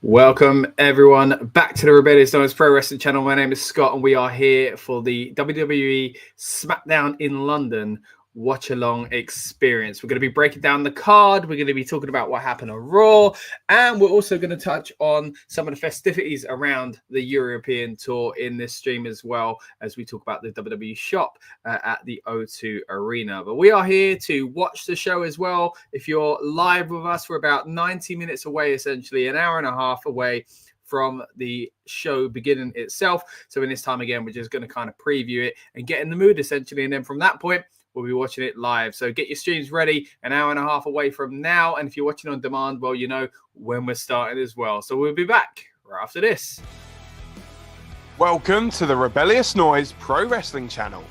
Welcome everyone back to the Rebellious Noise Pro Wrestling channel. My name is Scott and we are here for the WWE SmackDown in London watch along experience. We're going to be breaking down the card. We're going to be talking about what happened on Raw, and we're also going to touch on some of the festivities around the European Tour in this stream, as well as we talk about the WWE shop at the O2 Arena. But we are here to watch the show as well. If you're live with us, we're about 90 minutes away, essentially an hour and a half away from the show beginning itself. So in this time, again, we're just going to kind of preview it and get in the mood, essentially. And then from that point, we'll be watching it live. So get your streams ready an hour and a half away from now. And if you're watching on demand, well, you know when we're starting as well. So we'll be back right after this. Welcome to the Rebellious Noise Pro Wrestling channel.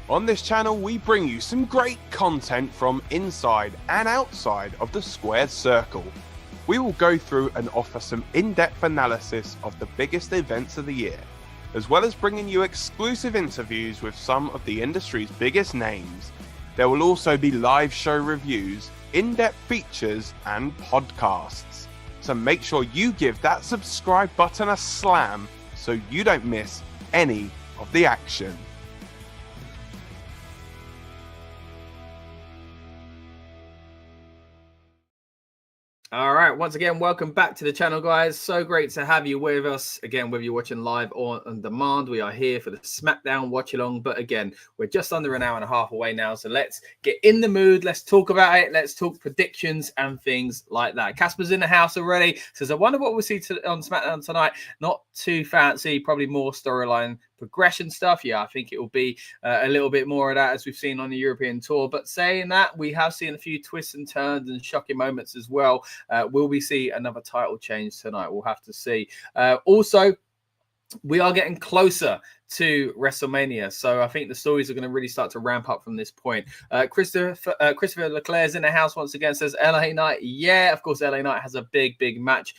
On this channel, we bring you some great content from inside and outside of the squared circle. We will go through and offer some in-depth analysis of the biggest events of the year, as well as bringing you exclusive interviews with some of the industry's biggest names. There will also be live show reviews, in-depth features, and podcasts. So make sure you give that subscribe button a slam so you don't miss any of the action. All right, once again, welcome back to the channel, guys. So great to have you with us again, whether you're watching live or on demand. We are here for the SmackDown watch along, but again, we're just under an hour and a half away now, so let's get in the mood. Let's talk about it. Let's talk predictions and things like that. Casper's in the house already, says, I wonder what we'll see on SmackDown tonight. Not too fancy, probably more storyline progression stuff. Yeah, I think it will be a little bit more of that as we've seen on the European Tour. But saying that, we have seen a few twists and turns and shocking moments as well. Will we see another title change tonight? We'll have to see. Also, we are getting closer to WrestleMania, so I think the stories are going to really start to ramp up from this point. Christopher Leclerc's in the house once again, says LA Knight. Yeah, of course, LA Knight has a big match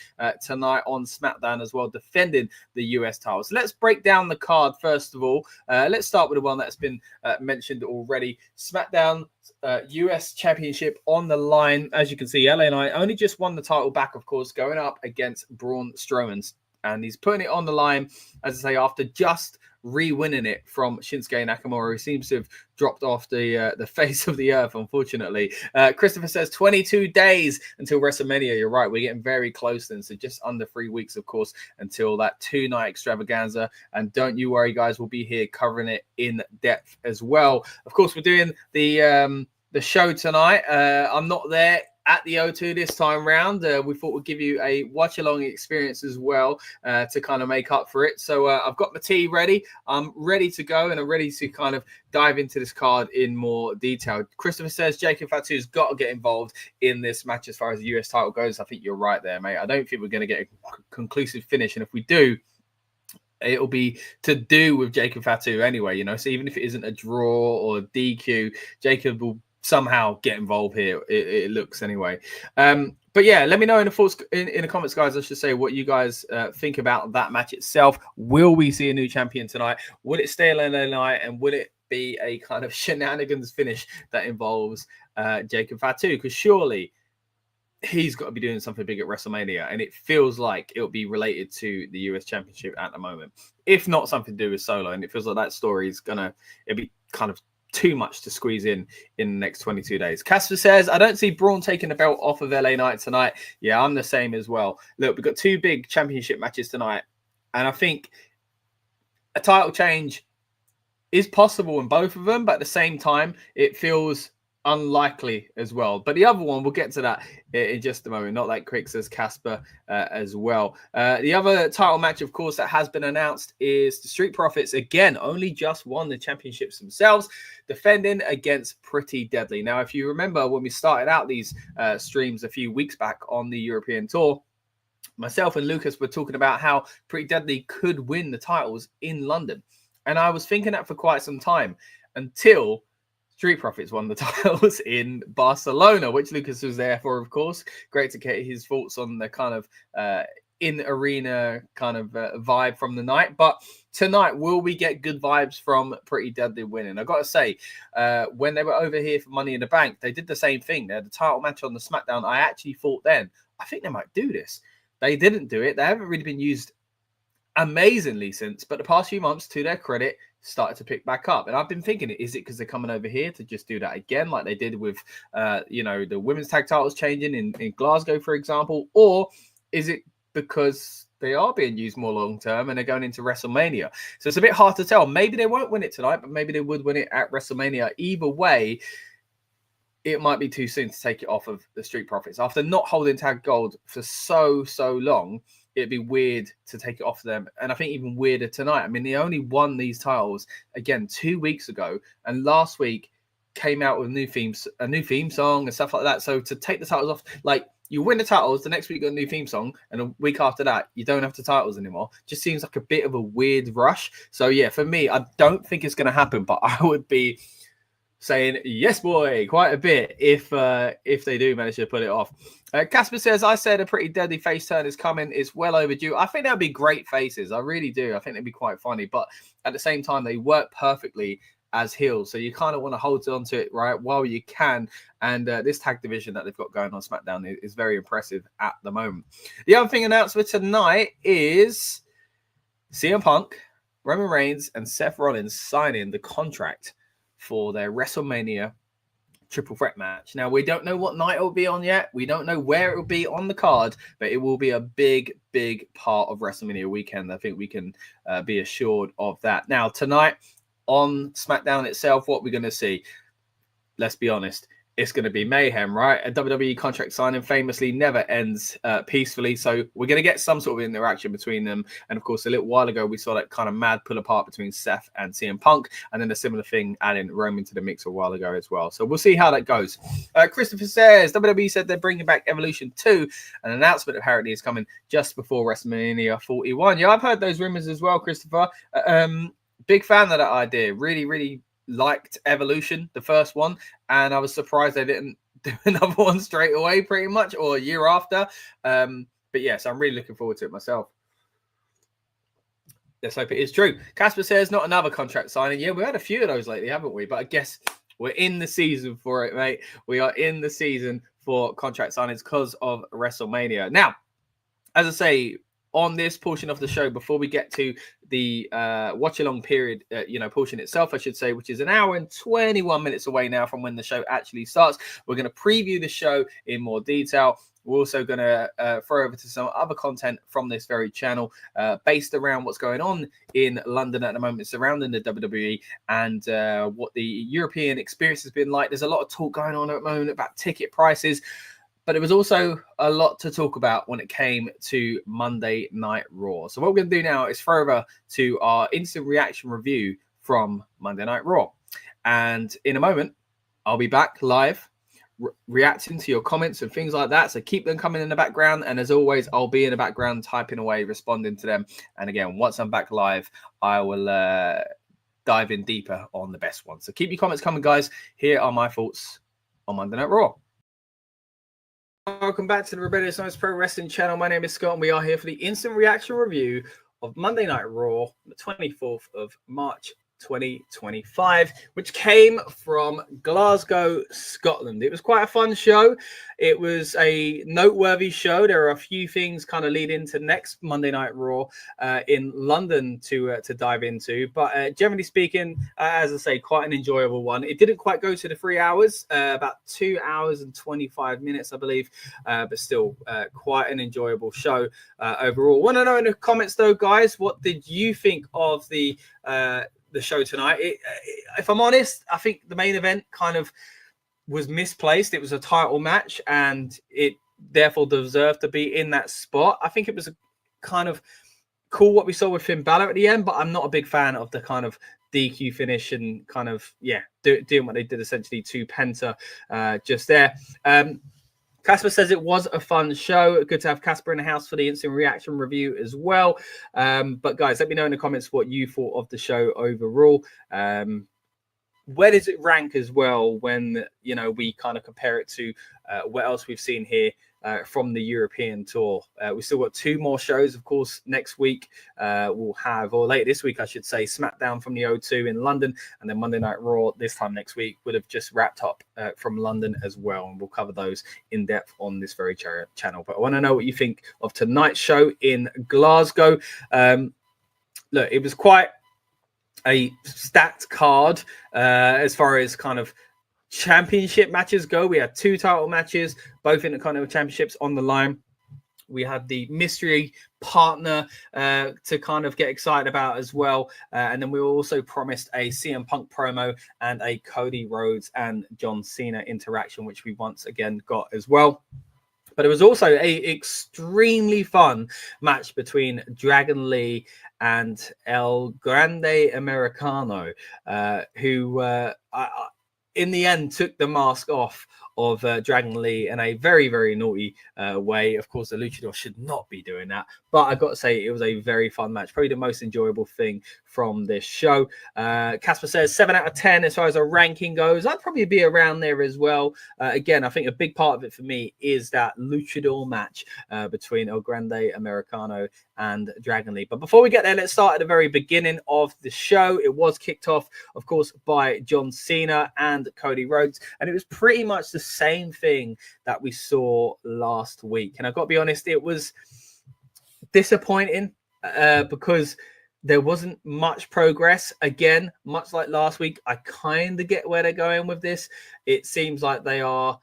tonight on SmackDown as well, defending the US title. So let's break down the card first of all. Let's start with the one that's been mentioned already. SmackDown US Championship on the line. As you can see, LA Knight only just won the title back, of course, going up against Braun Strowman. And he's putting it on the line, as I say, after just re-winning it from Shinsuke Nakamura, who seems to have dropped off the face of the earth, unfortunately. Christopher says 22 days until WrestleMania. You're right. We're getting very close then. So just under 3 weeks, of course, until that 2-night extravaganza. And don't you worry, guys. We'll be here covering it in depth as well. Of course, we're doing the show tonight. I'm not there at the O2 this time round. We thought we'd give you a watch-along experience as well to kind of make up for it. So I've got my tea ready. I'm ready to go, and I'm ready to kind of dive into this card in more detail. Christopher says Jacob Fatu's got to get involved in this match as far as the US title goes. I think you're right there, mate. I don't think we're going to get a conclusive finish, and if we do, it'll be to do with Jacob Fatu anyway, you know. So even if it isn't a draw or a DQ, Jacob will somehow get involved here, it looks anyway. But yeah, let me know in the comments, guys, I should say, what you guys think about that match itself. Will we see a new champion tonight? Will it stay LA Knight, and will it be a kind of shenanigans finish that involves Jacob Fatu? Because surely he's got to be doing something big at WrestleMania, and it feels like it'll be related to the US Championship at the moment, if not something to do with Solo. And it feels like that story is it'll be kind of too much to squeeze in the next 22 days. Casper says, I don't see Braun taking the belt off of LA Knight tonight. Yeah, I'm the same as well. Look, we've got 2 big championship matches tonight, and I think a title change is possible in both of them, but at the same time, it feels unlikely as well. But the other one, we'll get to that in just a moment. Not that quick, says Casper as well. The other title match, of course, that has been announced is the Street Profits. Again, only just won the championships themselves, defending against Pretty Deadly. Now, if you remember when we started out these streams a few weeks back on the European Tour, myself and Lucas were talking about how Pretty Deadly could win the titles in London. And I was thinking that for quite some time until Street Profits won the titles in Barcelona, which Lucas was there for, of course. Great to get his thoughts on the kind of in-arena kind of vibe from the night. But tonight, will we get good vibes from Pretty Deadly winning? I've got to say, when they were over here for Money in the Bank, they did the same thing. They had the title match on the SmackDown. I actually thought then, I think they might do this. They didn't do it. They haven't really been used amazingly since, but the past few months, to their credit, started to pick back up. And I've been thinking, is it because they're coming over here to just do that again, like they did with, the women's tag titles changing in Glasgow, for example? Or is it because they are being used more long term and they're going into WrestleMania? So it's a bit hard to tell. Maybe they won't win it tonight, but maybe they would win it at WrestleMania. Either way, it might be too soon to take it off of the Street Profits. After not holding tag gold for so long, it'd be weird to take it off them. And I think even weirder tonight. I mean, they only won these titles, again, 2 weeks ago. And last week came out with a new theme song and stuff like that. So to take the titles off, like, you win the titles, the next week you got a new theme song, and a week after that, you don't have the titles anymore. Just seems like a bit of a weird rush. So, yeah, for me, I don't think it's going to happen, but I would be saying yes, boy, quite a bit if they do manage to put it off. Casper says, I said a pretty deadly face turn is coming. It's well overdue. I think that would be great faces. I really do. I think they'd be quite funny. But at the same time, they work perfectly as heels. So you kind of want to hold on to it, right, while you can. And this tag division that they've got going on SmackDown is very impressive at the moment. The other thing announced for tonight is CM Punk, Roman Reigns, and Seth Rollins signing the contract for their WrestleMania triple threat match. Now, we don't know what night it will be on yet. We don't know where it will be on the card, but it will be a big part of WrestleMania weekend. I think we can be assured of that. Now, tonight on SmackDown itself, what we're going to see, let's be honest, it's going to be mayhem, right? A WWE contract signing famously never ends peacefully. So we're going to get some sort of interaction between them. And of course, a little while ago, we saw that kind of mad pull apart between Seth and CM Punk. And then a similar thing adding Roman to the mix a while ago as well. So we'll see how that goes. Christopher says, WWE said they're bringing back Evolution 2. An announcement apparently is coming just before WrestleMania 41. Yeah, I've heard those rumors as well, Christopher. Big fan of that idea. Really liked Evolution, the first one, and I was surprised they didn't do another one straight away, pretty much, or a year after. But yes, I'm really looking forward to it myself. Let's hope it is true. Casper says, not another contract signing. Yeah, we had a few of those lately, haven't we? But I guess we're in the season for it, mate. We are in the season for contract signings because of WrestleMania. Now, as I say, on this portion of the show, before we get to the watch along period, portion itself, I should say, which is an hour and 21 minutes away now from when the show actually starts. We're going to preview the show in more detail. We're also going to throw over to some other content from this very channel based around what's going on in London at the moment surrounding the WWE and what the European experience has been like. There's a lot of talk going on at the moment about ticket prices. But there was also a lot to talk about when it came to Monday Night Raw. So what we're going to do now is throw over to our instant reaction review from Monday Night Raw. And in a moment, I'll be back live reacting to your comments and things like that. So keep them coming in the background. And as always, I'll be in the background typing away, responding to them. And again, once I'm back live, I will dive in deeper on the best ones. So keep your comments coming, guys. Here are my thoughts on Monday Night Raw. Welcome back to the Rebellious Noise Pro Wrestling channel. My name is Scott, and we are here for the instant reaction review of Monday Night Raw, the 24th of March, 2025, which came from Glasgow, Scotland. It was quite a fun show. It was a noteworthy show. There are a few things kind of lead into next Monday Night Raw in London to dive into. But generally speaking, as I say, quite an enjoyable one. It didn't quite go to the 3 hours, about 2 hours and 25 minutes, I believe, but still quite an enjoyable show overall. Want to know in the comments, though, guys, what did you think of the show tonight? If I'm honest, I think the main event kind of was misplaced. It was a title match and it therefore deserved to be in that spot. I think it was a kind of cool what we saw with Finn Balor at the end, but I'm not a big fan of the kind of DQ finish and kind of, doing what they did essentially to Penta just there. Casper says it was a fun show. Good to have Casper in the house for the instant reaction review as well. But guys, let me know in the comments what you thought of the show overall. Where does it rank as well when, we kind of compare it to what else we've seen here from the European Tour. We've still got 2 more shows, of course. Next week we'll have, or later this week I should say, SmackDown from the O2 in London, and then Monday Night Raw this time next week would have just wrapped up from London as well, and we'll cover those in depth on this very channel. But I want to know what you think of tonight's show in Glasgow. Look, it was quite a stacked card as far as kind of championship matches go. We had 2 title matches, both Intercontinental Championships on the line. We had the mystery partner to kind of get excited about as well. And then we were also promised a CM Punk promo and a Cody Rhodes and John Cena interaction, which we once again got as well. But it was also a extremely fun match between Dragon Lee and El Grande Americano, who in the end took the mask off of Dragon Lee in a very, very naughty way. Of course, the luchador should not be doing that. But I got to say, it was a very fun match. Probably the most enjoyable thing from this show. Casper says 7 out of 10 as far as a ranking goes. I'd probably be around there as well. Again, I think a big part of it for me is that luchador match between El Grande Americano and Dragon Lee. But before we get there, let's start at the very beginning of the show. It was kicked off, of course, by John Cena and Cody Rhodes. And it was pretty much the same thing that we saw last week. And I've got to be honest, it was disappointing because there wasn't much progress. Again, much like last week, I kind of get where they're going with this. It seems like they are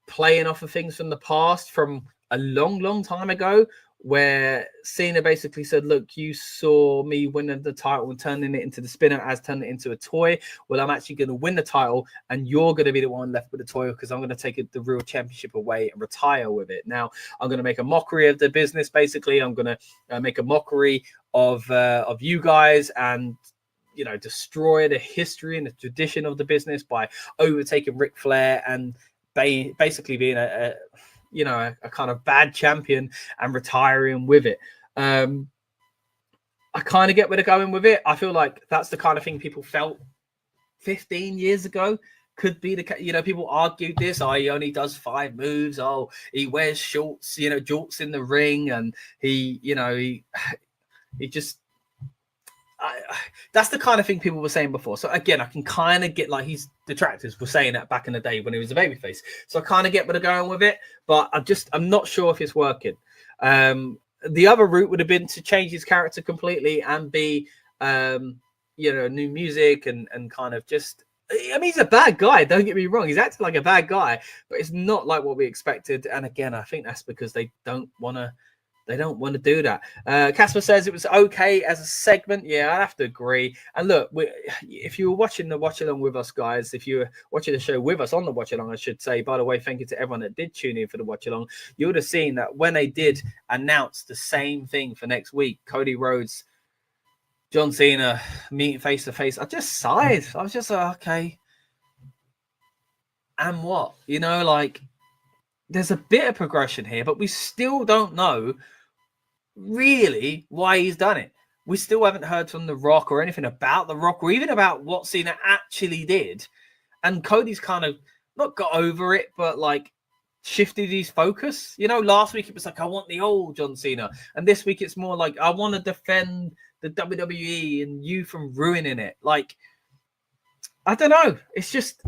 playing off of things from the past, from a long, long time ago, where Cena basically said, look, you saw me winning the title and turning it into the spinner as turning it into a toy. Well, I'm actually going to win the title and you're going to be the one left with the toy because I'm going to take the real championship away and retire with it. Now, I'm going to make a mockery of the business, basically. I'm going to make a mockery of you guys and, you know, destroy the history and the tradition of the business by overtaking Ric Flair and basically being a kind of bad champion and retiring with it. I kind of get where they're going with it. I feel like that's the kind of thing people felt 15 years ago. Could be people argued this. Oh, he only does 5 moves. Oh, he wears shorts, jorts in the ring, and he just. That's the kind of thing people were saying before. So again, I can kind of get, like, his detractors were saying that back in the day when he was a babyface. So I kind of get where they're going with it, but I'm not sure if it's working. The other route would have been to change his character completely and be, new music and kind of just. I mean, he's a bad guy. Don't get me wrong. He's acting like a bad guy, but it's not like what we expected. And again, I think that's because they don't want to do that. Casper says it was okay as a segment. Yeah, I have to agree. And look, if you were watching the watch along with us, guys, if you were watching the show with us on the watch along, I should say, by the way, thank you to everyone that did tune in for the watch along. You would have seen that when they did announce the same thing for next week, Cody Rhodes, John Cena meeting face to face, I just sighed. I was just like, okay. And what? There's a bit of progression here, but we still don't know really why he's done it. We still haven't heard from The Rock or anything about The Rock or even about what Cena actually did. And Cody's kind of not got over it, but like shifted his focus. Last week it was like, I want the old John Cena. And this week it's more like, I want to defend the WWE and you from ruining it. Like, I don't know. It's just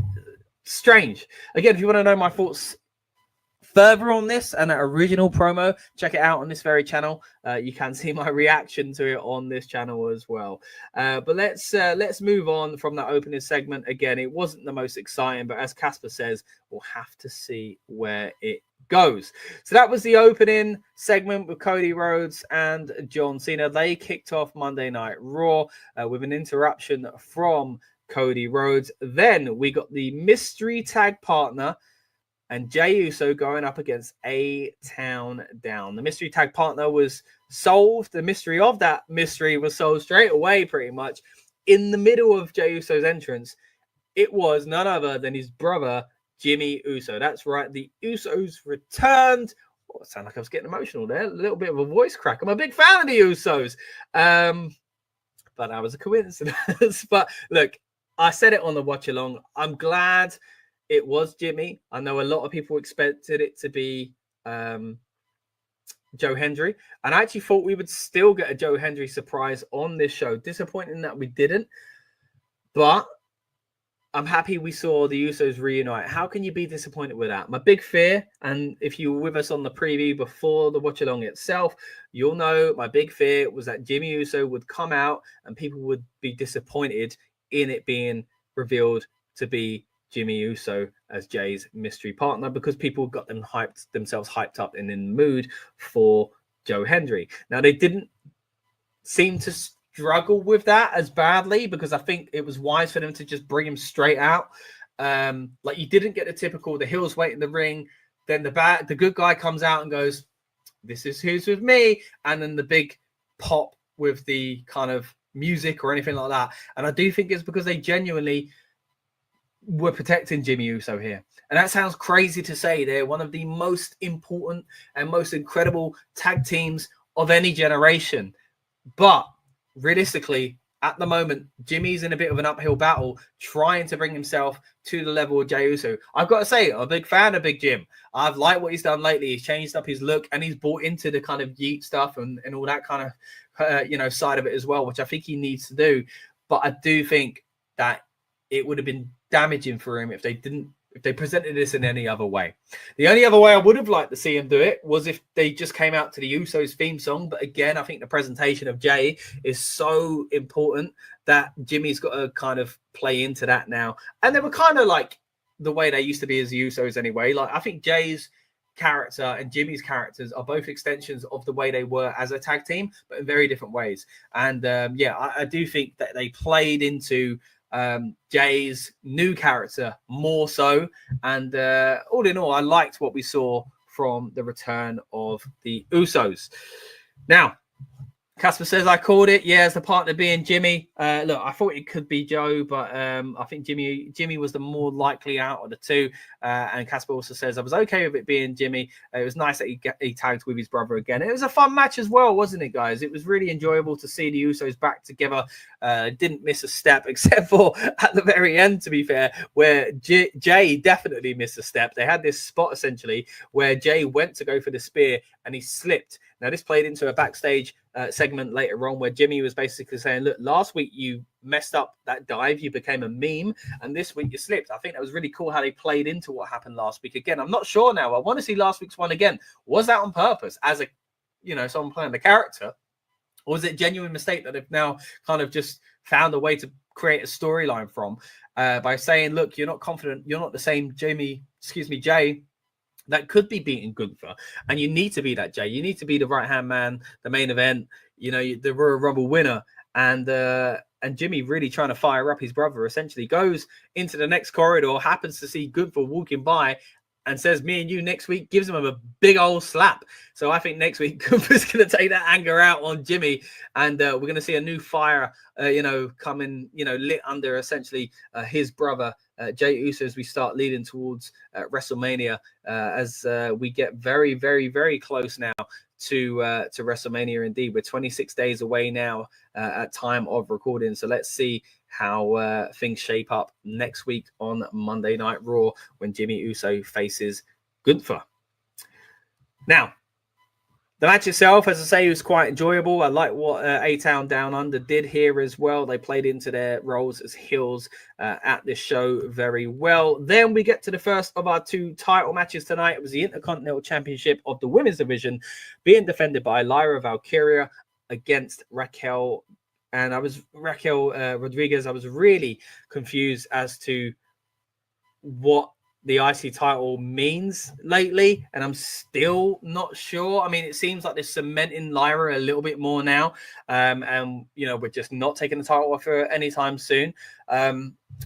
strange. Again, if you want to know my thoughts further on this and that original promo, check it out on this very channel. You can see my reaction to it on this channel as well. But let's move on from that opening segment. Again, it wasn't the most exciting, but as Casper says, we'll have to see where it goes. So that was the opening segment with Cody Rhodes and John Cena. They kicked off Monday Night Raw with an interruption from Cody Rhodes. Then we got the mystery tag partner and Jey Uso going up against A-Town Down. The mystery tag partner was solved. The mystery of that mystery was solved straight away, pretty much. In the middle of Jey Uso's entrance, it was none other than his brother, Jimmy Uso. That's right. The Usos returned. Oh, it sounded like I was getting emotional there. A little bit of a voice crack. I'm a big fan of the Usos. But that was a coincidence. But look, I said it on the watch along. I'm glad it was Jimmy. I know a lot of people expected it to be Joe Hendry, and I actually thought we would still get a Joe Hendry surprise on this show. Disappointing that we didn't, but I'm happy we saw the Usos reunite. How can you be disappointed with that? My big fear, and if you were with us on the preview before the watch along itself, you'll know my big fear was that Jimmy Uso would come out and people would be disappointed in it being revealed to be Jimmy Uso as Jay's mystery partner, because people got themselves hyped up and in the mood for Joe Hendry. Now, they didn't seem to struggle with that as badly, because I think it was wise for them to just bring him straight out. Like, you didn't get the typical, the heels wait in the ring, then the good guy comes out and goes, "This is who's with me," and then the big pop with the kind of music or anything like that. And I do think it's because they genuinely were protecting Jimmy Uso here. And that sounds crazy to say. They're one of the most important and most incredible tag teams of any generation. But realistically, at the moment, Jimmy's in a bit of an uphill battle trying to bring himself to the level of Jey Uso. I've got to say, I'm a big fan of Big Jim. I've liked what he's done lately. He's changed up his look and he's bought into the kind of yeet stuff and all that kind of side of it as well, which I think he needs to do. But I do think that it would have been damaging for him if they presented this in any other way. The only other way I would have liked to see him do it was if they just came out to the Usos theme song. But again, I think the presentation of Jay is so important that Jimmy's got to kind of play into that now. And they were kind of like the way they used to be as the Usos anyway. Like, I think Jay's character and Jimmy's characters are both extensions of the way they were as a tag team, but in very different ways. And I do think that they played into Jay's new character more so, and all in all, I liked what we saw from the return of the Usos. Now, Casper says, I called it. Yeah, as the partner being Jimmy. Look, I thought it could be Joe, but I think Jimmy was the more likely out of the two. And Casper also says, I was okay with it being Jimmy. It was nice that he tagged with his brother again. It was a fun match as well, wasn't it, guys? It was really enjoyable to see the Usos back together. Didn't miss a step, except for at the very end, to be fair, where Jay definitely missed a step. They had this spot, essentially, where Jay went to go for the spear and he slipped. Now, this played into a backstage segment later on where Jimmy was basically saying, look, last week you messed up that dive, you became a meme, and this week you slipped. I think that was really cool how they played into what happened last week. Again, I'm not sure now. I want to see last week's one again. Was that on purpose as someone playing the character? Or was it a genuine mistake that they've now kind of just found a way to create a storyline from by saying, look, you're not confident, you're not the same Jay that could be beating Gunther, and you need to be that Jay. You need to be the right-hand man, the main event, the Royal Rumble winner. And Jimmy really trying to fire up his brother, essentially goes into the next corridor, happens to see Gunther walking by and says, me and you next week, gives him a big old slap. So I think next week Gunther's going to take that anger out on Jimmy, and we're going to see a new fire, coming, lit under essentially his brother, Jey Uso, as we start leading towards WrestleMania, as we get very, very, very close now to WrestleMania. Indeed, we're 26 days away now at time of recording. So let's see how things shape up next week on Monday Night Raw when Jimmy Uso faces Gunther. Now, the match itself, as I say, was quite enjoyable. I like what A-Town Down Under did here as well. They played into their roles as heels at this show very well. Then we get to the first of our two title matches tonight. It was the Intercontinental Championship of the Women's Division being defended by Lyra Valkyria against Raquel. And Raquel Rodriguez. I was really confused as to what the IC title means lately, and I'm still not sure. I mean, it seems like they're cementing Lyra a little bit more now, and we're just not taking the title off her anytime soon.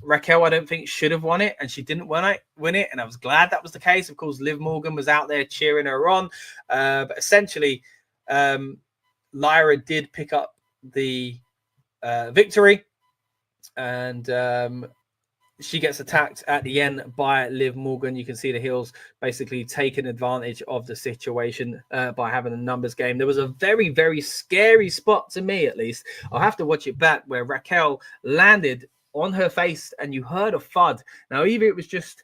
Raquel, I don't think, should have won it, and she didn't win it, and I was glad that was the case. Of course, Liv Morgan was out there cheering her on, but essentially, Lyra did pick up the victory, and she gets attacked at the end by Liv Morgan. You can see the heels basically taking advantage of the situation by having a numbers game. There was a very, very scary spot, to me at least. I'll have to watch it back, where Raquel landed on her face and you heard a thud. Now, either it was just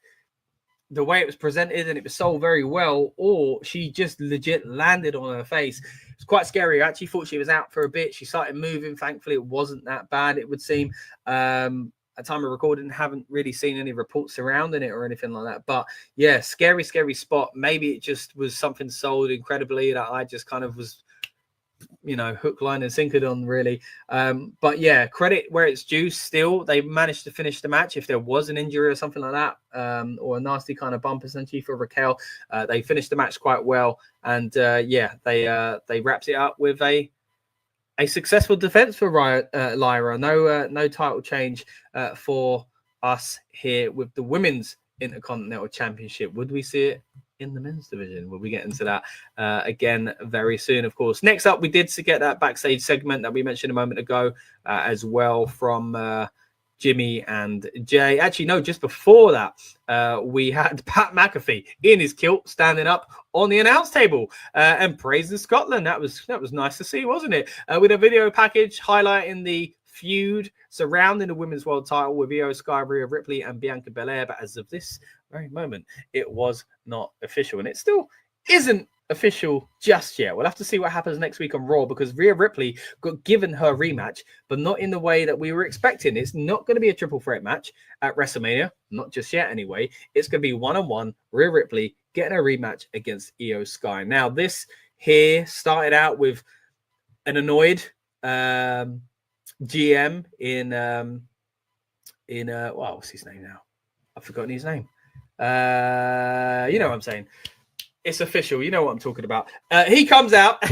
the way it was presented and it was sold very well, or she just legit landed on her face. It's quite scary. I actually thought she was out for a bit. She started moving. Thankfully, it wasn't that bad, it would seem. At time of recording, haven't really seen any reports surrounding it or anything like that. But yeah, scary spot. Maybe it just was something sold incredibly that I just kind of was, hook, line, and sinker on, really. But yeah, credit where it's due. Still, they managed to finish the match. If there was an injury or something like that, or a nasty kind of bump essentially for Raquel, they finished the match quite well. And they wrapped it up with a successful defense for Lyra. No title change for us here with the Women's Intercontinental Championship. Would we see it in the men's division? We'll be getting to that again very soon, of course. Next up, we did get that backstage segment that we mentioned a moment ago as well from Jimmy and Jay. Actually, no, just before that, we had Pat McAfee in his kilt standing up on the announce table and praising Scotland. That was nice to see, wasn't it? With a video package highlighting the feud surrounding the women's world title with Io Sky, Rhea Ripley, and Bianca Belair. But as of this very moment, it was not official, and it still isn't official just yet. We'll have to see what happens next week on Raw, because Rhea Ripley got given her rematch, but not in the way that we were expecting. It's not going to be a triple threat match at WrestleMania, not just yet anyway. It's going to be one-on-one, Rhea Ripley getting a rematch against Io Sky. Now, this here started out with an annoyed GM in what's his name now? I've forgotten his name. You know what I'm saying? It's official. You know what I'm talking about. He comes out.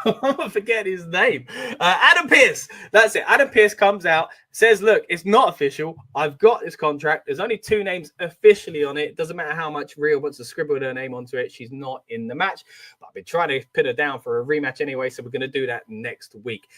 I'm forgetting his name. Adam Pearce. That's it. Adam Pearce comes out, says, look, it's not official. I've got this contract. There's only 2 names officially on it. Doesn't matter how much Rhea wants to scribble her name onto it. She's not in the match. But I've been trying to pin her down for a rematch anyway, so we're going to do that next week.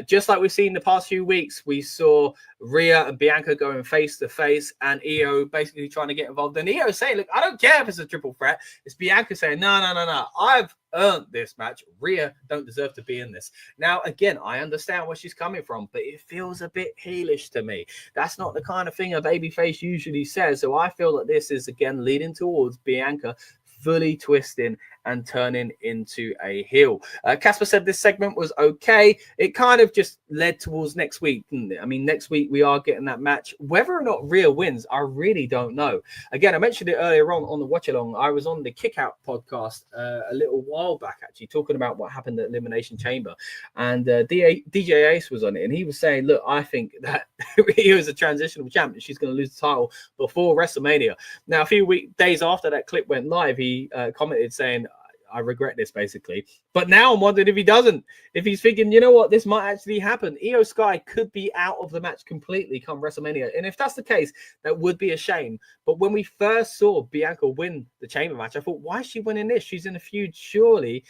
Just like we've seen the past few weeks, we saw Rhea and Bianca going face to face, and Io basically trying to get involved. And Io saying, look, I don't care if it's a triple threat. It's Bianca saying, no. I've earned this match. Rhea don't deserve to be in this. Now, again, I understand where she's coming from, but it feels a bit heelish to me. That's not the kind of thing a babyface usually says. So I feel that this is, again, leading towards Bianca fully twisting and turning into a heel. Casper said this segment was okay. It kind of just led towards next week, didn't it? I mean, next week we are getting that match. Whether or not Rhea wins, I really don't know. Again, I mentioned it earlier on the watch along. I was on the Kick Out podcast a little while back, actually, talking about what happened at Elimination Chamber. And DJ Ace was on it, and he was saying, look, I think that Rhea is a transitional champ and she's going to lose the title before WrestleMania. Now, a few days after that clip went live, he commented saying, I regret this, basically. But now I'm wondering if he doesn't. If he's thinking, you know what, this might actually happen. Io Sky could be out of the match completely come WrestleMania. And if that's the case, that would be a shame. But when we first saw Bianca win the Chamber match, I thought, why is she winning this? She's in a feud surely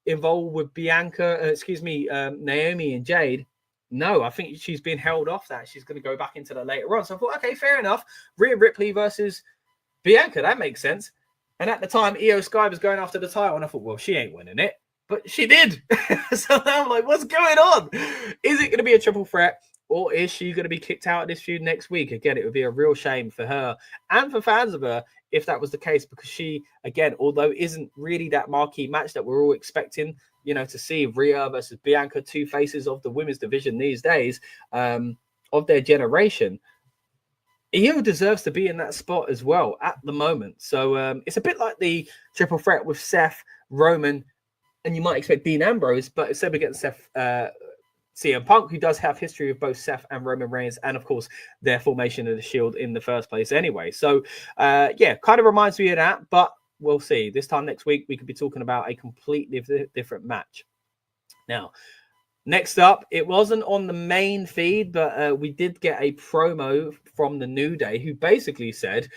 involved with Naomi and Jade. No, I think she's been held off that. She's going to go back into that later on. So I thought, okay, fair enough. Rhea Ripley versus Bianca, that makes sense. And at the time, Io Sky was going after the title, and I thought, well, she ain't winning it. But she did. So now I'm like, what's going on? Is it going to be a triple threat, or is she going to be kicked out of this feud next week? Again, it would be a real shame for her and for fans of her if that was the case, because she, again, although isn't really that marquee match that we're all expecting, to see Rhea versus Bianca, 2 faces of the women's division these days, of their generation, Io deserves to be in that spot as well at the moment. So it's a bit like the triple threat with Seth, Roman, and you might expect Dean Ambrose, but instead against Seth, CM Punk, who does have history of both Seth and Roman Reigns, and of course their formation of the Shield in the first place anyway. So kind of reminds me of that, but we'll see. This time next week, we could be talking about a completely different match. Now, next up, it wasn't on the main feed, but we did get a promo from the New Day, who basically said,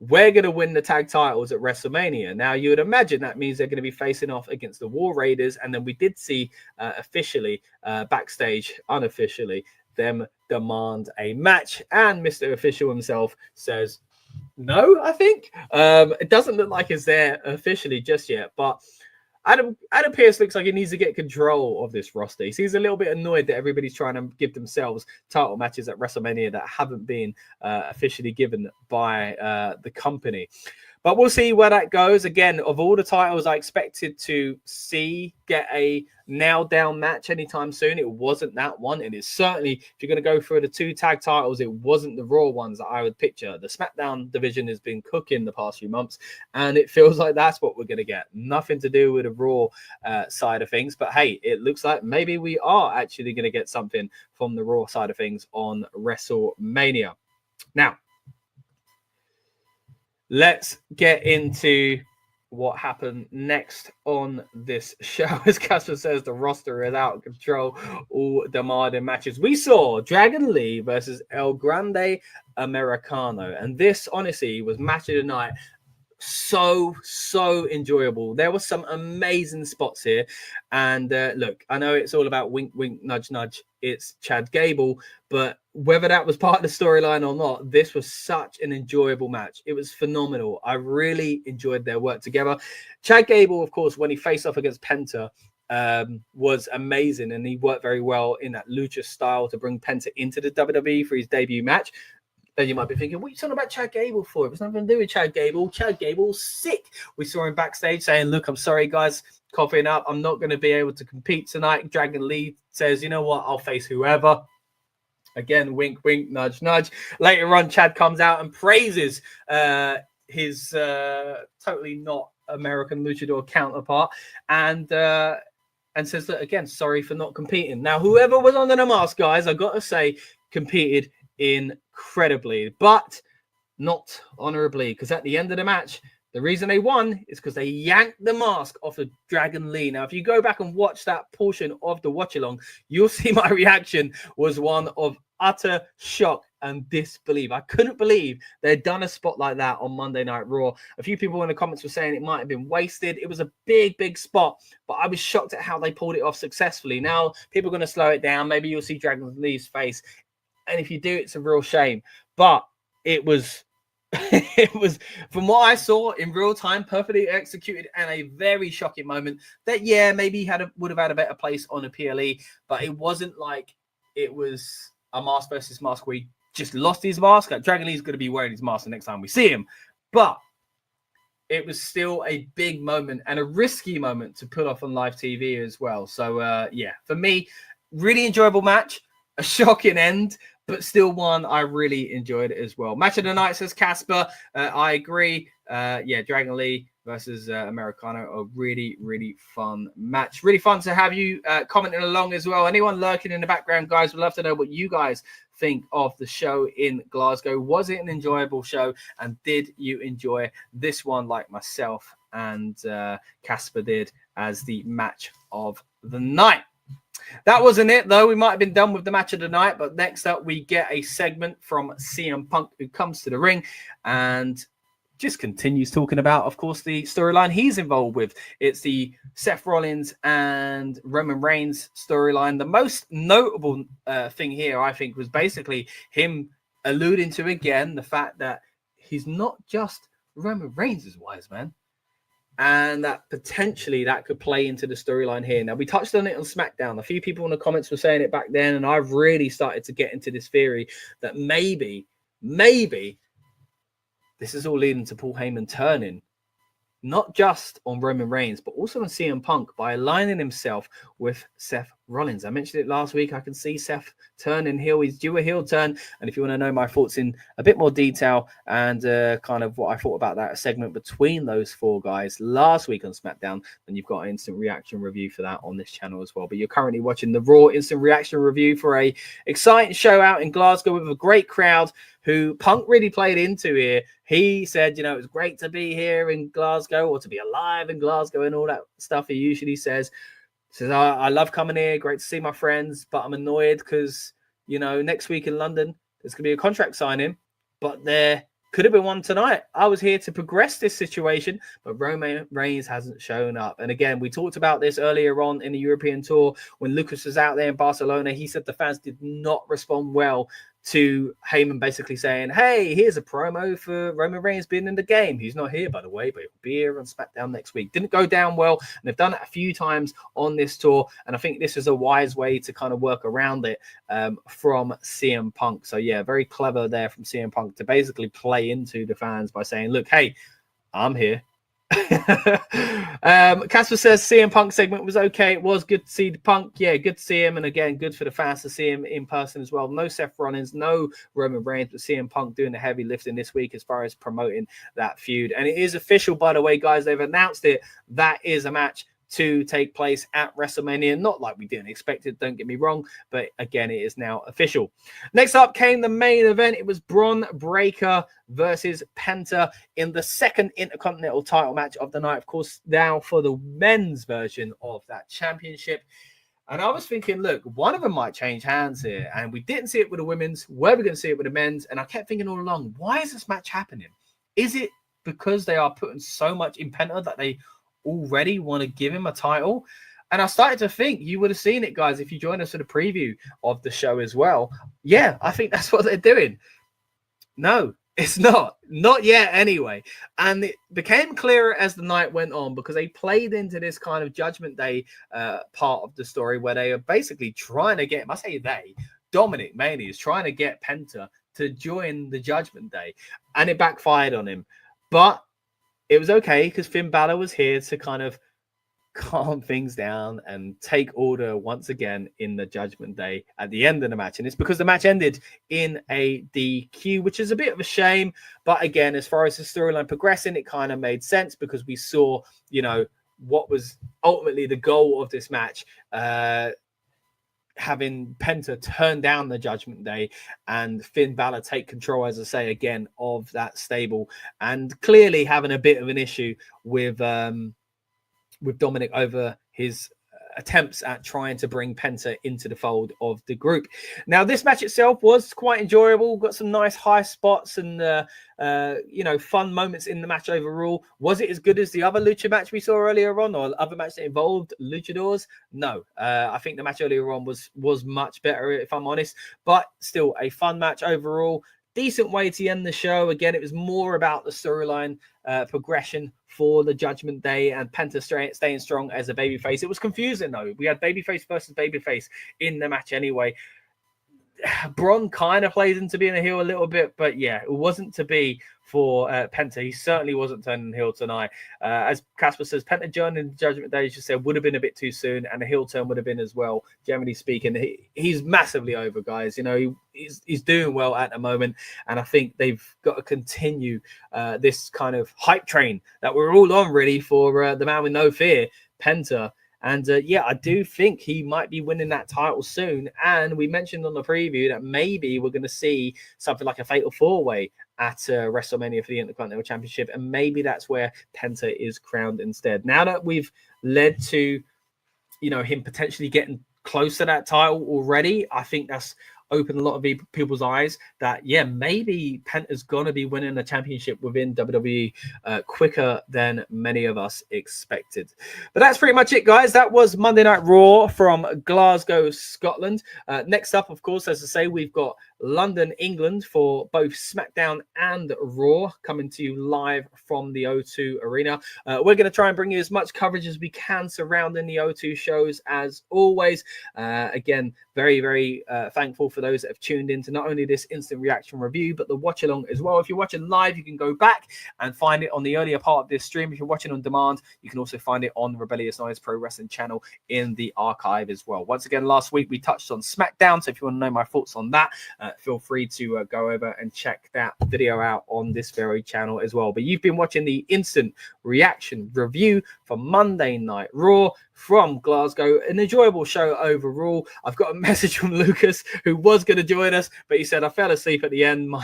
we're going to win the tag titles at WrestleMania. Now, you would imagine that means they're going to be facing off against the War Raiders. And then we did see officially, backstage, unofficially, them demand a match. And Mr. Official himself says, no, I think. It doesn't look like it's there officially just yet, but Adam Pearce looks like he needs to get control of this roster. He seems a little bit annoyed that everybody's trying to give themselves title matches at WrestleMania that haven't been officially given by the company. But we'll see where that goes. Again, of all the titles I expected to see get a nailed-down match anytime soon, it wasn't that one. And it's certainly, if you're going to go through the 2 tag titles, it wasn't the Raw ones that I would picture. The SmackDown division has been cooking the past few months, and it feels like that's what we're going to get. Nothing to do with the Raw side of things. But hey, it looks like maybe we are actually going to get something from the Raw side of things on WrestleMania. Now, let's get into what happened next on this show. As Casper says, the roster is out of control, all demanding matches. We saw Dragon Lee versus El Grande Americano, and this honestly was match of the night. So enjoyable. There were some amazing spots here, and look, I know it's all about wink wink nudge nudge, it's Chad Gable, but whether that was part of the storyline or not, this was such an enjoyable match. It was phenomenal. I really enjoyed their work together. Chad Gable, of course, when he faced off against Penta, was amazing, and he worked very well in that lucha style to bring Penta into the WWE for his debut match. Then you might be thinking, what are you talking about Chad Gable for? It was nothing to do with Chad Gable. Chad Gable's sick. We saw him backstage saying, look, I'm sorry, guys, coughing up. I'm not going to be able to compete tonight. Dragon Lee says, you know what? I'll face whoever. Again, wink, wink, nudge, nudge. Later on, Chad comes out and praises his totally not American luchador counterpart and says that, again, sorry for not competing. Now, whoever was under the mask, guys, I got to say, competed incredibly, but not honorably, because at the end of the match, the reason they won is because they yanked the mask off of Dragon Lee. Now, if you go back and watch that portion of the watch along, you'll see my reaction was one of utter shock and disbelief. I couldn't believe they'd done a spot like that on Monday Night Raw. A few people in the comments were saying it might have been wasted. It was a big spot, but I was shocked at how they pulled it off successfully. Now, people are going to slow it down. Maybe you'll see Dragon Lee's face. And if you do, it's a real shame. But it was, it was, from what I saw in real time, perfectly executed and a very shocking moment that, yeah, maybe he would have had a better place on a PLE, but it wasn't like it was a mask versus mask where he just lost his mask. Like, Dragon Lee's going to be wearing his mask the next time we see him. But it was still a big moment and a risky moment to put off on live TV as well. So, yeah, for me, really enjoyable match, a shocking end, but still one I really enjoyed as well. Match of the night, says Casper. I agree. Yeah, Dragon Lee versus Americano, a really fun match. Really fun to have you commenting along as well. Anyone lurking in the background, guys, would love to know what you guys think of the show in Glasgow. Was it an enjoyable show? And did you enjoy this one like myself and Casper did as the match of the night? That wasn't it, though. We might have been done with the match of the night, but next up we get a segment from CM Punk, who comes to the ring and just continues talking about, of course, the storyline he's involved with. It's the Seth Rollins and Roman Reigns storyline. The most notable thing here, I think, was basically him alluding to, again, the fact that he's not just Roman Reigns' wise man, and that potentially that could play into the storyline here. Now, we touched on it on SmackDown. A few people in the comments were saying it back then, and I've really started to get into this theory that maybe this is all leading to Paul Heyman turning not just on Roman Reigns, but also on CM Punk by aligning himself with Seth Rollins. I mentioned it last week. I can see Seth turning heel. He's due a heel turn. And if you want to know my thoughts in a bit more detail and kind of what I thought about that segment between those four guys last week on SmackDown, then you've got an instant reaction review for that on this channel as well. But you're currently watching the Raw instant reaction review for a exciting show out in Glasgow with a great crowd who Punk really played into here. He said, you know, it was great to be here in Glasgow, or to be alive in Glasgow, and all that stuff he usually says. Says, I love coming here, great to see my friends, but I'm annoyed because, you know, next week in London, there's going to be a contract signing, but there could have been one tonight. I was here to progress this situation, but Roman Reigns hasn't shown up. And again, we talked about this earlier on in the European Tour when Lucas was out there in Barcelona. He said the fans did not respond well to Heyman basically saying, hey, here's a promo for Roman Reigns being in the game. He's not here, by the way, but he'll be here on SmackDown next week. Didn't go down well, and they've done it a few times on this tour, and I think this is a wise way to kind of work around it from CM Punk. So, yeah, very clever there from CM Punk to basically play into the fans by saying, look, hey, I'm here. Casper says CM Punk segment was okay. It was good to see the Punk. Yeah, good to see him. And again, good for the fans to see him in person as well. No Seth Rollins, no Roman Reigns, but CM Punk doing the heavy lifting this week as far as promoting that feud. And it is official, by the way, guys. They've announced it. That is a match to take place at WrestleMania. Not like we didn't expect it, don't get me wrong, but again, it is now official. Next up came the main event. It was Braun Breaker versus Penta in the second Intercontinental title match of the night. Of course, now for the men's version of that championship. And I was thinking, look, one of them might change hands here. And we didn't see it with the women's. Where are we going to see it with the men's? And I kept thinking all along, why is this match happening? Is it because they are putting so much in Penta that they already want to give him a title? And I started to think, you would have seen it, guys, if you joined us for the preview of the show as well. Yeah, I think that's what they're doing. No, it's not yet anyway. And it became clearer as the night went on, because they played into this kind of Judgment Day part of the story where they are basically trying to get, I say they, Dominic mainly is trying to get Penta to join the Judgment Day, and it backfired on him. But it was okay because Finn Balor was here to kind of calm things down and take order once again in the Judgment Day at the end of the match. And it's because the match ended in a DQ, which is a bit of a shame. But again, as far as the storyline progressing, it kind of made sense because we saw, you know, what was ultimately the goal of this match, having Penta turn down the Judgment Day and Finn Balor take control, as I say again, of that stable, and clearly having a bit of an issue with Dominic over his attempts at trying to bring Penta into the fold of the group. Now, this match itself was quite enjoyable. Got some nice high spots and fun moments in the match overall. Was it as good as the other lucha match we saw earlier on, or other match that involved luchadors? No. I think the match earlier on was much better, if I'm honest, but still a fun match overall. Decent way to end the show. Again, it was more about the storyline progression for the Judgment Day and Penta staying strong as a babyface. It was confusing, though. We had babyface versus babyface in the match anyway. Braun kind of plays into being a heel a little bit, but yeah, it wasn't to be for Penta. He certainly wasn't turning heel tonight. As Casper says, Penta joining the Judgment Day, as you said, would have been a bit too soon, and a heel turn would have been as well, generally speaking. He's massively over, guys. You know, he's doing well at the moment, and I think they've got to continue this kind of hype train that we're all on, really, for the man with no fear, Penta. And yeah, I do think he might be winning that title soon. And we mentioned on the preview that maybe we're going to see something like a fatal four-way at WrestleMania for the Intercontinental Championship. And maybe that's where Penta is crowned instead. Now that we've led to, you know, him potentially getting close to that title already, I think that's opened a lot of people's eyes that, yeah, maybe Penta's going to be winning the championship within WWE quicker than many of us expected. But that's pretty much it, guys. That was Monday Night Raw from Glasgow, Scotland. Next up, of course, as I say, we've got London, England for both SmackDown and Raw coming to you live from the O2 Arena. We're going to try and bring you as much coverage as we can surrounding the O2 shows as always. Again, very, very thankful for those that have tuned in to not only this instant reaction review, but the watch along as well. If you're watching live, you can go back and find it on the earlier part of this stream. If you're watching on demand, you can also find it on the Rebellious Noise Pro Wrestling channel in the archive as well. Once again, last week we touched on SmackDown, so if you want to know my thoughts on that, feel free to go over and check that video out on this very channel as well. But you've been watching the instant reaction review for Monday Night Raw from Glasgow. An enjoyable show overall. I've got a message from Lucas, who was going to join us, but he said, I fell asleep at the end.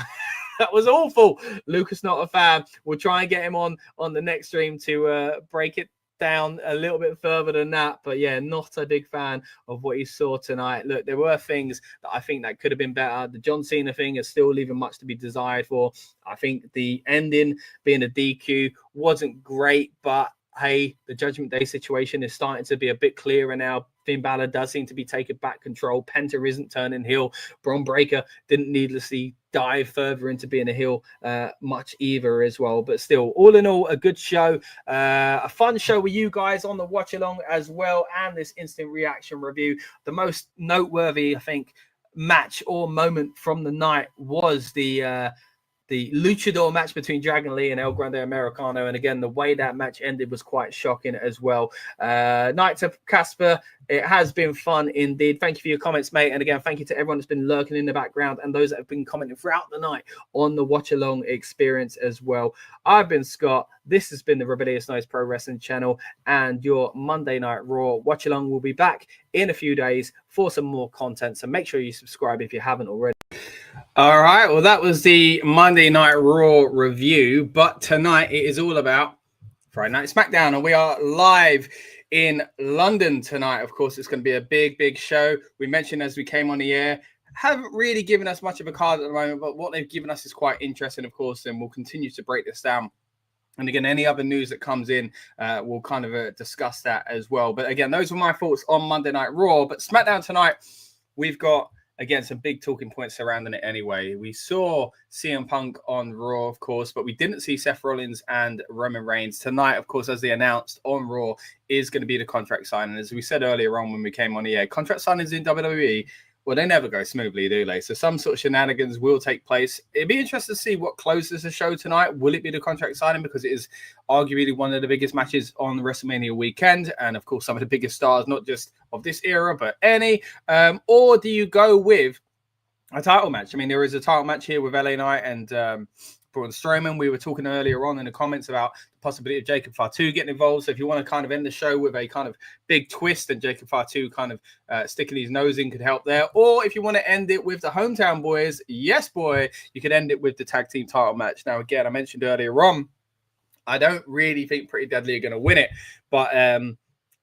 That was awful. Lucas, not a fan. We'll try and get him on the next stream to break it down a little bit further than that. But yeah, not a big fan of what he saw tonight. Look, there were things that I think that could have been better. The John Cena thing is still leaving much to be desired for. I think the ending being a DQ wasn't great, but hey, the Judgment Day situation is starting to be a bit clearer now. Finn Balor does seem to be taking back control. Penta isn't turning heel. Braun Breaker didn't needlessly dive further into being a heel much either as well. But still, all in all, a good show. A fun show with you guys on the watch along as well, and this instant reaction review. The most noteworthy, I think, match or moment from the night was the luchador match between Dragon Lee and El Grande Americano. And again, the way that match ended was quite shocking as well. Night to Casper. It has been fun indeed. Thank you for your comments, mate. And again, thank you to everyone that's been lurking in the background and those that have been commenting throughout the night on the watch along experience as well. I've been Scott. This has been the Rebellious Noise Pro Wrestling channel, and your Monday Night Raw watch along will be back in a few days for some more content. So make sure you subscribe if you haven't already. All right, well, that was the Monday Night Raw review, but tonight it is all about Friday Night SmackDown, and we are live in London tonight. Of course, it's going to be a big show. We mentioned as we came on the air, haven't really given us much of a card at the moment, but what they've given us is quite interesting, of course, and we'll continue to break this down. And again, any other news that comes in, we'll kind of discuss that as well. But again, those were my thoughts on Monday Night Raw. But SmackDown tonight, we've got, again, some big talking points surrounding it anyway. We saw CM Punk on Raw, of course, but we didn't see Seth Rollins and Roman Reigns. Tonight, of course, as they announced on Raw, is going to be the contract signing. As we said earlier on when we came on the air, contract signings in WWE, well, they never go smoothly, do they? So some sort of shenanigans will take place. It'd be interesting to see what closes the show tonight. Will it be the contract signing? Because it is arguably one of the biggest matches on the WrestleMania weekend. And, of course, some of the biggest stars, not just of this era, but any. Or do you go with a title match? I mean, there is a title match here with LA Knight and Braun Strowman. We were talking earlier on in the comments about the possibility of Jacob Fatu getting involved. So if you want to kind of end the show with a kind of big twist and Jacob Fatu kind of sticking his nose in could help there. Or if you want to end it with the hometown boys, yes, boy, you could end it with the tag team title match. Now, again, I mentioned earlier on, I don't really think Pretty Deadly are going to win it. But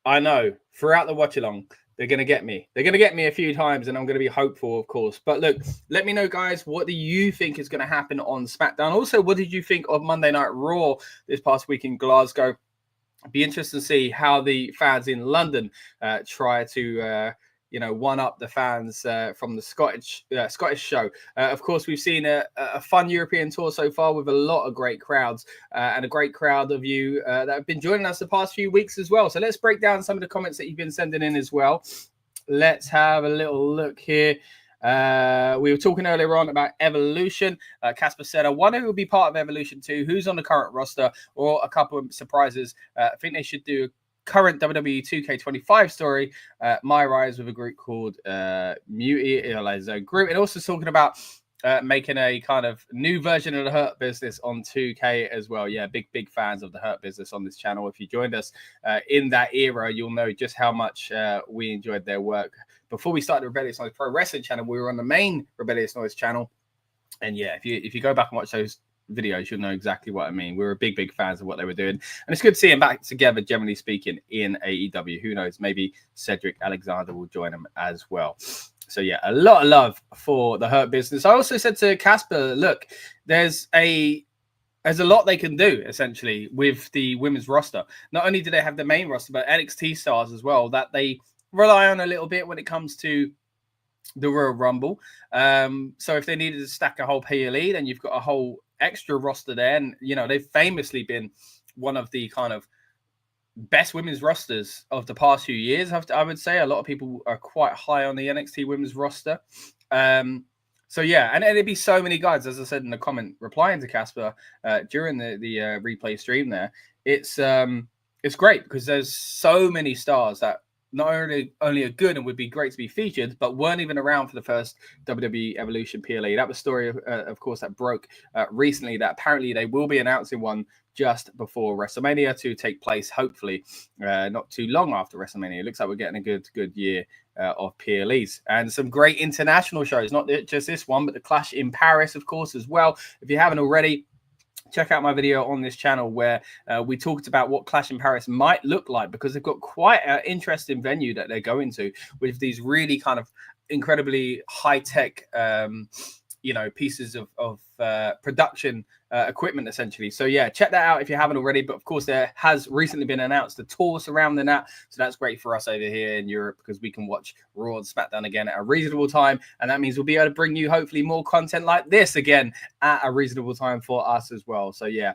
I know throughout the watch along, they're going to get me. They're going to get me a few times, and I'm going to be hopeful, of course. But look, let me know, guys, what do you think is going to happen on SmackDown? Also, what did you think of Monday Night Raw this past week in Glasgow? It'd be interesting to see how the fans in London try to one up the fans from the Scottish show. Of course, we've seen a fun European tour so far with a lot of great crowds and a great crowd of you that have been joining us the past few weeks as well. So let's break down some of the comments that you've been sending in as well. Let's have a little look here. We were talking earlier on about Evolution. Casper said, I wonder who will be part of Evolution 2, who's on the current roster, or a couple of surprises. I think they should do current WWE 2K25 story, My Rise, with a group called Muti Group, and also talking about making a kind of new version of the Hurt Business on 2K as well. Yeah, big fans of the Hurt Business on this channel. If you joined us in that era, you'll know just how much we enjoyed their work. Before we started the Rebellious Noise Pro Wrestling channel, we were on the main Rebellious Noise channel, and yeah, if you go back and watch those videos, you'll know exactly what I mean. We were big fans of what they were doing, and it's good to see them back together, generally speaking, in AEW. Who knows, maybe Cedric Alexander will join them as well. So yeah, a lot of love for the Hurt Business. I also said to Casper, look, there's a lot they can do essentially with the women's roster. Not only do they have the main roster, but NXT stars as well that they rely on a little bit when it comes to the Royal Rumble. So if they needed to stack a whole PLE, then you've got a whole extra roster there. And, they've famously been one of the kind of best women's rosters of the past few years. I would say a lot of people are quite high on the NXT women's roster. So yeah, and it'd be so many guys, as I said in the comment, replying to Casper during the replay stream there. It's great because there's so many stars that not only are good and would be great to be featured, but weren't even around for the first WWE Evolution PLE. That was a story, of course, that broke recently, that apparently they will be announcing one just before WrestleMania to take place, hopefully, not too long after WrestleMania. It looks like we're getting a good year of PLEs. And some great international shows, not just this one, but the Clash in Paris, of course, as well. If you haven't already, check out my video on this channel where we talked about what Clash in Paris might look like, because they've got quite an interesting venue that they're going to with these really kind of incredibly high-tech, pieces of production equipment, essentially. So yeah, check that out if you haven't already. But of course, there has recently been announced a tour surrounding that, so that's great for us over here in Europe because we can watch Raw and SmackDown again at a reasonable time, and that means we'll be able to bring you hopefully more content like this again at a reasonable time for us as well. So yeah.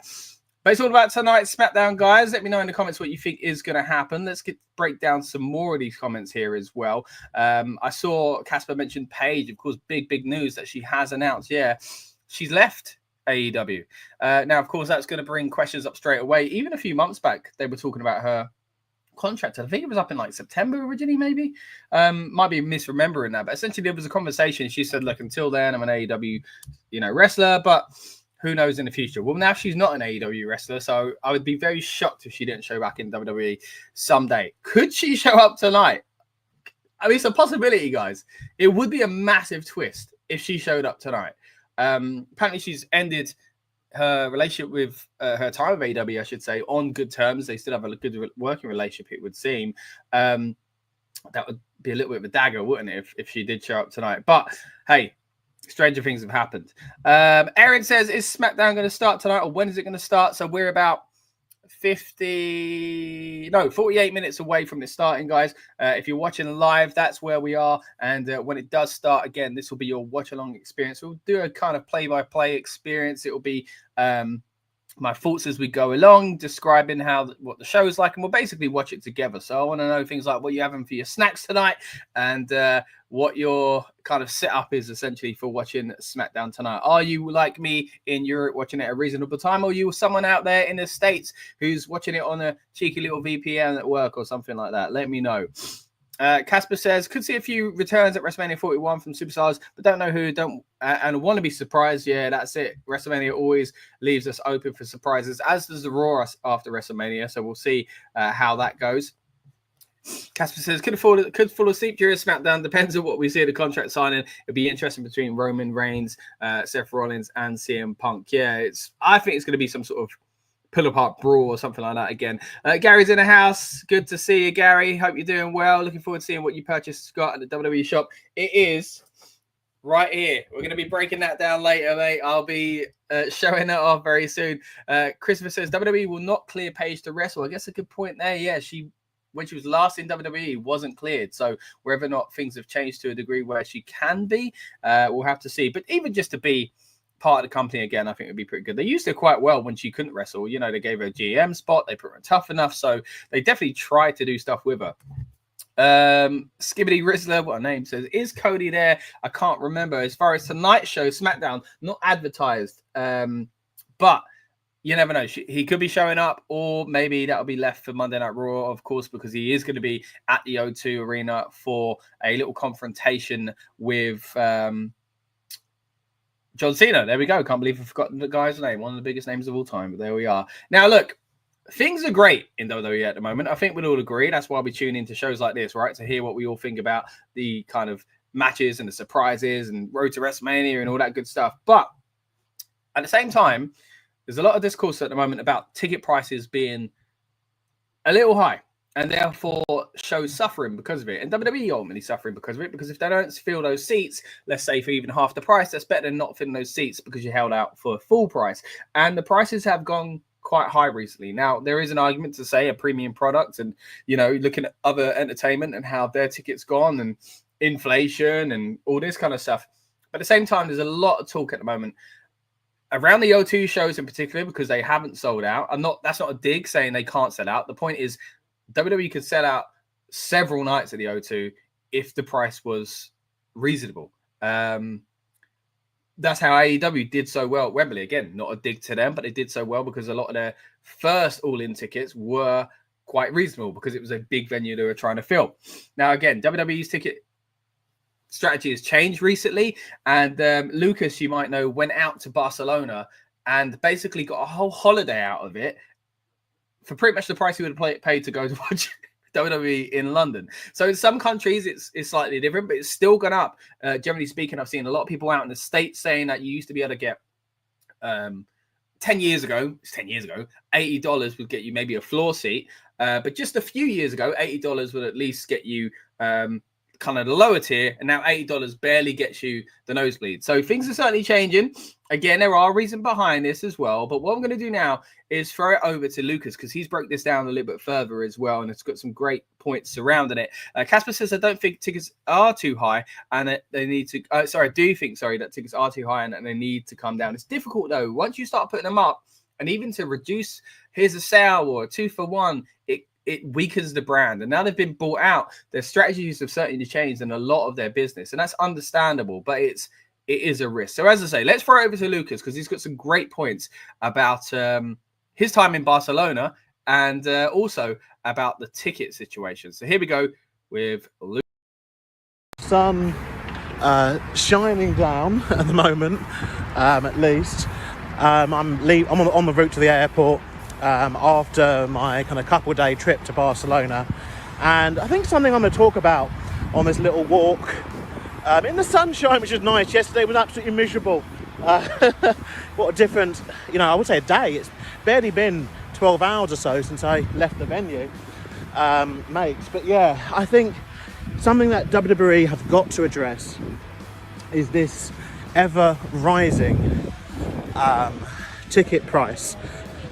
But it's all about tonight's SmackDown, guys. Let me know in the comments what you think is going to happen. Let's break down some more of these comments here as well. I saw Casper mention Paige. Of course, big news that she has announced. Yeah, she's left AEW. Now, of course, that's going to bring questions up straight away. Even a few months back, they were talking about her contract. I think it was up in like September originally, maybe. Might be misremembering that. But essentially, there was a conversation. She said, look, until then, I'm an AEW, wrestler, but who knows in the future? Well, now she's not an AEW wrestler, so I would be very shocked if she didn't show back in WWE someday. Could she show up tonight? I mean, it's a possibility, guys. It would be a massive twist if she showed up tonight. Apparently, she's ended her relationship with her time with AEW, I should say, on good terms. They still have a good working relationship, it would seem. That would be a little bit of a dagger, wouldn't it, if she did show up tonight? But, hey, stranger things have happened. Aaron says, is SmackDown going to start tonight, or when is it going to start? So we're about 48 minutes away from it starting, guys. If you're watching live, that's where we are. And when it does start, again, this will be your watch-along experience. We'll do a kind of play-by-play experience. It will be my thoughts as we go along, describing what the show is like, and we'll basically watch it together. So I want to know things like what you're having for your snacks tonight, and what your kind of setup is essentially for watching SmackDown tonight. Are you like me in Europe watching it at a reasonable time, or are you someone out there in the States who's watching it on a cheeky little VPN at work or something like that? Let me know. Casper says, could see a few returns at WrestleMania 41 from superstars, but don't know who, and want to be surprised. Yeah, that's it. WrestleMania always leaves us open for surprises, as does the Raw after WrestleMania. So we'll see how that goes. Casper says, could fall asleep during SmackDown. Depends on what we see at the contract signing. It'll be interesting between Roman Reigns, Seth Rollins, and CM Punk. Yeah, I think it's going to be some sort of pull apart brawl or something like that again. Gary's in the house. Good to see you, Gary. Hope you're doing well. Looking forward to seeing what you purchased, Scott, at the WWE shop. It is right here. We're going to be breaking that down later, mate. I'll be showing that off very soon. Christopher says, WWE will not clear Paige to wrestle. I guess a good point there. Yeah, when she was last in WWE, wasn't cleared. So whether or not things have changed to a degree where she can be, we'll have to see. But even just to be part of the company again, I think it'd be pretty good. They used her quite well when she couldn't wrestle. They gave her a GM spot. They put her tough enough. So they definitely tried to do stuff with her. Skibbity Rizzler, what her name says, is Cody there? I can't remember. As far as tonight's show, SmackDown, not advertised. But you never know. He could be showing up, or maybe that'll be left for Monday Night Raw, of course, because he is going to be at the O2 Arena for a little confrontation with John Cena. There we go. Can't believe I've forgotten the guy's name. One of the biggest names of all time. But there we are. Now, look, things are great in WWE at the moment. I think we'd all agree. That's why we tune into shows like this, right? To hear what we all think about the kind of matches and the surprises and Road to WrestleMania and all that good stuff. But at the same time, there's a lot of discourse at the moment about ticket prices being a little high, and therefore shows suffering because of it. And WWE ultimately suffering because of it, because if they don't fill those seats, let's say for even half the price, that's better than not filling those seats because you held out for full price. And the prices have gone quite high recently. Now, there is an argument to say a premium product and, looking at other entertainment and how their tickets gone and inflation and all this kind of stuff. But at the same time, there's a lot of talk at the moment around the O2 shows in particular, because they haven't sold out. That's not a dig saying they can't sell out. The point is, WWE could sell out several nights at the O2 if the price was reasonable. That's how AEW did so well at Wembley. Again, not a dig to them, but they did so well because a lot of their first all-in tickets were quite reasonable because it was a big venue they were trying to fill. Now, again, WWE's ticket strategy has changed recently, and Lucas, you might know, went out to Barcelona and basically got a whole holiday out of it for pretty much the price he would have paid to go to watch WWE in London. So in some countries, it's slightly different, but it's still gone up. Generally speaking, I've seen a lot of people out in the States saying that you used to be able to get 10 years ago, $80 would get you maybe a floor seat. But just a few years ago, $80 would at least get you kind of the lower tier, and now $80 barely gets you the nosebleed. So things are certainly changing. Again, there are reasons behind this as well. But what I'm going to do now is throw it over to Lucas, because he's broke this down a little bit further as well, and it's got some great points surrounding it. Casper says, I don't think tickets are too high, and that they need to. I do think that tickets are too high, and that they need to come down. It's difficult though. Once you start putting them up, and even to reduce, here's a sale or a 2-for-1, it weakens the brand. And now they've been bought out, their strategies have certainly changed in a lot of their business, and that's understandable, but it is a risk. So as I say, let's throw it over to Lucas, because he's got some great points about his time in Barcelona, and also about the ticket situation. So here we go with Lucas. Sun shining down at the moment, at least. I'm on the route to the airport after my kind of couple-day trip to Barcelona, and I think something I'm going to talk about on this little walk in the sunshine, which is nice. Yesterday was absolutely miserable. What a different, I would say a day. It's barely been 12 hours or so since I left the venue, makes. But yeah, I think something that WWE have got to address is this ever rising ticket price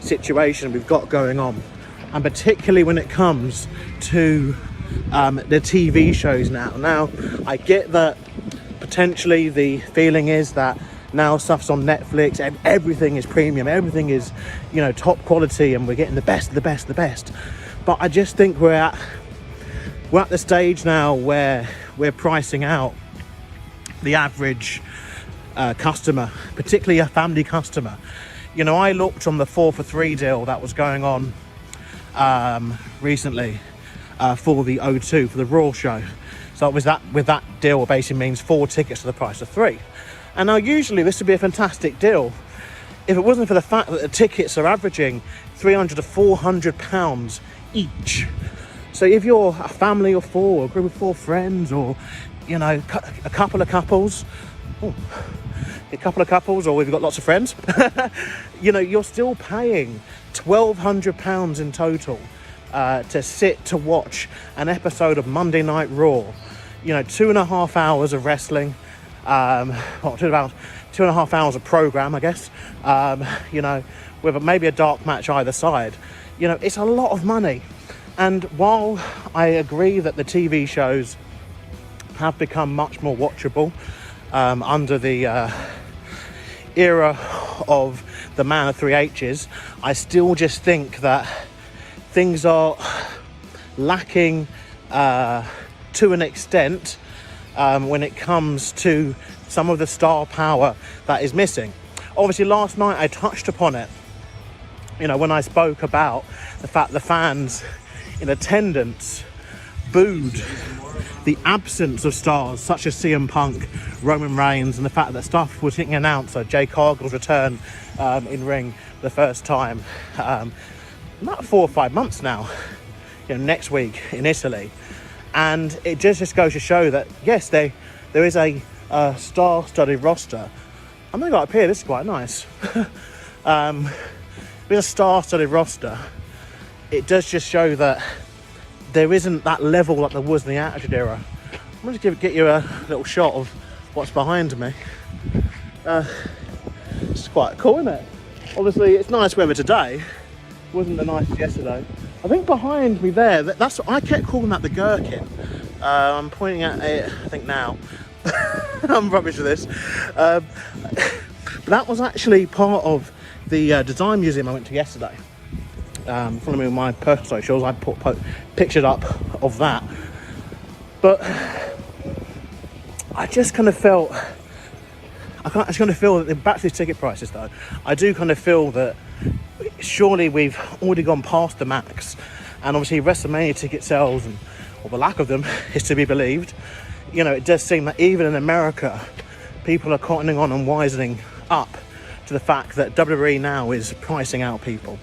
situation we've got going on, and particularly when it comes to the TV shows now. I get that potentially the feeling is that now stuff's on Netflix and everything is premium, everything is top quality, and we're getting the best of the best of the best. But I just think we're at the stage now where we're pricing out the average customer, particularly a family customer. I looked on the 4-for-3 deal that was going on recently for the O2, for the Raw show. So with that deal, it basically means 4 tickets for the price of 3. And now usually this would be a fantastic deal if it wasn't for the fact that the tickets are averaging £300 to £400 each. So if you're a family of 4, or a group of 4 friends, or a couple of couples, or we've got lots of friends, you're still paying £1,200 in total to sit to watch an episode of Monday Night Raw. 2.5 hours of wrestling, about 2.5 hours of program, I guess. With maybe a dark match either side. It's a lot of money. And while I agree that the TV shows have become much more watchable under the era of the man of 3 H's, I still just think that things are lacking to an extent when it comes to some of the star power that is missing. Obviously last night I touched upon it, when I spoke about the fact the fans in attendance booed the absence of stars such as CM Punk, Roman Reigns, and the fact that stuff was getting announced. So Jay Cargill's return in ring for the first time about 4 or 5 months now, next week in Italy. And it just goes to show that yes, there is a star-studded roster. I'm going to go up here, this is quite nice. With a star-studded roster, it does just show that there isn't that level like there was in the Attitude Era. I'm going to get you a little shot of what's behind me. It's quite cool, isn't it? Obviously, it's nice weather today. It wasn't the nicest yesterday. I think behind me there, that's I kept calling that the gherkin. I'm pointing at it, I think now. I'm rubbish with this. But that was actually part of the design museum I went to yesterday. Follow me on my personal socials, I put pictures up of that. But I just kind of felt, that back to these ticket prices though, I do kind of feel that surely we've already gone past the max, and obviously WrestleMania ticket sales, or the lack of them, is to be believed. It does seem that even in America, people are cottoning on and wisening up to the fact that WWE now is pricing out people.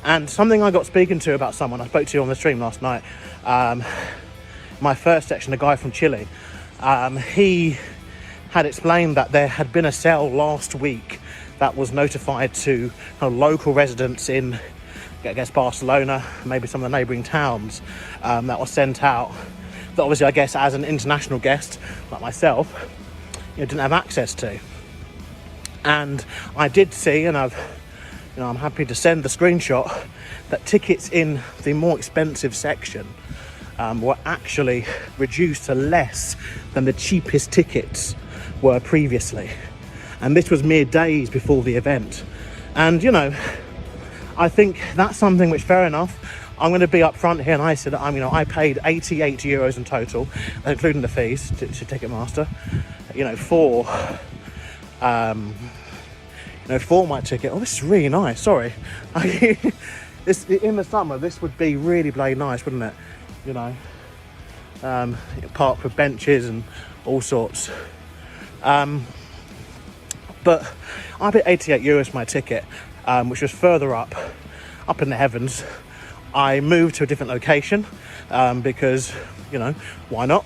And something I got speaking to about someone I spoke to on the stream last night, my first section, a guy from Chile, he had explained that there had been a sale last week that was notified to local residents in, I guess, Barcelona, maybe some of the neighbouring towns, that was sent out. that obviously I guess as an international guest like myself, didn't have access to. And I did see, and I'm happy to send the screenshot, that tickets in the more expensive section were actually reduced to less than the cheapest tickets were previously. And this was mere days before the event. And, I think that's something which, fair enough, I'm going to be up front here, and I said, I paid 88 euros in total, including the fees to Ticketmaster, for my ticket. Oh, this is really nice. Sorry. In the summer, this would be really bloody nice, wouldn't it? Park with benches and all sorts. But I paid 88 euros for my ticket, which was further up in the heavens. I moved to a different location because, why not?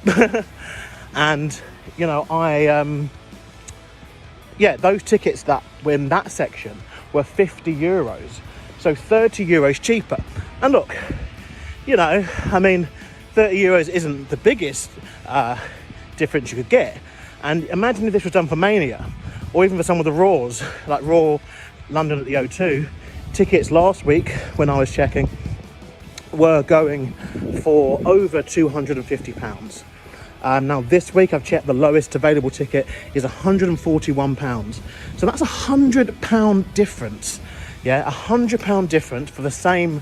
And, those tickets that were in that section were 50 euros. So 30 euros cheaper. And look, 30 euros isn't the biggest difference you could get. And imagine if this was done for Mania, or even for some of the Raws, like Raw London at the O2. Tickets last week, when I was checking, were going for over £250. Now this week I've checked, the lowest available ticket is £141. So that's £100 difference. Yeah, £100 difference for the same,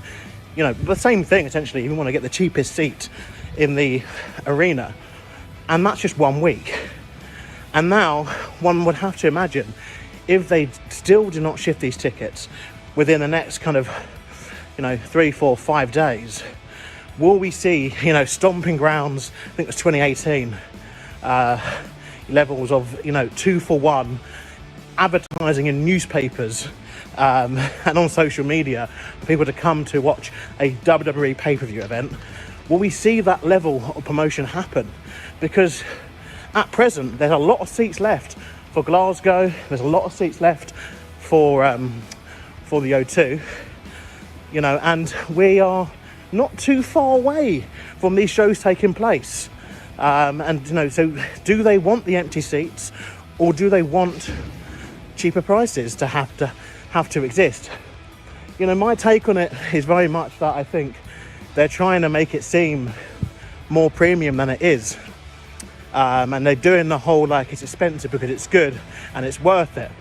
the same thing essentially. You want to get the cheapest seat in the arena, and that's just 1 week. And now one would have to imagine, if they still do not shift these tickets within the next kind of 3, 4, 5 days, will we see stomping grounds, I think it was 2018, levels of 2-for-1 advertising in newspapers and on social media for people to come to watch a WWE pay-per-view event? Will we see that level of promotion happen? Because at present there's a lot of seats left for Glasgow, there's a lot of seats left for the O2, and we are not too far away from these shows taking place. So do they want the empty seats, or do they want cheaper prices to have to exist? My take on it is very much that I think they're trying to make it seem more premium than it is. And they're doing the whole like it's expensive because it's good and it's worth it.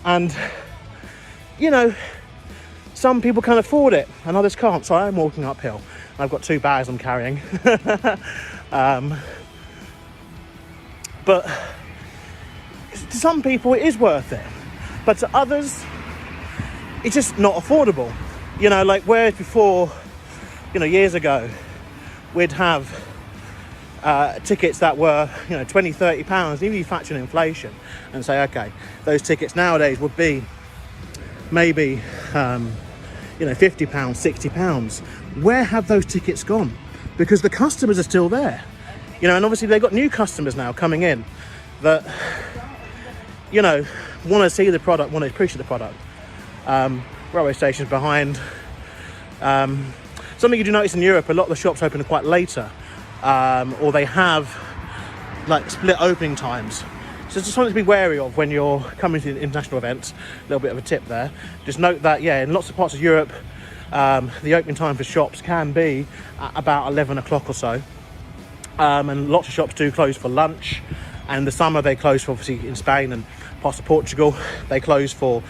And, some people can afford it and others can't. So I'm walking uphill. I've got 2 bags I'm carrying. But to some people it is worth it. But to others, it's just not affordable. Like whereas before, years ago, we'd have tickets that were, £20-30, even if you factor in inflation, and say, okay, those tickets nowadays would be maybe, £50, £60. Where have those tickets gone? Because the customers are still there, and obviously they've got new customers now coming in that, want to see the product, want to appreciate the product. Railway stations behind. Something you do notice in Europe, a lot of the shops open quite later, or they have like split opening times. So just something to be wary of when you're coming to international events. A little bit of a tip there. Just note that, in lots of parts of Europe, the opening time for shops can be at about 11 o'clock or so. And lots of shops do close for lunch. And in the summer, they close for, obviously, in Spain and parts of Portugal, they close for,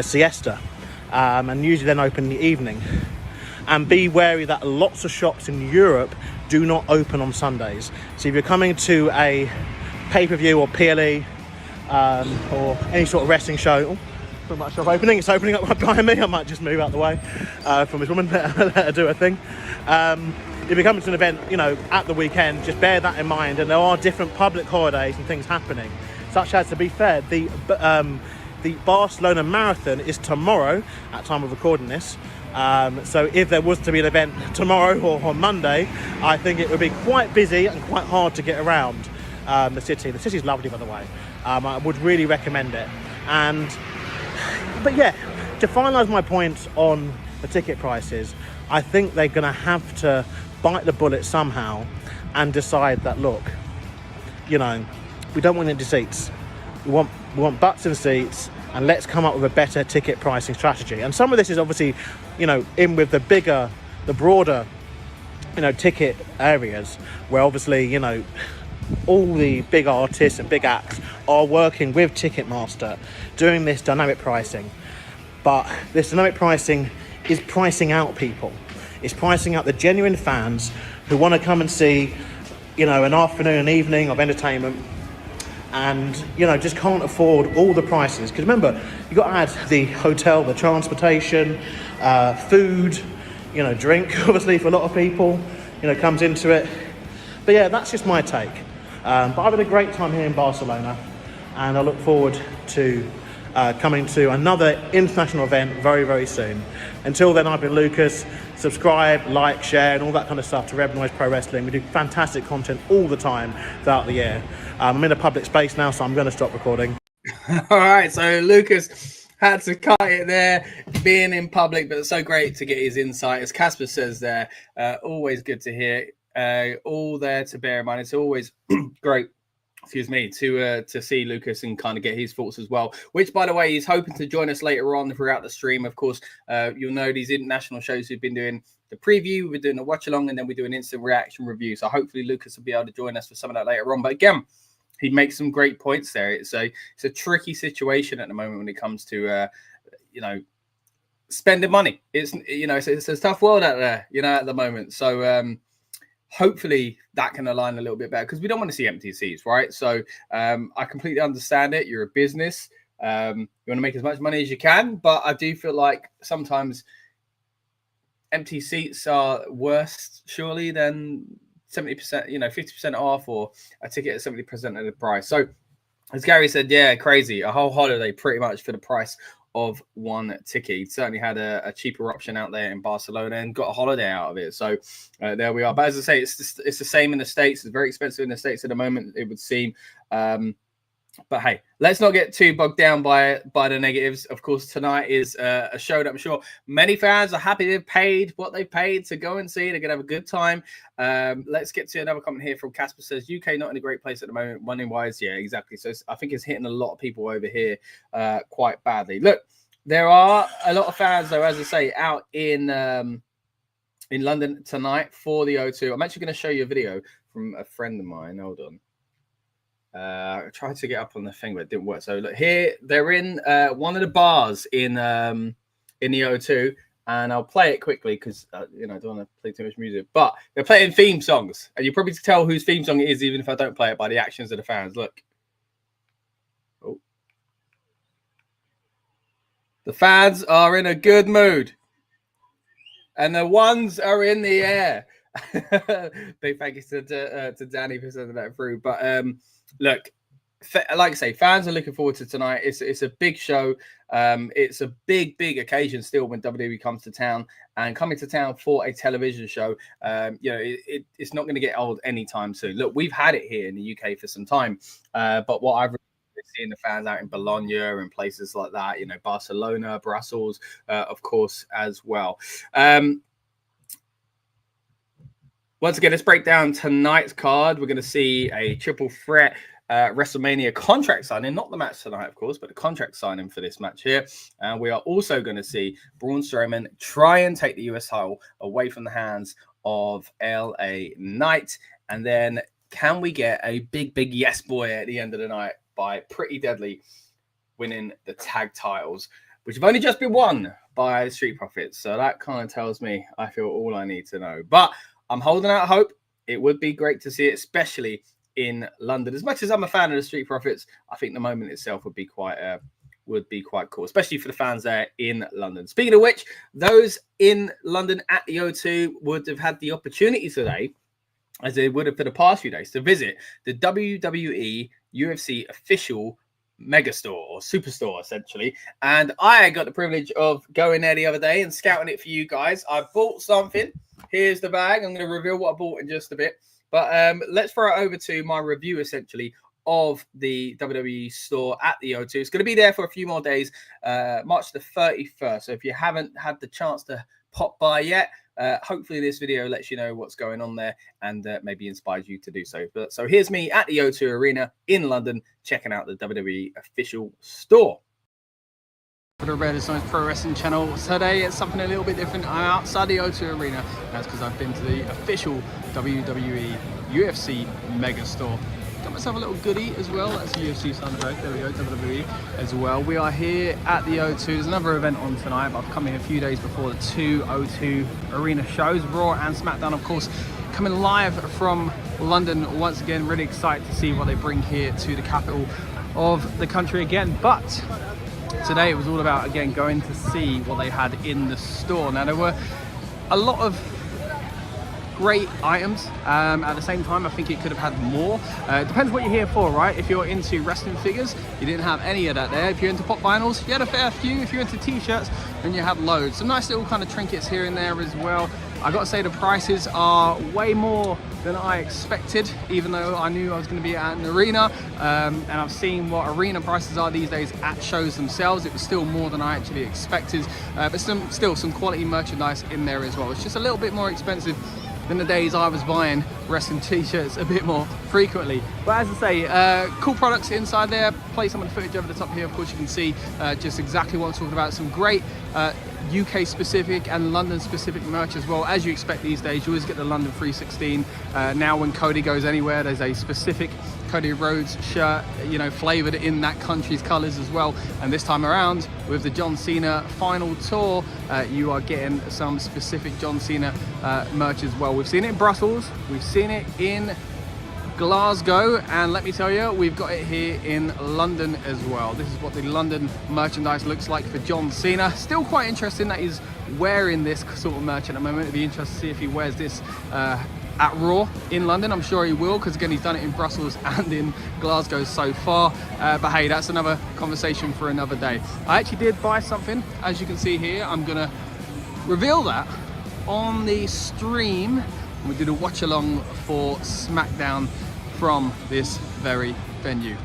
siesta. And usually then open in the evening. And be wary that lots of shops in Europe do not open on Sundays. So if you're coming to a pay-per-view or PLE or any sort of wrestling show, pretty much shop opening, it's opening up right behind me. I might just move out the way from this woman, let her do her thing. If you're coming to an event, at the weekend, just bear that in mind. And there are different public holidays and things happening, such as, to be fair, the Barcelona Marathon is tomorrow at time of recording this. So if there was to be an event tomorrow or on Monday, I think it would be quite busy and quite hard to get around the city. The city's lovely, by the way. I would really recommend it. But to finalise my points on the ticket prices, I think they're going to have to bite the bullet somehow and decide that, look, you know, we don't want empty seats. We want butts in seats, and let's come up with a better ticket pricing strategy. And some of this is obviously, you know, in with the broader, you know, ticket areas where obviously, you know, all the big artists and big acts are working with Ticketmaster doing this dynamic pricing. But this dynamic pricing is pricing out people. It's pricing out the genuine fans who want to come and see, you know, an afternoon and evening of entertainment, and, you know, just can't afford all the prices. Because remember, you've got to add the hotel, the transportation, food, you know, drink, obviously, for a lot of people, you know, comes into it. But yeah, that's just my take. But I've had a great time here in Barcelona, and I look forward to coming to another international event very, very soon. Until then, I've been Lucas. Subscribe, like, share, and all that kind of stuff to Rebellious Noise Pro Wrestling. We do fantastic content all the time throughout the year. I'm in a public space now, so I'm going to stop recording. All right, so Lucas had to cut it there, being in public, but it's so great to get his insight. As Casper says there, always good to hear. All there to bear in mind. It's always great, to see Lucas and kind of get his thoughts as well, which, by the way, he's hoping to join us later on throughout the stream. Of course, you'll know these international shows we've been doing the preview, we're doing a watch along, and then we do an instant reaction review. So hopefully Lucas will be able to join us for some of that later on. But again, he makes some great points there. It's a tricky situation at the moment when it comes to you know, spending money. It's, you know, it's a tough world out there, you know, at the moment. So hopefully that can align a little bit better, because we don't want to see empty seats, right? So I completely understand it. You're a business. You want to make as much money as you can, but I do feel like sometimes empty seats are worse, surely, than 70%, you know, 50% off, or a ticket at 70% of the price. So as Gary said, yeah, crazy. A whole holiday pretty much for the price of one ticket. He certainly had a cheaper option out there in Barcelona and got a holiday out of it. So there we are. But as I say, it's the same in the States. It's very expensive in the States at the moment, it would seem. But hey, let's not get too bogged down by the negatives. Of course, tonight is a show that I'm sure many fans are happy they've paid what they've paid to go and see. They're going to have a good time. Let's get to another comment here from Casper. Says, UK not in a great place at the moment, money-wise. Yeah, exactly. So I think it's hitting a lot of people over here quite badly. Look, there are a lot of fans, though, as I say, out in London tonight for the O2. I'm actually going to show you a video from a friend of mine. Hold on. I tried to get up on the thing, but it didn't work. So look here, they're in one of the bars in the O2, and I'll play it quickly because you know, I don't want to play too much music. But they're playing theme songs, and you probably can tell whose theme song it is, even if I don't play it, by the actions of the fans. Look, oh, the fans are in a good mood, and the ones are in the air. Big thank you to Danny for sending that through. But look, like I say, fans are looking forward to tonight. It's a big show. It's a big occasion still when WWE comes to town, and coming to town for a television show. You know, it's not going to get old anytime soon. Look, we've had it here in the UK for some time, but what I've seeing the fans out in Bologna and places like that, you know, Barcelona, Brussels, of course, as well. Once again, let's break down tonight's card. We're going to see a triple threat WrestleMania contract signing, not the match tonight, of course, but the contract signing for this match here. And we are also going to see Braun Strowman try and take the US title away from the hands of LA Knight. And then can we get a big yes boy at the end of the night by Pretty Deadly winning the tag titles, which have only just been won by the Street Profits. So that kind of tells me, I feel, all I need to know. But I'm holding out hope. It would be great to see it, especially in London. As much as I'm a fan of the Street Profits, I think the moment itself would be quite cool, especially for the fans there in London. Speaking of which, those in London at the O2 would have had the opportunity today, as they would have for the past few days, to visit the WWE UFC official megastore or superstore, essentially. And I got the privilege of going there the other day and scouting it for you guys. I bought something. Here's the bag. I'm going to reveal what I bought in just a bit. But let's throw it over to my review, essentially, of the WWE store at the O2. It's going to be there for a few more days, March the 31st. So if you haven't had the chance to pop by yet, hopefully this video lets you know what's going on there and maybe inspires you to do so. But so here's me at the O2 Arena in London, checking out the WWE official store. For the Rebellious Noise Pro Wrestling channel. Today it's something a little bit different. I'm outside the O2 Arena. That's because I've been to the official WWE UFC Mega Store. Got myself a little goodie as well. That's the UFC sound effect. There we go, WWE as well. We are here at the O2. There's another event on tonight, but I've come here a few days before the two O2 Arena shows, Raw and SmackDown, of course, coming live from London once again. Really excited to see what they bring here to the capital of the country again. But today it was all about, again, going to see what they had in the store. Now, there were a lot of great items. At the same time, I think it could have had more. It depends what you're here for, right? If you're into wrestling figures, you didn't have any of that there. If you're into pop vinyls, you had a fair few. If you're into t-shirts, then you had loads. Some nice little kind of trinkets here and there as well. I got to say the prices are way more than I expected, even though I knew I was going to be at an arena, and I've seen what arena prices are these days at shows themselves. It was still more than I actually expected, but still some quality merchandise in there as well. It's just a little bit more expensive than the days I was buying wrestling t-shirts a bit more frequently. But as I say, cool products inside there. Play some of the footage over the top here. Of course, you can see just exactly what I'm talking about. Some great UK specific and London specific merch as well. As you expect these days, you always get the London 316. Now when Cody goes anywhere, there's a specific Cody Rhodes shirt, you know, flavored in that country's colors as well. And this time around with the John Cena final tour, you are getting some specific John Cena merch as well. We've seen it in Brussels, we've seen it in Glasgow, and let me tell you, we've got it here in London as well. This is what the London merchandise looks like for John Cena. Still quite interesting that he's wearing this sort of merch at the moment. It'd be interesting to see if he wears this at Raw in London. I'm sure he will, because again, he's done it in Brussels and in Glasgow so far. But hey, that's another conversation for another day. I actually did buy something, as you can see here. I'm gonna reveal that on the stream. We did a watch along for SmackDown from this very venue.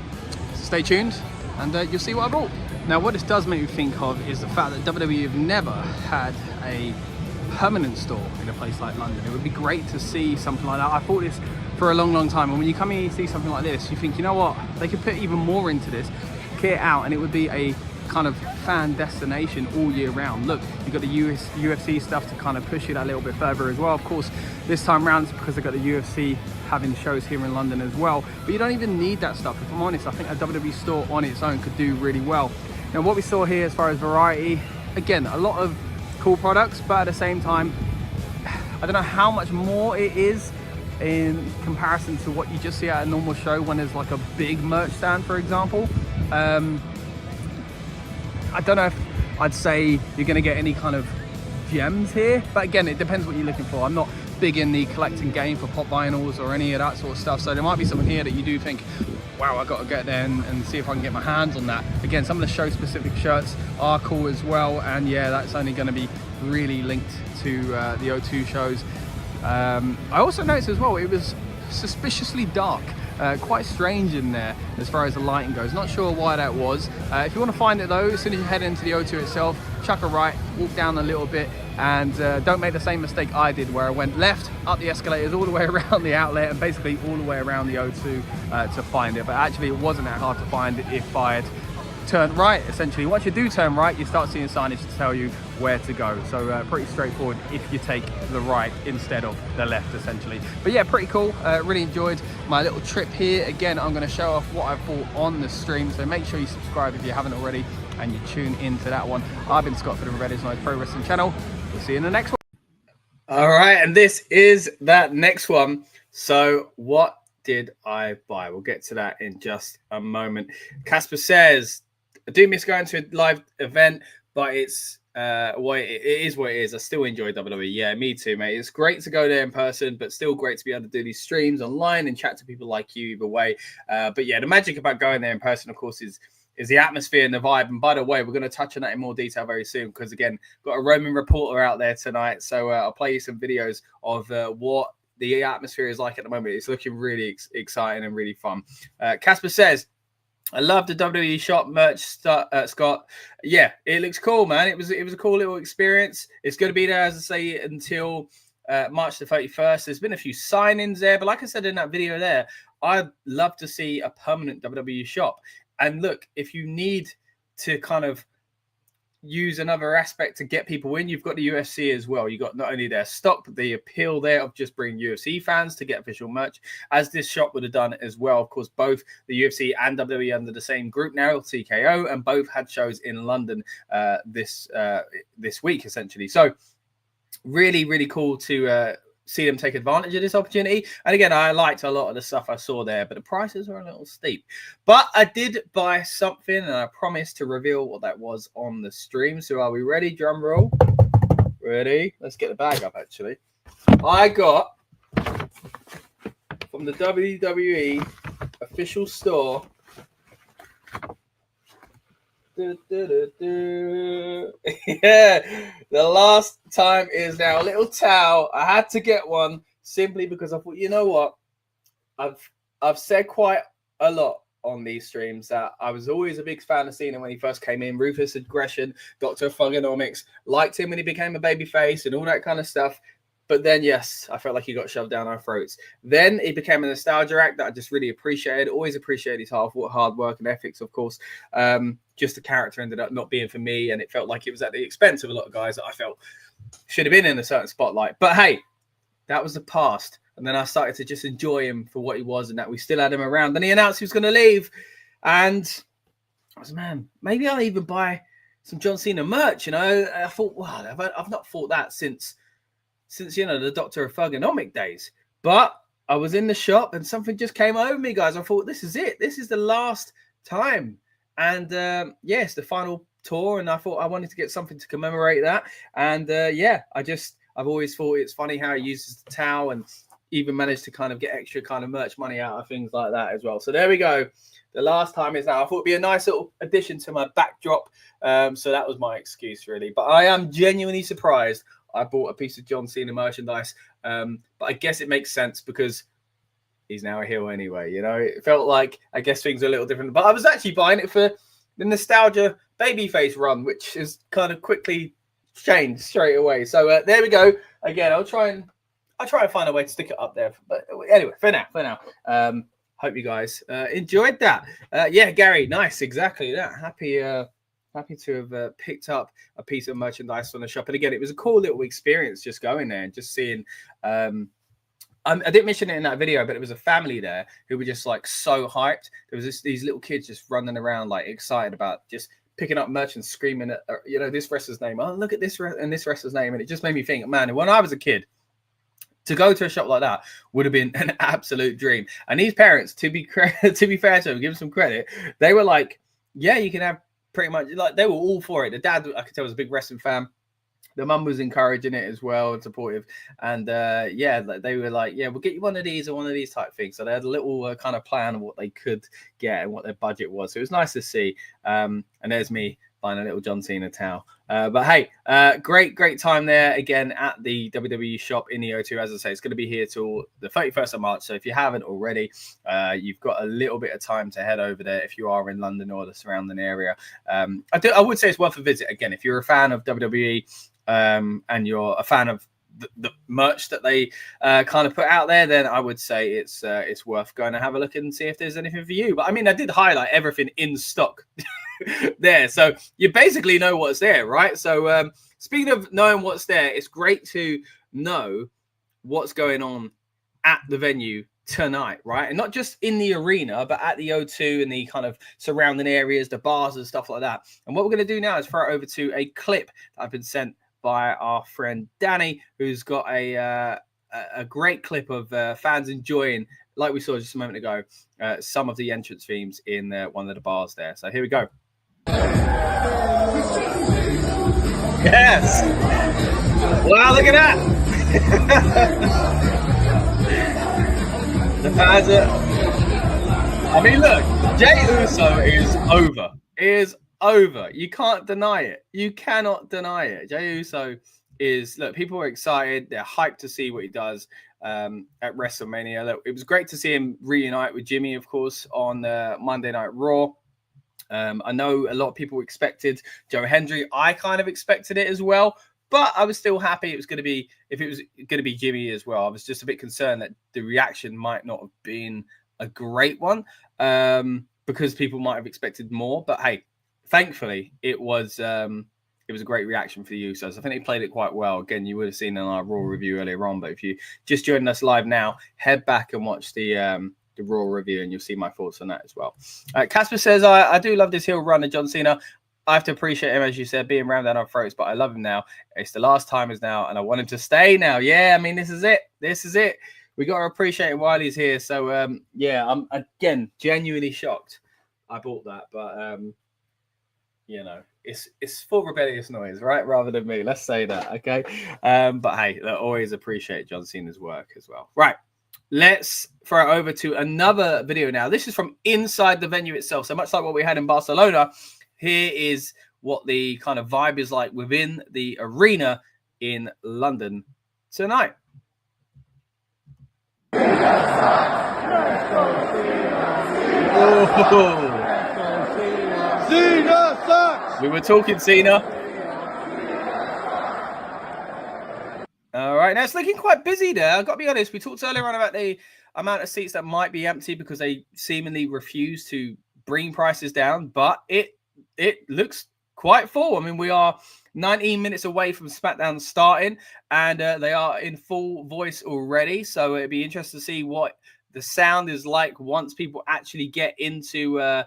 So stay tuned and you'll see what I bought. Now, what this does make me think of is the fact that WWE have never had a permanent store in a place like London. It would be great to see something like that. I thought this for a long time, and when you come here and you see something like this, you think, you know what, they could put even more into this, kit it out, and it would be a kind of fan destination all year round. Look, you've got the UFC stuff to kind of push it a little bit further as well. Of course, this time around, it's because they've got the UFC having shows here in London as well. But you don't even need that stuff. If I'm honest, I think a WWE store on its own could do really well. Now, what we saw here as far as variety, again, a lot of cool products, but at the same time, I don't know how much more it is in comparison to what you just see at a normal show when there's like a big merch stand, for example. I don't know if I'd say you're going to get any kind of gems here, but again, it depends what you're looking for. I'm not big in the collecting game for pop vinyls or any of that sort of stuff, so there might be something here that you do think, wow, I've got to get there and see if I can get my hands on that. Again, some of the show specific shirts are cool as well, and yeah, that's only going to be really linked to the O2 shows. I also noticed as well, it was suspiciously dark. Quite strange in there as far as the lighting goes. Not sure why that was. If you want to find it though, as soon as you head into the O2 itself, chuck a right, walk down a little bit, and don't make the same mistake I did, where I went left up the escalators all the way around the outlet and basically all the way around the O2 to find it. But actually it wasn't that hard to find if I had turned right. Essentially, once you do turn right, you start seeing signage to tell you where to go. So pretty straightforward if you take the right instead of the left, essentially. But yeah, pretty cool. Really enjoyed my little trip here. Again, I'm going to show off what I bought on the stream, so make sure you subscribe if you haven't already and you tune into that one. I've been Scott for the Rebellious Noise Pro Wrestling channel. We'll see you in the next one. All right, and this is that next one. So what did I buy? We'll get to that in just a moment. Casper says, I do miss going to a live event, but it's it is what it is. I still enjoy WWE. Yeah, me too, mate. It's great to go there in person, but still great to be able to do these streams online and chat to people like you either way. But yeah, the magic about going there in person, of course, is the atmosphere and the vibe. And by the way, we're going to touch on that in more detail very soon, because again, got a Roman reporter out there tonight. So I'll play you some videos of what the atmosphere is like at the moment. It's looking really exciting and really fun. Casper says, I love the WWE shop merch, Scott. Yeah, it looks cool, man. It was a cool little experience. It's going to be there, as I say, until March the 31st. There's been a few signings there, but like I said in that video there, I'd love to see a permanent WWE shop. And look, if you need to kind of use another aspect to get people in, you've got the UFC as well. You got not only their stock, but the appeal there of just bringing UFC fans to get official merch, as this shop would have done as well. Of course, both the UFC and WWE under the same group now, TKO, and both had shows in London this week, essentially. So really, really cool to see them take advantage of this opportunity. And again, I liked a lot of the stuff I saw there, but the prices are a little steep. But I did buy something, and I promised to reveal what that was on the stream. So are we ready? Drum roll. Ready? Let's get the bag up, actually. I got from the WWE official store. Yeah, the last time is now. A little towel. I had to get one simply because I thought, you know what, I've said quite a lot on these streams that I was always a big fan of Cena when he first came in. Ruthless Aggression, Dr. Thugonomics, liked him when he became a babyface and all that kind of stuff. But then, yes, I felt like he got shoved down our throats. Then it became a nostalgia act that I just really appreciated. Always appreciated his hard work and ethics, of course. Just the character ended up not being for me, and it felt like it was at the expense of a lot of guys that I felt should have been in a certain spotlight. But hey, that was the past. And then I started to just enjoy him for what he was, and that we still had him around. Then he announced he was going to leave. And I was, man, maybe I'll even buy some John Cena merch. You know, I thought, wow, I've not thought that since, you know, the Dr. Thugonomic days. But I was in the shop and something just came over me, guys. I thought, this is it. This is the last time. And yes, the final tour. And I thought I wanted to get something to commemorate that. And yeah, I've always thought it's funny how he uses the towel and even managed to kind of get extra kind of merch money out of things like that as well. So there we go. The last time is now. I thought it'd be a nice little addition to my backdrop. So that was my excuse, really. But I am genuinely surprised I bought a piece of John Cena merchandise. But I guess it makes sense because he's now a heel anyway. You know, it felt like, I guess things are a little different. But I was actually buying it for the nostalgia babyface run, which has kind of quickly changed straight away. So there we go. Again, I'll try and find a way to stick it up there. But anyway, for now. Hope you guys enjoyed that. Yeah, Gary, nice, exactly that. Happy to have picked up a piece of merchandise from the shop. And again, it was a cool little experience just going there and just seeing. I didn't mention it in that video, but it was a family there who were just like so hyped. There was these little kids just running around like excited about just picking up merch and screaming at, you know, this wrestler's name. Oh, look at this and this wrestler's name. And it just made me think, man, when I was a kid, to go to a shop like that would have been an absolute dream. And these parents, to be fair to them, give them some credit, they were like, yeah, you can have pretty much, like, they were all for it. The dad, I could tell, was a big wrestling fan. The mum was encouraging it as well and supportive. And yeah, they were like, yeah, we'll get you one of these or one of these type things. So they had a little kind of plan of what they could get and what their budget was. So it was nice to see. And there's me buying a little John Cena towel. But hey, great time there again at the WWE shop in the O2. As I say, it's going to be here till the 31st of March. So if you haven't already, you've got a little bit of time to head over there if you are in London or the surrounding area. I would say it's worth a visit. Again, if you're a fan of WWE and you're a fan of the merch that they kind of put out there, then I would say it's worth going to have a look and see if there's anything for you. But I mean, I did highlight everything in stock there, so you basically know what's there, right? So speaking of knowing what's there, it's great to know what's going on at the venue tonight, right? And not just in the arena, but at the O2 and the kind of surrounding areas, the bars and stuff like that. And what we're going to do now is throw it over to a clip that I've been sent by our friend Danny, who's got a great clip of fans enjoying, like we saw just a moment ago, some of the entrance themes in one of the bars there. So here we go. Yes. Wow, look at that. The fans are... I mean, look, Jey Uso is over. You can't deny it. You cannot deny it. Jey Uso is, look, people are excited. They're hyped to see what he does at WrestleMania. Look, it was great to see him reunite with Jimmy, of course, on Monday Night Raw. I know a lot of people expected Joe Hendry. I kind of expected it as well, but I was still happy it was going to be, if it was going to be Jimmy as well. I was just a bit concerned that the reaction might not have been a great one, because people might have expected more. But hey, thankfully it was a great reaction for the Usos. I think they played it quite well. Again, you would have seen in our Raw review earlier on, but if you just joined us live now, head back and watch the Raw review and you'll see my thoughts on that as well. Casper says, I do love this heel run of John Cena. I have to appreciate him, as you said, being rammed down our throats, but I love him now. It's the last time is now, and I want him to stay now. Yeah, I mean, this is it. This is it. We got to appreciate him while he's here. So, yeah, I'm, again, genuinely shocked I bought that. But, you know, it's for Rebellious Noise, right? Rather than me. Let's say that, okay? But, hey, I always appreciate John Cena's work as well. Right. Let's throw it over to another video now. This is from inside the venue itself. So much like what we had in Barcelona, here is what the kind of vibe is like within the arena in London tonight. Oh. Cena sucks! We were talking Cena. All right, now it's looking quite busy there. I've got to be honest. We talked earlier on about the amount of seats that might be empty because they seemingly refuse to bring prices down, but it looks quite full. I mean, we are 19 minutes away from SmackDown starting, and they are in full voice already. So it'd be interesting to see what the sound is like once people actually get into the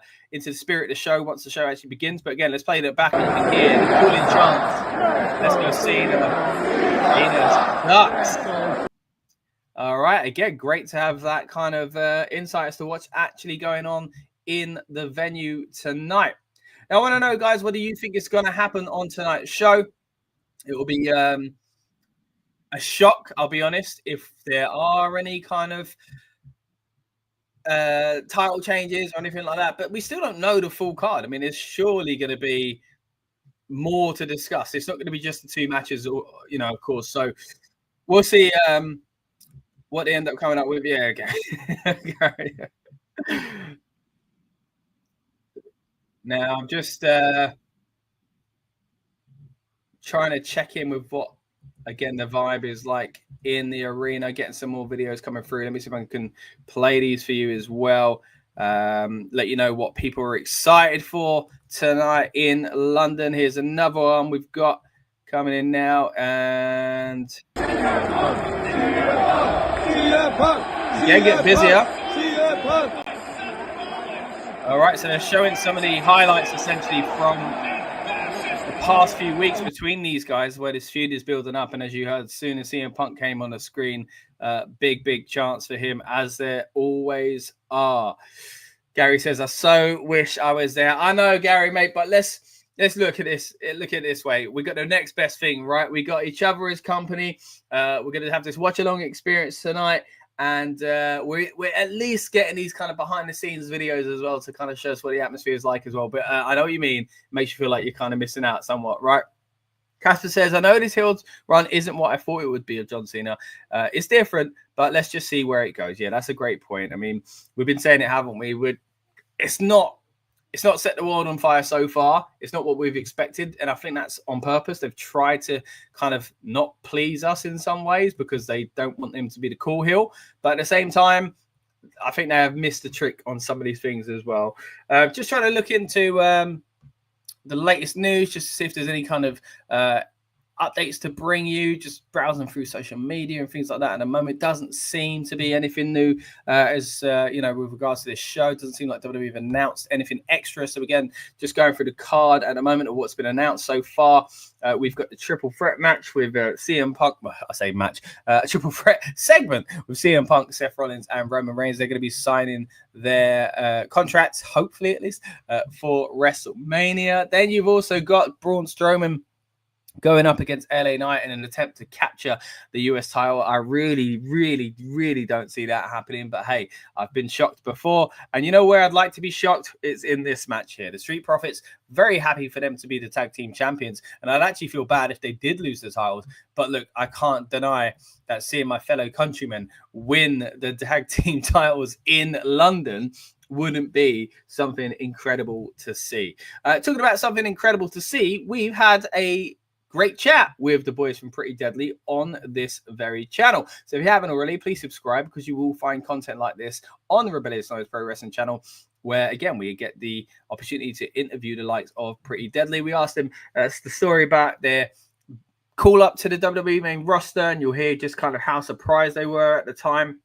spirit of the show, once the show actually begins. But again, let's play it back and you can hear the cooling chants. Let's go Cena. Cena sucks. All right, again, great to have that kind of insight as to what's actually going on in the venue tonight. Now, I want to know, guys, whether you think it's going to happen on tonight's show. It will be a shock, I'll be honest, if there are any kind of title changes or anything like that. But we still don't know the full card. I mean, there's surely going to be more to discuss. It's not going to be just the two matches, or, you know, of course. So we'll see what they end up coming up with. Yeah, okay. Now, I'm just trying to check in with what, again, the vibe is like in the arena, getting some more videos coming through. Let me see if I can play these for you as well. Let you know what people are excited for tonight in London. Here's another one we've got coming in now. And yeah, get busier. All right, so they're showing some of the highlights essentially from the past few weeks between these guys, where this feud is building up. And as you heard, as soon as CM Punk came on the screen, big chance for him, as there always are. Gary says, I so wish I was there. I know, Gary, mate, but let's look at this. Look at it this way. We got the next best thing, right? We got each other as company. We're going to have this watch-along experience tonight. And we're at least getting these kind of behind-the-scenes videos as well to kind of show us what the atmosphere is like as well. But I know what you mean. It makes you feel like you're kind of missing out somewhat, right? Casper says, I know this heel run isn't what I thought it would be of John Cena. It's different, but let's just see where it goes. Yeah, that's a great point. I mean, we've been saying it, haven't we? It's not set the world on fire so far. It's not what we've expected. And I think that's on purpose. They've tried to kind of not please us in some ways because they don't want him to be the cool heel. But at the same time, I think they have missed the trick on some of these things as well. Just trying to look into the latest news, just to see if there's any kind of updates to bring you, just browsing through social media and things like that. At the moment, doesn't seem to be anything new with regards to this show. It doesn't seem like WWE have announced anything extra. So again, just going through the card at the moment of what's been announced so far. We've got the triple threat match with CM Punk. Well, I say match, triple threat segment with CM Punk, Seth Rollins, and Roman Reigns. They're going to be signing their contracts, hopefully at least, for WrestleMania. Then you've also got Braun Strowman going up against LA Knight in an attempt to capture the US title. I really don't see that happening. But hey, I've been shocked before. And you know where I'd like to be shocked? It's in this match here. The Street Profits, very happy for them to be the tag team champions. And I'd actually feel bad if they did lose the titles. But look, I can't deny that seeing my fellow countrymen win the tag team titles in London wouldn't be something incredible to see. Talking about something incredible to see, we've had a great chat with the boys from Pretty Deadly on this very channel. So if you haven't already, please subscribe, because you will find content like this on the Rebellious Noise Pro Wrestling channel, where again we get the opportunity to interview the likes of Pretty Deadly. We asked them the story about their call up to the WWE main roster, and you'll hear just kind of how surprised they were at the time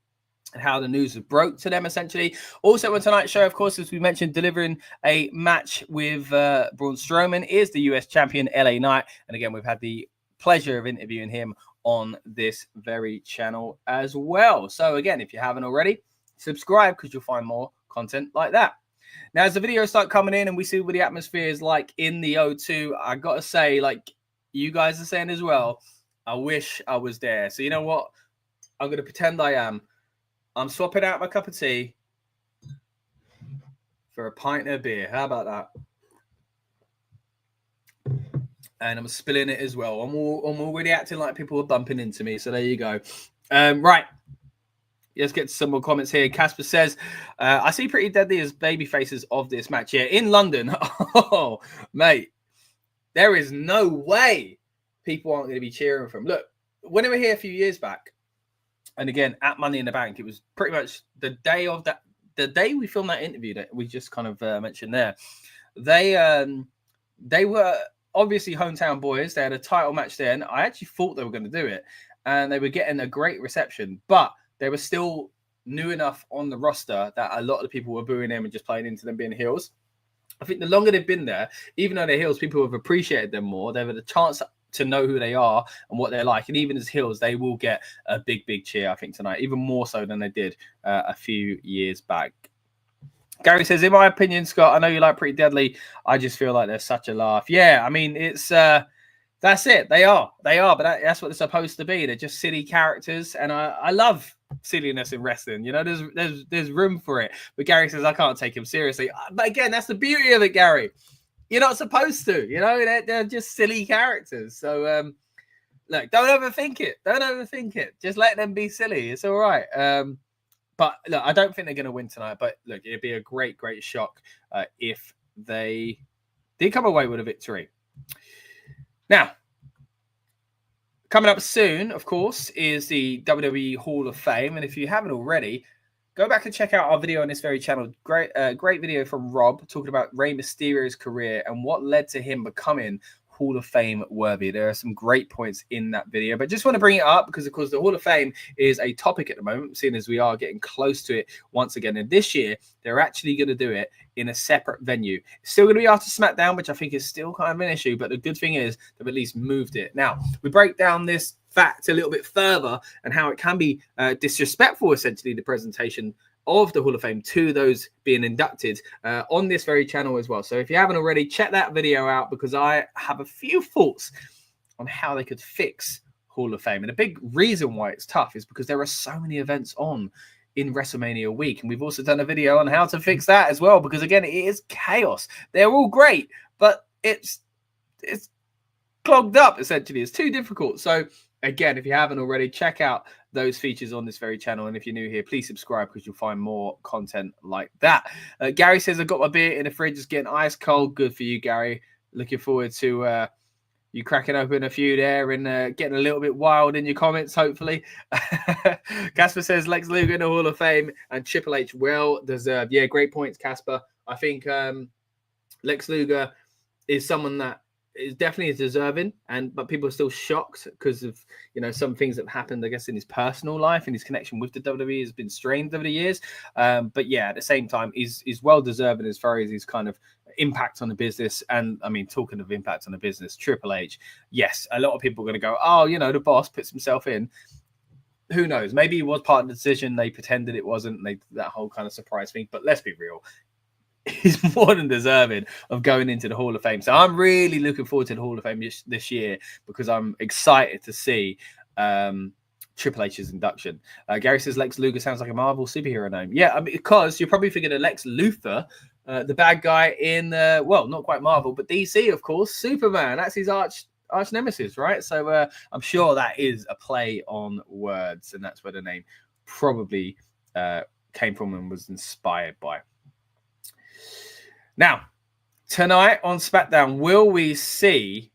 and how the news was broke to them, essentially. Also on tonight's show, of course, as we mentioned, delivering a match with Braun Strowman is the US champion, LA Knight. And again, we've had the pleasure of interviewing him on this very channel as well. So again, if you haven't already, subscribe, because you'll find more content like that. Now, as the videos start coming in and we see what the atmosphere is like in the O2, I got to say, like you guys are saying as well, I wish I was there. So you know what? I'm going to pretend I am. I'm swapping out my cup of tea for a pint of beer. How about that? And I'm spilling it as well. I'm already acting like people are bumping into me. So there you go. Right. Let's get to some more comments here. Casper says, I see Pretty Deadly as baby faces of this match. Yeah, in London. Oh, mate. There is no way people aren't going to be cheering for him. Look, when they were here a few years back, and again, at Money in the Bank, it was pretty much the day of that, the day we filmed that interview that we just kind of mentioned there. They were obviously hometown boys. They had a title match then. I actually thought they were going to do it, and they were getting a great reception, but they were still new enough on the roster that a lot of the people were booing them and just playing into them being heels. I think the longer they've been there, even though they're heels, people have appreciated them more. They've had a chance to know who they are and what they're like. And even as heels, they will get a big, big cheer, I think, tonight, even more so than they did a few years back. Gary says, in my opinion, Scott, I know you like Pretty Deadly. I just feel like they're such a laugh. Yeah, I mean, it's that's it. They are, but that's what they're supposed to be. They're just silly characters. And I love silliness in wrestling. You know, there's room for it. But Gary says, I can't take him seriously. But again, that's the beauty of it, Gary. You're not supposed to, you know, they're just silly characters. So, look, don't overthink it. Don't overthink it. Just let them be silly. It's all right. But look, I don't think they're going to win tonight. But look, it'd be a great, great shock if they did come away with a victory. Now, coming up soon, of course, is the WWE Hall of Fame. And if you haven't already, go back and check out our video on this very channel. Great video from Rob talking about Rey Mysterio's career and what led to him becoming Hall of Fame worthy. There are some great points in that video, but just want to bring it up because, of course, the Hall of Fame is a topic at the moment, seeing as we are getting close to it once again. And this year, they're actually going to do it in a separate venue. It's still going to be after SmackDown, which I think is still kind of an issue, but the good thing is they've at least moved it. Now, we break down this fact a little bit further and how it can be disrespectful, essentially, the presentation of the Hall of Fame to those being inducted on this very channel as well. So if you haven't already, check that video out because I have a few thoughts on how they could fix Hall of Fame. And a big reason why it's tough is because there are so many events on in WrestleMania week. And we've also done a video on how to fix that as well, because again, it is chaos. They're all great, but it's clogged up, essentially. It's too difficult. So again, if you haven't already, check out those features on this very channel. And if you're new here, please subscribe because you'll find more content like that. Gary says, I've got my beer in the fridge. It's getting ice cold. Good for you, Gary. Looking forward to you cracking open a few there and getting a little bit wild in your comments, hopefully. Casper says, Lex Luger in the Hall of Fame and Triple H well deserved. Yeah, great points, Casper. I think Lex Luger is someone that is definitely deserving, but people are still shocked because of, you know, some things that have happened, I guess, in his personal life and his connection with the WWE has been strained over the years. But yeah, at the same time, he's well deserving as far as his kind of impact on the business. And I mean, talking of impact on the business, Triple H, yes, a lot of people are going to go, oh, you know, the boss puts himself in. Who knows? Maybe he was part of the decision. They pretended it wasn't. That whole kind of surprise thing. But let's be real. He's more than deserving of going into the Hall of Fame. So I'm really looking forward to the Hall of Fame this year because I'm excited to see Triple H's induction. Gary says Lex Luger sounds like a Marvel superhero name. Yeah, I mean, because you're probably thinking of Lex Luthor, the bad guy in, well, not quite Marvel, but DC, of course. Superman, that's his arch nemesis, right? So I'm sure that is a play on words, and that's where the name probably came from and was inspired by. Now, tonight on SmackDown, will we see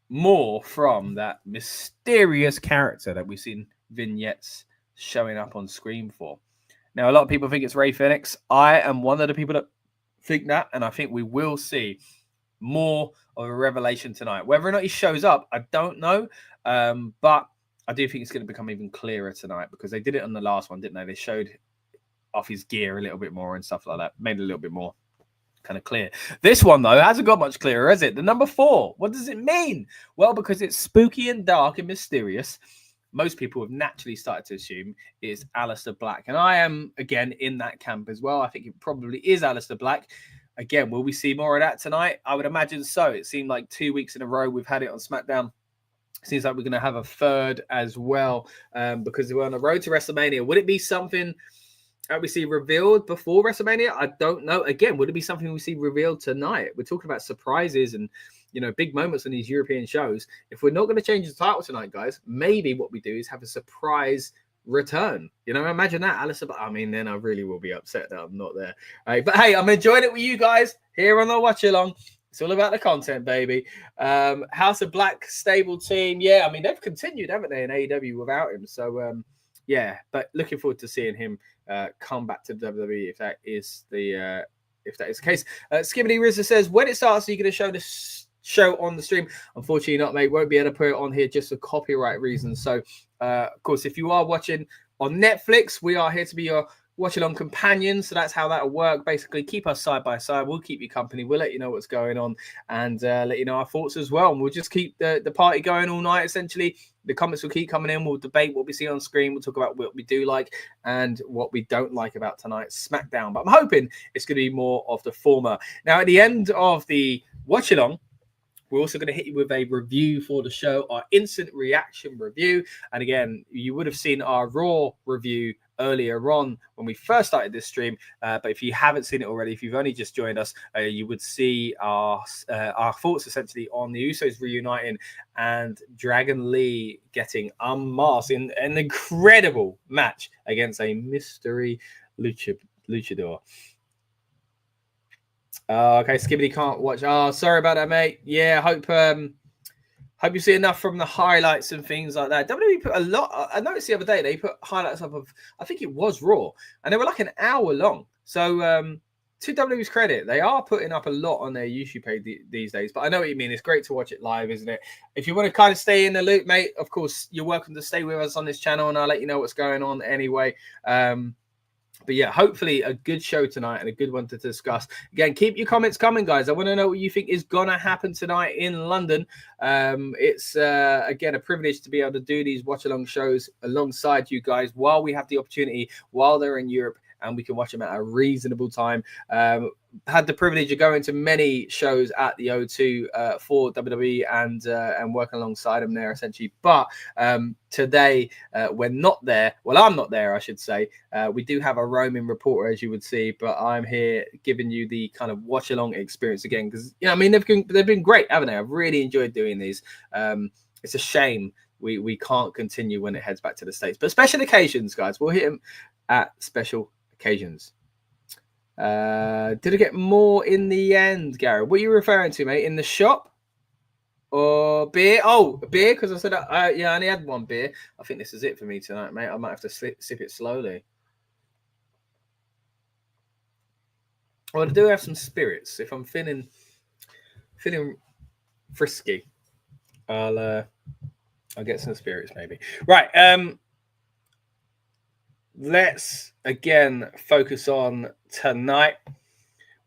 more from that mysterious character that we've seen vignettes showing up on screen for? Now, a lot of people think it's Rey Fenix. I am one of the people that think that, and I think we will see more of a revelation tonight. Whether or not he shows up, I don't know, but I do think it's going to become even clearer tonight, because they did it on the last one, didn't they? They showed off his gear a little bit more and stuff like that, made it a little bit more kind of clear. This one, though, hasn't got much clearer, has it? The number 4, what does it mean? Well, because it's spooky and dark and mysterious, most people have naturally started to assume it's Aleister Black. And I am, again, in that camp as well. I think it probably is Aleister Black. Again, will we see more of that tonight? I would imagine so. It seemed like 2 weeks in a row we've had it on SmackDown. Seems like we're going to have a third as well, because we're on the road to WrestleMania. Would it be something that we see revealed before WrestleMania? I don't know. Again, would it be something we see revealed tonight? We're talking about surprises and, you know, big moments on these European shows. If we're not going to change the title tonight, guys, maybe what we do is have a surprise return. You know, imagine that, Aleister. I mean, then I really will be upset that I'm not there. But hey, I'm enjoying it with you guys here on the watch along. It's all about the content, baby. House of Black stable team. Yeah, I mean, they've continued, haven't they, in AEW without him? So, yeah, but looking forward to seeing him come back to WWE if that is the case. Skibbity Rizza says, when it starts, are you going to show this show on the stream? Unfortunately not, mate. Won't be able to put it on here just for copyright reasons. So, of course, if you are watching on Netflix, we are here to be your watch along companions. So that's how that'll work. Basically, keep us side by side. We'll keep you company. We'll let you know what's going on and let you know our thoughts as well. And we'll just keep the party going all night, essentially. The comments will keep coming in. We'll debate what we see on screen. We'll talk about what we do like and what we don't like about tonight's SmackDown. But I'm hoping it's going to be more of the former. Now, at the end of the watch along, we're also going to hit you with a review for the show, our instant reaction review. And again, you would have seen our Raw review earlier on when we first started this stream. But if you haven't seen it already, if you've only just joined us, you would see our thoughts essentially on the Usos reuniting and Dragon Lee getting unmasked in an incredible match against a mystery luchador. Okay, Skibbity can't watch. Oh, sorry about that, mate. Yeah, hope you see enough from the highlights and things like that. WWE put a lot. I noticed the other day they put highlights up of, I think it was Raw, and they were like an hour long. So to WWE's credit, they are putting up a lot on their YouTube page these days. But I know what you mean. It's great to watch it live, isn't it? If you want to kind of stay in the loop, mate, of course, you're welcome to stay with us on this channel, and I'll let you know what's going on anyway. But yeah, hopefully a good show tonight and a good one to discuss. Again, keep your comments coming, guys. I want to know what you think is going to happen tonight in London. It's, again, a privilege to be able to do these watch-along shows alongside you guys while we have the opportunity, while they're in Europe, and we can watch them at a reasonable time. Had the privilege of going to many shows at the O2 for WWE and working alongside them there, essentially. But today, we're not there. Well, I'm not there, I should say. We do have a roaming reporter, as you would see, but I'm here giving you the kind of watch-along experience again, because, you know, I mean, they've been great, haven't they? I've really enjoyed doing these. It's a shame we can't continue when it heads back to the States. But special occasions, guys, we'll hit them at special occasions. Did it get more in the end, Gary? What are you referring to, mate? In the shop or beer? Oh, beer, because I said yeah, I only had one beer. I think this is it for me tonight, mate. I might have to sip it slowly. Well, I do have some spirits. If I'm feeling frisky, I'll get some spirits maybe. Right. Let's again focus on tonight.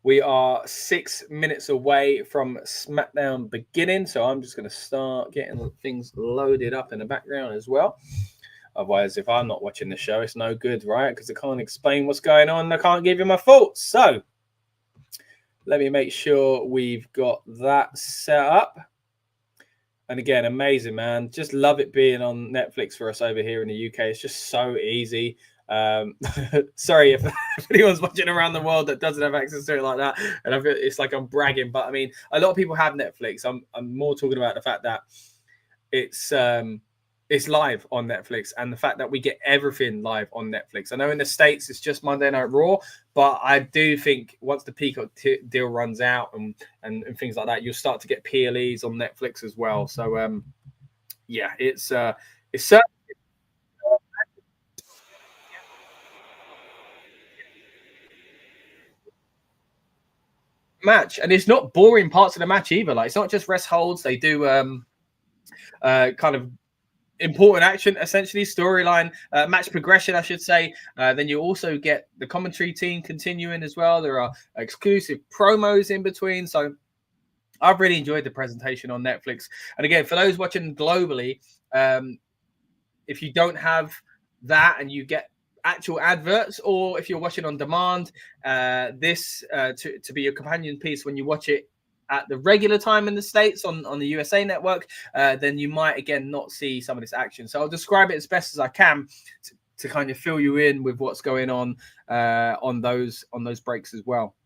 We are 6 minutes away from SmackDown beginning, so I'm just going to start getting things loaded up in the background as well. Otherwise, if I'm not watching the show, it's no good, right? Because I can't explain what's going on. I can't give you my thoughts. So let me make sure we've got that set up. And again, amazing, man. Just love it being on Netflix for us over here in the UK. It's just so easy. Sorry if anyone's watching around the world that doesn't have access to it like that, and I feel it's like I'm bragging, but I mean, a lot of people have Netflix. I'm more talking about the fact that it's it's live on Netflix, and the fact that we get everything live on Netflix. I know in the States it's just Monday Night Raw, but I do think once the Peacock deal runs out and things like that, you'll start to get PLEs on Netflix as well. So yeah, it's certainly match, and it's not boring parts of the match either. Like, it's not just rest holds. They do kind of important action, essentially storyline, match progression, I should say. Then you also get the commentary team continuing as well. There are exclusive promos in between. So I've really enjoyed the presentation on Netflix. And again, for those watching globally, if you don't have that and you get actual adverts, or if you're watching on demand, this to be your companion piece when you watch it at the regular time in the States on the USA network, then you might again not see some of this action. So I'll describe it as best as I can to kind of fill you in with what's going on those breaks as well.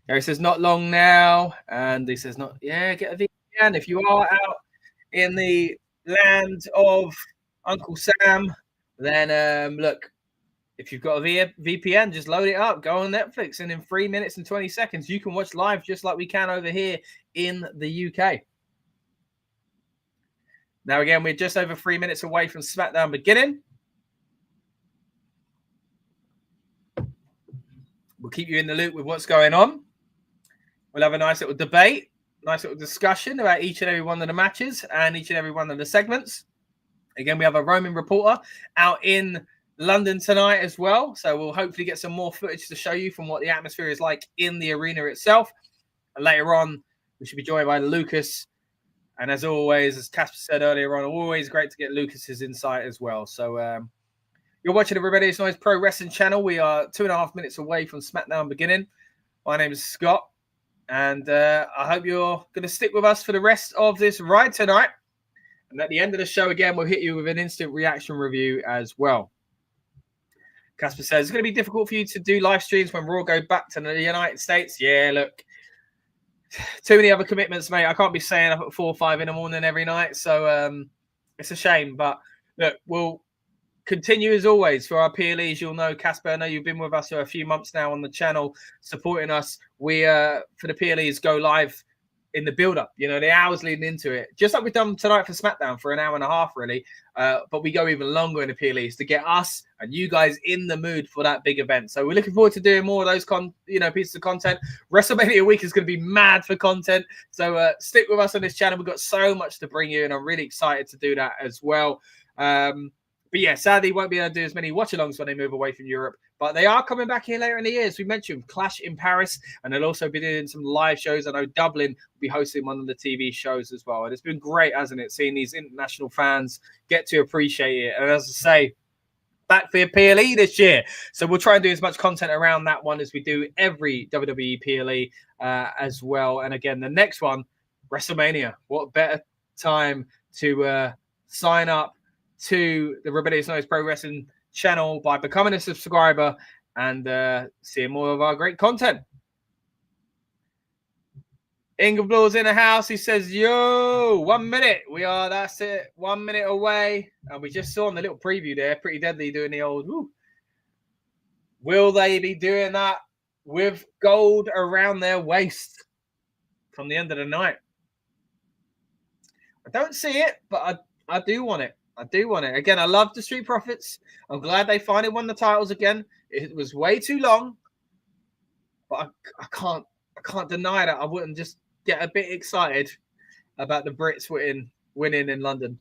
Gary says not long now, and he says not. Yeah, get a VPN if you are out in the land of Uncle Sam. Then look, if you've got a VPN, just load it up, go on Netflix, and in 3 minutes and 20 seconds, you can watch live just like we can over here in the UK. Now, again, we're just over 3 minutes away from SmackDown beginning. We'll keep you in the loop with what's going on. We'll have a nice little debate, nice little discussion about each and every one of the matches and each and every one of the segments. Again, we have a roaming reporter out in London tonight as well, so we'll hopefully get some more footage to show you from what the atmosphere is like in the arena itself. And later on, we should be joined by Lucas, and as always, as Casper said earlier on, always great to get Lucas's insight as well. So you're watching the Rebellious Noise Pro Wrestling channel. We are 2.5 minutes away from SmackDown beginning. My name is Scott, and I hope you're going to stick with us for the rest of this ride tonight. And at the end of the show, again, we'll hit you with an instant reaction review as well. Casper says, it's going to be difficult for you to do live streams when Raw go back to the United States. Yeah, look, too many other commitments, mate. I can't be staying up at 4 or 5 in the morning every night. So it's a shame. But look, we'll continue as always for our PLEs. You'll know, Casper, I know you've been with us for a few months now on the channel, supporting us. We, for the PLEs, go live in the build-up, you know, the hours leading into it, just like we've done tonight for SmackDown for an hour and a half, really. But we go even longer in the PLEs to get us and you guys in the mood for that big event. So we're looking forward to doing more of those pieces of content. WrestleMania week is going to be mad for content. So stick with us on this channel. We've got so much to bring you, and I'm really excited to do that as well. But yeah, sadly, won't be able to do as many watch-alongs when they move away from Europe. But they are coming back here later in the year. As we mentioned, Clash in Paris, and they'll also be doing some live shows. I know Dublin will be hosting one of the TV shows as well. And it's been great, hasn't it, seeing these international fans get to appreciate it. And as I say, back for your PLE this year. So we'll try and do as much content around that one as we do every WWE PLE as well. And again, the next one, WrestleMania. What better time to sign up to the Rebellious Noise Pro Wrestling channel by becoming a subscriber and seeing more of our great content. Ingleblaw's in the house. He says, yo, 1 minute. That's it, 1 minute away. And we just saw on the little preview there, Pretty Deadly doing the old, woo. Will they be doing that with gold around their waist from the end of the night? I don't see it, but I do want it. I do want it. Again, I love the Street Profits. I'm glad they finally won the titles again. It was way too long, but I can't deny that I wouldn't just get a bit excited about the Brits winning in London.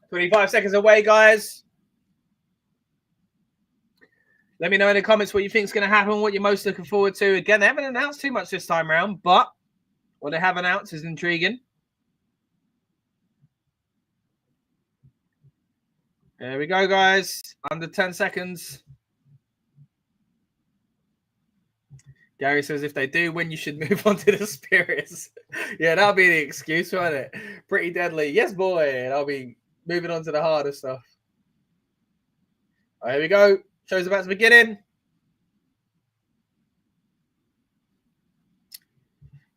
25 seconds away, guys. Let me know in the comments what you think is going to happen, what you're most looking forward to. Again, they haven't announced too much this time around, but what they have announced is intriguing. There we go, guys. Under 10 seconds. Gary says, if they do win, you should move on to the Spirits. Yeah, that'll be the excuse, won't it? Pretty Deadly. Yes, boy. And I'll be moving on to the harder stuff. Here we go. Show's about to begin.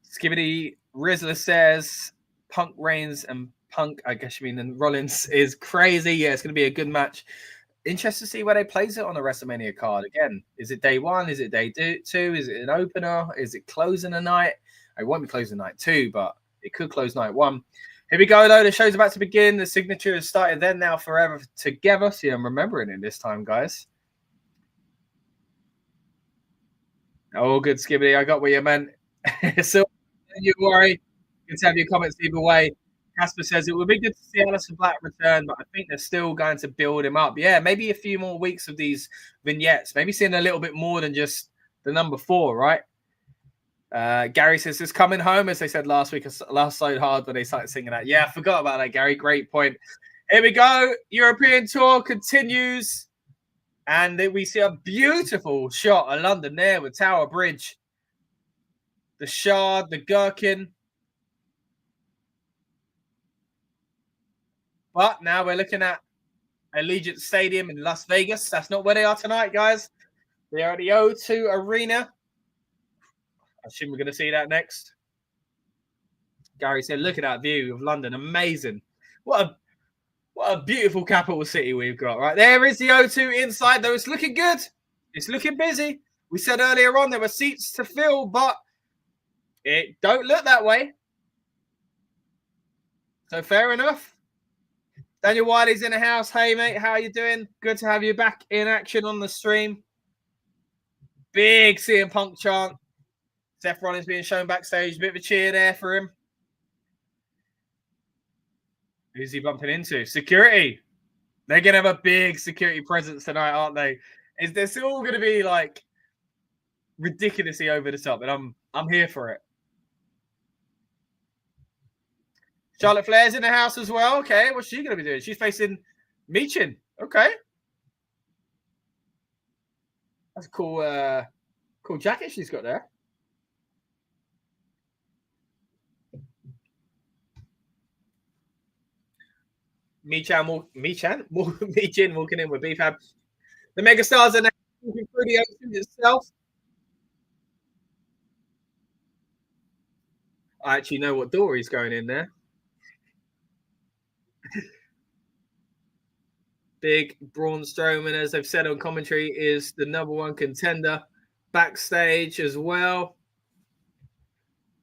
Skibbity Rizzler says Punk, Reigns, and Punk, I guess you mean, and Rollins is crazy. Yeah, it's going to be a good match. Interested to see where they place it on the WrestleMania card. Again, is it day 1? Is it day 2? Is it an opener? Is it closing a night? It won't be closing night 2, but it could close night 1. Here we go, though. The show's about to begin. The signature has started then, now, forever together. See, I'm remembering it this time, guys. Oh, good, Skibbity. I got what you meant. So, don't you worry. Good to have your comments either way. Casper says it would be good to see Aleister Black return, but I think they're still going to build him up. Yeah, maybe a few more weeks of these vignettes. Maybe seeing a little bit more than just the number 4, right? Gary says it's coming home, as they said last week. Last so hard when they started singing that. Yeah, I forgot about that, Gary. Great point. Here we go. European Tour continues. And then we see a beautiful shot of London there with Tower Bridge. The Shard, the Gherkin. But now we're looking at Allegiant Stadium in Las Vegas. That's not where they are tonight, guys. They are at the O2 Arena. I assume we're going to see that next. Gary said, look at that view of London. Amazing. What a beautiful capital city we've got, right? There is the O2 inside, though. It's looking good. It's looking busy. We said earlier on there were seats to fill, but it don't look that way. So fair enough. Daniel Wiley's in the house. Hey, mate, how you doing? Good to have you back in action on the stream. Big CM Punk chant. Seth Rollins being shown backstage. Bit of a cheer there for him. Who's he bumping into? Security. They're going to have a big security presence tonight, aren't they? Is this all going to be like ridiculously over the top? And I'm here for it. Charlotte Flair's in the house as well. Okay, what's she going to be doing? She's facing Michin. Okay. That's a cool jacket she's got there. Michin walking in with B-Fab. The megastars are now walking through the ocean itself. I actually know what door he's going in there. Big Braun Strowman, as they've said on commentary, is the #1 contender backstage as well.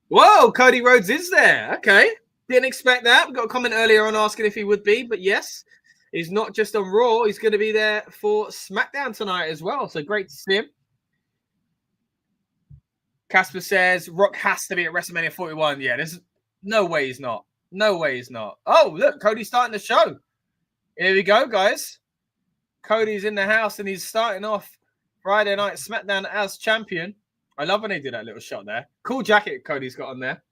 Whoa, Cody Rhodes is there. Okay. Didn't expect that. We got a comment earlier on asking if he would be, but yes, he's not just on Raw. He's going to be there for SmackDown tonight as well. So great to see him. Casper says Rock has to be at WrestleMania 41. Yeah, there's no way he's not. No way he's not. Oh, look, Cody's starting the show. Here we go, guys. Cody's in the house and he's starting off Friday Night SmackDown as champion. I love when they do that little shot there. Cool jacket Cody's got on there.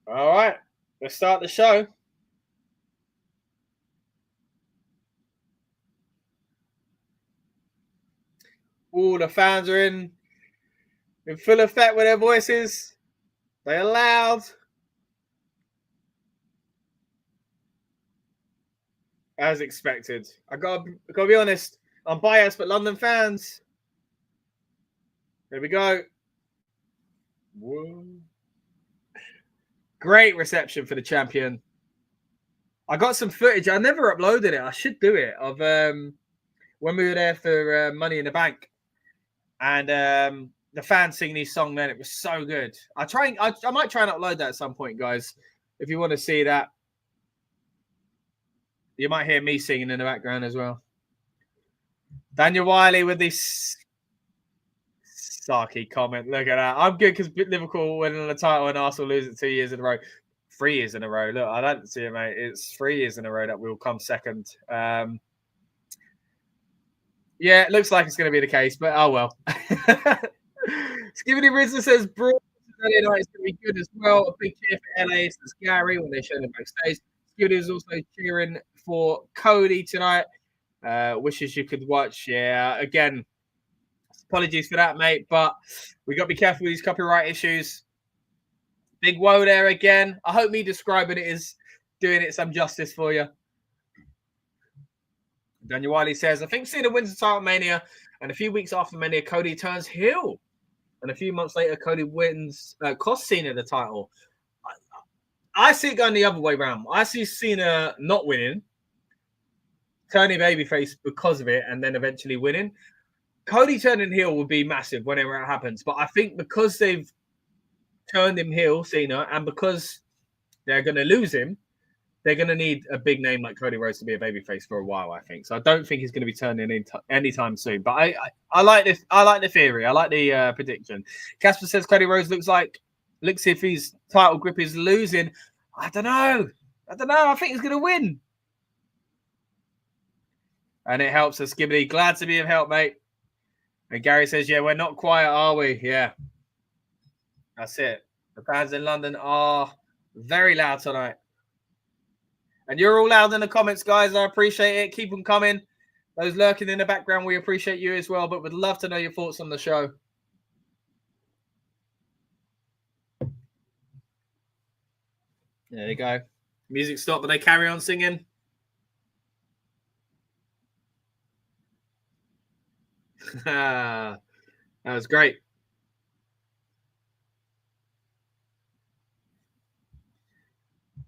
All right, let's start the show. All the fans are in full effect with their voices. They are loud. As expected. I gotta be honest. I'm biased, but London fans. There we go. Whoa. Great reception for the champion. I got some footage. I never uploaded it. I should do it of when we were there for Money in the Bank, and the fans singing his song. Then it was so good. I might try and upload that at some point, guys. If you want to see that, you might hear me singing in the background as well. Daniel Wiley with this Saki comment. Look at that. I'm good because Liverpool winning the title and Arsenal lose it 2 years in a row. 3 years in a row. Look, I don't see it, mate. It's 3 years in a row that we'll come second. Yeah, it looks like it's going to be the case, but oh well. Skibbity Rizzo says Braun is going to be good as well. A big cheer for LA, says Gary, when they show them backstage. Skibbity is also cheering for Cody tonight. Wishes you could watch. Yeah, again, apologies for that, mate, but we got to be careful with these copyright issues. Big woe there again. I hope me describing it is doing it some justice for you. Daniel Wiley says, I think Cena wins the title Mania And a few weeks after Mania, Cody turns heel. And a few months later, Cody wins, costs Cena the title. I see it going the other way around. I see Cena not winning, turning babyface because of it, and then eventually winning. Cody turning heel would be massive whenever it happens. But I think because they've turned him heel, Cena, and because they're going to lose him, they're going to need a big name like Cody Rhodes to be a babyface for a while, I think. So I don't think he's going to be turning in anytime soon. But I like this. I like the theory. I like the prediction. Casper says Cody Rhodes looks if his title grip is losing. I don't know. I think he's going to win. And it helps us, Skibbity. Glad to be of help, mate. And Gary says, yeah, we're not quiet, are we? Yeah. That's it. The fans in London are very loud tonight. And you're all loud in the comments, guys. I appreciate it. Keep them coming. Those lurking in the background, we appreciate you as well. But we'd love to know your thoughts on the show. There you go. Music stopped, but they carry on singing. That was great.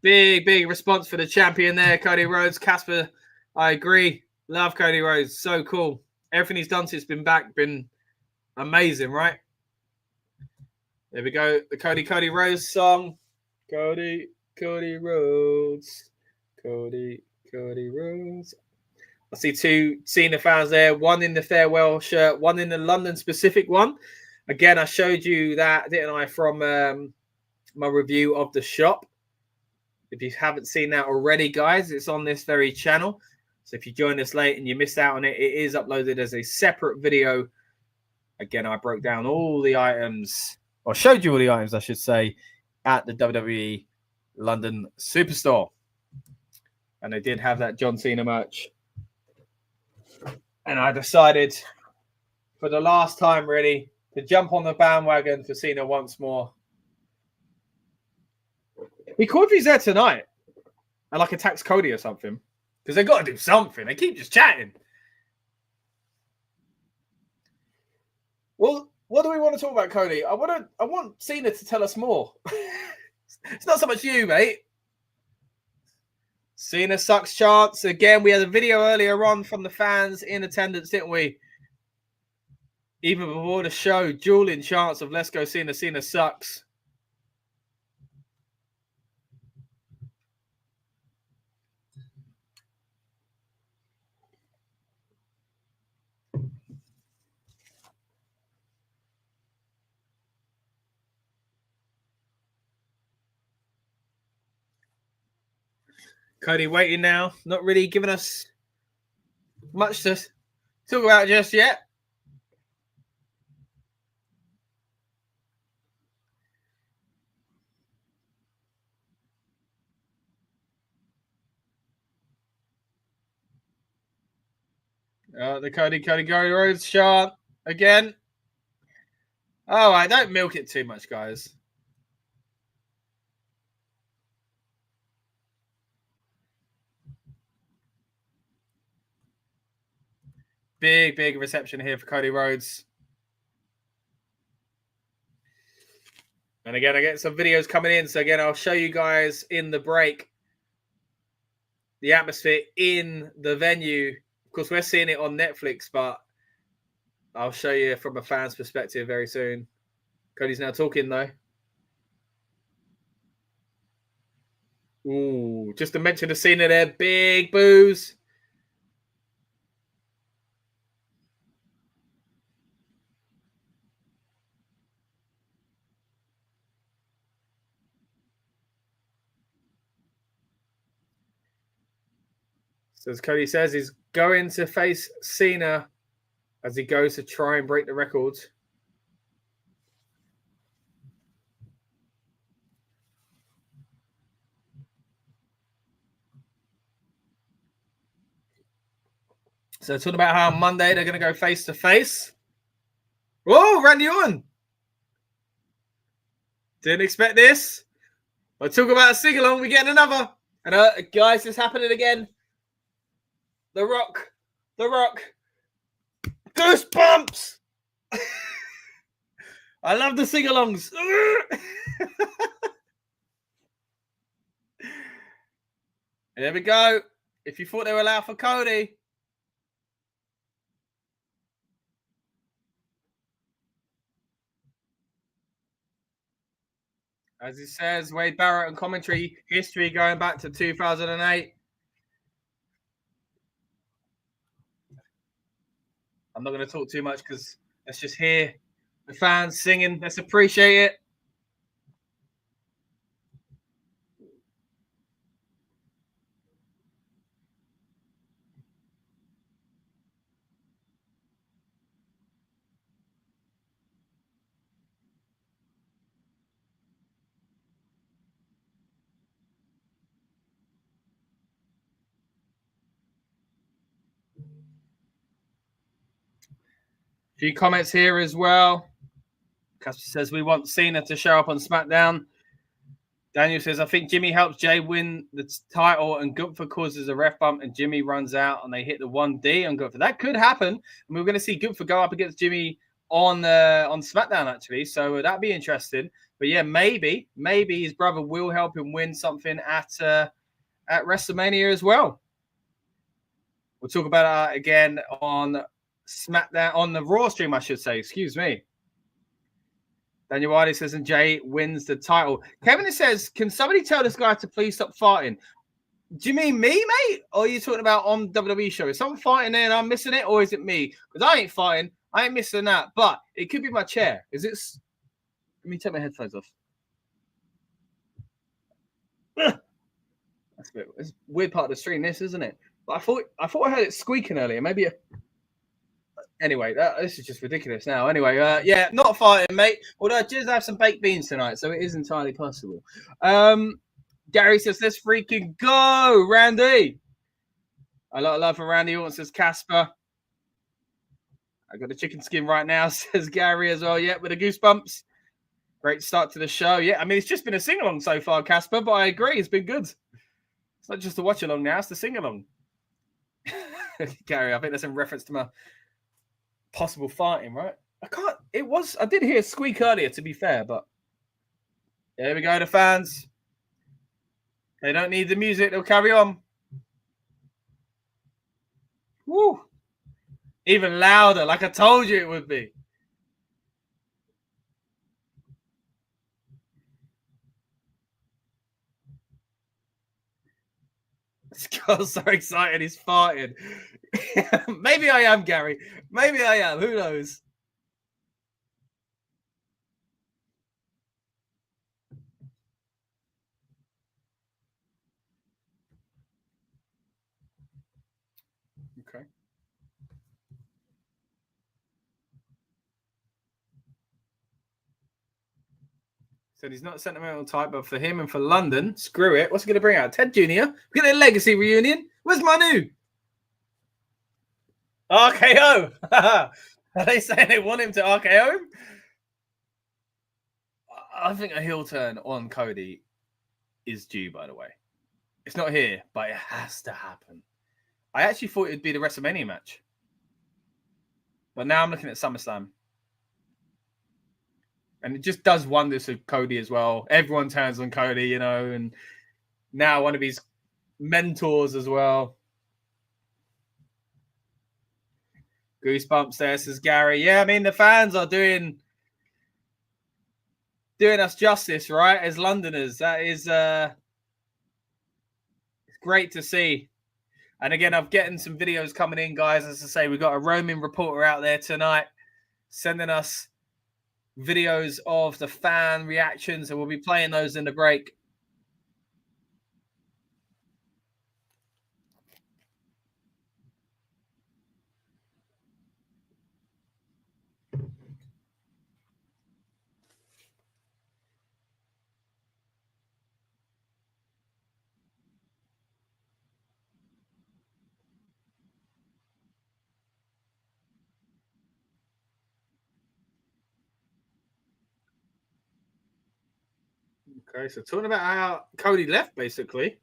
Big response for the champion there, Cody Rhodes. Casper, I agree. Love Cody Rhodes. So cool. Everything he's done since been back been amazing, right? There we go. The Cody Rhodes song. Cody Rhodes. Cody Rhodes. I see two Cena fans there. One in the farewell shirt, one in the London specific one. Again, I showed you that, didn't I, from my review of the shop. If you haven't seen that already, guys, it's on this very channel. So if you joined us late and you missed out on it, it is uploaded as a separate video. Again, I broke down all the items, or showed you all the items, I should say, at the WWE London Superstore. And they did have that John Cena merch. And I decided, for the last time, really, to jump on the bandwagon for Cena once more. Be cool if he's there tonight and like attacks Cody or something, because they got to do something. They keep just chatting. Well, what do we want to talk about, Cody? I want Cena to tell us more. It's not so much you, mate. Cena sucks chants. Again, we had a video earlier on from the fans in attendance, didn't we? Even before the show, dueling chants of "Let's go Cena, Cena sucks." Cody waiting now, not really giving us much to talk about just yet. The Cody Rhodes shot again. All right, don't milk it too much, guys. Big reception here for Cody Rhodes. And again, I get some videos coming in. So again, I'll show you guys in the break the atmosphere in the venue. Of course, we're seeing it on Netflix, but I'll show you from a fan's perspective very soon. Cody's now talking, though. Ooh, just to mention the scene of there, big boos. So as Cody says, he's going to face Cena as he goes to try and break the records. So talking about how on Monday they're going to go face to face. Whoa, Randy Orton. Didn't expect this. But talk about a sing-along, we're getting another. And guys, it's happening again. The Rock. Goosebumps! I love the sing-alongs. There we go. If you thought they were allowed for Cody. As he says, Wade Barrett and commentary history going back to 2008. I'm not going to talk too much because let's just hear the fans singing. Let's appreciate it. A few comments here as well. Casper says, we want Cena to show up on SmackDown. Daniel says, I think Jimmy helps Jay win the title and Gunther causes a ref bump and Jimmy runs out and they hit the 1D on Gunther. That could happen. And we're going to see Gunther go up against Jimmy on SmackDown, actually. So that'd be interesting. But yeah, maybe his brother will help him win something at WrestleMania as well. We'll talk about that again on SmackDown, on the Raw stream, I should say. Excuse me. Daniel Wiley says, and Jay wins the title. Kevin says, can somebody tell this guy to please stop farting? Do you mean me, mate? Or are you talking about on WWE show? Is someone farting there and I'm missing it? Or is it me? Because I ain't farting. I ain't missing that. But it could be my chair. Is it? Let me take my headphones off. That's it's a weird part of the stream, this, isn't it? But I thought I heard it squeaking earlier. Maybe Anyway, this is just ridiculous now. Anyway, yeah, not fighting, mate. Although I just have some baked beans tonight, so it is entirely possible. Gary says, let's freaking go, Randy. A lot of love for Randy Orton, says Casper. I got a chicken skin right now, says Gary as well. Yeah, with the goosebumps. Great start to the show. Yeah, I mean, it's just been a sing-along so far, Casper, but I agree. It's been good. It's not just a watch-along now, it's the sing-along. Gary, I think that's in reference to my possible farting, right? I did hear a squeak earlier, to be fair, but there we go, the fans. They don't need the music, they'll carry on. Woo! Even louder, like I told you it would be. This girl's so excited, he's farting. Maybe I am, Gary. Maybe I am. Who knows? Okay. Said he's not a sentimental type, but for him and for London, screw it. What's he going to bring out? Ted Jr.? We're getting a legacy reunion. Where's Manu? RKO. Are they saying they want him to RKO him? I think a heel turn on Cody is due, by the way. It's not here, but it has to happen. I actually thought it'd be the WrestleMania match. But now I'm looking at SummerSlam. And it just does wonders for Cody as well. Everyone turns on Cody, you know, and now one of his mentors as well. Goosebumps there, says Gary. Yeah, I mean, the fans are doing us justice, right? As Londoners, that is it's great to see. And again, I'm getting some videos coming in, guys. As I say, we've got a roaming reporter out there tonight sending us videos of the fan reactions, and we'll be playing those in the break. Okay, so talking about how Cody left, basically.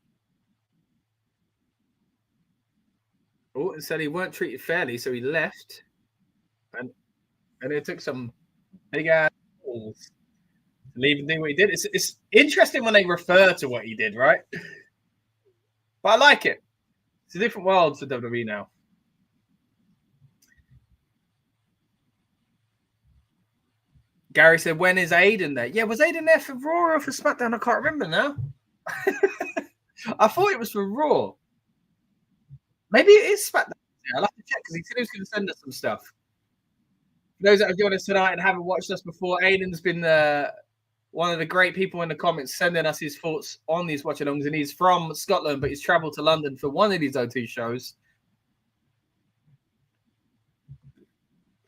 Orton said he weren't treated fairly, so he left. and it took some big ass balls to leave and do what he did. It's interesting when they refer to what he did, right? But I like it. It's a different world for WWE now. Gary said, when is Aiden there? Yeah, was Aiden there for Raw or for SmackDown? I can't remember now. I thought it was for Raw. Maybe it is SmackDown. I'll have to check because he said he was going to send us some stuff. For those that have joined us tonight and haven't watched us before, Aiden's been one of the great people in the comments sending us his thoughts on these watch-alongs, and he's from Scotland, but he's travelled to London for one of these O2 shows.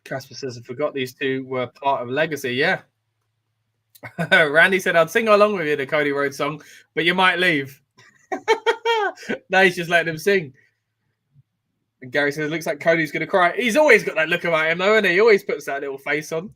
Casper says, I forgot these two were part of Legacy. Yeah. Randy said, I'd sing along with you the Cody Rhodes song, but you might leave. Now he's just letting him sing. And Gary says, it looks like Cody's going to cry. He's always got that look about him, though, and he always puts that little face on.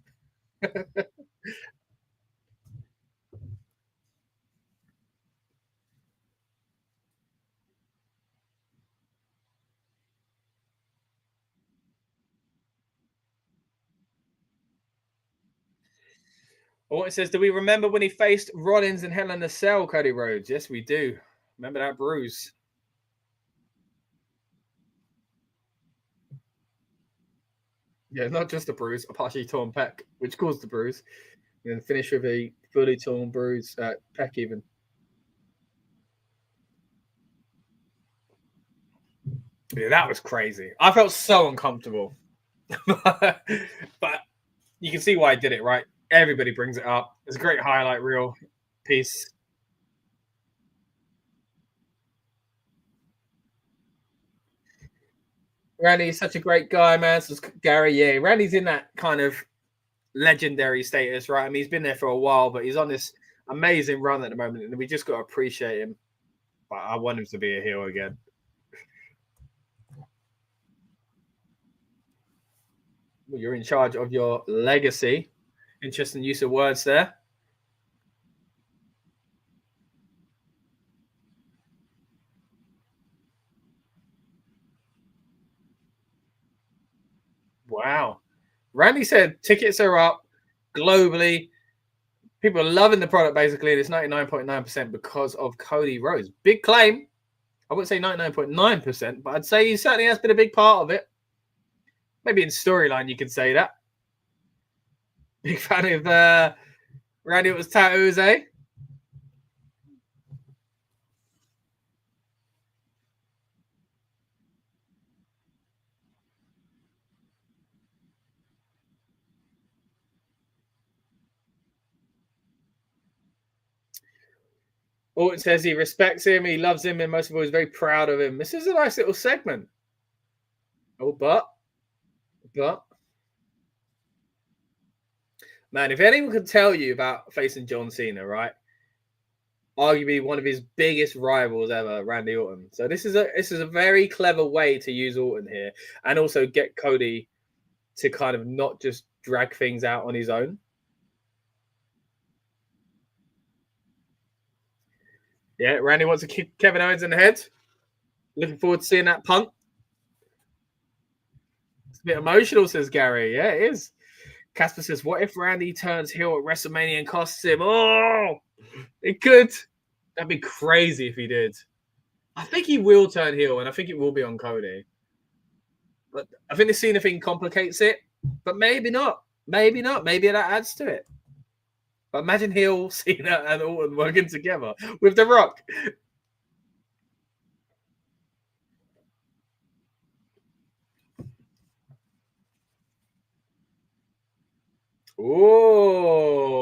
Oh, it says, do we remember when he faced Rollins and Hell in a Cell, Cody Rhodes? Yes, we do. Remember that bruise. Yeah, not just a bruise, a partially torn pec, which caused the bruise. And then finish with a fully torn bruise, pec even. Yeah, that was crazy. I felt so uncomfortable. But you can see why I did it, right? Everybody brings it up. It's a great highlight reel piece. Randy's such a great guy, man. So Gary, yeah, Randy's in that kind of legendary status, right? I mean, he's been there for a while, but he's on this amazing run at the moment, and we just got to appreciate him. But I want him to be a heel again. Well, you're in charge of your legacy. Interesting use of words there. Wow. Randy said tickets are up globally. People are loving the product, basically, and it's 99.9% because of Cody Rhodes. Big claim. I wouldn't say 99.9%, but I'd say he certainly has been a big part of it. Maybe in storyline you could say that. Big fan of Randy with his tattoos, eh? Orton says he respects him, he loves him, and most of all, he's very proud of him. This is a nice little segment. Oh, but man, if anyone could tell you about facing John Cena, right? Arguably one of his biggest rivals ever, Randy Orton. So this is a very clever way to use Orton here, and also get Cody to kind of not just drag things out on his own. Yeah, Randy wants to kick Kevin Owens in the head. Looking forward to seeing that punt. It's a bit emotional, says Gary. Yeah, it is. Casper says, what if Randy turns heel at WrestleMania and costs him? Oh, it could. That'd be crazy if he did. I think he will turn heel, and I think it will be on Cody. But I think the Cena thing complicates it, but maybe not. Maybe not. Maybe that adds to it. But imagine heel, Cena, and Orton working together with The Rock. Oh.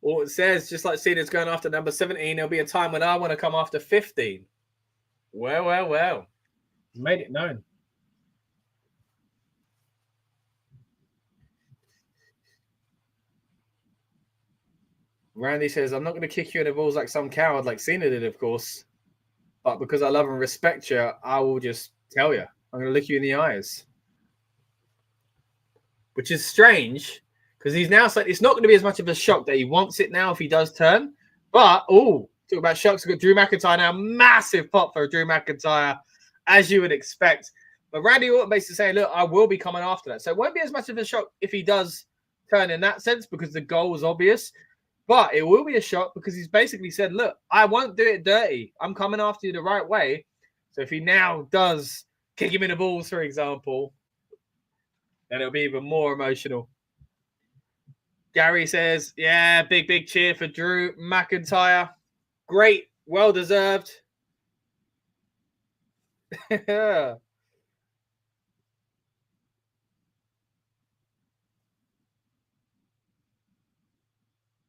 Orton says, just like Cena's going after number 17, there'll be a time when I want to come after 15. Well. Made it known. Randy says, I'm not going to kick you in the balls like some coward like Cena did, of course. But because I love and respect you, I will just tell you. I'm going to look you in the eyes. Which is strange, because he's now said it's not going to be as much of a shock that he wants it now if he does turn. But, talk about shocks. We've got Drew McIntyre now. Massive pop for Drew McIntyre, as you would expect. But Randy Orton basically saying, look, I will be coming after that. So it won't be as much of a shock if he does turn in that sense because the goal was obvious. But it will be a shock because he's basically said, look, I won't do it dirty. I'm coming after you the right way. So if he now does kick him in the balls, for example, then it'll be even more emotional. Gary says, yeah, big cheer for Drew McIntyre. Great, well-deserved.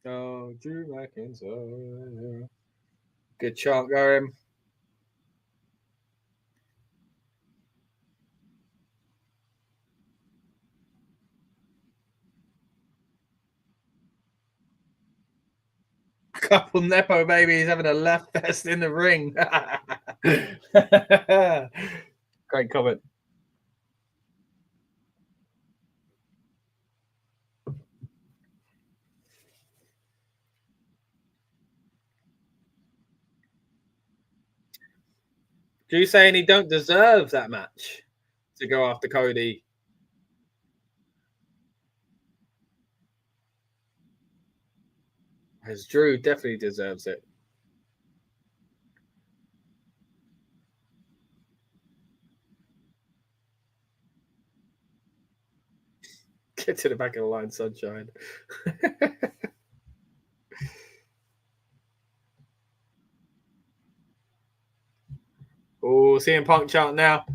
Oh, Drew McIntyre. Good chant going. Couple Nepo babies having a left fest in the ring. Great comment. Drew saying he don't deserve that match to go after Cody. As Drew definitely deserves it. Get to the back of the line, sunshine. Oh, CM Punk chant now.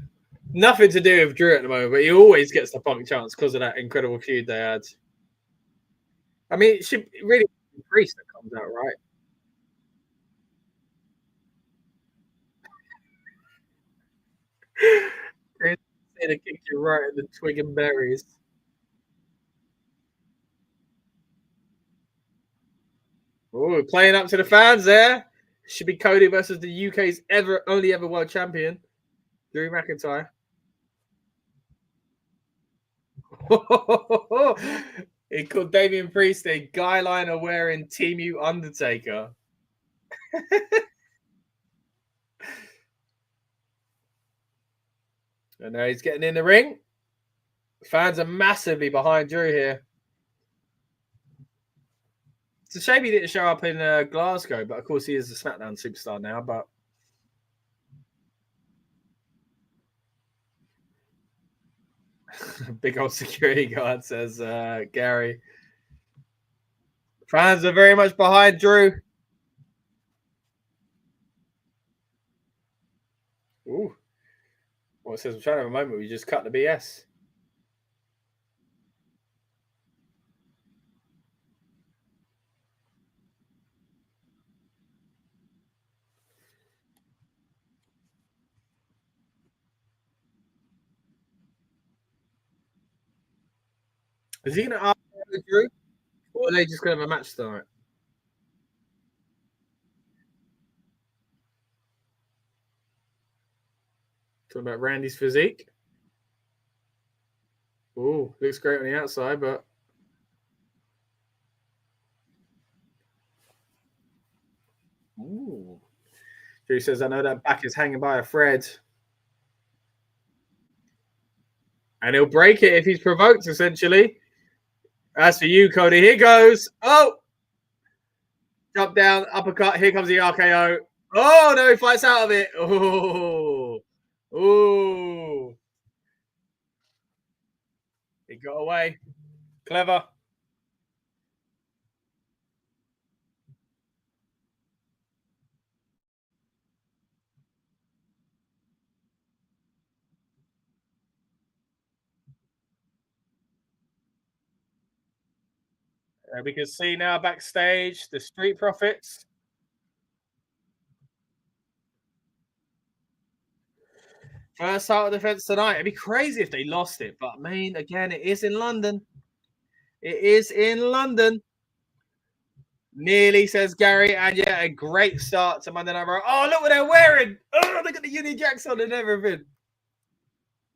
Nothing to do with Drew at the moment, but he always gets the Punk chants because of that incredible feud they had. I mean, it should really be Priest that comes out, right? Cena kicked you right in the twig and berries. Oh, playing up to the fans there. Should be Cody versus the UK's only ever world champion, Drew McIntyre. He called Damian Priest a guy liner wearing Team U Undertaker. And now he's getting in the ring. Fans are massively behind Drew here. It's a shame he didn't show up in Glasgow, but of course he is a SmackDown superstar now. But big old security guard, says Gary. Fans are very much behind Drew. Ooh. Well, it says, I'm trying to have a moment. We just cut the BS. Is he going to ask Drew? Or are they just going to have a match tonight? Talking about Randy's physique. Ooh, looks great on the outside, but ooh. Drew says, I know that back is hanging by a thread. And he'll break it if he's provoked, essentially. As for you, Cody, here goes. Oh! Jump down, uppercut. Here comes the RKO. Oh, no, he fights out of it. Oh. Ooh. He got away. Clever. We can see now backstage the Street Profits. First title defense tonight. It'd be crazy if they lost it, but I mean, again, it is in London. It is in London. Nearly, says Gary, and yeah, a great start to Monday Night Raw. Oh, look what they're wearing! Oh, look at the Union Jacks on and everything.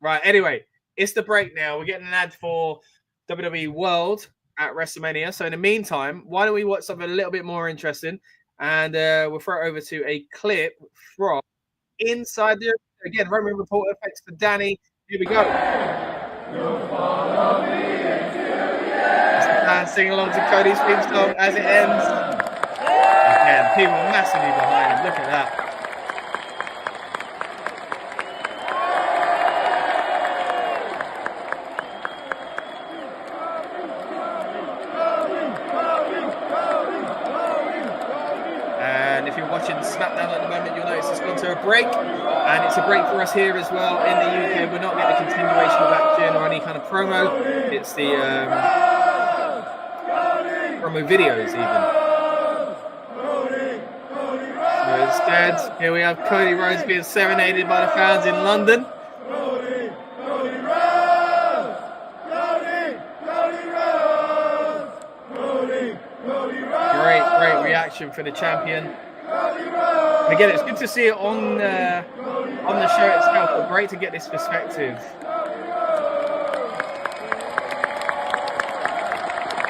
Right, anyway, it's the break now. We're getting an ad for WWE World at WrestleMania. So in the meantime, why don't we watch something a little bit more interesting? And we'll throw it over to a clip from inside the... Again, Roman Report effects for Danny. Here we go. And sing along to Cody's theme song as it ends. Again, people massively behind him. Look at that. And if you're watching SmackDown at the moment, you'll notice it's gone to a break. And it's a break for us here as well in the UK. We're not getting a continuation of action or any kind of promo. It's the promo videos even. So instead, here we have Cody Rhodes being serenaded by the fans in London. Great reaction for the champion. And again, it's good to see it on the show itself, but great to get this perspective.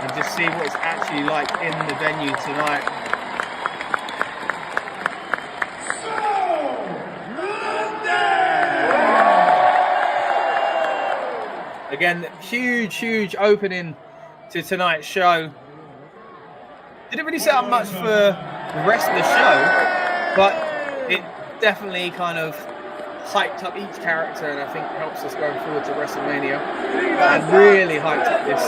And just see what it's actually like in the venue tonight. Again, huge opening to tonight's show. Didn't really set up much for the rest of the show, but it definitely kind of hyped up each character, and I think helps us going forward to WrestleMania, and really hyped up this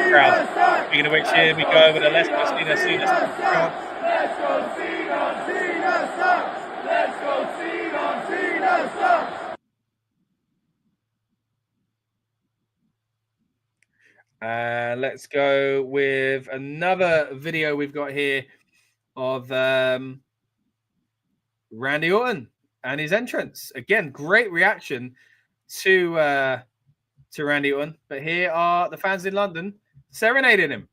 crowd. Speaking of which, here we go with a Let's Go Cena. Let's go Cena. Let's go with another video we've got here of Randy Orton and his entrance. Again, great reaction to Randy Orton. But here are the fans in London serenading him.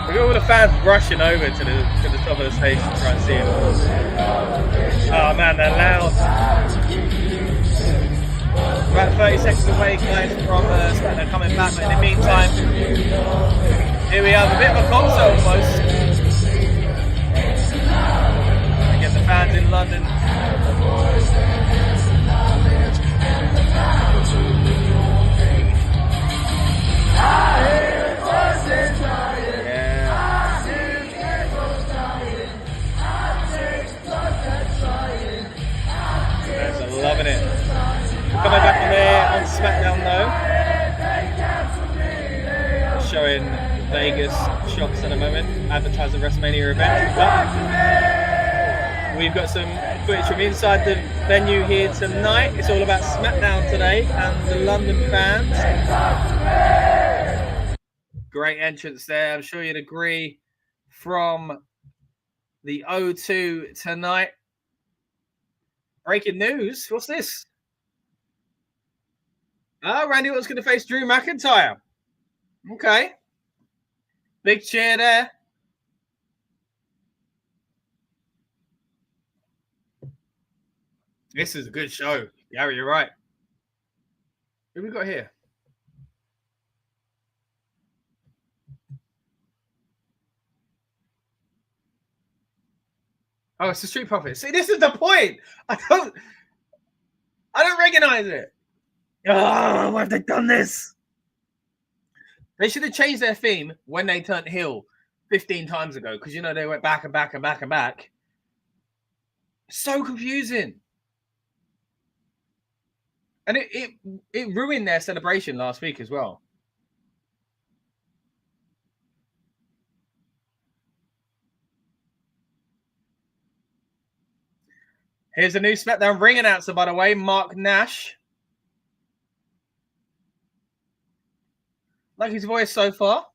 Look at all the fans rushing over to the top of the stage to try and see him. Oh man, they're loud. About 30 seconds away, guys, from SmackDown coming back. But in the meantime, here we have a bit of a concert almost. Again, the fans in London. Loving it. Coming back on there on SmackDown though. Showing Vegas shops at the moment, advertising WrestleMania event. But we've got some footage from inside the venue here tonight. It's all about SmackDown today and the London fans. Great entrance there. I'm sure you'd agree from the O2 tonight. Breaking news. What's this? Randy Orton's going to face Drew McIntyre. Okay. Big cheer there. This is a good show. Yeah, you're right. Who we got here? Oh, it's the Street Profits. See, this is the point. I don't recognize it. Oh, why have they done this? They should have changed their theme when they turned heel 15 times ago, because you know they went back and back and back and back. So confusing. And it ruined their celebration last week as well. Here's a new SmackDown ring announcer, by the way, Mark Nash. Like his voice so far.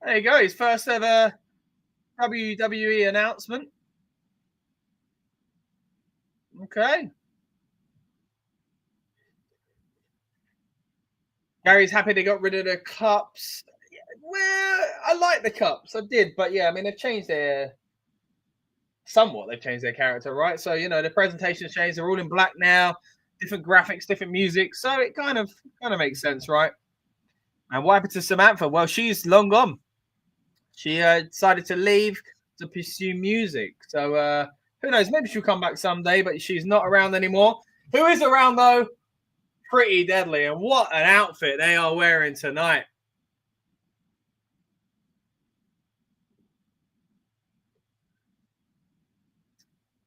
There you go, his first ever WWE announcement. Okay. Gary's happy they got rid of the cups. Well, I like the cups. I did. But yeah, I mean, they've changed their... Somewhat, they've changed their character, right? So, you know, the presentation's changed. They're all in black now. different graphics, different music. So it kind of makes sense, right? And what happened to Samantha? Well, she's long gone. She decided to leave to pursue music. So who knows? Maybe she'll come back someday, but she's not around anymore. Who is around, though? Pretty Deadly. And what an outfit they are wearing tonight.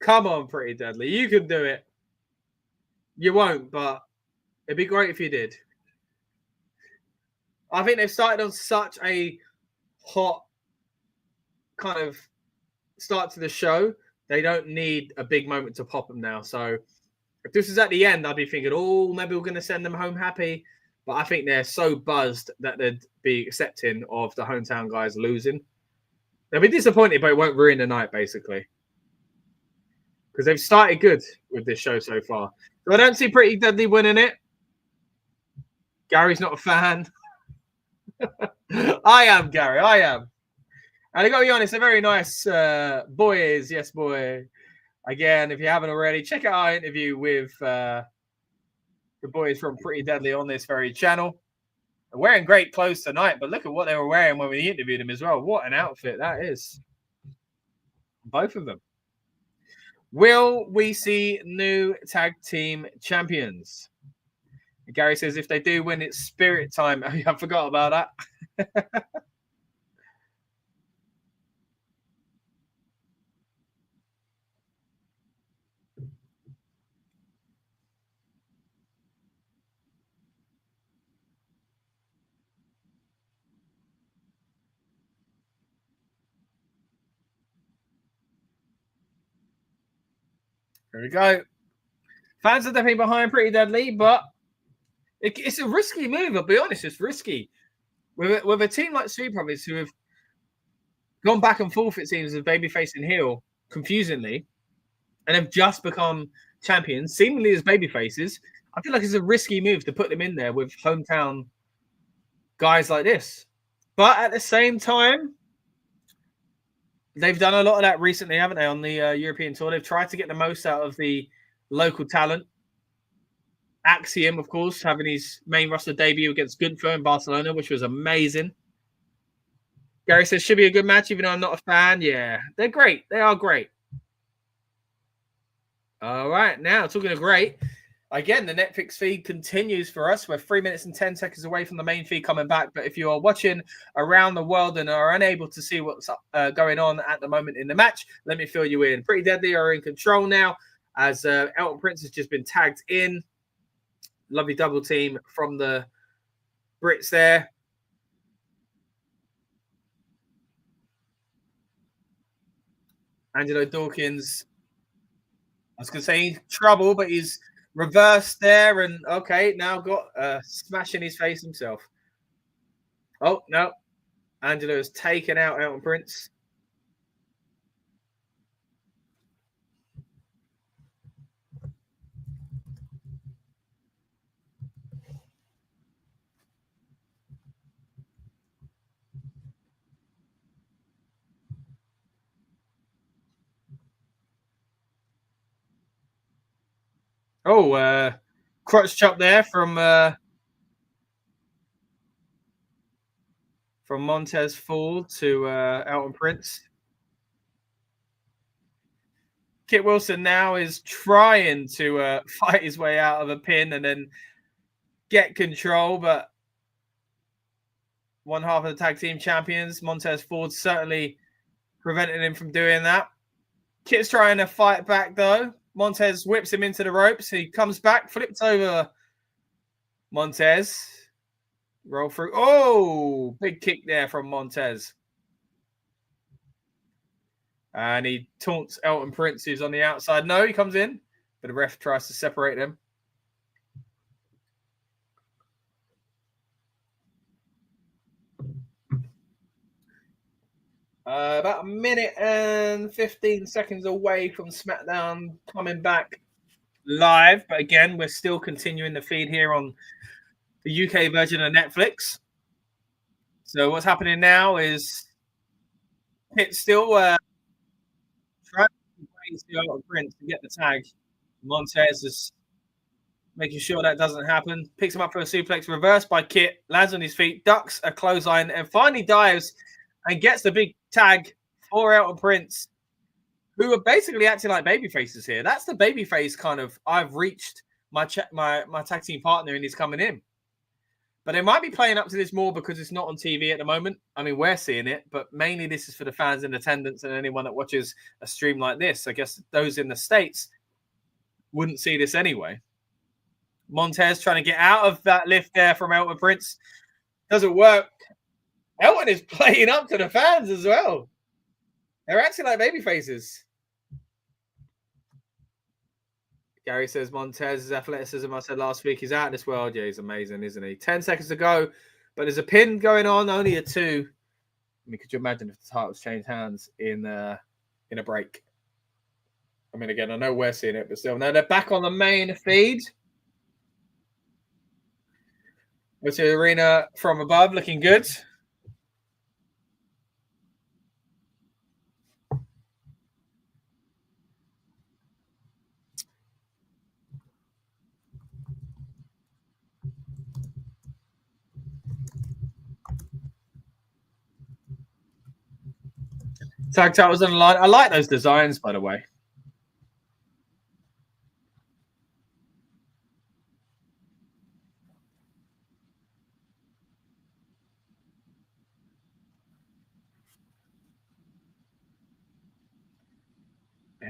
Come on, Pretty Deadly. You can do it. You won't, but it'd be great if you did. I think they've started on such a hot kind of start to the show. They don't need a big moment to pop them now. So if this is at the end, I'd be thinking, oh, maybe we're going to send them home happy. But I think they're so buzzed that they'd be accepting of the hometown guys losing. They'll be disappointed, but it won't ruin the night, basically. Because they've started good with this show so far. So I don't see Pretty Deadly winning it. Gary's not a fan. I am, Gary. I am. And I got to be honest, they're very nice boys. Yes, boy. Again, if you haven't already, check out our interview with the boys from Pretty Deadly on this very channel. They're wearing great clothes tonight, but look at what they were wearing when we interviewed them as well. What an outfit that is. Both of them. Will we see new tag team champions? Gary says if they do win, it's Spirit time. I forgot about that. There we go. Fans are definitely behind Pretty Deadly, but it's a risky move. I'll be honest, it's risky. With a team like Street Profits who have gone back and forth, it seems, as babyface and heel, confusingly, and have just become champions, seemingly as babyfaces, I feel like it's a risky move to put them in there with hometown guys like this. But at the same time, they've done a lot of that recently, haven't they, on the European Tour? They've tried to get the most out of the local talent. Axiom, of course, having his main roster debut against Gunther in Barcelona, which was amazing. Gary says, should be a good match, even though I'm not a fan. Yeah, they're great. They are great. All right, now, talking of great, again, the Netflix feed continues for us. We're 3 minutes and 10 seconds away from the main feed coming back. But if you are watching around the world and are unable to see what's going on at the moment in the match, let me fill you in. Pretty Deadly are in control now as Elton Prince has just been tagged in. Lovely double team from the Brits there. Angelo Dawkins, I was going to say trouble, but he's reversed there. And okay, now got a smash in his face himself. Oh, no. Angelo has taken out Elton Prince. Oh, crotch chop there from Montez Ford to Elton Prince. Kit Wilson now is trying to fight his way out of a pin and then get control, but one half of the tag team champions, Montez Ford, certainly preventing him from doing that. Kit's trying to fight back, though. Montez whips him into the ropes. He comes back, flips over Montez. Roll through. Oh, big kick there from Montez. And he taunts Elton Prince, who's on the outside. No, he comes in, but the ref tries to separate them. About a minute and 15 seconds away from SmackDown coming back live. But again, we're still continuing the feed here on the UK version of Netflix. So what's happening now is Pitt's still trying to raise the Elton Prince to get the tag. Montez has making sure that doesn't happen. Picks him up for a suplex, reversed by Kit, lands on his feet, ducks a clothesline, and finally dives and gets the big tag for Elton Prince, who are basically acting like baby faces here. That's the baby face kind of, I've reached my tag team partner and he's coming in. But they might be playing up to this more because it's not on TV at the moment. I mean, we're seeing it, but mainly this is for the fans in attendance and anyone that watches a stream like this. I guess those in the States wouldn't see this anyway. Montez trying to get out of that lift there from Elton Prince. Doesn't work. Elton is playing up to the fans as well. They're acting like baby faces. Gary says Montez's athleticism, I said last week, he's out of this world. Yeah, he's amazing, isn't he? 10 seconds to go, but there's a pin going on, only a 2. I mean, could you imagine if the titles changed hands in a break? I mean, again, I know we're seeing it, but still. Now they're back on the main feed. Go to the arena from above, looking good. Tag titles on the line. I like those designs, by the way.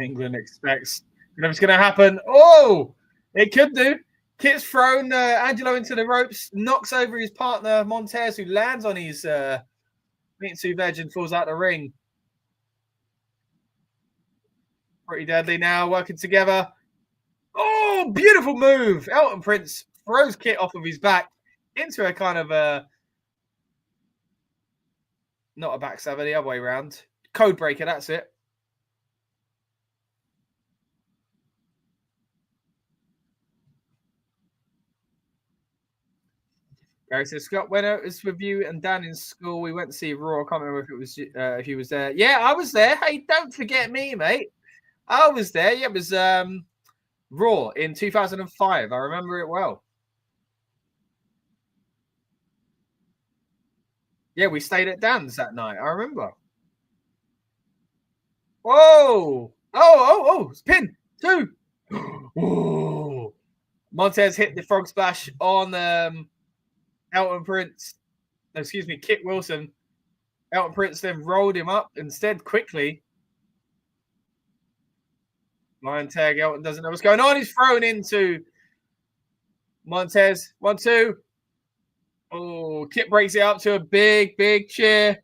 England expects what's going to happen. Oh, it could do. Kit's thrown Angelo into the ropes, knocks over his partner Montez, who lands on his Mitsu veg and falls out the ring. Pretty deadly now, working together. Oh, beautiful move. Elton Prince throws Kit off of his back into a kind of a, not a backstabber, the other way around. Code breaker, that's it. Gary says, Scott, when I was with you and Dan in school, we went to see Raw. I can't remember if it was if he was there. Yeah, I was there. Hey, don't forget me, mate. I was there. Yeah, it was Raw in 2005. I remember it well. Yeah, we stayed at Dan's that night. I remember. Whoa! Oh! It's pin 2. Whoa! Montez hit the frog splash on Elton Prince. No, excuse me, Kit Wilson. Elton Prince then rolled him up instead quickly. Lion tag. Elton doesn't know what's going on. He's thrown into Montez. 1, 2. Oh, Kit breaks it up to a big cheer.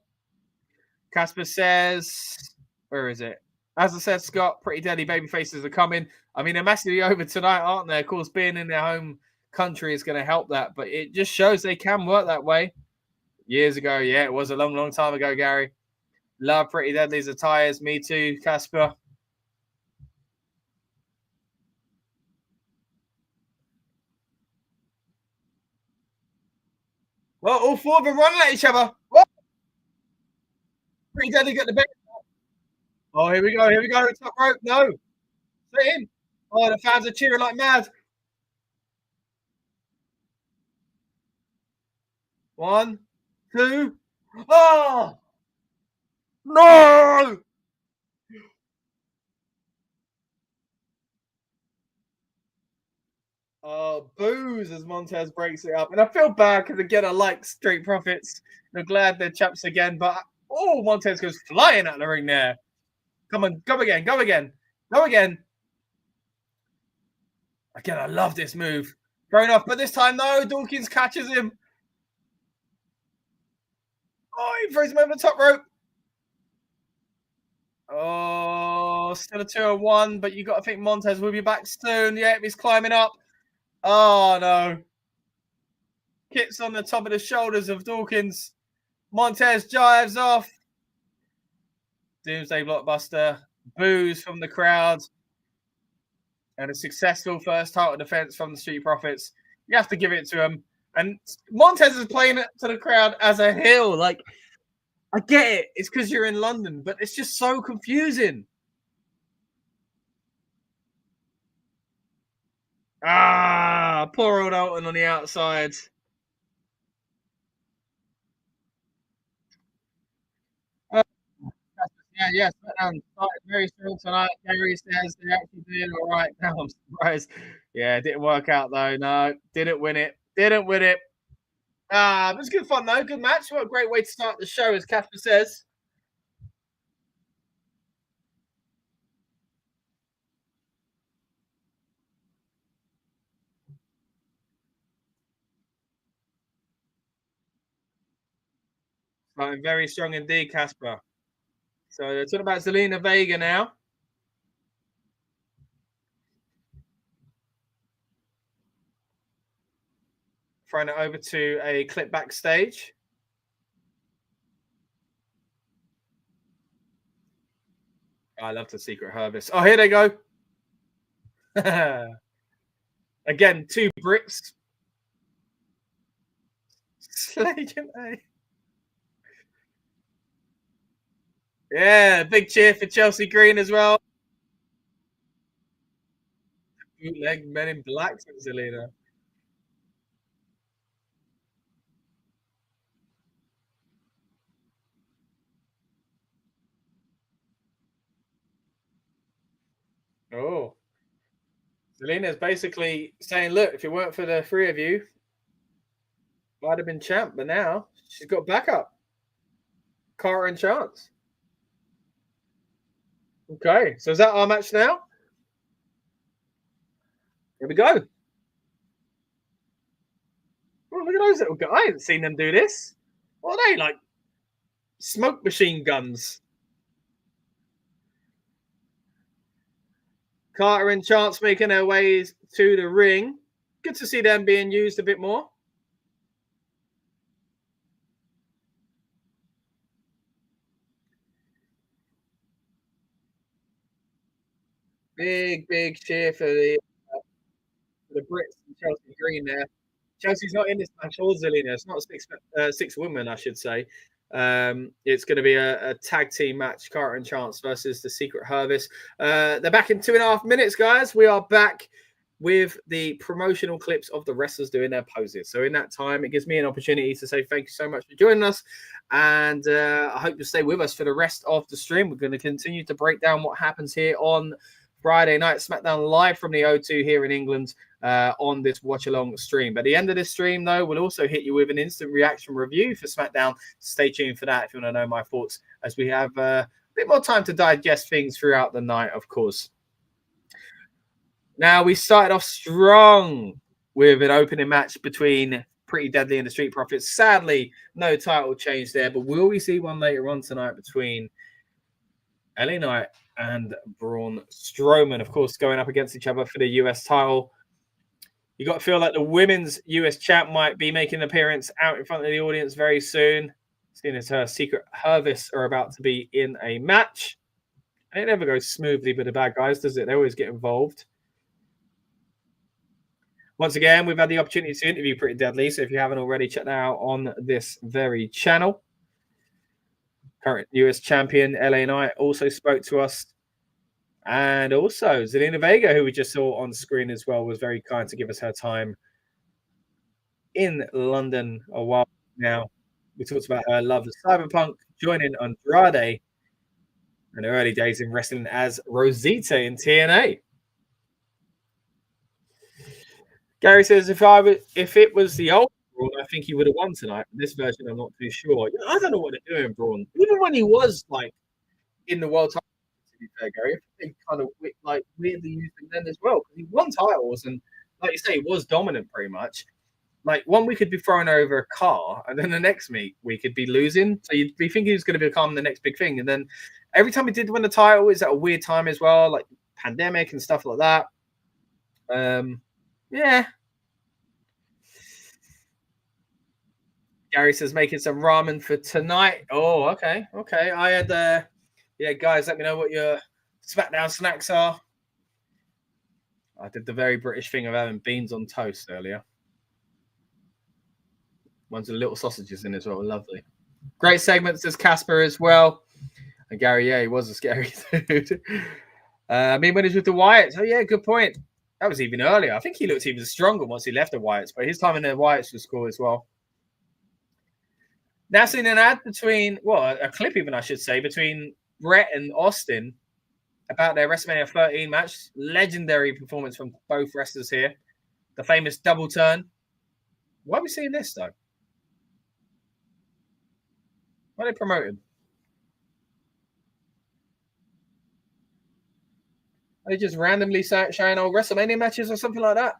Casper says, where is it? As I said, Scott, pretty deadly baby faces are coming. I mean, they're massively over tonight, aren't they? Of course, being in their home country is going to help that, but it just shows they can work that way. Years ago, yeah, it was a long time ago, Gary. Love Pretty Deadly's attires. Me too, Casper. Well, all 4 of them running at each other. Whoa! Pretty Deadly got the big. Oh, here we go. Top rope. No. Straight in. Oh, the fans are cheering like mad. 1, 2. Oh! No! Boos as Montez breaks it up. And I feel bad because, again, I like Street Profits. I'm glad they're chaps again. But, oh, Montez goes flying out the ring there. Come on, go again. Again, I love this move. Going off, but this time, no. Dawkins catches him. Oh, he throws him over the top rope. Oh, still a 2-1, but you got to think Montez will be back soon. Yeah, he's climbing up. Oh, no. Kit's on the top of the shoulders of Dawkins. Montez jives off. Doomsday Blockbuster. Boos from the crowd. And a successful first title defense from the Street Profits. You have to give it to him. And Montez is playing it to the crowd as a heel. Like, I get it. It's because you're in London, but it's just so confusing. Ah! Poor old Orton on the outside. Yeah, SmackDown started very strong tonight. Gary says they actually did all right. Now I'm surprised. Yeah, it didn't work out though. No, didn't win it. Didn't win it. It was good fun though. Good match. What a great way to start the show, as Casper says. Starting very strong indeed, Casper. So they're talking about Zelina Vega now. Throwing it over to a clip backstage. I love the Secret Harvest. Oh, here they go. Again, 2 bricks. Legend, A. Yeah, big cheer for Chelsea Green as well. Bootleg Men in Black from Zelina. Oh. Zelina's basically saying, look, if it weren't for the 3 of you, I'd have been champ, but now she's got backup. Carter and Chance. Okay, so is that our match now? Here we go. Oh, look at those little guys. I haven't seen them do this. What are they, like smoke machine guns? Carter and Chance making their ways to the ring. Good to see them being used a bit more. Big cheer for the Brits and Chelsea Green there. Chelsea's not in this match or Zelina. It's not 6 women, I should say. It's going to be a tag team match, Carter and Chance versus the Secret Harvest. They're back in 2.5 minutes, guys. We are back with the promotional clips of the wrestlers doing their poses. So in that time, it gives me an opportunity to say thank you so much for joining us. And I hope you stay with us for the rest of the stream. We're going to continue to break down what happens here on Friday night SmackDown live from the O2 here in England on this watch-along stream. But at the end of this stream, though, we'll also hit you with an instant reaction review for SmackDown. Stay tuned for that if you want to know my thoughts, as we have a bit more time to digest things throughout the night, of course. Now, we started off strong with an opening match between Pretty Deadly and the Street Profits. Sadly, no title change there, but will we see one later on tonight between LA Knight and Braun Strowman, of course, going up against each other for the US title. You got to feel like the women's US champ might be making an appearance out in front of the audience very soon, seeing as her Secret Harvest are about to be in a match. And it never goes smoothly for the bad guys, does it? They always get involved. Once again, we've had the opportunity to interview Pretty Deadly, so if you haven't already, check that out on this very channel. Current US champion LA Knight also spoke to us. And also Zelina Vega, who we just saw on screen as well, was very kind to give us her time in London a while now. We talked about her love of Cyberpunk, joining Andrade in the early days in wrestling as Rosita in TNA. Gary says, if it was the old Braun, I think he would have won tonight. This version, I'm not too sure. I don't know what they're doing, Braun. Even when he was like in the world title, to be fair, Gary, they kind of like weirdly used him then as well. He won titles, and like you say, he was dominant pretty much. Like one week could be thrown over a car, and then the next week we could be losing. So you'd be thinking he was going to become the next big thing. And then every time he did win the title, is at a weird time as well, like pandemic and stuff like that. Yeah. Gary says making some ramen for tonight. Oh, okay. I had yeah, guys, let me know what your SmackDown snacks are. I did the very British thing of having beans on toast earlier. Ones with little sausages in as well. Lovely. Great segment, says Casper as well. And Gary, yeah, he was a scary dude. I mean, when he's with the Wyatts. Oh, yeah, good point. That was even earlier. I think he looked even stronger once he left the Wyatts, but his time in the Wyatts was cool as well. Now seen an ad between, well, a clip even, I should say, between Brett and Austin about their WrestleMania 13 match. Legendary performance from both wrestlers here. The famous double turn. Why are we seeing this, though? What are they promoting? Are they just randomly showing old WrestleMania matches or something like that?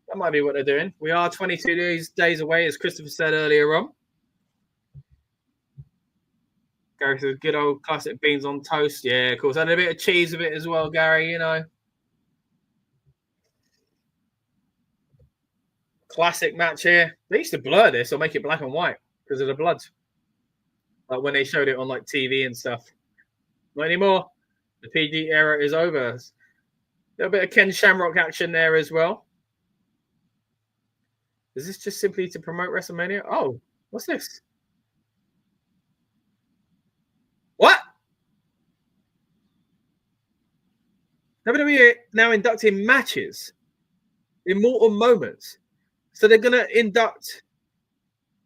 That might be what they're doing. We are 22 days away, as Christopher said earlier on. Gary says, good old classic beans on toast. Yeah, of course. And a bit of cheese with it as well, Gary, you know. Classic match here. They used to blur this or make it black and white because of the blood. Like when they showed it on like TV and stuff. Not anymore. The PG era is over. A little bit of Ken Shamrock action there as well. Is this just simply to promote WrestleMania? Oh, what's this? What? WWE now inducting matches, immortal moments. So they're going to induct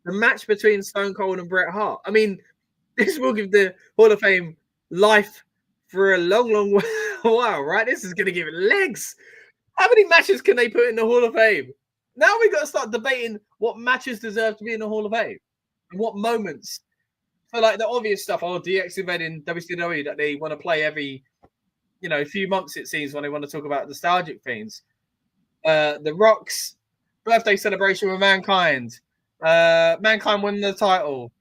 the match between Stone Cold and Bret Hart. I mean, this will give the Hall of Fame life for a long, long while, right? This is going to give it legs. How many matches can they put in the Hall of Fame? Now we've got to start debating what matches deserve to be in the Hall of Fame and what moments. So, like the obvious stuff, DX invading WCW that they want to play every, few months, it seems, when they want to talk about nostalgic things. The Rock's birthday celebration with Mankind. Mankind winning the title.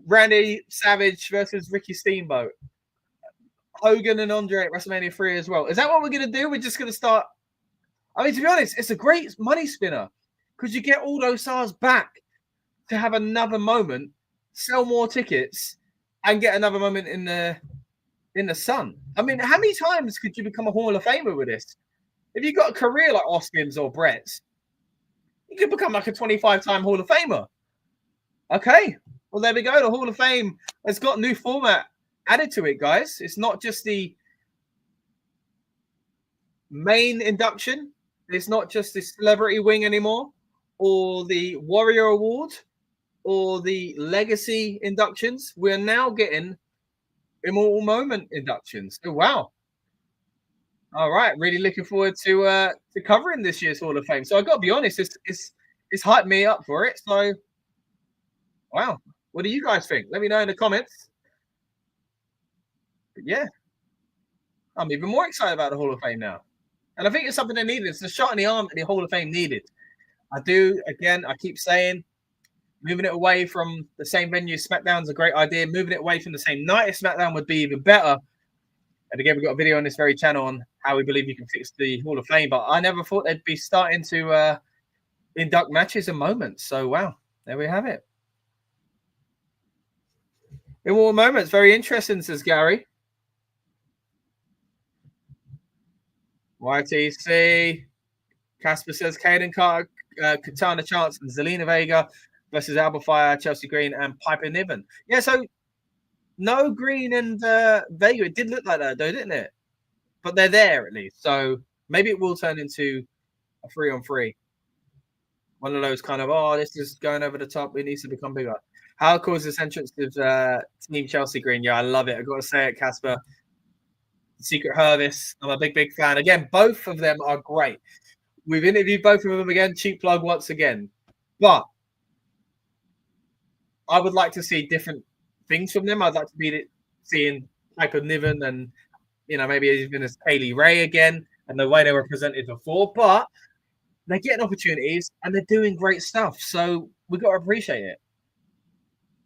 Randy Savage versus Ricky Steamboat. Hogan and Andre at WrestleMania 3 as well. Is that what we're going to do? We're just going to start. I mean, to be honest, it's a great money spinner because you get all those stars back to have another moment, sell more tickets, and get another moment in the sun. I mean, how many times could you become a Hall of Famer with this? If you've got a career like Austin's or Brett's, you could become like a 25-time Hall of Famer. Okay, well, there we go. The Hall of Fame has got a new format added to it, guys. It's not just the main induction. It's not just the celebrity wing anymore, or the Warrior Award, or the Legacy inductions. We're now getting Immortal Moment inductions. Oh, wow. All right, really looking forward to covering this year's Hall of Fame. So I got to be honest, it's hyped me up for it. So, wow, what do you guys think? Let me know in the comments. But yeah, I'm even more excited about the Hall of Fame now. And I think it's something they needed. It's a shot in the arm that the Hall of Fame needed. I keep saying, moving it away from the same venue as SmackDown is a great idea. Moving it away from the same night as SmackDown would be even better. And again, we've got a video on this very channel on how we believe you can fix the Hall of Fame. But I never thought they'd be starting to induct matches and moments. So, wow, there we have it. Immortal Moments, very interesting, says Gary. YTC. Casper says Caden Carter, Katana Chance, and Zelina Vega versus Alba Fire, Chelsea Green, and Piper Niven. Yeah, so no Green and Vega. It did look like that, though, didn't it? But they're there at least. So maybe it will turn into a 3-on-3. One of those kind of, this is going over the top. It needs to become bigger. How cool is this entrance with Team Chelsea Green? Yeah, I love it. I've got to say it, Casper. Secret Hervis. I'm a big, big fan. Again, both of them are great. We've interviewed both of them again. Cheap plug once again. But I would like to see different things from them. I'd like to be seeing Piper Niven and, maybe even as Kaylee Ray again and the way they were presented before. But they're getting opportunities and they're doing great stuff. So we've got to appreciate it.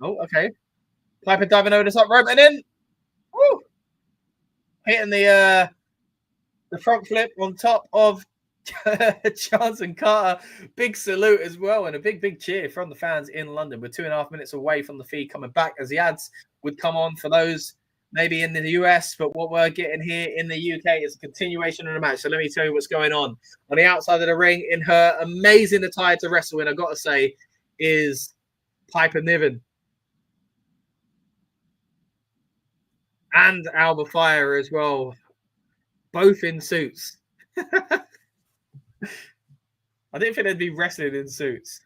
Oh, okay. Piper diving over the top rope and then hitting the front flip on top of Chance and Carter. Big salute as well, and a big, big cheer from the fans in London. We're 2.5 minutes away from the feed coming back as the ads would come on for those maybe in the US, but what we're getting here in the UK is a continuation of the match. So let me tell you what's going on. On the outside of the ring, in her amazing attire to wrestle in, I've got to say, is Piper Niven. And Alba Fire as well. Both in suits. I didn't think they'd be wrestling in suits.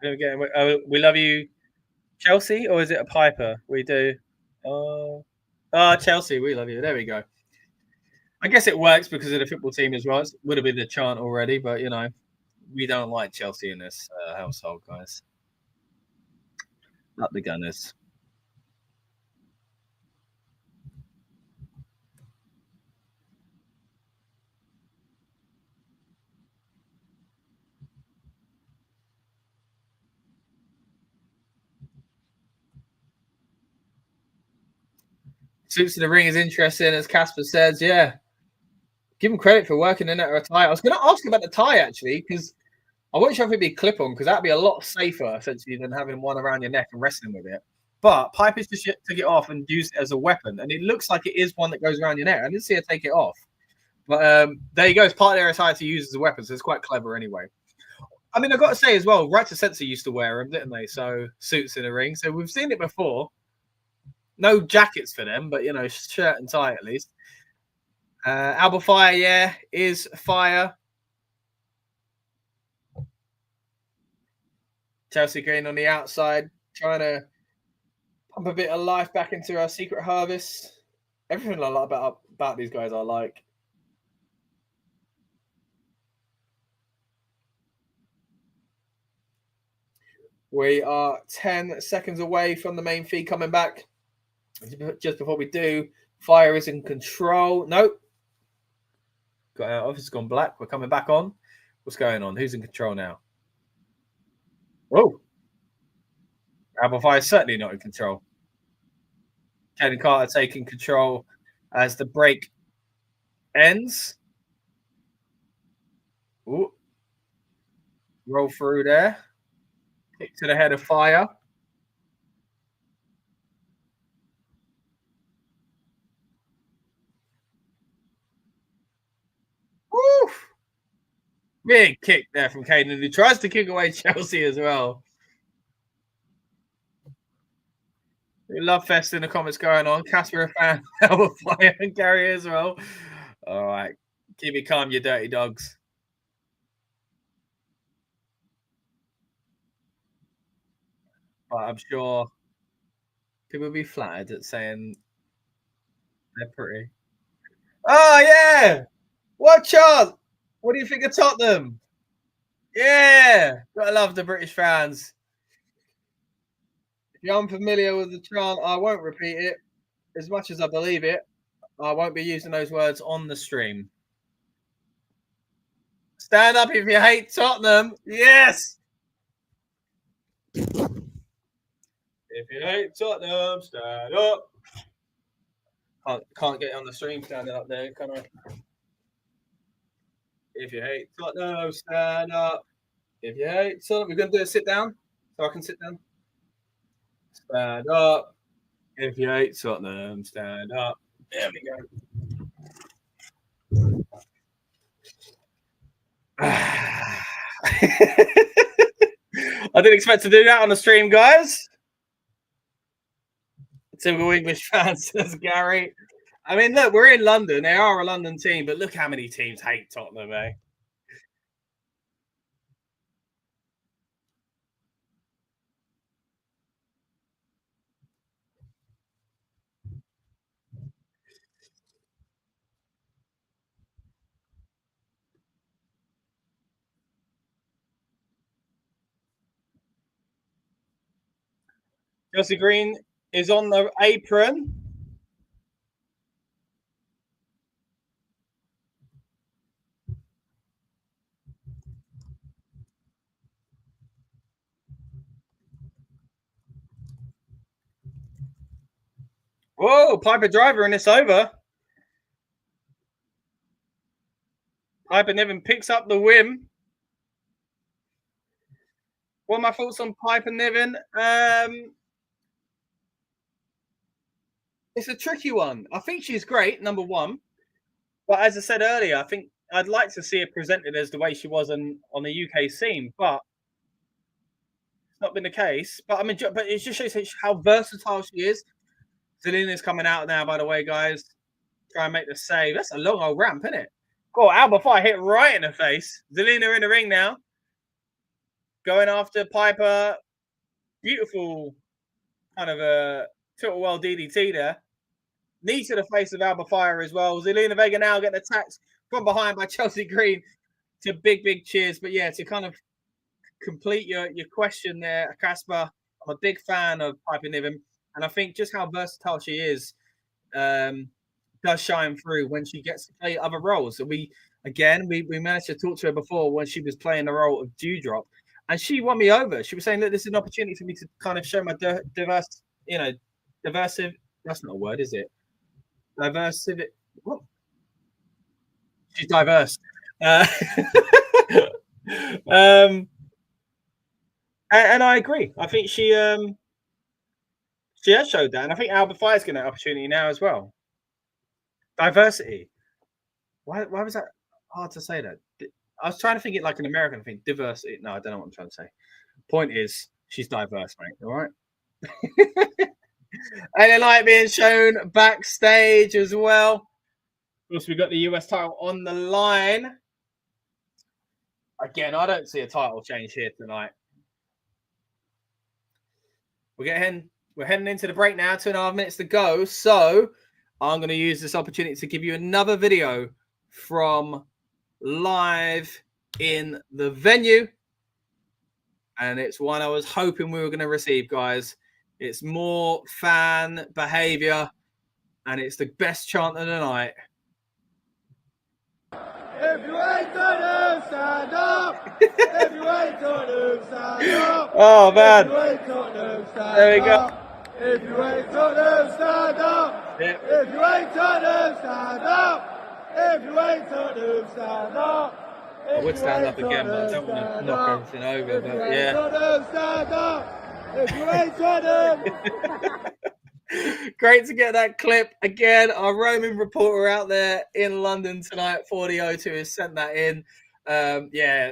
Again, we love you, Chelsea, or is it a Piper? We do. Oh, Chelsea, we love you. There we go. I guess it works because of the football team as well. It would have been the chant already, but you know, we don't like Chelsea in this household, guys. Not the Gunners. Suits in the ring is interesting, as Casper says. Yeah, give him credit for working in that tie. I was going to ask about the tie actually, because I wasn't sure if it'd be clip on, because that'd be a lot safer essentially than having one around your neck and wrestling with it. But Piper's just took it off and used it as a weapon, and it looks like it is one that goes around your neck. I didn't see her take it off, but there you go. It's part of their attire to use as a weapon, so it's quite clever anyway. I mean, I've got to say as well, Right to Censor used to wear them, didn't they? So suits in the ring. So we've seen it before. No jackets for them, but you know, shirt and tie at least. Alba Fire, yeah, is fire. Chelsea Green on the outside, trying to pump a bit of life back into our Secret Harvest. Everything I like about these guys, I like. We are 10 seconds away from the main feed coming back. Just before we do, Fire is in control. Nope. Got out of. It's gone black. We're coming back on. What's going on? Who's in control now? Oh. Alba Fire is certainly not in control. Ken Carter taking control as the break ends. Ooh. Roll through there. Kick to the head of Fire. Woo! Big kick there from Caden, who tries to kick away Chelsea as well. Love fest in the comments going on. Casper a fan, Alba Fire, and Gary as well. All right, keep it calm, you dirty dogs. But I'm sure people will be flattered at saying they're pretty. Oh yeah, what chance? What do you think of Tottenham? Yeah, gotta love the British fans. If you're unfamiliar with the chant, I won't repeat it. As much as I believe it, I won't be using those words on the stream. Stand up if you hate Tottenham. Yes. If you hate Tottenham, stand up. Can't get on the stream standing up there, can I? If you hate Tottenham, stand up. If you hate Tottenham, we're going to do a sit down, so I can sit down. Stand up. If you hate Tottenham, stand up. There we go. I didn't expect to do that on the stream, guys. Typical English fans, says Gary. I mean, look, we're in London. They are a London team, but look how many teams hate Tottenham, eh? Chelsea Green is on the apron. Whoa, Piper Driver, and it's over. Piper Niven picks up the win. What are my thoughts on Piper Niven? It's a tricky one. I think she's great, number one. But as I said earlier, I think I'd like to see it presented as the way she was on the UK scene, but it's not been the case. But I mean, but it just shows how versatile she is. Zelina's coming out now, by the way, guys. Try and make the save. That's a long old ramp, isn't it? Cool. Alba Fire hit right in the face. Zelina in the ring now. Going after Piper. Beautiful kind of a tilt well DDT there. Knee to the face of Alba Fire as well. Zelina Vega now getting attacked from behind by Chelsea Green to big cheers. But yeah, to kind of complete your question there, Casper, I'm a big fan of Piper Niven. And I think just how versatile she is does shine through when she gets to play other roles. So we managed to talk to her before when she was playing the role of Dewdrop, and she won me over. She was saying that this is an opportunity for me to kind of show my diverse, diversive. That's not a word, is it? Diversive. What? She's diverse. And I agree. I think she has showed that, and I think Alba Fire's getting that opportunity now as well. Diversity. Why was that hard to say that? I was trying to think it like an American thing. Diversity. No, I don't know what I'm trying to say. Point is, she's diverse, mate. All right. And then like being shown backstage as well. Of course, we got the US title on the line. Again, I don't see a title change here tonight. We're heading into the break now. 2.5 minutes to go. So I'm going to use this opportunity to give you another video from live in the venue. And it's one I was hoping we were going to receive, guys. It's more fan behavior, and it's the best chant of the night. If you ain't gonna stand up, if you ain't gonna stand up, Oh, man. if you ain't gonna stand There we go. up, if you ain't gonna stand up, Yep. if you ain't gonna stand up, if you ain't gonna stand up. I would stand up again, but I don't want to knock everything over. But yeah. Stand up. If you ain't gonna. Great to get that clip again. Our roaming reporter out there in London tonight for the O2 has sent that in. Yeah,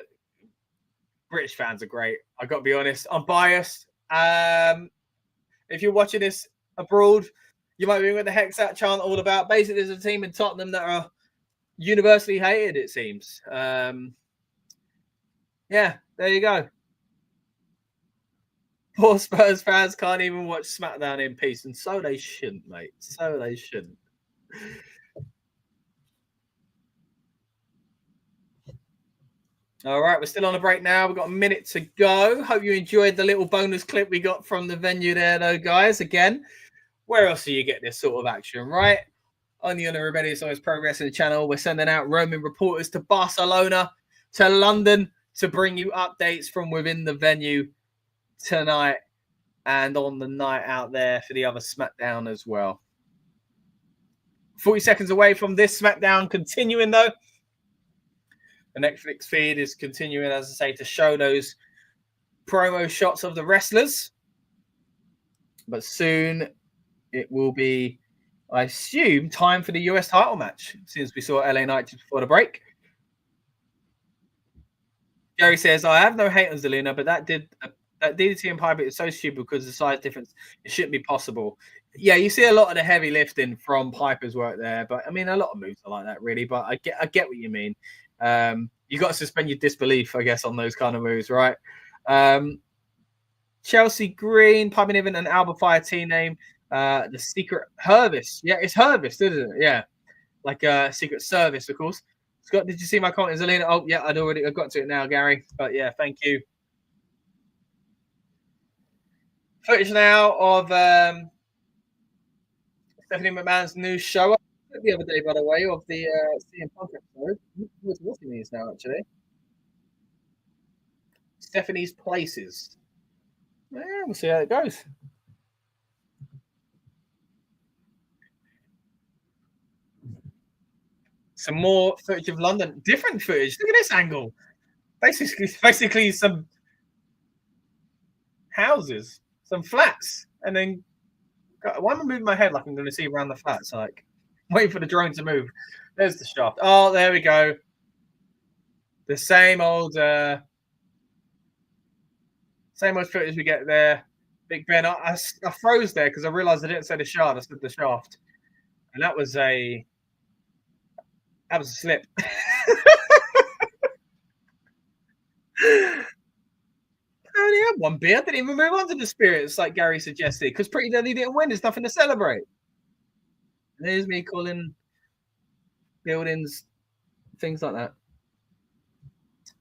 British fans are great. I got to be honest. I'm biased. If you're watching this abroad, you might be what the heck's that chant all about. Basically, there's a team in Tottenham that are universally hated, it seems. Yeah, there you go. Poor Spurs fans can't even watch SmackDown in peace, and so they shouldn't, mate. So they shouldn't. All right, we're still on a break now. We've got a minute to go. Hope you enjoyed the little bonus clip we got from the venue there, though, guys. Again, where else do you get this sort of action, right? Only on the Rebellious Noise Pro Wrestling channel. We're sending out roaming reporters to Barcelona, to London, to bring you updates from within the venue tonight and on the night out there for the other SmackDown as well. 40 seconds away from this SmackDown continuing, though. The Netflix feed is continuing, as I say, to show those promo shots of the wrestlers. But soon it will be, I assume, time for the US title match, since we saw LA Knight just before the break. Jerry says, I have no hate on Zelina, but that DDT and Piper is so stupid because of the size difference. It shouldn't be possible. Yeah, you see a lot of the heavy lifting from Piper's work there, but I mean, a lot of moves are like that, really. But I get what you mean. You got to suspend your disbelief, I guess, on those kind of moves, right? Chelsea Green, Piper Niven, and Alba Fire team name. The Secret Hervis. Yeah, it's Hervis, isn't it? Yeah, like Secret Service, of course. Scott, did you see my comment, Zelina? Oh, yeah, I got to it now, Gary. But yeah, thank you. Footage now of Stephanie McMahon's new show the other day, by the way, of the CM Punk episode. What's watching these now, actually? Stephanie's Places. Yeah, we'll see how it goes. Some more footage of London. Different footage. Look at this angle. Basically some houses, some flats, and then why am I moving my head like I'm going to see around the flats? Like, waiting for the drone to move. There's the shot. Oh, there we go. The same old footage we get there. Big Ben, I froze there because I realized I didn't say the shaft. I said the shaft, and that was a slip. I only had one beer. I didn't even move on to the spirits like Gary suggested because Pretty Deadly didn't win. There's nothing to celebrate. And there's me calling buildings things like that.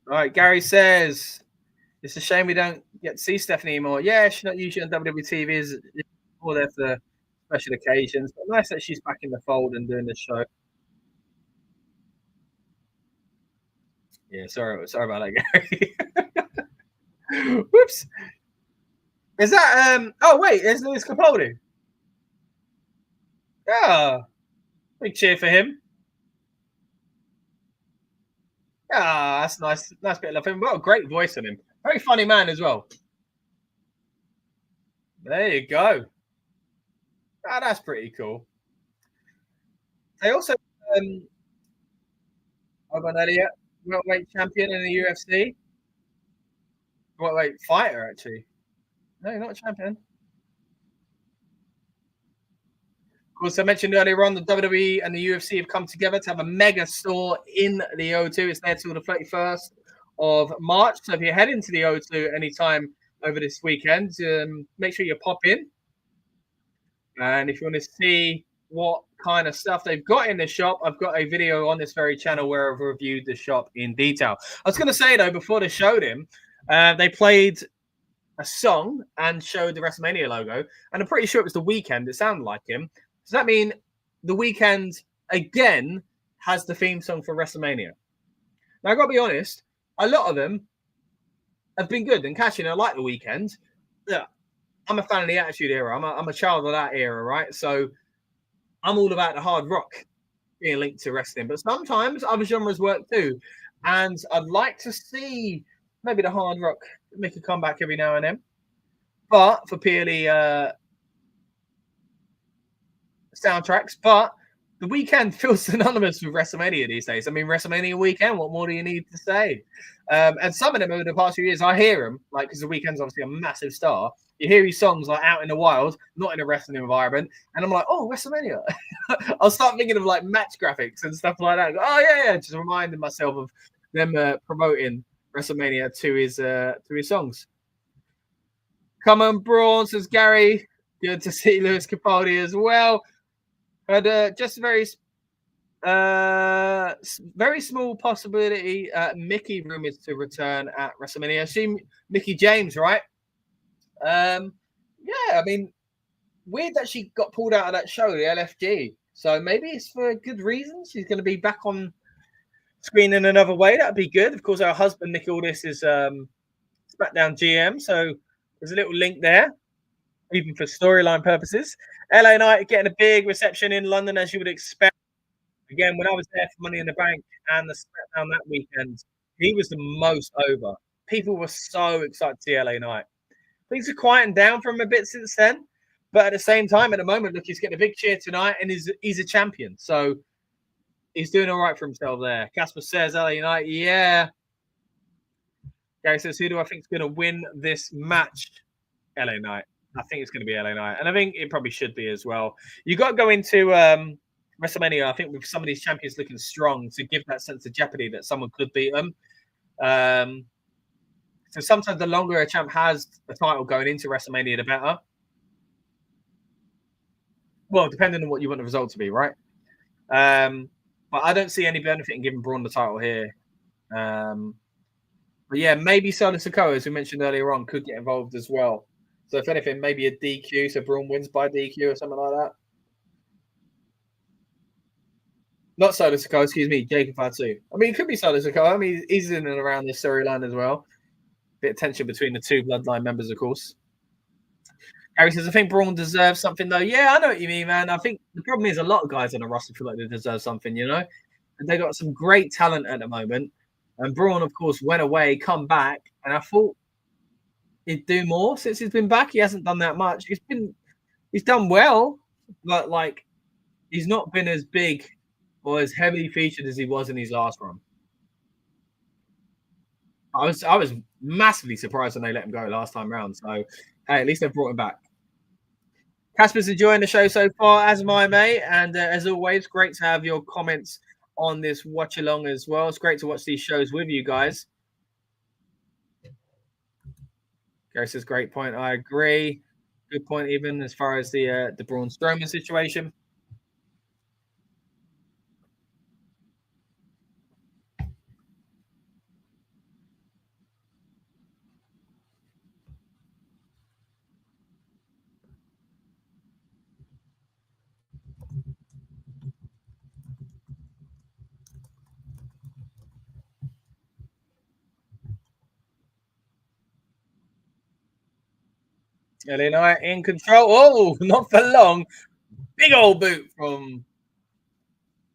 All right, Gary says it's a shame we don't get to see Stephanie anymore. Yeah, she's not usually on WWE TV. Is all there for special occasions. But nice that she's back in the fold and doing the show. Yeah, sorry about that, Gary. Whoops. Is that oh wait, there's Lewis Capaldi. Yeah. Big cheer for him. Ah, that's nice. Nice bit of love him. What a great voice on him. Very funny man as well. There you go. Ah, that's pretty cool. They also I've got Elliot, welterweight champion in the UFC. Welterweight fighter, actually. No, not a champion. Of course, I mentioned earlier on the WWE and the UFC have come together to have a mega store in the O2. It's there till the 31st of March. So if you're heading to the O2 anytime over this weekend, make sure you pop in. And if you want to see what kind of stuff they've got in the shop, I've got a video on this very channel where I've reviewed the shop in detail. I was going to say, though, before they showed him, they played a song and showed the WrestleMania logo. And I'm pretty sure it was The Weeknd. It sounded like him. Does that mean The Weeknd, again, has the theme song for WrestleMania? Now, I've got to be honest, a lot of them have been good and catching. I like The Weeknd. Yeah, I'm a fan of the Attitude Era. I'm a child of that era, right? So I'm all about the hard rock being linked to wrestling. But sometimes other genres work too. And I'd like to see maybe the hard rock make a comeback every now and then. But for purely soundtracks, but The Weeknd feels synonymous with WrestleMania these days. I mean, WrestleMania weekend, what more do you need to say? And some of them over the past few years, I hear them, like, because The Weeknd's obviously a massive star. You hear his songs like out in the wild, not in a wrestling environment, and I'm like, oh, WrestleMania. I'll start thinking of like match graphics and stuff like that. Oh yeah, just reminding myself of them promoting WrestleMania to his songs. Come on, Braun, says Gary. Good to see Lewis Capaldi as well. But just a very small possibility. Mickey rumors to return at WrestleMania. I assume Mickey James, right? Yeah, I mean, weird that she got pulled out of that show, the LFG. So maybe it's for good reasons. She's going to be back on screen in another way. That'd be good. Of course, her husband, Nick Aldis, is SmackDown GM. So there's a little link there, even for storyline purposes. LA Knight getting a big reception in London, as you would expect. Again, when I was there for Money in the Bank and the SmackDown that weekend, he was the most over. People were so excited to see LA Knight. Things are quieting down for him a bit since then. But at the same time, at the moment, look, he's getting a big cheer tonight, and he's a champion. So he's doing all right for himself there. Casper says, LA Knight, yeah. Gary says, who do I think is going to win this match? LA Knight. I think it's going to be LA Knight. And I think it probably should be as well. You got to go into WrestleMania, I think, with some of these champions looking strong to give that sense of jeopardy that someone could beat them. So sometimes the longer a champ has a title going into WrestleMania, the better. Well, depending on what you want the result to be, right? But I don't see any benefit in giving Braun the title here. But yeah, maybe Solo Sikoa, as we mentioned earlier on, could get involved as well. So if anything, maybe a DQ, so Braun wins by DQ or something like that. Not Solo Sikoa, excuse me, Jacob Fatu. I mean, it could be Solo Sikoa. I mean, he's in and around this storyline as well. Bit of tension between the two Bloodline members, of course. Harry says, I think Braun deserves something, though. Yeah, I know what you mean, man. I think the problem is a lot of guys on the roster feel like they deserve something, you know? And they got some great talent at the moment. And Braun, of course, went away, come back. And I thought he'd do more since he's been back. He hasn't done that much. He's done well, but, like, he's not been as big or as heavily featured as he was in his last run. I was massively surprised when they let him go last time round. So hey, at least they brought him back. Casper's enjoying the show so far, as am I, mate. And as always, great to have your comments on this watch along as well. It's great to watch these shows with you guys. Gary says, great point. I agree. Good point, even as far as the Braun Strowman situation. LA Knight in control. Oh, not for long. Big old boot from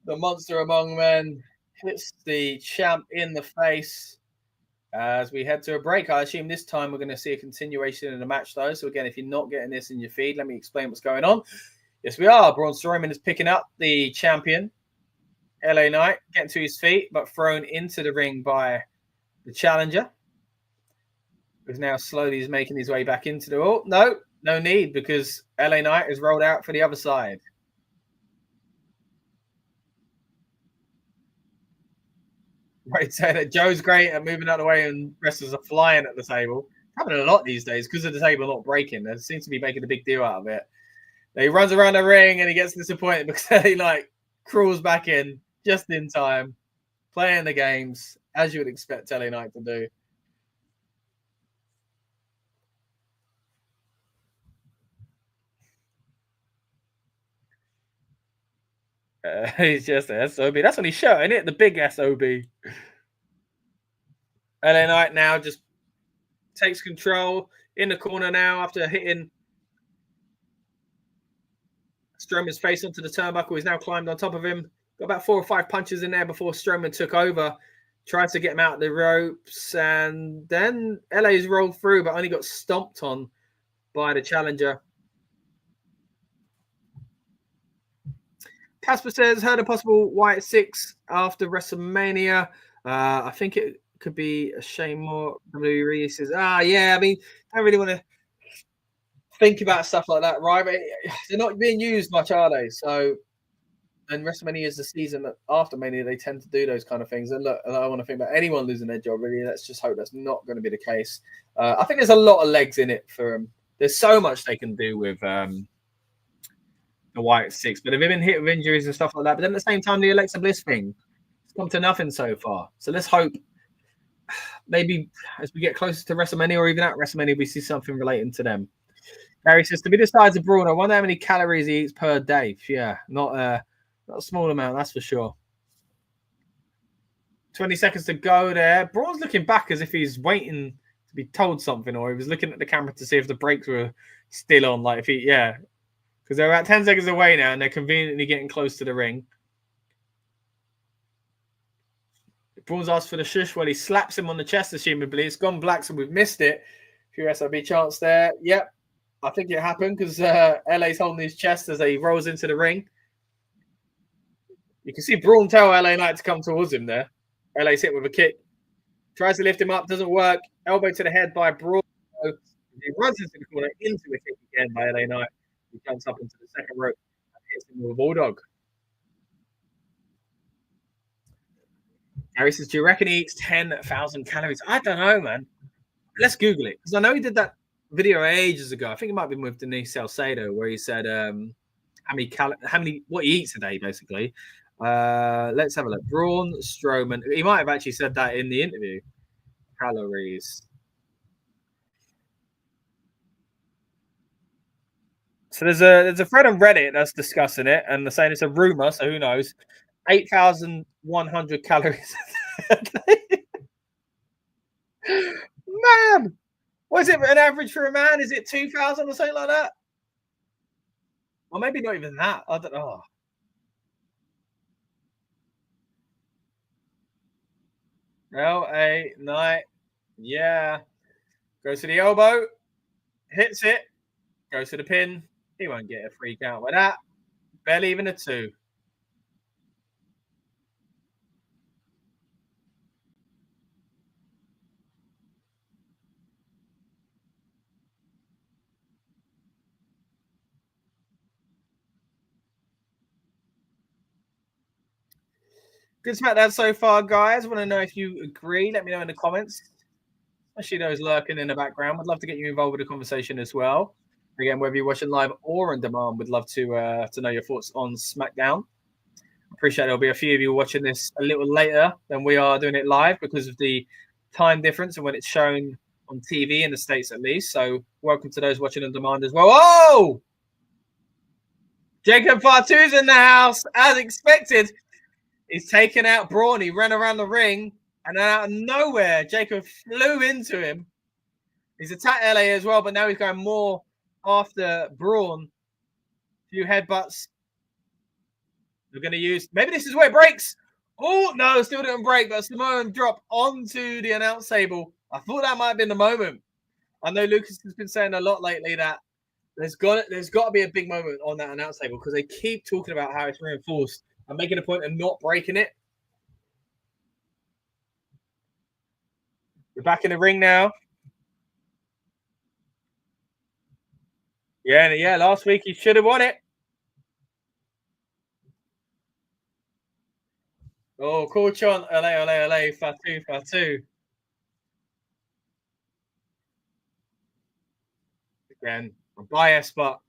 the monster among men. Hits the champ in the face as we head to a break. I assume this time we're going to see a continuation in the match, though. So again, if you're not getting this in your feed, let me explain what's going on. Yes, we are. Braun Strowman is picking up the champion, LA Knight, getting to his feet, but thrown into the ring by the challenger. Who's now slowly making his way back into the... Oh, no need, because LA Knight has rolled out for the other side. Right, saying that Joe's great at moving out of the way and wrestlers are flying at the table. Happening a lot these days because of the table not breaking. They seem to be making a big deal out of it. He runs around the ring and he gets disappointed because he crawls back in just in time, playing the games as you would expect LA Knight to do. He's just a SOB. That's when he's shouting it, the big SOB. LA Knight now just takes control in the corner now after hitting Strowman's face onto the turnbuckle. He's now climbed on top of him. Got about 4 or 5 punches in there before Strowman took over. Tried to get him out of the ropes. And then LA's rolled through, but only got stomped on by the challenger. Casper says, heard a possible White 6 after WrestleMania. I think it could be a shame more. WWE says, yeah, I mean, I don't really want to think about stuff like that, right? But they're not being used much, are they? So, and WrestleMania is the season after Mania, they tend to do those kind of things. And look, I don't want to think about anyone losing their job, really. Let's just hope that's not going to be the case. I think there's a lot of legs in it for them. There's so much they can do with the White 6, but they've been hit with injuries and stuff like that. But then at the same time, the Alexa Bliss thing, it's come to nothing so far. So let's hope maybe as we get closer to WrestleMania or even at WrestleMania, we see something relating to them. Gary says, to be the size of Braun, I wonder how many calories he eats per day. Yeah, not a small amount, that's for sure. 20 seconds to go there. Braun's looking back as if he's waiting to be told something, or he was looking at the camera to see if the brakes were still on. Because they're about 10 seconds away now, and they're conveniently getting close to the ring. Braun's asked for the shush. Well, he slaps him on the chest, assumably. It's gone black, so we've missed it. Few SIB chance there. Yep, I think it happened because LA's holding his chest as he rolls into the ring. You can see Braun tell LA Knight to come towards him there. LA's hit with a kick. Tries to lift him up, doesn't work. Elbow to the head by Braun. He runs into the corner, into a kick again by LA Knight. He jumps up into the second rope and hits him with a bulldog. Gary says, do you reckon he eats 10,000 calories? I don't know, man. Let's Google it. Because I know he did that video ages ago. I think it might have been with Denise Salcedo, where he said what he eats a day, basically. Let's have a look. Braun Strowman. He might have actually said that in the interview. Calories. So there's a thread on Reddit that's discussing it, and they're saying it's a rumor, so who knows? 8,100 calories a day. Man, what is it an average for a man? Is it 2,000 or something like that? Or maybe not even that. I don't know. LA Knight. Yeah. Goes to the elbow. Hits it. Goes to the pin. He won't get a free count with that. Barely even a 2. Good SmackDown so far, guys. I want to know if you agree. Let me know in the comments, especially those lurking in the background. I'd love to get you involved with the conversation as well. Again, whether you're watching live or on demand, we'd love to know your thoughts on SmackDown. Appreciate there'll be a few of you watching this a little later than we are doing it live because of the time difference and when it's shown on TV in the States at least. So welcome to those watching on demand as well. Oh! Jacob Fatu's in the house, as expected. He's taken out Braun. He ran around the ring, and then out of nowhere, Jacob flew into him. He's attacked LA as well, but now he's going more after Braun. A few headbutts. We're going to use... Maybe this is where it breaks. Oh, no, still didn't break, but Samoan drop onto the announce table. I thought that might have been the moment. I know Lucas has been saying a lot lately that there's got to be a big moment on that announce table because they keep talking about how it's reinforced and making a point of not breaking it. We're back in the ring now. Yeah, last week he should have won it. Oh, cool chant. LA, Fatu. Again, I'm biased, but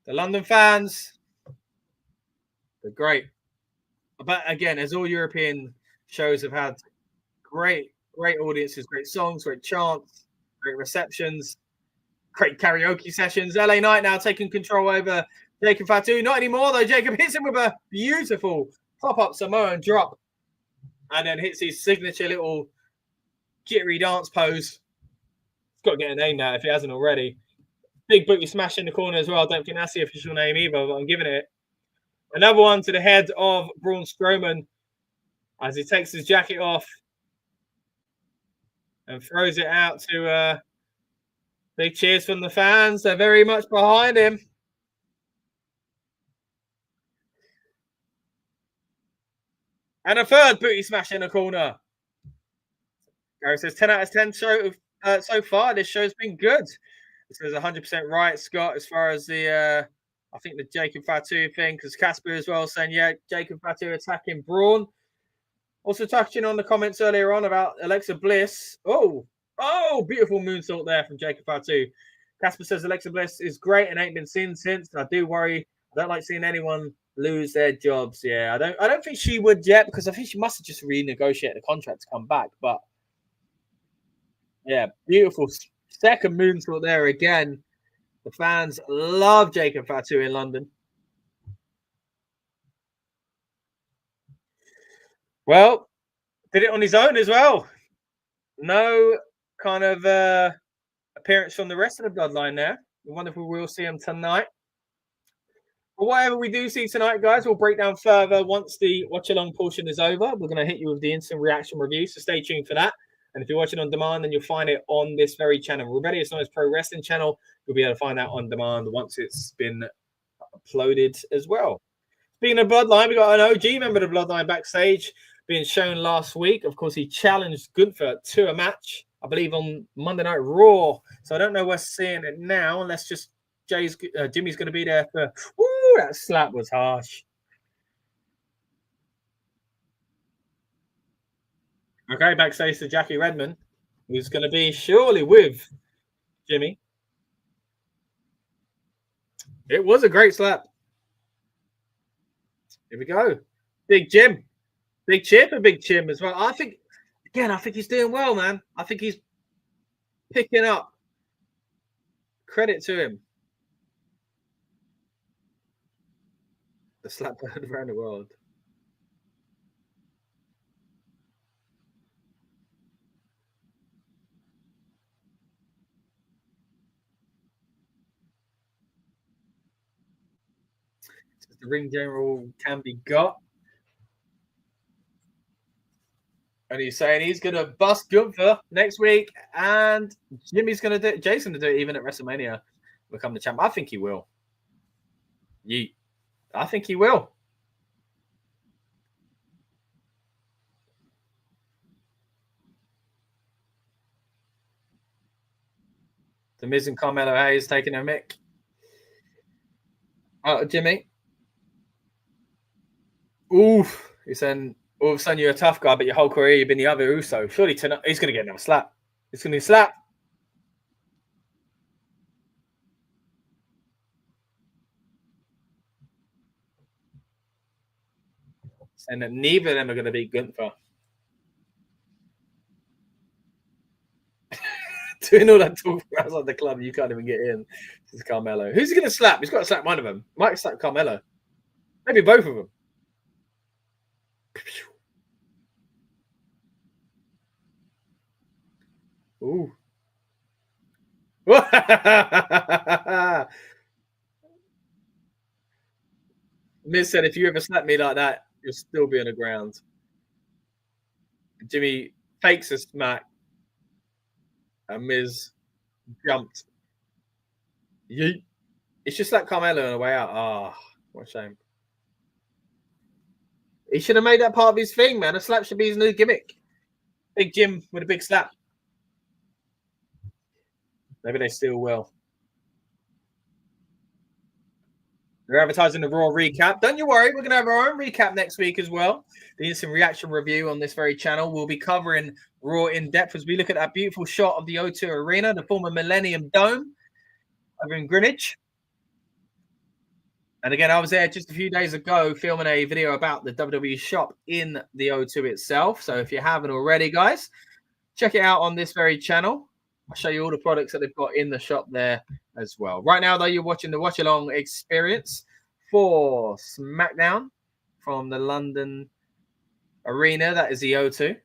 the London fans, they're great. But again, as all European shows have had great audiences, great songs, great chants, great receptions, great karaoke sessions. LA Knight now taking control over Jacob Fatu. Not anymore, though. Jacob hits him with a beautiful pop-up Samoan drop and then hits his signature little jittery dance pose. He's got to get a name now if he hasn't already. Big booty smash in the corner as well. Don't think that's the official name either, but I'm giving it. Another one to the head of Braun Strowman as he takes his jacket off and throws it out to big cheers from the fans. They're very much behind him. And a third booty smash in the corner. Gary says 10 out of 10 show so far. This show's been good. This is 100% right, Scott, as far as the, I think the Jacob Fatu thing, because Casper as well saying, yeah, Jacob Fatu attacking Braun. Also touching on the comments earlier on about Alexa Bliss. Oh, beautiful moonsault there from Jacob Fatu. Casper says Alexa Bliss is great and ain't been seen since. I do worry. I don't like seeing anyone lose their jobs. Yeah, I don't think she would yet because I think she must have just renegotiated the contract to come back. But yeah, beautiful second moonsault there again. The fans love Jacob Fatu in London. Well, did it on his own as well. No kind of appearance from the rest of the Bloodline there. I wonder if we will see him tonight. But whatever we do see tonight, guys, we'll break down further once the watch-along portion is over. We're going to hit you with the instant reaction review, so stay tuned for that. And if you're watching on demand, then you'll find it on this very channel. Rebellious Noise Pro Wrestling channel. You'll be able to find that on demand once it's been uploaded as well. Speaking of Bloodline, we got an OG member of the Bloodline backstage being shown last week. Of course, he challenged Gunther to a match, I believe, on Monday Night Raw. So I don't know we're seeing it now, unless just Jimmy's going to be there for... Woo, that slap was harsh. Okay, backstage to Jackie Redmond, who's going to be surely with Jimmy. It was a great slap. Here we go. Big Jim. Big cheer for Big Jim as well. I think he's doing well, man. I think he's picking up. Credit to him. The slap around the world. The ring general can be got. And he's saying he's going to bust Gunther next week. And Jimmy's going to do it. Jason's going to do it even at WrestleMania. Become the champ. I think he will. I think he will. The Miz and Carmelo Hayes taking a mick. Jimmy. Oof. He's saying all of a sudden you're a tough guy, but your whole career you've been the other Uso. Surely tonight he's going to get another slap. He's going to slap. And that neither of them are going to be Gunther. Doing all that talk outside the club, you can't even get in. This is Carmelo. Who's he going to slap? He's got to slap one of them. Might slap Carmelo. Maybe both of them. Ooh. Miz said, if you ever slap me like that, you'll still be on the ground. Jimmy fakes a smack. And Miz jumped. Yeet. It's just like Carmelo on the way out. Ah, what a shame. He should have made that part of his thing, man. A slap should be his new gimmick. Big Jim with a big slap. Maybe they still will. They're advertising the Raw recap. Don't you worry, we're going to have our own recap next week as well. The instant reaction review on this very channel. We'll be covering Raw in depth as we look at that beautiful shot of the O2 Arena, the former Millennium Dome over in Greenwich. And again, I was there just a few days ago filming a video about the WWE shop in the O2 itself. So if you haven't already, guys, check it out on this very channel. I'll show you all the products that they've got in the shop there as well. Right now, though, you're watching the watch-along experience for SmackDown from the London Arena. That is the O2.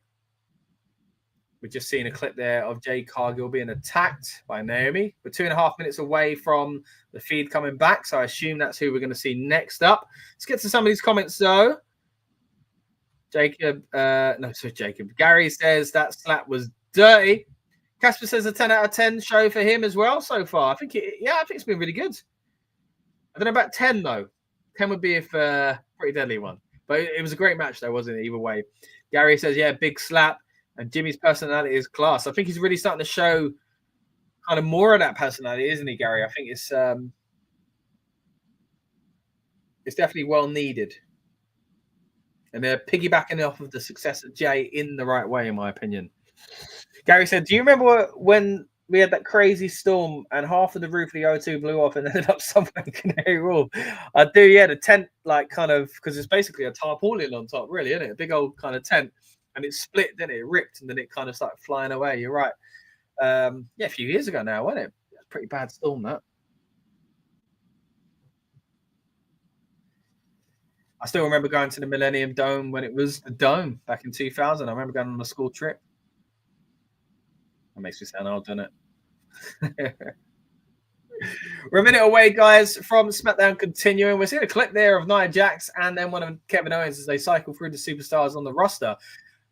We've just seen a clip there of Jade Cargill being attacked by Naomi. We're 2.5 minutes away from the feed coming back, so I assume that's who we're going to see next up. Let's get to some of these comments, though. Jacob. Gary says that slap was dirty. Casper says a 10 out of 10 show for him as well so far. I think it's been really good. I don't know about 10 though. 10 would be if pretty deadly one. But it was a great match though, wasn't it? Either way. Gary says, yeah, big slap. And Jimmy's personality is class. I think he's really starting to show kind of more of that personality, isn't he, Gary? I think it's definitely well needed. And they're piggybacking off of the success of Jay in the right way, in my opinion. Gary said, do you remember when we had that crazy storm and half of the roof of the O2 blew off and ended up somewhere in Canary Wharf? I do, yeah. The tent, like, kind of, because it's basically a tarpaulin on top, really, isn't it? A big old kind of tent. And it split, didn't it? It ripped, and then it kind of started flying away. You're right. Yeah, a few years ago now, wasn't it? It was a pretty bad storm, that. I still remember going to the Millennium Dome when it was the Dome back in 2000. I remember going on a school trip. That makes me sound old, doesn't it? We're a minute away, guys, from SmackDown continuing. We're seeing a clip there of Nia Jax and then one of Kevin Owens as they cycle through the superstars on the roster.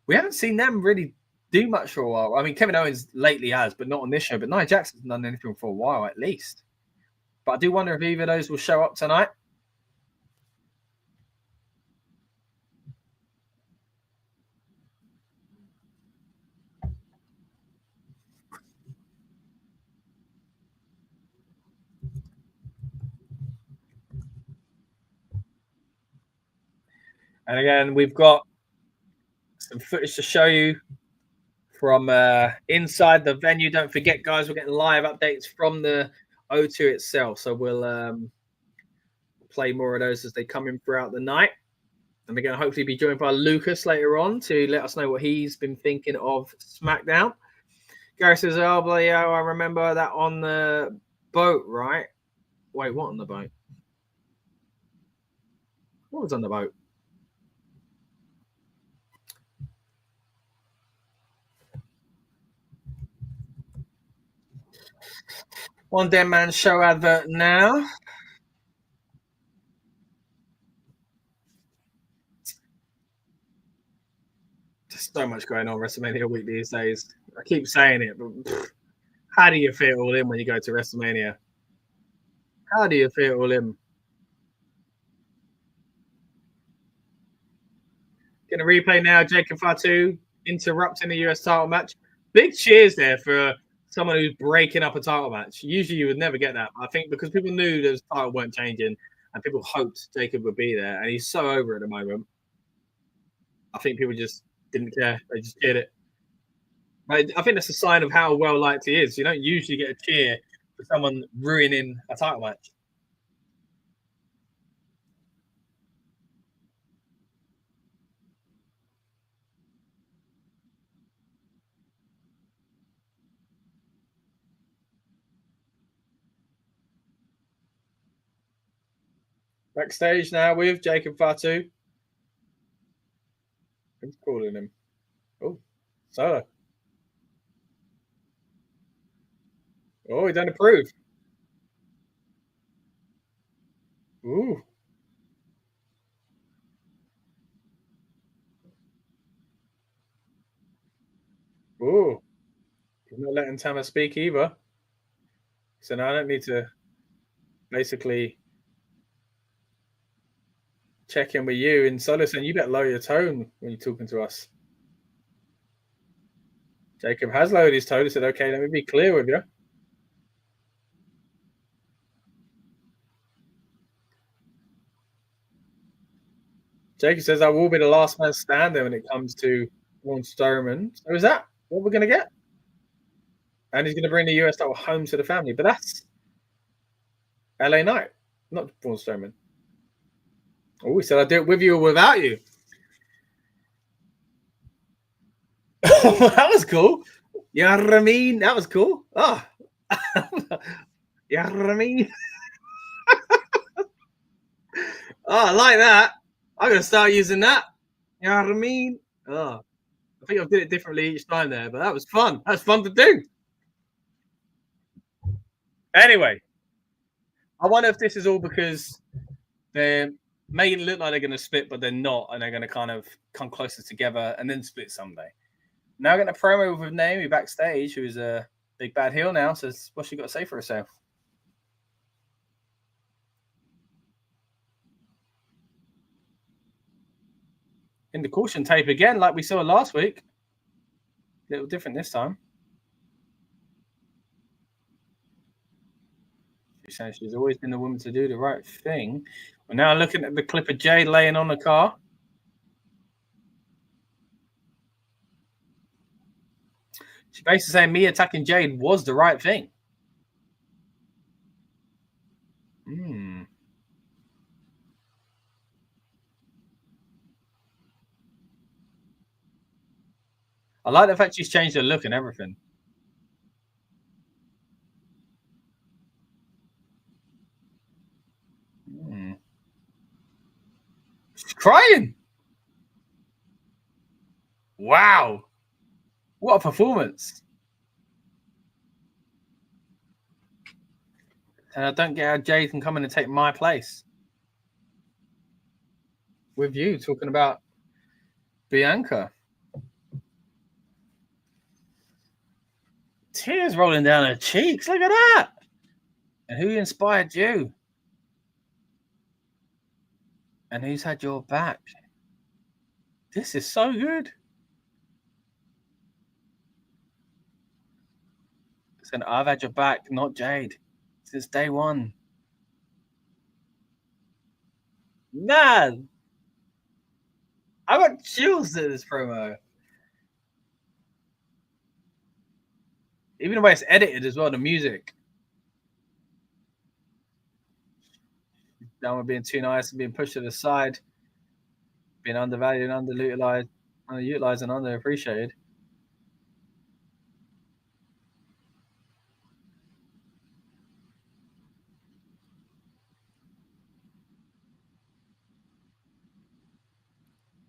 We haven't seen them really do much for a while. I mean, Kevin Owens lately has, but not on this show. But Nia Jax hasn't done anything for a while, at least. But I do wonder if either of those will show up tonight. And again, we've got some footage to show you from inside the venue. Don't forget, guys, we're getting live updates from the O2 itself. So we'll play more of those as they come in throughout the night. And we're going to hopefully be joined by Lucas later on to let us know what he's been thinking of SmackDown. Gary says, oh, bloody hell, I remember that on the boat, right? Wait, what on the boat? What was on the boat? One Dead Man Show advert now. There's so much going on WrestleMania week these days. I keep saying it, but how do you fit all in when you go to WrestleMania? How do you fit all in? Getting a replay now. Jake and Fatu interrupting the US title match. Big cheers there for someone who's breaking up a title match. Usually you would never get that. I think because people knew those title weren't changing and people hoped Jacob would be there, and he's so over at the moment. I think people just didn't care. They just cheered it. I think that's a sign of how well liked he is. You don't usually get a cheer for someone ruining a title match. Backstage now with Jake and Fatu. Who's calling him? Oh, Solo. Oh, he don't approve. Ooh. Ooh. He's not letting Tama speak either. So now I don't need to basically check in with you. And Solo saying, you better lower your tone when you're talking to us. Jacob has lowered his tone. He said, okay, let me be clear with you. Jacob says, I will be the last man standing when it comes to Braun Strowman. So is that what we're going to get? And he's going to bring the US title home to the family. But that's LA Knight, not Braun Strowman. Oh, he said, I'll do it with you or without you. That was cool. You know what I mean? That was cool. Oh. You know what I mean? Oh, I like that. I'm going to start using that. You know what I mean? Oh. I think I did it differently each time there, but that was fun. That was fun to do. Anyway, I wonder if this is all because they're making it look like they're going to split, but they're not, and they're going to kind of come closer together and then split someday. Now getting a promo with Naomi backstage, who is a big bad heel now, says what's she got to say for herself. In the caution tape again, like we saw last week. A little different this time. She's saying she's always been the woman to do the right thing. We're now looking at the clip of Jade laying on the car. She's basically saying me attacking Jade was the right thing. I like the fact she's changed her look and everything. She's crying. Wow. What a performance. And I don't get how Jade can come in and take my place. With you talking about Bianca. Tears rolling down her cheeks. Look at that. And who inspired you? And who's had your back? This is so good. Said, I've had your back, not Jade, since day one. Man, I got chills at this promo. Even the way it's edited as well, the music. Down with being too nice and being pushed to the side, being undervalued and underutilized and underappreciated.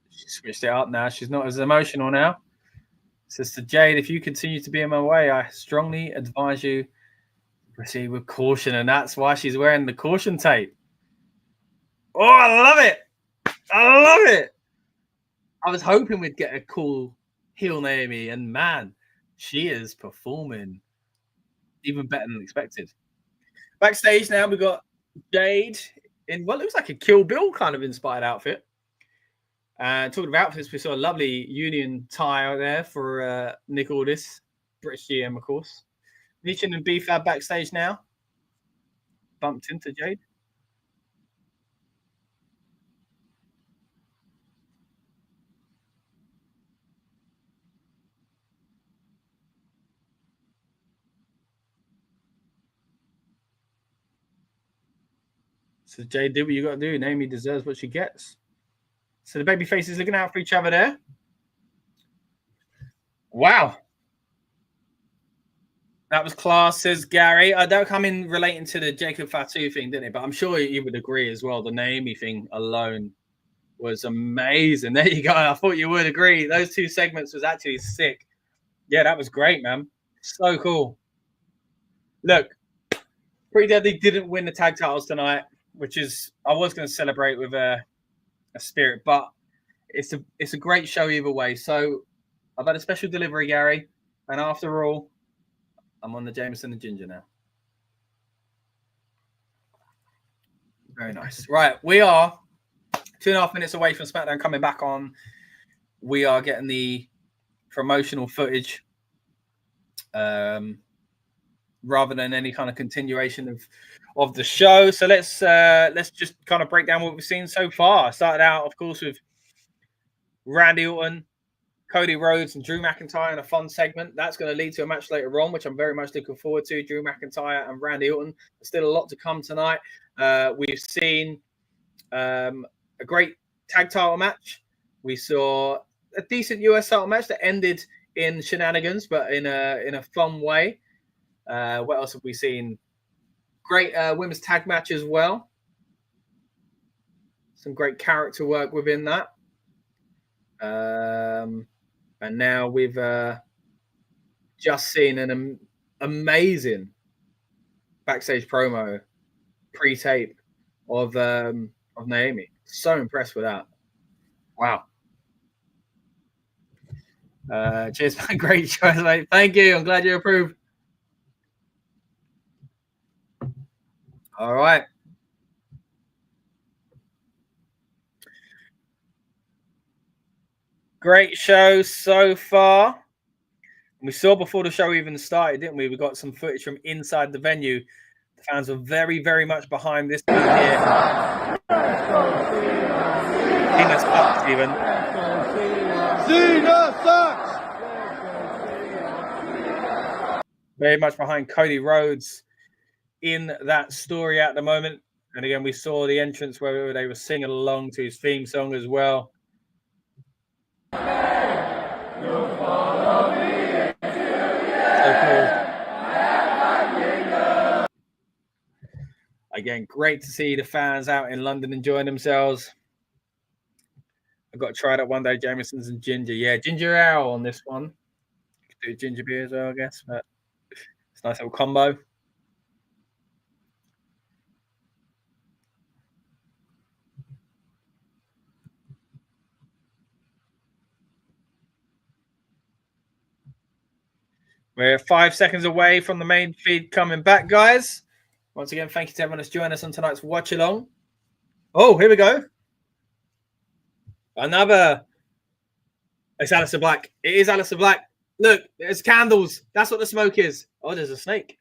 She switched it up now. She's not as emotional now. Says to Jade, if you continue to be in my way, I strongly advise you to proceed with caution. And that's why she's wearing the caution tape. Oh, I love it. I love it. I was hoping we'd get a cool heel Naomi, and man, she is performing even better than expected. Backstage now, we've got Jade in what looks like a Kill Bill kind of inspired outfit. Talking of outfits, we saw a lovely Union tie there for Nick Aldis, British GM, of course. Nichin and B-Fab backstage now. Bumped into Jade. So Jade, do what you got to do. Naomi deserves what she gets. So the baby faces looking out for each other there. Wow. That was class, says Gary. That come in relating to the Jacob Fatu thing, didn't it? But I'm sure you would agree as well. The Naomi thing alone was amazing. There you go. I thought you would agree. Those two segments was actually sick. Yeah, that was great, man. So cool. Look, Pretty Deadly didn't win the tag titles tonight, which is I was going to celebrate with a spirit, but it's a great show either way. So I've had a special delivery, Gary, and after all, I'm on the Jameson and Ginger now. Very nice. Right, we are 2.5 minutes away from SmackDown coming back on. We are getting the promotional footage rather than any kind of continuation of the show. So let's just kind of break down what we've seen so far. Started out, of course, with Randy Orton, Cody Rhodes, and Drew McIntyre in a fun segment. That's going to lead to a match later on, which I'm very much looking forward to. Drew McIntyre and Randy Orton. There's still a lot to come tonight. We've seen a great tag title match. We saw a decent US title match that ended in shenanigans, but in a fun way. What else have we seen? Great women's tag match as well. Some great character work within that. And now we've just seen an amazing backstage promo pre-tape of Naomi. So impressed with that. Wow. Cheers, man. Great choice, mate. Thank you. I'm glad you approve. All right. Great show so far. We saw before the show even started, didn't we? We got some footage from inside the venue. The fans were very, very much behind this beat here. Cena sucks, Steven. Cena sucks! Very much behind Cody Rhodes in that story at the moment. And again, we saw the entrance where they were singing along to his theme song as well. So cool. Again, great to see the fans out in London enjoying themselves. I've got to try that one day, Jameson's and ginger. Yeah, ginger ale on this one. Do ginger beer as well, I guess. But it's a nice little combo. We're 5 seconds away from the main feed coming back, guys. Once again, thank you to everyone that's joined us on tonight's watch along. Oh, here we go. Another. It's Aleister Black. It is Aleister Black. Look, there's candles. That's what the smoke is. Oh, there's a snake.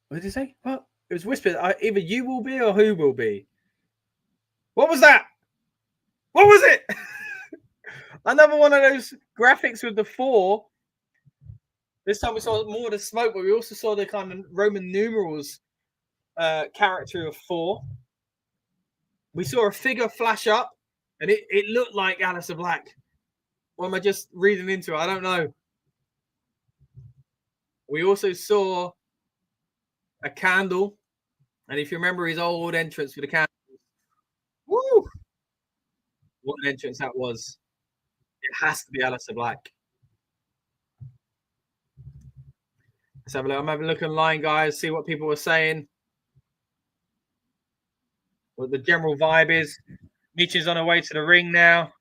What did he say? What? It was whispered. Either you will be or who will be. What was that? What was it? Another one of those graphics with the 4. This time we saw more of the smoke, but we also saw the kind of Roman numerals character of 4. We saw a figure flash up, and it looked like Aleister Black. Or am I just reading into it? I don't know. We also saw a candle, and if you remember his old entrance for the candles, woo! What an entrance that was. It has to be Aleister Black. Let's have a look. I'm having a look online, guys, see what people were saying. What the general vibe is. Mitch is on her way to the ring now.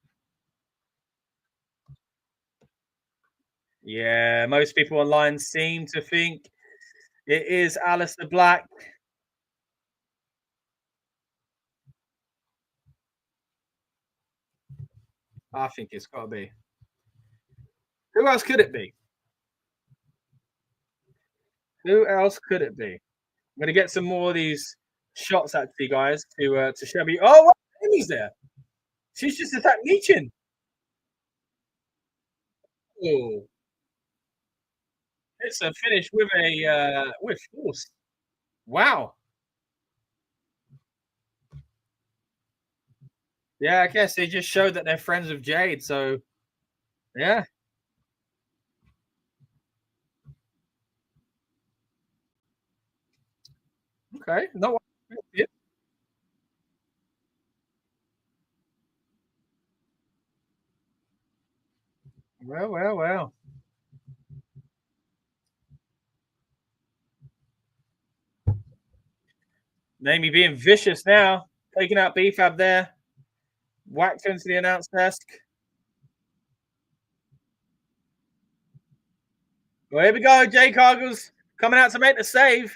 Yeah, most people online seem to think it is Aleister Black. I think it's got to be. Who else could it be? Who else could it be? I'm going to get some more of these shots, actually, guys, to show me. Oh, what? Amy's there. She's just attacked Meechin. Oh. It's a finish with a with force. Wow. Yeah, I guess they just showed that they're friends with Jade. So yeah. Okay. No. Well. Naomi being vicious now, taking out B-Fab there. Whacked into the announce desk. Well, here we go. Jay Cargill's coming out to make the save.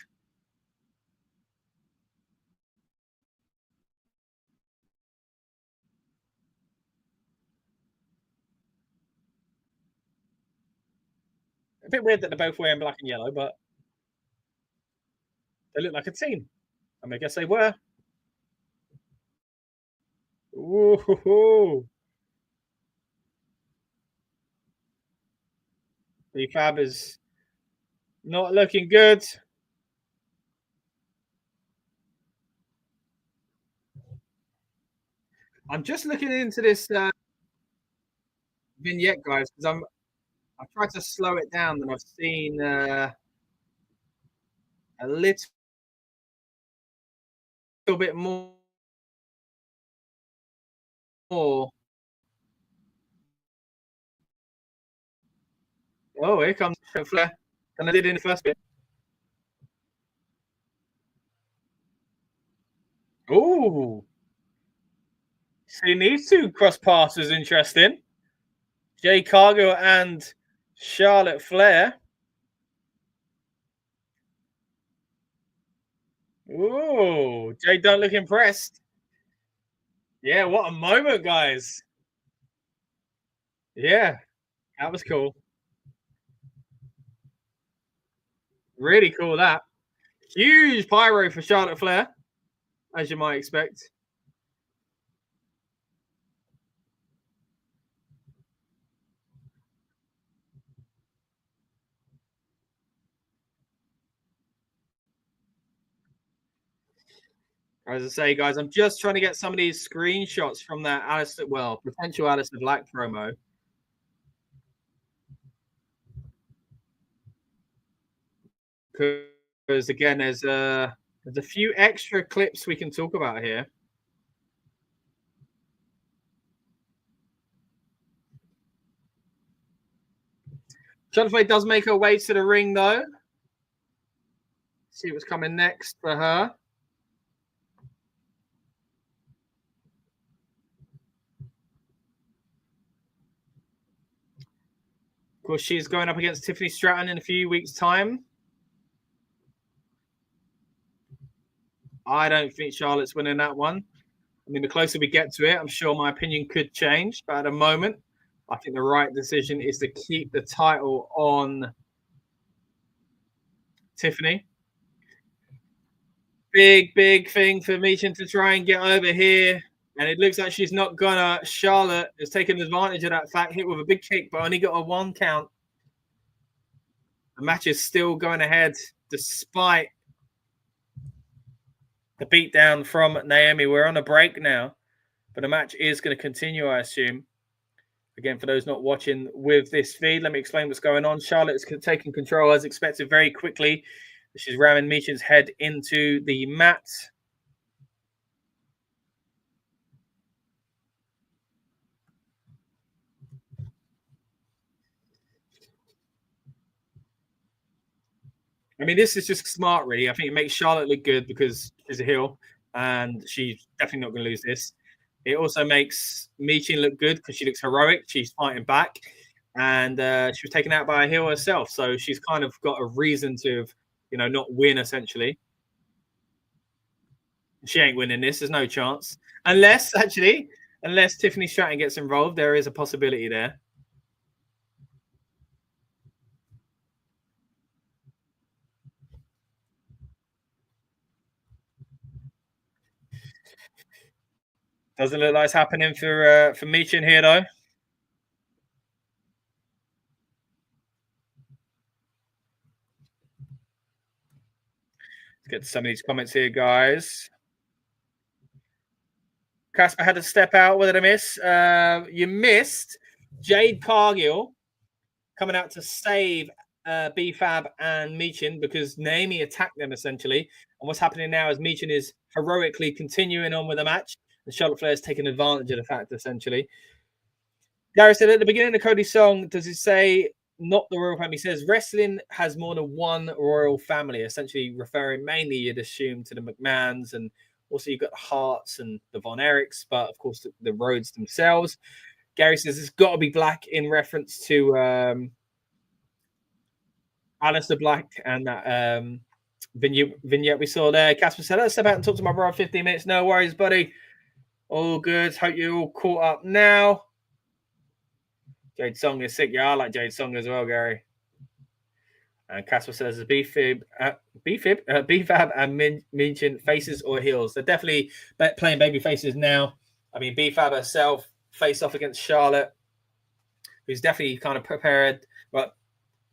A bit weird that they're both wearing black and yellow, but they look like a team. I mean, I guess they were. Ooh. B-Fab is not looking good. I'm just looking into this vignette, guys, because I tried to slow it down, and I've seen a little bit more. Oh, here comes Flair, and I did in the first bit. Oh, seeing these two cross paths is interesting. Jay Cargill and Charlotte Flair. Oh, Jay don't look impressed. Yeah, what a moment, guys. Yeah, that was cool. Really cool, that. Huge pyro for Charlotte Flair, as you might expect. As I say, guys, I'm just trying to get some of these screenshots from that potential Alistair Black promo. Because again, there's a few extra clips we can talk about here. Charlotte Flair does make her way to the ring, though. See what's coming next for her. Of course, she's going up against Tiffany Stratton in a few weeks' time. I don't think Charlotte's winning that one. I mean, the closer we get to it, I'm sure my opinion could change. But at the moment, I think the right decision is to keep the title on Tiffany. Big thing for Meechin to try and get over here. And it looks like she's not gonna. Charlotte has taken advantage of that fact, hit with a big kick, but only got a 1 count. The match is still going ahead despite the beatdown from Naomi. We're on a break now, but the match is going to continue, I assume. Again, for those not watching with this feed, let me explain what's going on. Charlotte is taking control as expected very quickly. She's ramming Meechin's head into the mat. I mean, this is just smart, really. I think it makes Charlotte look good because she's a heel, and she's definitely not going to lose this. It also makes Meechin look good because she looks heroic. She's fighting back, and she was taken out by a heel herself, so she's kind of got a reason to, not win essentially. She ain't winning this. There's no chance, unless Tiffany Stratton gets involved. There is a possibility there. Doesn't look like it's happening for Meechin here, though. Let's get to some of these comments here, guys. Casper had to step out. What did I miss? You missed Jade Cargill coming out to save B-Fab and Michin because Naomi attacked them essentially. And what's happening now is Michin is heroically continuing on with the match, and Charlotte Flair's taking advantage of the fact essentially. Gary said at the beginning of Cody's song, does it say not the royal family? He says wrestling has more than one royal family, essentially referring mainly, you'd assume, to the McMahons, and also you've got the Harts and the Von Erichs, but of course the Rhodes themselves. Gary says it's got to be Black in reference to Alistair Black and that vignette we saw there. Casper said, let's step out and talk to my brother 15 minutes. No worries, buddy. All good. Hope you're all caught up now. Jade Song is sick. Yeah, I like Jade Song as well, Gary. And Casper says, B-Fab and Minchin faces or heels? They're definitely playing baby faces now. I mean, B-Fab herself faced off against Charlotte, who's definitely kind of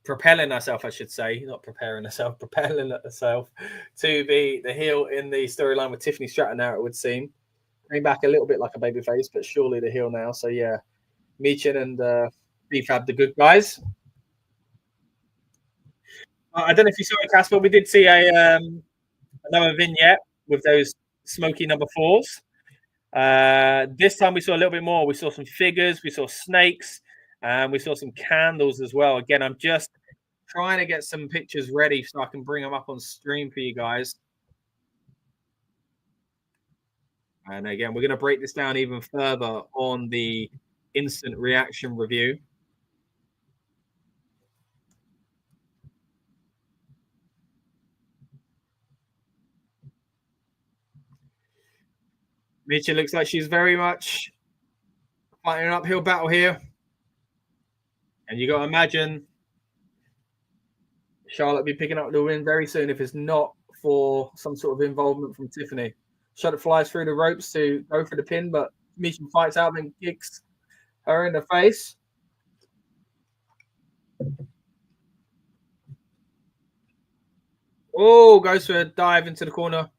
propelling herself, I should say, not preparing herself, propelling herself to be the heel in the storyline with Tiffany Stratton now, it would seem. Coming back a little bit like a babyface, but surely the heel now. So, yeah, Michin and B-Fab, the good guys. I don't know if you saw it, Casper. We did see another vignette with those smoky number 4s. This time we saw a little bit more. We saw some figures, we saw snakes, and we saw some candles as well. Again, I'm just trying to get some pictures ready so I can bring them up on stream for you guys. And again, we're going to break this down even further on the instant reaction review. Michin looks like she's very much fighting an uphill battle here. And you got to imagine Charlotte be picking up the win very soon if it's not for some sort of involvement from Tiffany. Charlotte flies through the ropes to go for the pin, but Michin fights out and kicks her in the face. Oh, goes for a dive into the corner.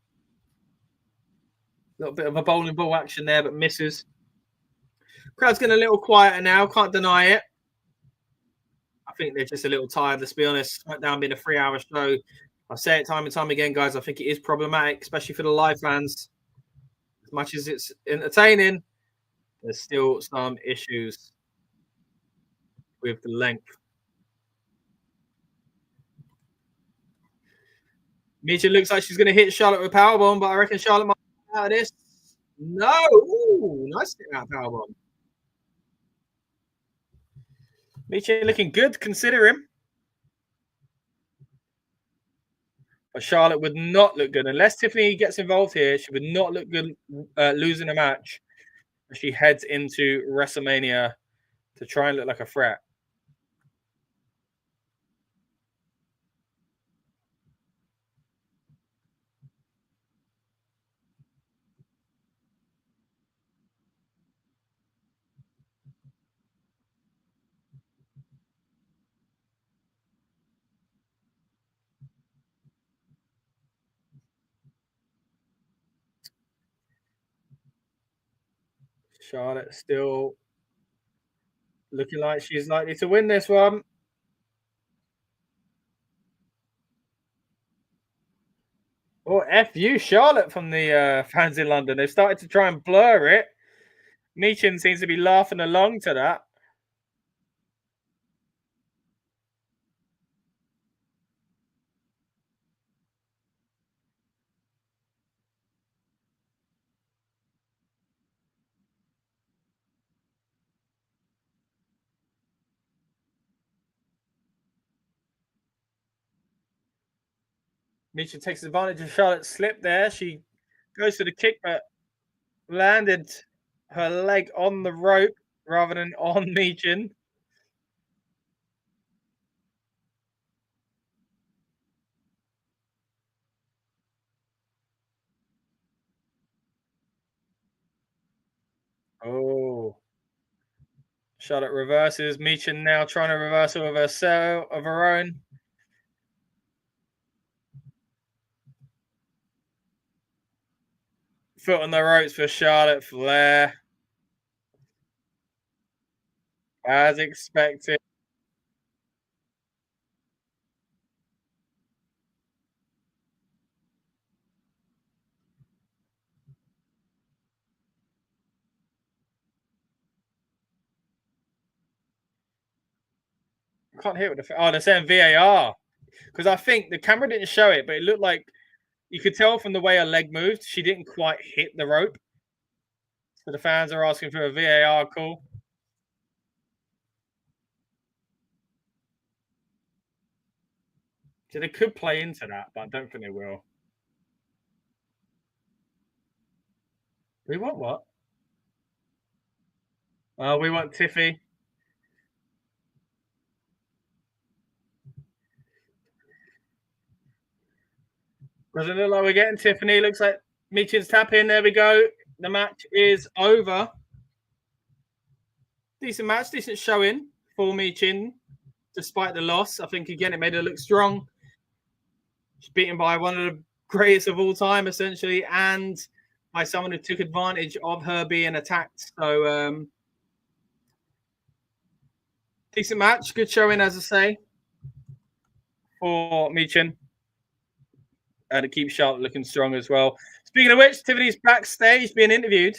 A little bit of a bowling ball action there, but misses. Crowd's getting a little quieter now, can't deny it. I think they're just a little tired, let's be honest. SmackDown being a 3-hour show. I say it time and time again, guys. I think it is problematic, especially for the live fans. As much as it's entertaining, there's still some issues with the length. Michin looks like she's going to hit Charlotte with a powerbomb, but I reckon Charlotte might get out of this. No! Ooh, nice hit that powerbomb. Michin looking good, considering. But Charlotte would not look good. Unless Tiffany gets involved here, she would not look good losing a match as she heads into WrestleMania to try and look like a threat. Charlotte still looking like she's likely to win this one. Oh, F you, Charlotte from the fans in London. They've started to try and blur it. Michin seems to be laughing along to that. Michin takes advantage of Charlotte's slip there. She goes for the kick, but landed her leg on the rope rather than on Michin. Oh. Charlotte reverses. Michin now trying to reverse of her own. Foot on the ropes for Charlotte Flair. As expected. I can't hear what they're saying VAR. Because I think the camera didn't show it, but it looked like you could tell from the way her leg moved, she didn't quite hit the rope. So the fans are asking for a VAR call. So they could play into that, but I don't think they will. We want what? We want Tiffy. Doesn't look like we're getting Tiffany. Looks like Michin's tap in. There we go. The match is over. Decent match, decent showing for Michin, despite the loss. I think, again, it made her look strong. She's beaten by one of the greatest of all time, essentially, and by someone who took advantage of her being attacked. So, decent match. Good showing, as I say, for Michin. And it keeps Charlotte looking strong as well. Speaking of which, Tiffany's backstage being interviewed.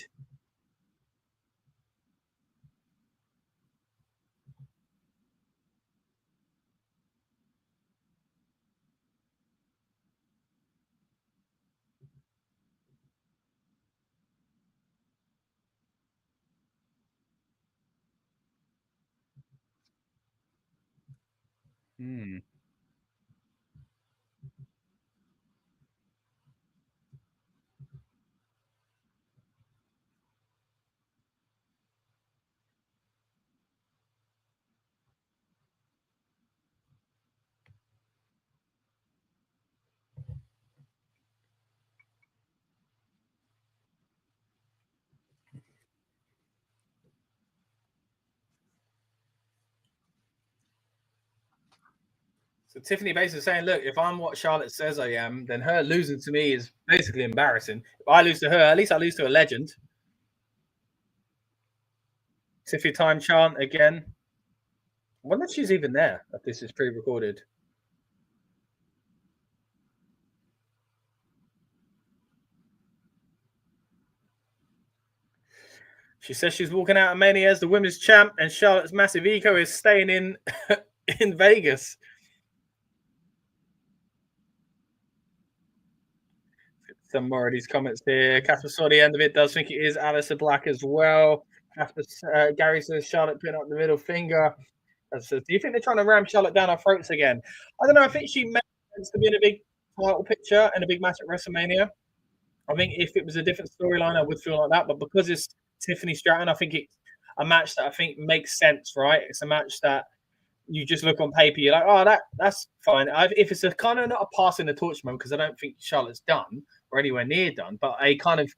So Tiffany basically saying, look, if I'm what Charlotte says I am, then her losing to me is basically embarrassing. If I lose to her, at least I lose to a legend. Tiffy time chant again. I wonder if she's even there, if this is pre-recorded. She says she's walking out of Mania as the women's champ, and Charlotte's massive ego is staying in in Vegas. Some more of these comments here. Casper saw the end of it. Does think it is Aleister Black as well. Gary says Charlotte putting up the middle finger. Says, do you think they're trying to ram Charlotte down our throats again? I don't know. I think she makes sense to be in a big title picture and a big match at WrestleMania. I think if it was a different storyline, I would feel like that. But because it's Tiffany Stratton, I think it's a match that I think makes sense, right? It's a match that you just look on paper, you're like, oh, that's fine. If it's a kind of not a passing the torch moment, because I don't think Charlotte's done or anywhere near done, but a kind of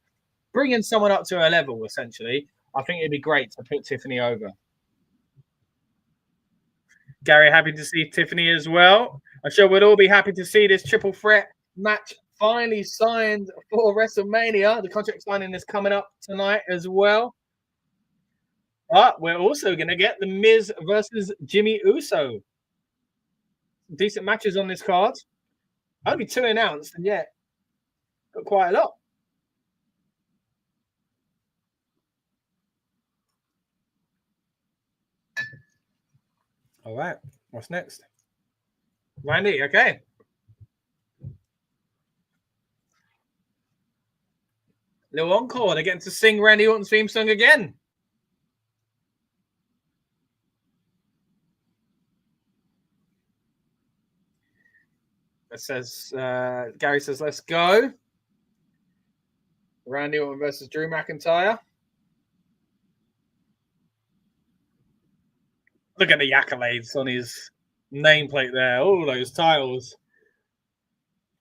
bringing someone up to her level, essentially, I think it'd be great to put Tiffany over. Gary, happy to see Tiffany as well. I'm sure we'd all be happy to see this triple threat match finally signed for WrestleMania. The contract signing is coming up tonight as well. But we're also going to get The Miz versus Jimmy Uso. Decent matches on this card. Only 2 announced, and yet got quite a lot. All right. What's next? Randy, okay. Little encore. They're getting to sing Randy Orton's theme song again. It says, Gary says, let's go. Randy Orton versus Drew McIntyre. Look at the accolades on his nameplate there. All those titles.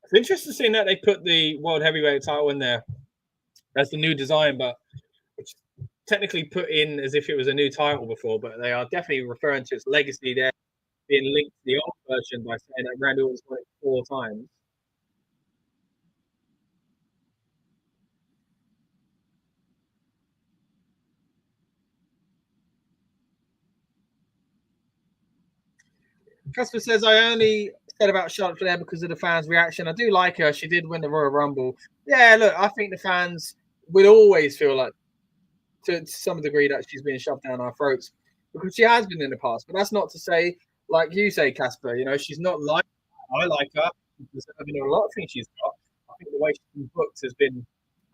It's interesting seeing that they put the World Heavyweight title in there. That's the new design, but it's technically put in as if it was a new title before, but they are definitely referring to its legacy there, being linked to the old version by saying that Randy Orton's won it 4 times. Casper says, I only said about Charlotte Flair because of the fans' reaction. I do like her. She did win the Royal Rumble. Yeah, look, I think the fans will always feel like, to some degree, that she's being shoved down our throats because she has been in the past. But that's not to say, like you say, Casper, you know, she's not like I like her. There's a lot of things she's got. I think the way she's been booked has been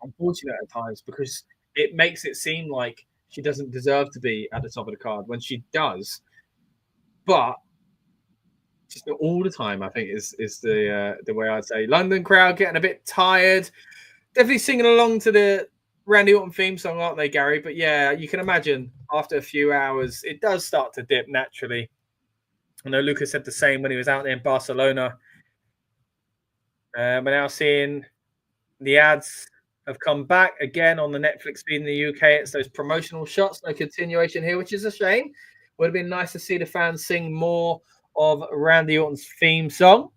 unfortunate at times because it makes it seem like she doesn't deserve to be at the top of the card when she does. But just not all the time, I think is the way I'd say. London crowd getting a bit tired. Definitely singing along to the Randy Orton theme song, aren't they, Gary? But yeah, you can imagine after a few hours, it does start to dip naturally. I know Lucas said the same when he was out there in Barcelona. We're now seeing the ads have come back again on the Netflix feed in the UK. It's those promotional shots, no continuation here, which is a shame. Would have been nice to see the fans sing more of Randy Orton's theme song.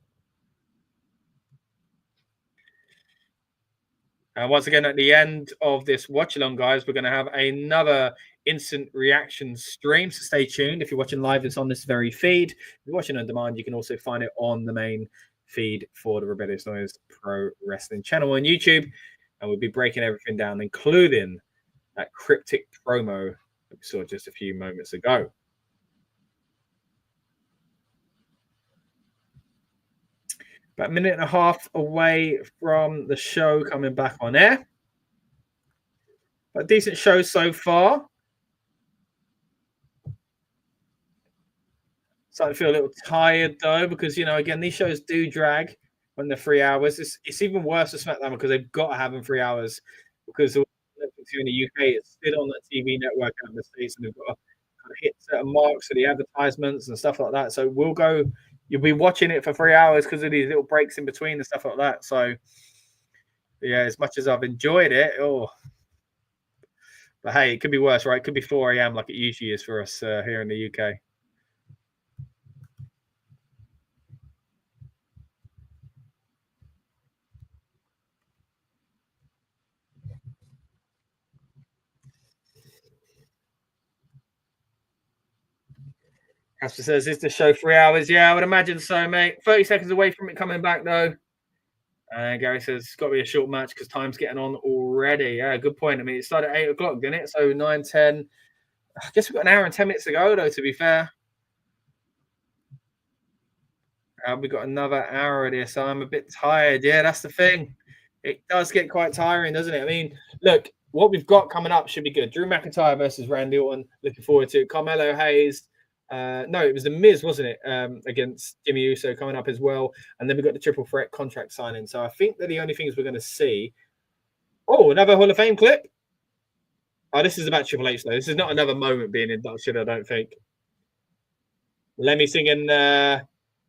And once again, at the end of this watch along, guys, we're going to have another instant reaction stream. So stay tuned. If you're watching live, it's on this very feed. If you're watching on demand, you can also find it on the main feed for the Rebellious Noise Pro Wrestling channel on YouTube. And we'll be breaking everything down, including that cryptic promo that we saw just a few moments ago. About a minute and a half away from the show coming back on air. But decent show so far. Starting to feel a little tired though, because you know, again, these shows do drag when they're 3 hours. It's even worse for SmackDown because they've got to have them 3 hours because in the UK it's still on the TV network out in the States, and they've got to kind of hit certain marks for the advertisements and stuff like that. So you'll be watching it for 3 hours because of these little breaks in between and stuff like that. So yeah, as much as I've enjoyed it, but hey, it could be worse, right? It could be 4 a.m. like it usually is for us here in the UK. Casper says, is the show 3 hours? Yeah, I would imagine so, mate. 30 seconds away from it coming back, though. And Gary says, it's got to be a short match because time's getting on already. Yeah, good point. I mean, it started at 8 o'clock, didn't it? So 9, 10. I guess we've got an hour and 10 minutes to go, though, to be fair. We've got another hour of this, so I'm a bit tired. Yeah, that's the thing. It does get quite tiring, doesn't it? I mean, look, what we've got coming up should be good. Drew McIntyre versus Randy Orton. Looking forward to it. Carmelo Hayes. No, it was the Miz, wasn't it? Against Jimmy Uso coming up as well. And then we've got the triple threat contract signing. So I think they're the only things we're going to see. Oh, another Hall of Fame clip. Oh, this is about Triple H, though. This is not another moment being induction, I don't think. Lemmy singing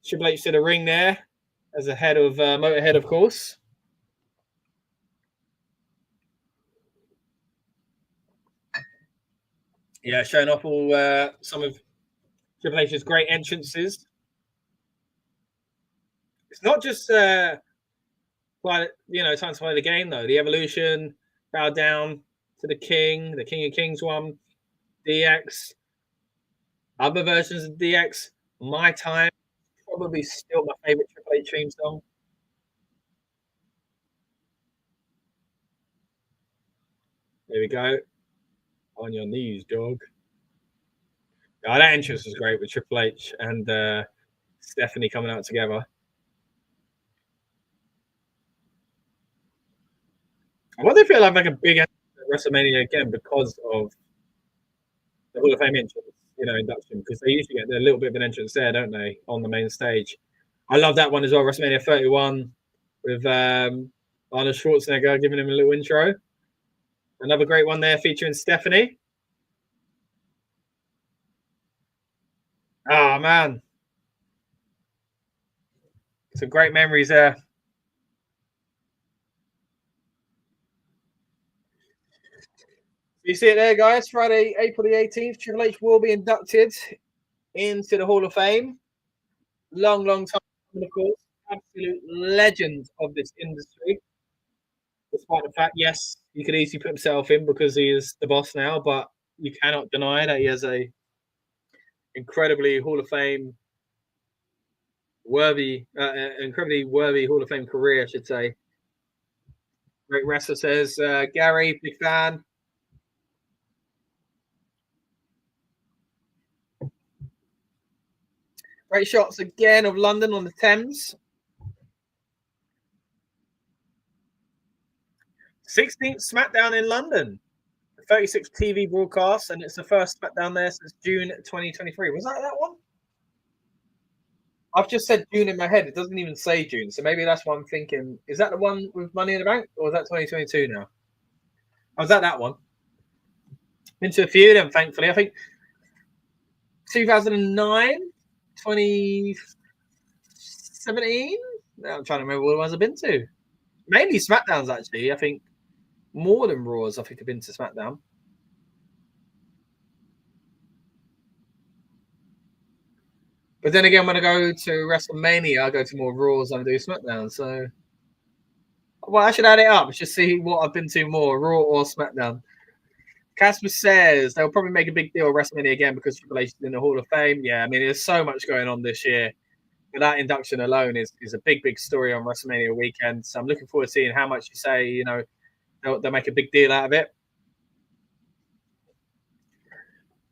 Triple H to the ring there as a head of Motorhead, of course. Yeah, showing off all some of Triple H's great entrances. It's not just time to play the game though. The Evolution, Bow Down to the King of Kings one, DX, other versions of DX. My Time, probably still my favorite Triple H theme song. There we go. On your knees, dog. Oh, that entrance was great with Triple H and Stephanie coming out together. I wonder if he'll have like a big WrestleMania again because of the Hall of Fame entrance, induction, because they usually get a little bit of an entrance there, don't they, on the main stage. I love that one as well, WrestleMania 31 with Arnold Schwarzenegger giving him a little intro. Another great one there featuring Stephanie. Oh, man. Some great memories there. You see it there, guys. Friday, April the 18th. Triple H will be inducted into the Hall of Fame. Long time, of course. Absolute legend of this industry. Despite the fact, yes, he could easily put himself in because he is the boss now, but you cannot deny that he has a incredibly Hall of Fame incredibly worthy Hall of Fame career, I should say. Great wrestler, says Gary, big fan. Great shots again of London on the Thames. 16th SmackDown in London. 36 TV broadcasts, and it's the first SmackDown there since June 2023. Was that one? I've just said June in my head. It doesn't even say June, so maybe that's what I'm thinking. Is that the one with Money in the Bank, or is that 2022 now? Oh, was that one? Been to a few of them, thankfully. I think 2009, 2017. I'm trying to remember what ones I've been to. Mainly SmackDowns, actually. I think more than Raws. I think I've been to SmackDown. But then again, when I go to WrestleMania, I go to more Raws than I do SmackDown. So, well, I should add it up. Just see what I've been to more, Raw or SmackDown. Casper says they'll probably make a big deal of WrestleMania again because Triple H is in the Hall of Fame. Yeah, I mean, there's so much going on this year. But that induction alone is a big, big story on WrestleMania weekend. So I'm looking forward to seeing how much you say, they'll make a big deal out of it.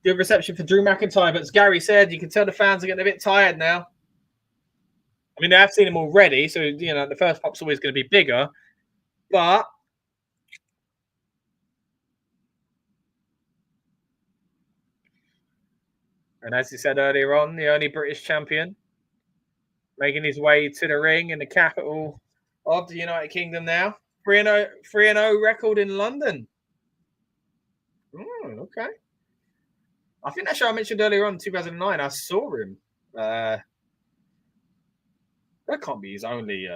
Good reception for Drew McIntyre, but as Gary said, you can tell the fans are getting a bit tired now. I mean, they have seen him already, so, the first pop's always going to be bigger. But and as he said earlier on, the only British champion making his way to the ring in the capital of the United Kingdom now. 3-0 record in London. Okay. I think that show I mentioned earlier on, 2009, I saw him. That can't be his only.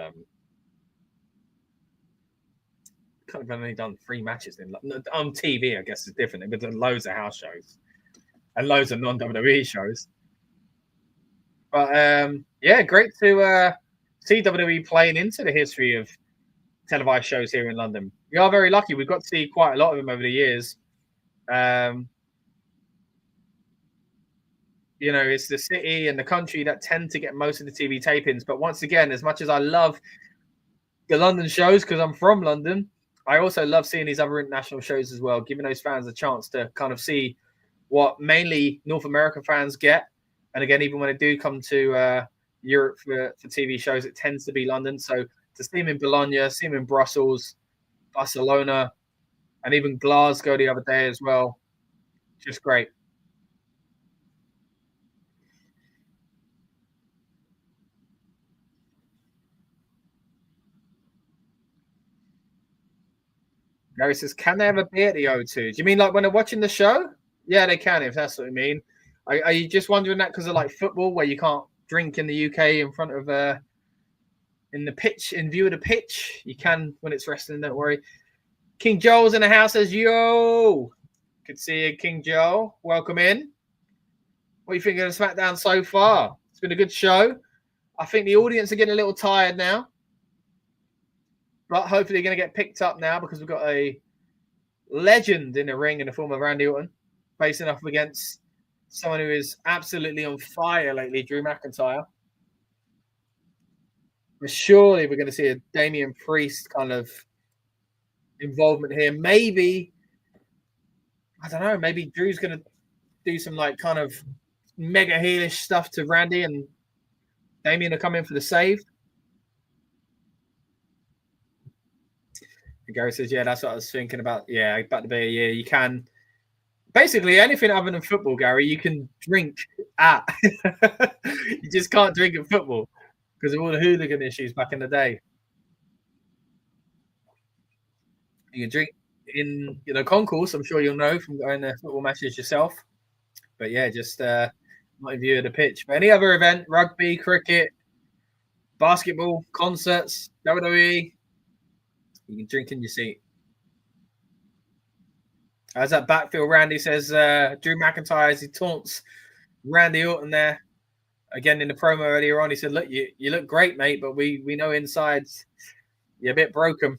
Kind of only done 3 matches on TV. I guess it's different. They've done loads of house shows and loads of non-WWE shows. But yeah, great to see WWE playing into the history of televised shows here in London. We are very lucky. We've got to see quite a lot of them over the years. It's the city and the country that tend to get most of the TV tapings. But once again, as much as I love the London shows because I'm from London, I also love seeing these other international shows as well, giving those fans a chance to kind of see what mainly North American fans get. And again, even when they do come to Europe for TV shows, it tends to be London. So to see him in Bologna, see him in Brussels, Barcelona, and even Glasgow the other day as well, just great. Gary says, can they have a beer at the O2? Do you mean like when they're watching the show? Yeah, they can, if that's what you mean. Are you just wondering that because of like football where you can't drink in the UK in front of in the pitch, in view of the pitch? You can when it's wrestling, don't worry. King Joel's in the house, says, yo. Good to see you, King Joel. Welcome in. What are you thinking of SmackDown so far? It's been a good show. I think the audience are getting a little tired now. But hopefully they're going to get picked up now because we've got a legend in the ring in the form of Randy Orton facing off against someone who is absolutely on fire lately, Drew McIntyre. But surely we're going to see a Damian Priest kind of involvement here. Maybe, I don't know, maybe Drew's going to do some like kind of mega heelish stuff to Randy and Damian will come in for the save. And Gary says, yeah, that's what I was thinking about. Yeah, about to be a year. You can basically anything other than football, Gary, you can drink at. You just can't drink at football because of all the hooligan issues back in the day. You can drink in concourse, I'm sure you'll know from going to football matches yourself. But yeah, just not in view of the pitch. But any other event, rugby, cricket, basketball, concerts, WWE, you can drink in your seat. As that backfield, Randy says, Drew McIntyre, as he taunts Randy Orton there. Again, in the promo earlier on, he said, look, you look great, mate, but we know inside you're a bit broken.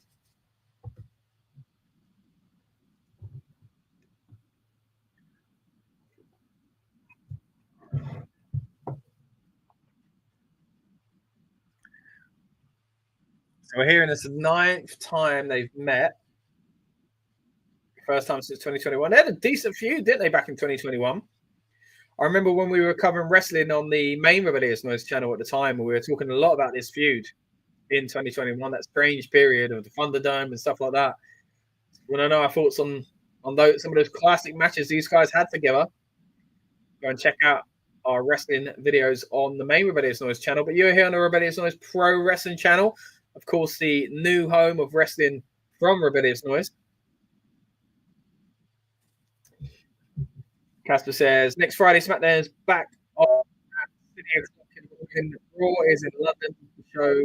So we're hearing this 9th time they've met. First time since 2021. They had a decent feud, didn't they, back in 2021? I remember when we were covering wrestling on the main Rebellious Noise channel at the time, and we were talking a lot about this feud in 2021, that strange period of the Thunderdome and stuff like that. Want to know our thoughts on those, some of those classic matches these guys had together? Go and check out our wrestling videos on the main Rebellious Noise channel. But you're here on the Rebellious Noise Pro Wrestling channel. Of course, the new home of wrestling from Rebellious Noise. Casper says, next Friday, SmackDown is back on City of Raw is in London. The show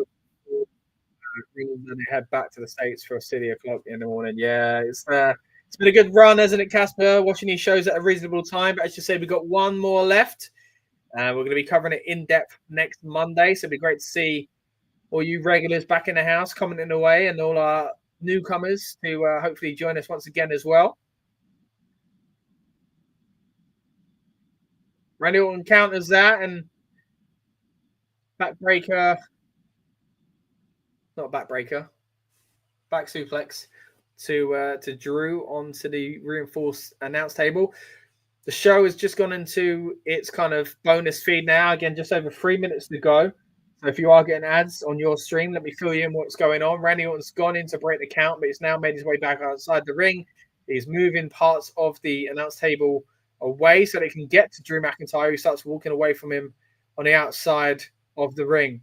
and they head back to the States for City o'clock in the morning. Yeah, it's been a good run, hasn't it, Casper? Watching these shows at a reasonable time. But as you say, we've got one more left. We're going to be covering it in depth next Monday. So it'd be great to see all you regulars back in the house commenting away and all our newcomers to hopefully join us once again as well. Randy Orton counters that and backbreaker. Not backbreaker. Back suplex to Drew onto the reinforced announce table. The show has just gone into its kind of bonus feed now. Again, just over 3 minutes to go. So if you are getting ads on your stream, let me fill you in what's going on. Randy Orton's gone in to break the count, but he's now made his way back outside the ring. He's moving parts of the announce table away so they can get to Drew McIntyre, who starts walking away from him on the outside of the ring.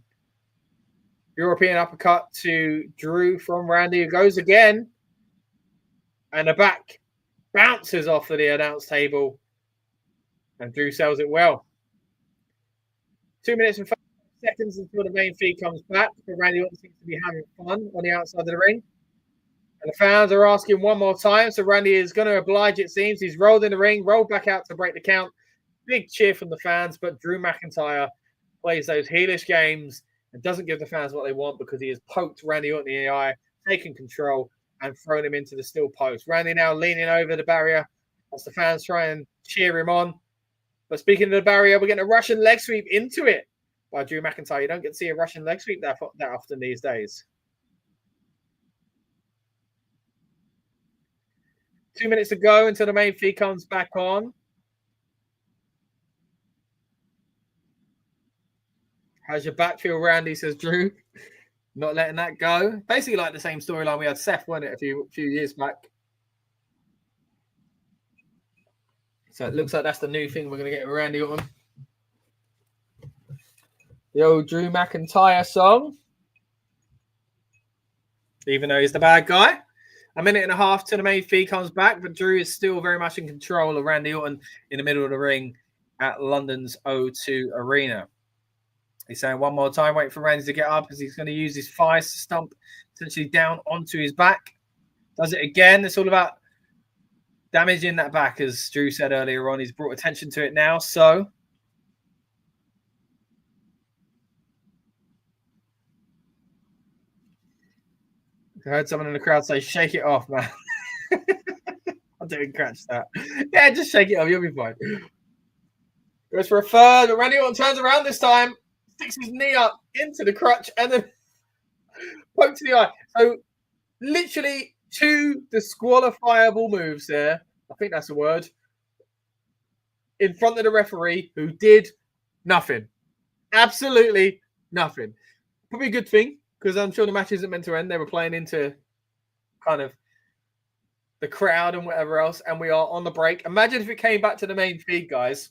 European uppercut to Drew from Randy, who goes again. And the back bounces off of the announce table. And Drew sells it well. 2 minutes and 5 seconds until the main feed comes back. But Randy Orton seems to be having fun on the outside of the ring. And the fans are asking one more time. So Randy is going to oblige, it seems. He's rolled in the ring, rolled back out to break the count. Big cheer from the fans. But Drew McIntyre plays those heelish games and doesn't give the fans what they want because he has poked Randy Orton in the eye, taken control, and thrown him into the steel post. Randy now leaning over the barrier as the fans try and cheer him on. But speaking of the barrier, we're getting a Russian leg sweep into it by Drew McIntyre. You don't get to see a Russian leg sweep that often these days. 2 minutes to go until the main feed comes back on. How's your back feel, Randy? Says Drew. Not letting that go. Basically like the same storyline we had Seth, wasn't it, a few years back. So it looks like that's the new thing we're going to get with Randy Orton. The old Drew McIntyre song. Even though he's the bad guy. A minute and a half till the main feed comes back, but Drew is still very much in control of Randy Orton in the middle of the ring at London's O2 Arena. He's saying one more time, wait for Randy to get up as he's going to use his thighs to stomp essentially down onto his back. Does it again. It's all about damaging that back, as Drew said earlier on. He's brought attention to it now, so I heard someone in the crowd say, shake it off, man. I didn't catch that. Yeah, just shake it off. You'll be fine. Goes for a third, but Randy Orton turns around this time, sticks his knee up into the crutch, and then poke to the eye. So literally 2 disqualifiable moves there. I think that's a word. In front of the referee, who did nothing. Absolutely nothing. Probably a good thing, because I'm sure the match isn't meant to end. They were playing into kind of the crowd and whatever else, and we are on the break. Imagine if it came back to the main feed, guys.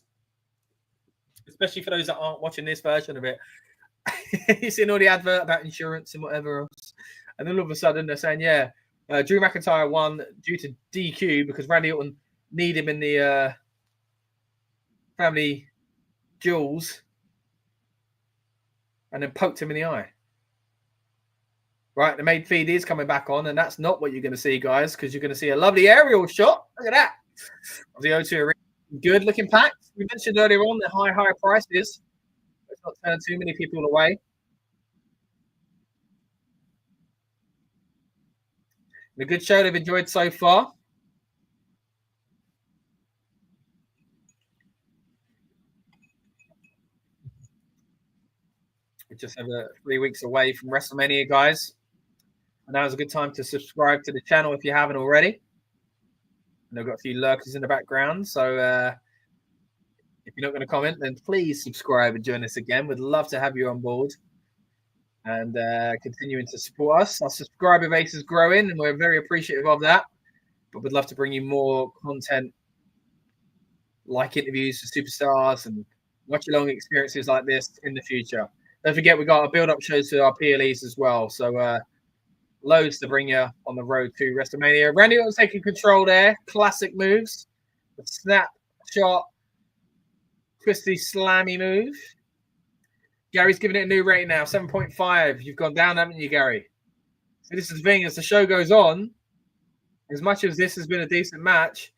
Especially for those that aren't watching this version of it. You're seeing all the advert about insurance and whatever else. And then all of a sudden they're saying, yeah, Drew McIntyre won due to DQ because Randy Orton need him in the family jewels and then poked him in the eye. Right, the main feed is coming back on, and that's not what you're going to see, guys, because you're going to see a lovely aerial shot. Look at that. Of the O2 Arena. Good looking pack. We mentioned earlier on the high prices. Let's not turn too many people away. A good show they've enjoyed so far. We're just over 3 weeks away from WrestleMania, guys. Now's a good time to subscribe to the channel if you haven't already. And I've got a few lurkers in the background, so if you're not going to comment, then please subscribe and join us again. We'd love to have you on board and continuing to support us. Our subscriber base is growing, and we're very appreciative of that. But we'd love to bring you more content, like interviews for superstars and watch-along experiences like this in the future. Don't forget, we got our build-up shows to our PLEs as well. So loads to bring you on the road to WrestleMania. Randy Orton's taking control there. Classic moves. The snap, shot, twisty, slammy move. Gary's giving it a new rating now, 7.5. You've gone down, haven't you, Gary? So this is the thing, as the show goes on, as much as this has been a decent match,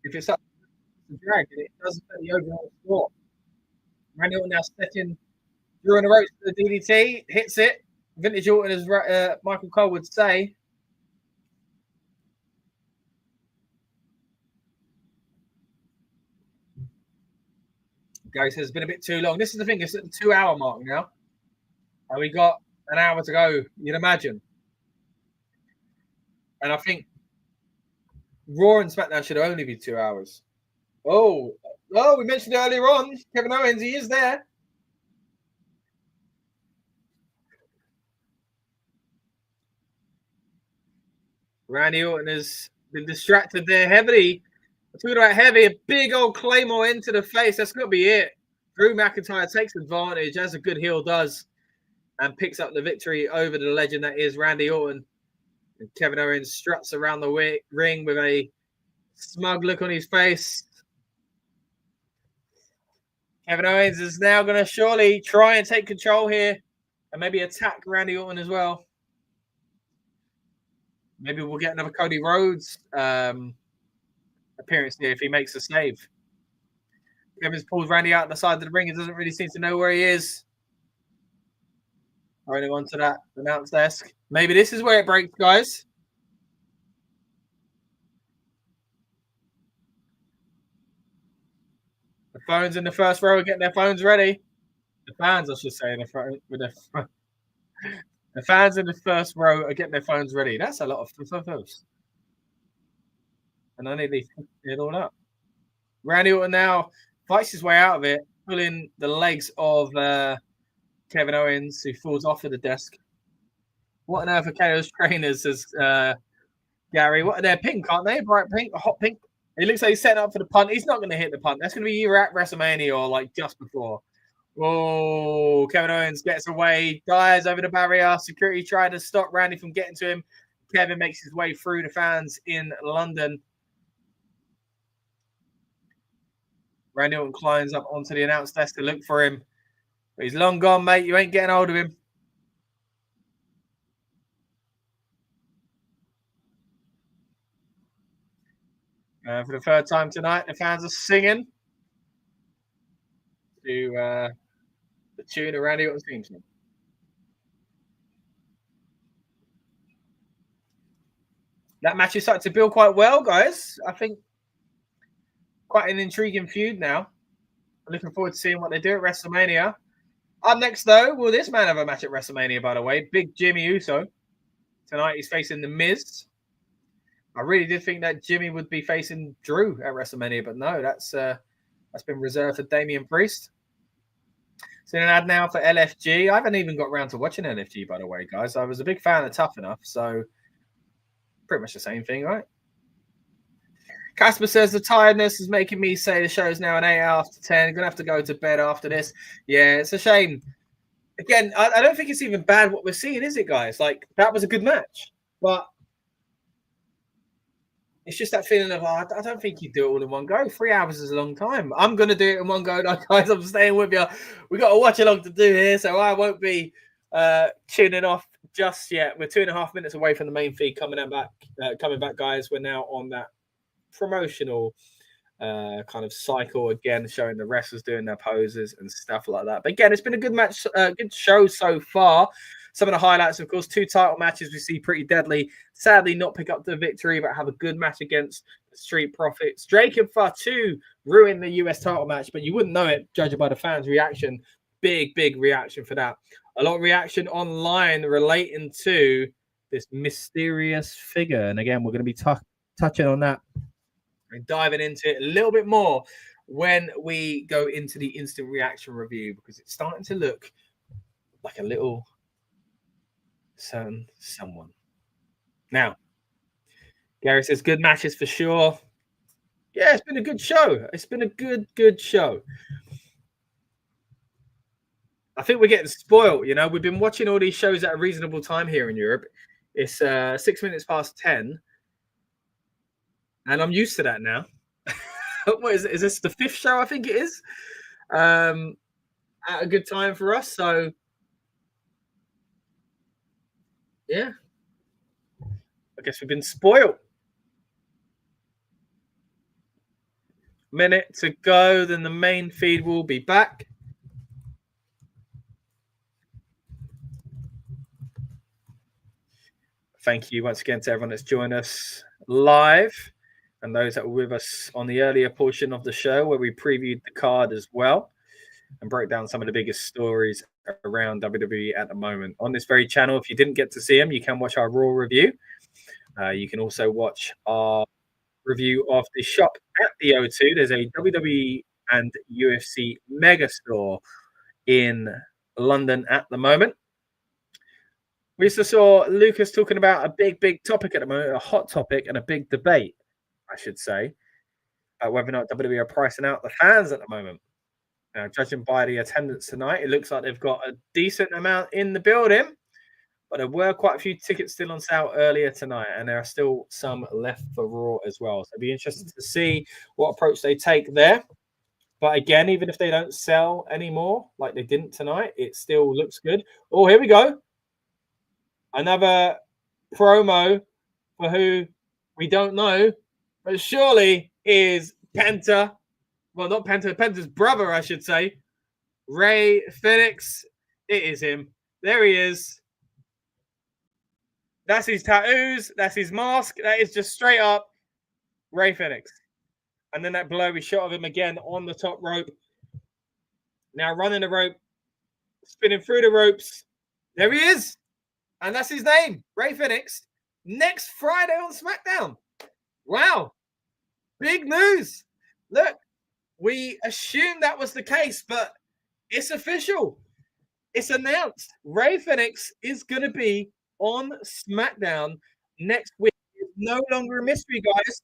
if it's up to drag, it doesn't affect the overall score. Randy Orton now setting Drew on the ropes for the DDT, hits it. Vintage Orton, as Michael Cole would say. Gary says it's been a bit too long. This is the thing, it's at the 2-hour mark now. And we got an hour to go, you'd imagine. And I think Raw and SmackDown should only be 2 hours. Oh, we mentioned it earlier on. Kevin Owens, he is there. Randy Orton has been distracted there heavily. I'm talking about heavy, a big old Claymore into the face. That's got to be it. Drew McIntyre takes advantage, as a good heel does, and picks up the victory over the legend that is Randy Orton. And Kevin Owens struts around the ring with a smug look on his face. Kevin Owens is now going to surely try and take control here and maybe attack Randy Orton as well. Maybe we'll get another Cody Rhodes appearance here if he makes a save. Kevin's pulled Randy out the side of the ring. He doesn't really seem to know where he is. Running onto that announce desk. Maybe this is where it breaks, guys. The phones in the first row are getting their phones ready. The fans, I should say, in the front with the fans in the first row are getting their phones ready. That's a lot of photos. And I need to it all up. Randy Orton now fights his way out of it, pulling the legs of Kevin Owens, who falls off of the desk. What on earth are KO's trainers, says Gary? What are they? Pink, aren't they? Bright pink, a hot pink. It looks like he's setting up for the punt. He's not going to hit the punt. That's going to be either at WrestleMania or like just before. Oh, Kevin Owens gets away, dives over the barrier. Security tried to stop Randy from getting to him. Kevin makes his way through the fans in London. Randy Orton climbs up onto the announce desk to look for him. But he's long gone, mate. You ain't getting hold of him. For the third time tonight, the fans are singing to the tune of Randy Orton's theme song. That match is starting to build quite well, guys. I think quite an intriguing feud now. I'm looking forward to seeing what they do at WrestleMania. Up next, though, will this man have a match at WrestleMania, by the way? Big Jimmy Uso. Tonight he's facing The Miz. I really did think that Jimmy would be facing Drew at WrestleMania, but no, that's been reserved for Damian Priest. So an ad now for LFG. I haven't even got around to watching LFG, by the way, guys. I was a big fan of Tough Enough, so pretty much the same thing, right? Casper says the tiredness is making me say the show's now an 8 after 10. Gonna have to go to bed after this. Yeah, it's a shame. Again, I don't think it's even bad what we're seeing, is it, guys? Like, that was a good match, but it's just that feeling of, I don't think you do it all in one go. 3 hours is a long time. I'm going to do it in one go. Like, guys, I'm staying with you. We got a watch along to do here, so I won't be tuning off just yet. We're 2.5 minutes away from the main feed coming back, guys. We're now on that promotional kind of cycle again, showing the wrestlers doing their poses and stuff like that. But again, it's been a good match, good show so far. Some of the highlights, of course, 2 title matches we see Pretty Deadly sadly not pick up the victory, but have a good match against the Street Profits. Drake and Fatu ruined the US title match, but you wouldn't know it judging by the fans' reaction. Big reaction for that. a lot of reaction online relating to this mysterious figure. And again, we're going to be touching on that and diving into it a little bit more when we go into the instant reaction review, because it's starting to look like a little certain someone. Now, Gary says good matches for sure. Yeah, it's been a good show. It's been a good show. I think we're getting spoiled. You know, we've been watching all these shows at a reasonable time here in Europe. It's 6 minutes past 10, and I'm used to that now. What is it? Is this the 5th show? I think it is. At a good time for us. So, yeah, I guess we've been spoiled. Minute to go, then the main feed will be back. Thank you once again to everyone that's joined us live and those that were with us on the earlier portion of the show where we previewed the card as well and broke down some of the biggest stories around WWE at the moment. On this very channel, if you didn't get to see them, you can watch our Raw review. You can also watch our review of the shop at the O2. There's a WWE and UFC Megastore in London at the moment. We also saw Lucas talking about a big topic at the moment, a hot topic and a big debate, I should say, whether or not WWE are pricing out the fans at the moment. Now, judging by the attendance tonight, it looks like they've got a decent amount in the building, but there were quite a few tickets still on sale earlier tonight, and there are still some left for Raw as well. So it'll be interesting to see what approach they take there. But again, even if they don't sell anymore, like they didn't tonight, it still looks good. Oh, here we go. Another promo for who we don't know, but surely is Penta. Well, not Penta, Penta's brother, I should say. Rey Fenix. It is him. There he is. That's his tattoos. That's his mask. That is just straight up Rey Fenix. And then that blurry shot of him again on the top rope. Now running the rope, spinning through the ropes. There he is. And that's his name, Rey Fenix. Next Friday on SmackDown. Wow. Big news. Look, we assumed that was the case, but it's official. It's announced. Rey Fenix is going to be on SmackDown next week. It's no longer a mystery, guys.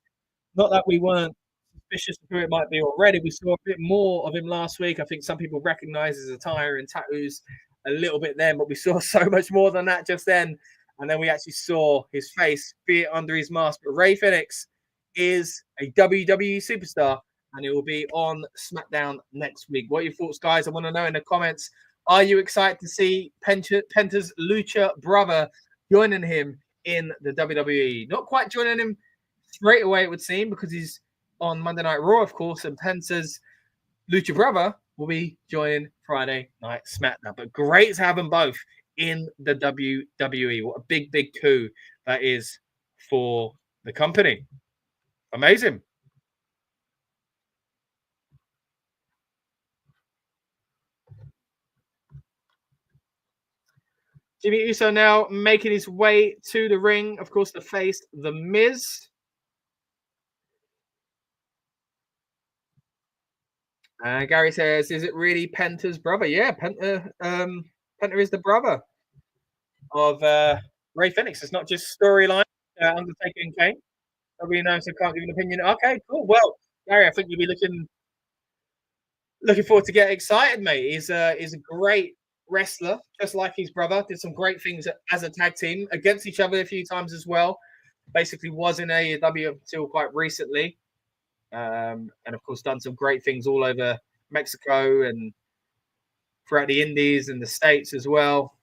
Not that we weren't suspicious of who it might be already. We saw a bit more of him last week. I think some people recognize his attire and tattoos a little bit then, but we saw so much more than that just then. And then we actually saw his face, be it under his mask. But Rey Fenix is a WWE superstar, and it will be on SmackDown next week. What are your thoughts, guys? I want to know in the comments. Are you excited to see Penta's Lucha brother joining him in the WWE? Not quite joining him straight away, it would seem, because he's on Monday Night Raw, of course, and Penta's Lucha brother will be joining Friday Night SmackDown. But great to have them both in the WWE. What a big coup that is for the company. Amazing. Jimmy Uso now making his way to the ring, of course, to face The Miz. Gary says, is it really Penta's brother? Yeah, Penta is the brother of Rey Fenix. It's not just storyline, Undertaker and Kane. Nobody knows, so can't give an opinion. Okay, cool. Well, Gary, I think you'll be looking forward to get excited, mate. He's a great wrestler, just like his brother. Did some great things as a tag team against each other a few times as well. Basically was in AEW until quite recently. And of course done some great things all over Mexico and throughout the Indies and the States as well.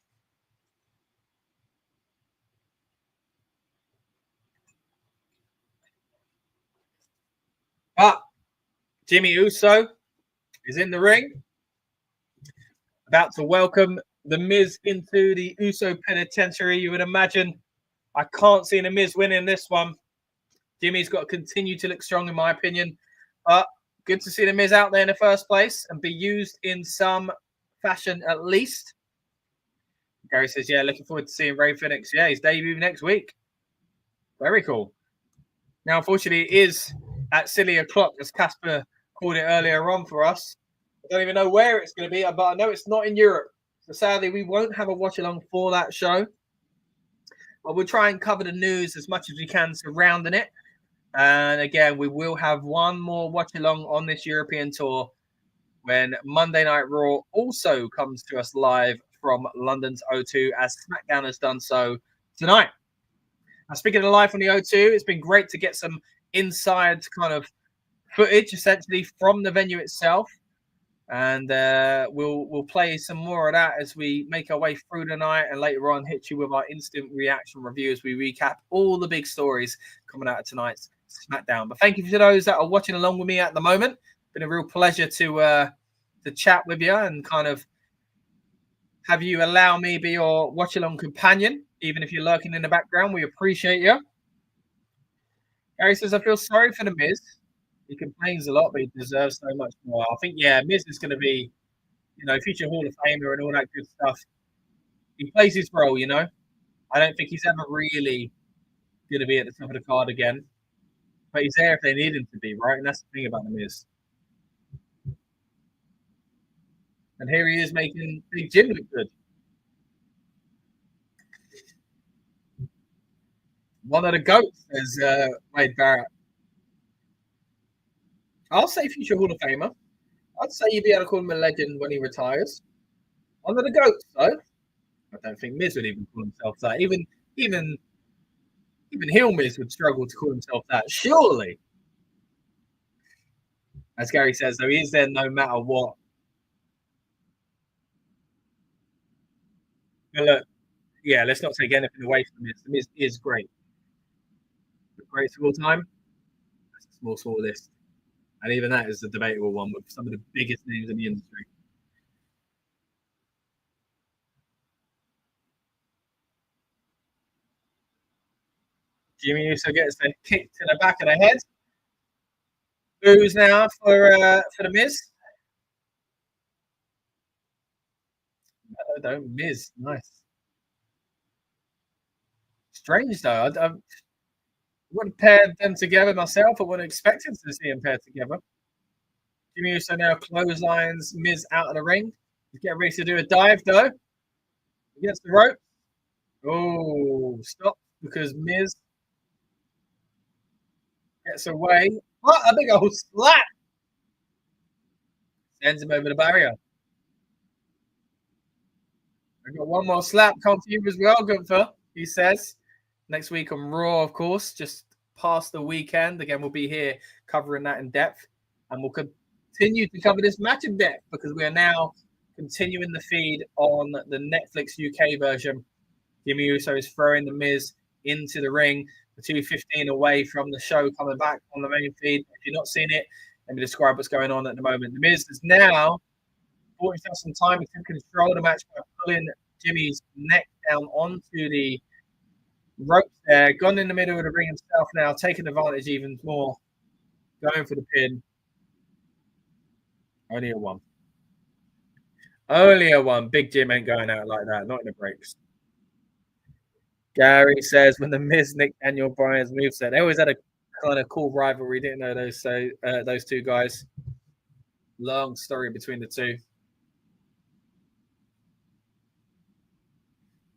But Jimmy Uso is in the ring, about to welcome The Miz into the Uso penitentiary. You would imagine. I can't see The Miz winning this one. Jimmy's got to continue to look strong, in my opinion. But good to see The Miz out there in the first place and be used in some fashion at least. Gary says, yeah, looking forward to seeing Ray Phoenix. Yeah, he's debuting next week. Very cool. Now, unfortunately, it is at silly o'clock, as Casper called it earlier on for us. I don't even know where it's going to be, but I know it's not in Europe. So sadly, we won't have a watch-along for that show. But we'll try and cover the news as much as we can surrounding it. And again, we will have one more watch-along on this European tour when Monday Night Raw also comes to us live from London's O2, as SmackDown has done so tonight. Now, speaking of live from the O2, it's been great to get some inside kind of footage, essentially, from the venue itself. And we'll play some more of that as we make our way through the night, and later on hit you with our instant reaction review as we recap all the big stories coming out of tonight's SmackDown. But thank you to those that are watching along with me at the moment. Been a real pleasure to chat with you and kind of have you allow me be your watch along companion, even if you're lurking in the background. We appreciate you. Gary says, I feel sorry for the Miz. He complains a lot, but he deserves so much more. I think, yeah, Miz is going to be, future Hall of Famer and all that good stuff. He plays his role, I don't think he's ever really going to be at the top of the card again. But he's there if they need him to be, right? And that's the thing about the Miz. And here he is making Big Jim look good. One of the GOATs, says Wade Barrett. I'll say future Hall of Famer. I'd say you'd be able to call him a legend when he retires. One of the GOATs, though. I don't think Miz would even call himself that. Even heel Miz would struggle to call himself that, surely. As Gary says, though, he is there no matter what. But look, yeah, let's not take anything away from Miz. The Miz is great. The greatest of all time? That's a small list. And even that is a debatable one with some of the biggest names in the industry. Jimmy Uso gets a kick to the back of the head. Booze now for the Miz. No, Miz, nice. Strange though. I wouldn't pair them together myself. I wouldn't expect to see them paired together. Jimmy Uso now clotheslines Miz out of the ring. He's getting ready to do a dive though. Against the rope. Oh, stop, because Miz gets away. What a big old slap! Sends him over the barrier. I've got one more slap come for you as well, Gunther, he says. Next week on Raw, of course, just past the weekend. Again, we'll be here covering that in depth. And we'll continue to cover this match in depth because we are now continuing the feed on the Netflix UK version. Jimmy Uso is throwing the Miz into the ring. The 2:15 away from the show coming back on the main feed. If you've not seen it, let me describe what's going on at the moment. The Miz is now bought himself some time to control the match by pulling Jimmy's neck down onto the ropes there. Gone in the middle of the ring himself now, taking advantage even more. Going for the pin. Only a one. Only a one. Big Jim ain't going out like that. Not in the breaks. Gary says when the Miz nicked Daniel Bryan's moveset, they always had a kind of cool rivalry, didn't know those two guys. Long story between the two.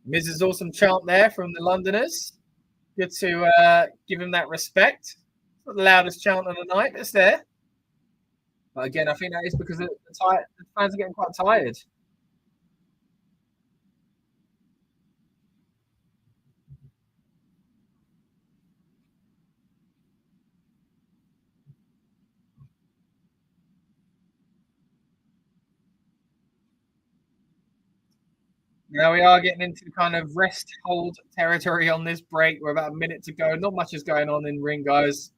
Miz's awesome chant there from the Londoners. Good to give him that respect. Not the loudest chant of the night, but it's there. But again, I think that is because the fans are getting quite tired. Now we are getting into kind of rest hold territory on this break. We're about a minute to go. Not much is going on in ring, guys.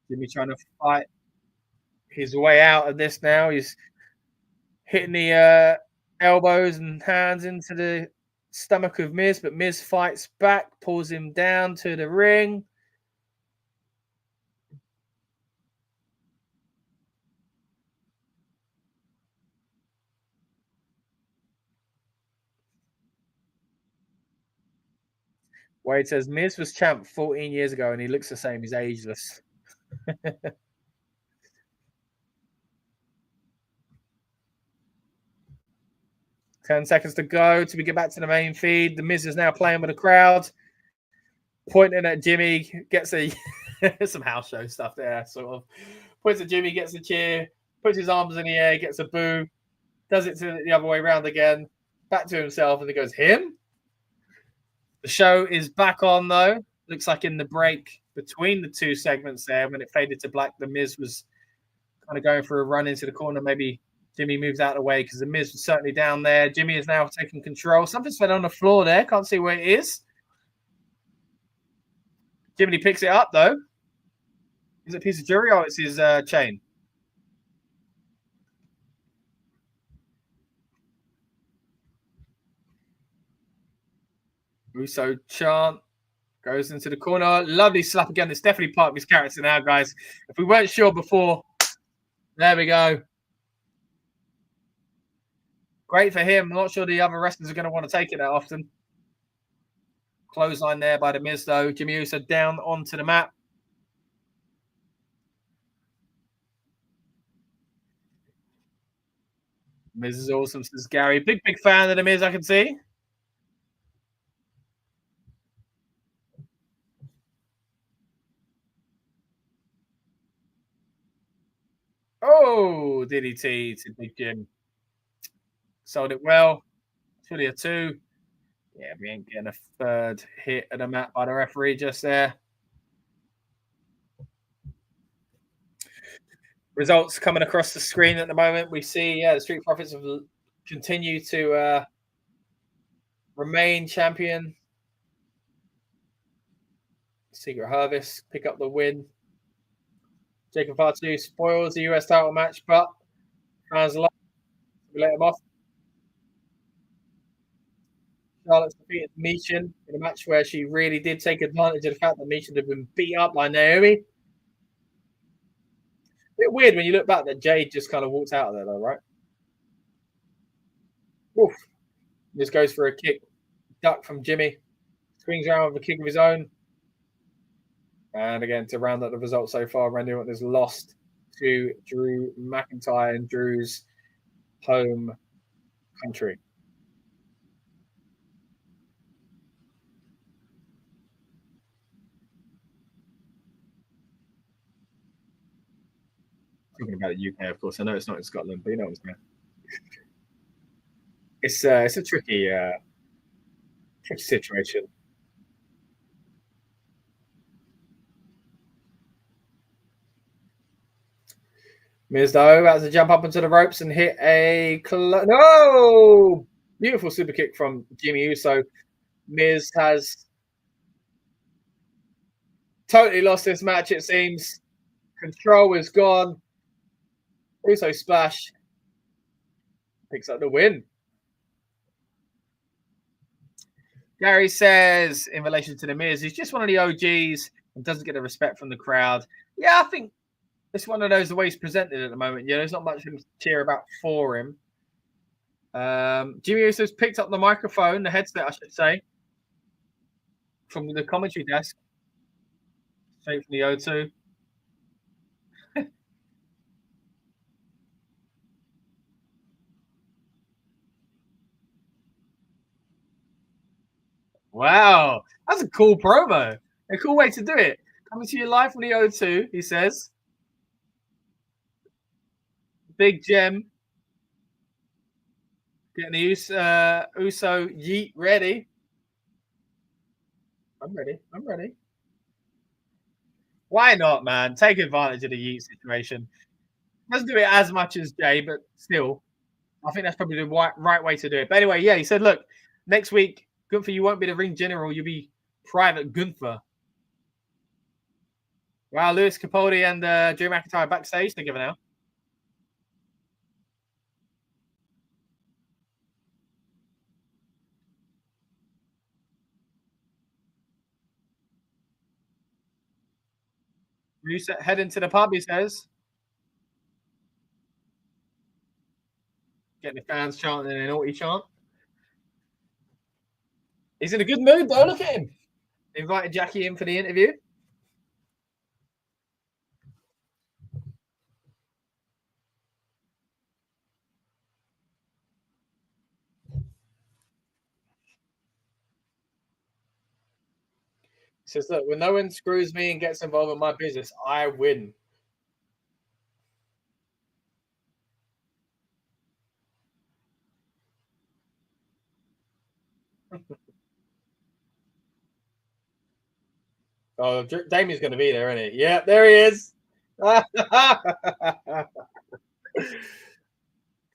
Jimmy trying to fight his way out of this now. He's hitting the elbows and hands into the stomach of Miz, but Miz fights back, pulls him down to the ring. Wade says Miz was champ 14 years ago and he looks the same. He's ageless. 10 seconds to go till we get back to the main feed. The Miz is now playing with the crowd, pointing at Jimmy, gets a some house show stuff there, sort of. Points at Jimmy, gets a cheer, puts his arms in the air, gets a boo, does it to the other way around again, back to himself, and he goes, him? The show is back on, though. Looks like in the break between the two segments there, when it faded to black, the Miz was kind of going for a run into the corner. Maybe Jimmy moves out of the way because the Miz was certainly down there. Jimmy is now taking control. Something's fell on the floor there. Can't see where it is. Jimmy picks it up, though. Is it a piece of jewelry or it's his chain? Uso chant goes into the corner. Lovely slap again. It's definitely part of his character now, guys. If we weren't sure before, there we go. Great for him. I'm not sure the other wrestlers are going to want to take it that often. Clothesline there by the Miz, though. Jimmy Uso down onto the mat. Miz is awesome, says Gary. Big fan of the Miz, I can see. Oh, DDT to Big Jim. Sold it well. It's really a 2. Yeah, we ain't getting a third hit at the mat by the referee just there. Results coming across the screen at the moment. We see the Street Profits have continued to remain champion. Secret Harvest pick up the win. Jacob Fatu spoils the US title match, but fans love to let him off. Charlotte's defeated Michin in a match where she really did take advantage of the fact that Michin had been beat up by Naomi. A bit weird when you look back that Jade just kind of walked out of there, though, right? Oof. Just goes for a kick. Duck from Jimmy. Swings around with a kick of his own. And again, to round up the results so far, Randy Orton has lost to Drew McIntyre in Drew's home country. Talking about the UK, of course. I know it's not in Scotland, but you know what I'm saying. It's a tricky situation. Miz, though, about to jump up into the ropes and hit a no! Beautiful super kick from Jimmy Uso. Miz has totally lost this match, it seems. Control is gone. Uso splash. Picks up the win. Gary says, in relation to the Miz, he's just one of the OGs and doesn't get the respect from the crowd. Yeah, I think it's one of those the way he's presented at the moment. You know, there's not much to cheer about for him. Jimmy Uso's picked up the microphone, the headset, I should say, from the commentary desk, straight from the O2. Wow, that's a cool promo. A cool way to do it. Coming to you live from the O2, he says. Big Gem. Getting the Uso yeet ready. I'm ready. Why not, man? Take advantage of the yeet situation. Doesn't do it as much as Jay, but still, I think that's probably the right way to do it. But anyway, yeah, he said, look, next week, Gunther, you won't be the ring general. You'll be Private Gunther. Wow, Lewis Capaldi and Drew McIntyre backstage together now. Reset, heading to the pub, he says. Getting the fans chanting an naughty chant. He's in a good mood, though. Look at him. Invited Jackie in for the interview. He says, look, when no one screws me and gets involved in my business, I win. Oh, Damien's going to be there, isn't he? Yeah, there he is.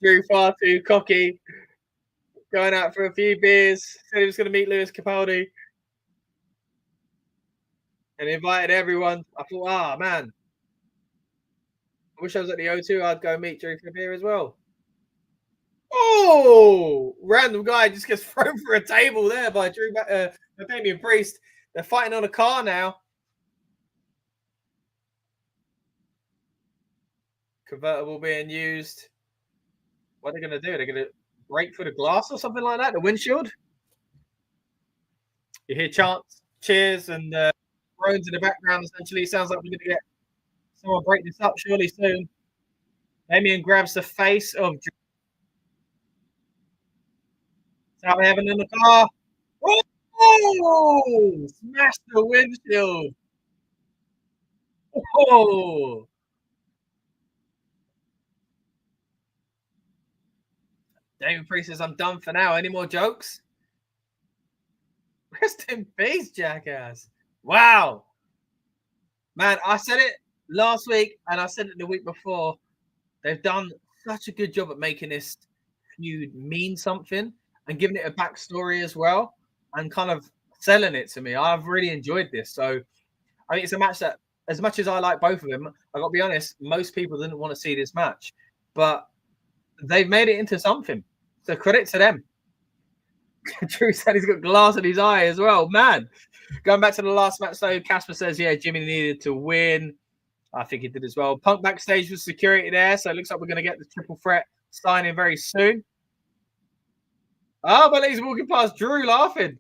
Drew far too cocky. Going out for a few beers. Said he was going to meet Lewis Capaldi. And invited everyone. I thought, man. I wish I was at the O2. I'd go meet Drew for a beer as well. Oh, random guy just gets thrown for a table there by Drew, Damian Priest. They're fighting on a car now. Convertible being used. What are they going to do? They're going to break through the glass or something like that? The windshield? You hear chants, cheers, and groans in the background. Essentially, sounds like we're going to get someone break this up surely soon. Damian grabs the face of Drew. That's how they're having in the car. Oh! Smashed the windshield. Oh! Damian Priest says, I'm done for now. Any more jokes? Rest in peace, jackass. Wow. Man, I said it last week and I said it the week before. They've done such a good job at making this feud mean something and giving it a backstory as well and kind of selling it to me. I've really enjoyed this. So I think it's a match that, as much as I like both of them, I got to be honest, most people didn't want to see this match. But they've made it into something. So credit to them. Drew said he's got glass in his eye as well. Man, going back to the last match, though, Casper says, yeah, Jimmy needed to win. I think he did as well. Punk backstage with security there. So it looks like we're going to get the triple threat signing very soon. Oh, but he's walking past Drew laughing.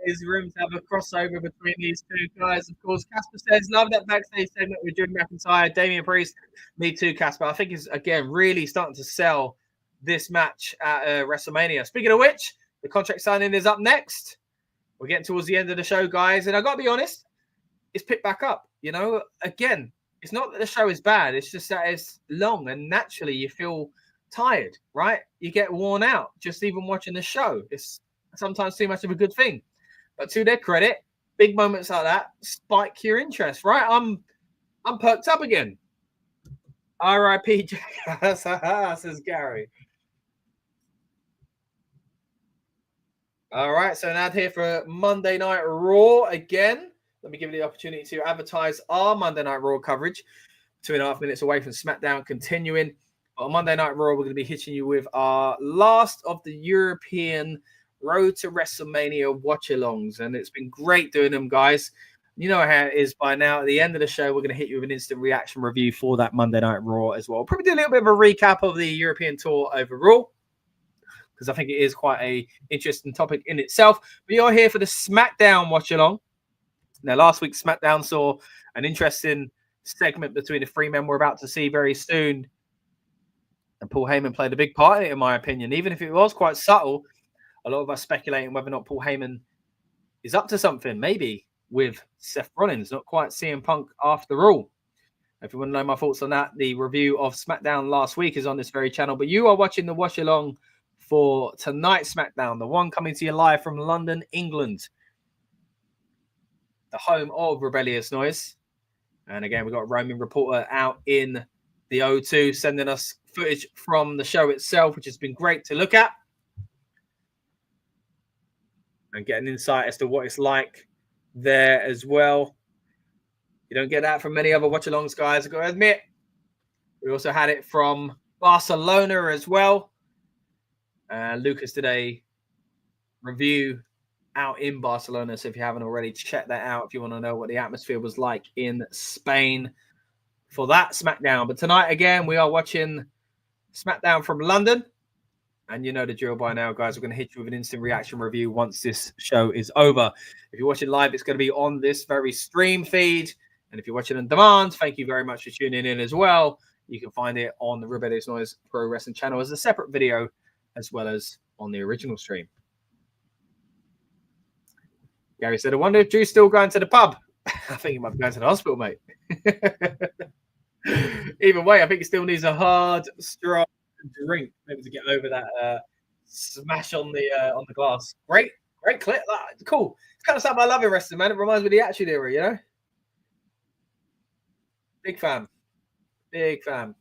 Is room to have a crossover between these two guys. Of course, Casper says, love that backstage segment with Drew McIntyre, Damian Priest. Me too, Casper. I think it's, again, really starting to sell this match at WrestleMania. Speaking of which, the contract signing is up next. We're getting towards the end of the show, guys. And I got to be honest, it's picked back up. You know, again, it's not that the show is bad. It's just that it's long and naturally you feel tired, right? You get worn out just even watching the show. It's sometimes too much of a good thing. But to their credit, big moments like that spike your interest, right? I'm perked up again. R.I.P. Jackass, says Gary. All right, so now here for Monday Night Raw again. Let me give you the opportunity to advertise our Monday Night Raw coverage. 2.5 minutes away from SmackDown continuing. But on Monday Night Raw, we're going to be hitting you with our last of the European Road to WrestleMania watch-alongs, and it's been great doing them, guys. You know how it is by now. At the end of the show, we're going to hit you with an instant reaction review for that Monday Night Raw as well. Probably do a little bit of a recap of the European Tour overall, because I think it is quite a interesting topic in itself. But you're here for the SmackDown watch-along. Now, last week's SmackDown saw an interesting segment between the three men we're about to see very soon, and Paul Heyman played a big part in it, in my opinion, even if it was quite subtle. A lot of us speculating whether or not Paul Heyman is up to something, maybe with Seth Rollins, not quite CM Punk after all. If you want to know my thoughts on that, the review of SmackDown last week is on this very channel. But you are watching the watch along for tonight's SmackDown, the one coming to you live from London, England, the home of Rebellious Noise. And again, we've got a roaming reporter out in the O2 sending us footage from the show itself, which has been great to look at and get an insight as to what it's like there as well. You don't get that from many other watch-alongs, guys, I've got to admit. We also had it from Barcelona as well. Lucas did a review out in Barcelona. So if you haven't already, check that out if you want to know what the atmosphere was like in Spain for that SmackDown. But tonight, again, we are watching SmackDown from London. And you know the drill by now, guys. We're going to hit you with an instant reaction review once this show is over. If you're watching live, it's going to be on this very stream feed. And if you're watching on demand, thank you very much for tuning in as well. You can find it on the Rebellious Noise Pro Wrestling channel as a separate video, as well as on the original stream. Gary said, I wonder if Drew's still going to the pub. I think he might be going to the hospital, mate. Either way, I think he still needs a hard, strong drink maybe to get over that smash on the glass. Great clip. Cool. It's kind of stuff I love in wrestling, man. It reminds me of the Attitude Era, you know? Big fan. 10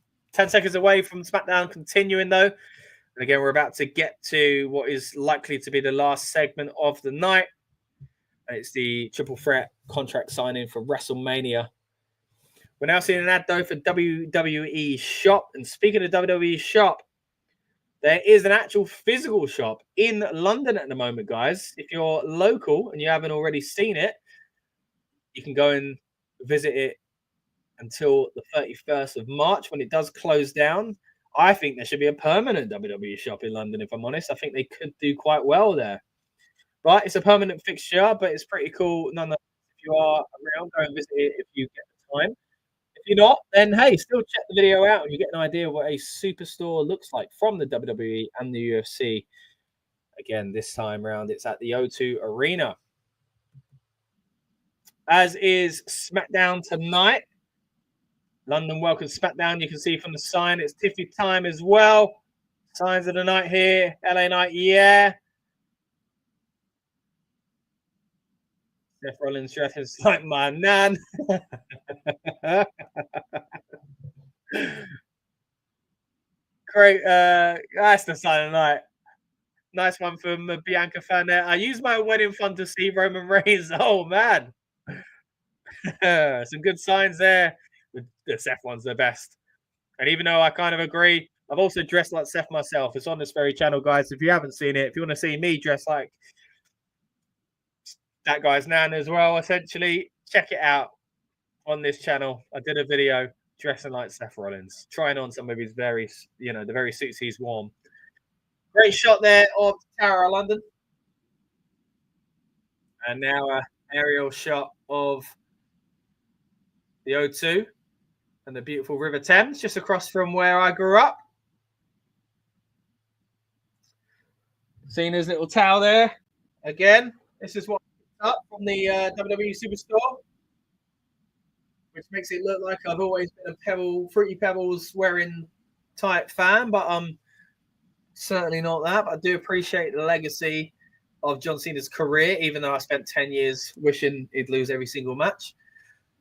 seconds away from SmackDown continuing, though. And again, we're about to get to what is likely to be the last segment of the night. And it's the triple threat contract signing for WrestleMania. We're now seeing an ad, though, for WWE Shop. And speaking of WWE Shop, there is an actual physical shop in London at the moment, guys. If you're local and you haven't already seen it, you can go and visit it until the 31st of March when it does close down. I think there should be a permanent WWE shop in London, if I'm honest. I think they could do quite well there. But it's a permanent fixture, but it's pretty cool nonetheless. If you are around, go and visit it if you get the time. If you're not, then hey, still check the video out and you get an idea of what a superstore looks like from the WWE and the UFC. Again, this time around, it's at the O2 Arena. As is SmackDown tonight. London welcomes SmackDown. You can see from the sign, it's Tiffy time as well. Signs of the night here. LA Knight, yeah. Seth Rollins dressing like my nan. Great. That's the sign of the night. Nice one from Bianca fan there. I use my wedding fund to see Roman Reigns. Oh, man. Some good signs there. The Seth one's the best. And even though I kind of agree, I've also dressed like Seth myself. It's on this very channel, guys. If you haven't seen it, if you want to see me dress like that guy's nan as well, essentially, check it out on this channel. I did a video dressing like Seth Rollins, trying on some of his the very suits he's worn. Great shot there of Tower of London. And now an aerial shot of the O2 and the beautiful River Thames just across from where I grew up. Cena's little towel there. Again, this is what I picked up from the WWE Superstore, which makes it look like I've always been a Fruity Pebbles wearing type fan, but I'm certainly not that. But I do appreciate the legacy of John Cena's career, even though I spent 10 years wishing he'd lose every single match.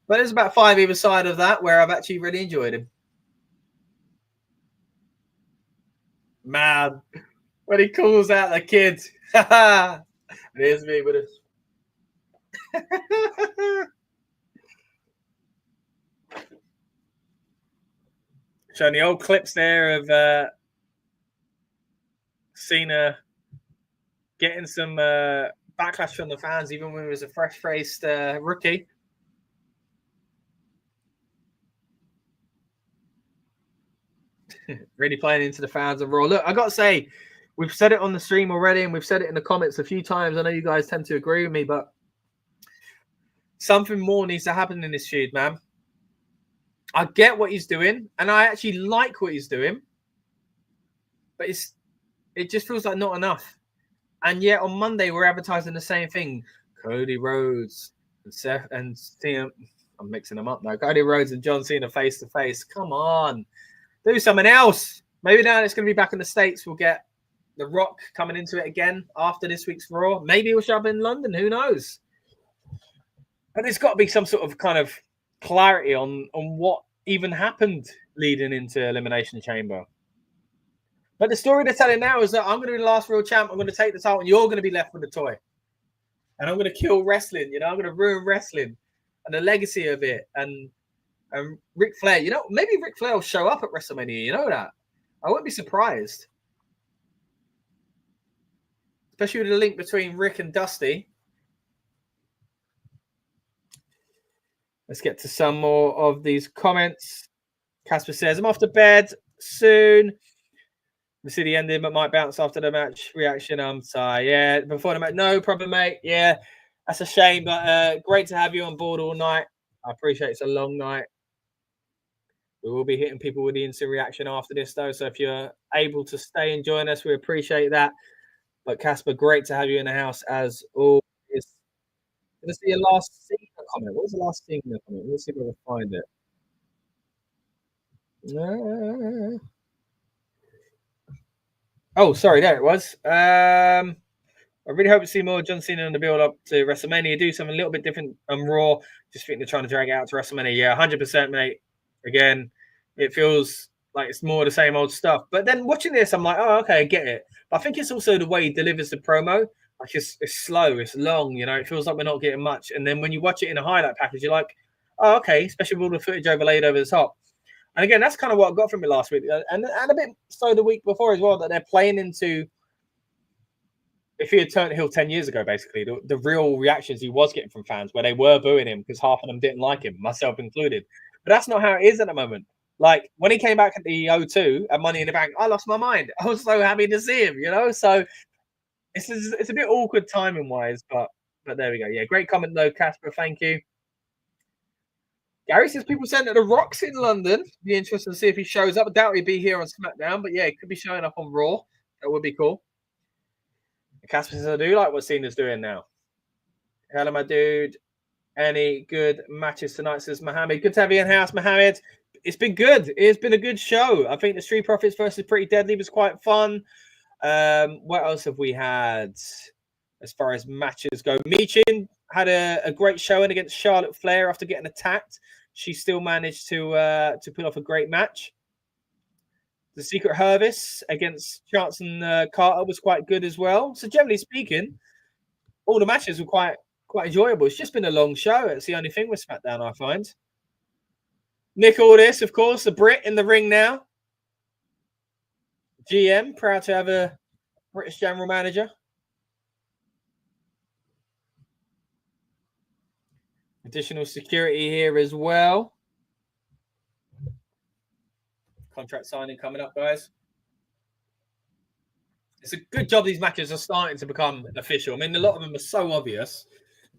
But there's about 5 either side of that where I've actually really enjoyed him. Man, when he calls out the kid. There's me with us. Showing the old clips there of Cena getting some backlash from the fans, even when he was a fresh-faced rookie. Really playing into the fans of Raw. Look, I got to say, we've said it on the stream already, and we've said it in the comments a few times. I know you guys tend to agree with me, but something more needs to happen in this feud, man. I get what he's doing, and I actually like what he's doing, but it just feels like not enough. And yet on Monday, we're advertising the same thing. Cody Rhodes and Seth and Cena. I'm mixing them up now. Cody Rhodes and John Cena face-to-face. Come on. Do something else. Maybe now it's going to be back in the States. We'll get The Rock coming into it again after this week's Raw. Maybe he'll show up in London. Who knows? But there's got to be some sort of kind of clarity on what even happened leading into Elimination Chamber. But the story they're telling now is that I'm going to be the last real champ. I'm going to take the title, and you're going to be left with the toy. And I'm going to kill wrestling. I'm going to ruin wrestling and the legacy of it. And Ric Flair, maybe Ric Flair will show up at WrestleMania. You know that? I wouldn't be surprised. especially with the link between Rick and Dusty. Let's get to some more of these comments. Casper says, I'm off to bed soon. The city ended, but might bounce after the match. Reaction, I'm sorry. Yeah, before the match, no problem, mate. Yeah, that's a shame, but great to have you on board all night. I appreciate it's a long night. We will be hitting people with the instant reaction after this, though. So if you're able to stay and join us, we appreciate that. But Casper, great to have you in the house as always. Let's see your last Cena comment. What was the last Cena comment? Let's see if I can find it. Oh, sorry, there it was. I really hope to see more John Cena in the build up to WrestleMania. Do something a little bit different on Raw. Just think they're trying to drag it out to WrestleMania. Yeah, 100%, mate. Again, it feels like it's more the same old stuff. But then watching this, I'm like, oh, okay, I get it. But I think it's also the way he delivers the promo. Like it's slow, it's long, you know, it feels like we're not getting much. And then when you watch it in a highlight package, you're like, oh, okay, especially with all the footage overlaid over the top. And again, that's kind of what I got from it last week. And a bit so the week before as well, that they're playing into, if he had turned heel 10 years ago, basically, the real reactions he was getting from fans where they were booing him because half of them didn't like him, myself included. But that's not how it is at the moment. Like when he came back at the O2 at Money in the Bank, I lost my mind. I was so happy to see him, you know? So it's a bit awkward timing wise, but there we go. Yeah, great comment though, Casper. Thank you. Gary says people saying that The Rock's in London. Be interested to see if he shows up. I doubt he'd be here on SmackDown, but yeah, he could be showing up on Raw. That would be cool. Casper says I do like what Cena's doing now. Hello, my dude. Any good matches tonight? Says Mohammed. Good to have you in house, Mohammed. It's been good. It's been a good show. I think the Street Profits versus Pretty Deadly was quite fun. What else have we had as far as matches go? Michin had a great showing against Charlotte Flair after getting attacked. She still managed to put off a great match. The Secret Service against Chance and Carter was quite good as well. So generally speaking, all the matches were quite enjoyable. It's just been a long show. It's the only thing with SmackDown, I find. Nick Aldis, of course, the Brit in the ring now. GM, proud to have a British general manager. Additional security here as well. Contract signing coming up, guys. It's a good job these matches are starting to become official. I mean, a lot of them are so obvious,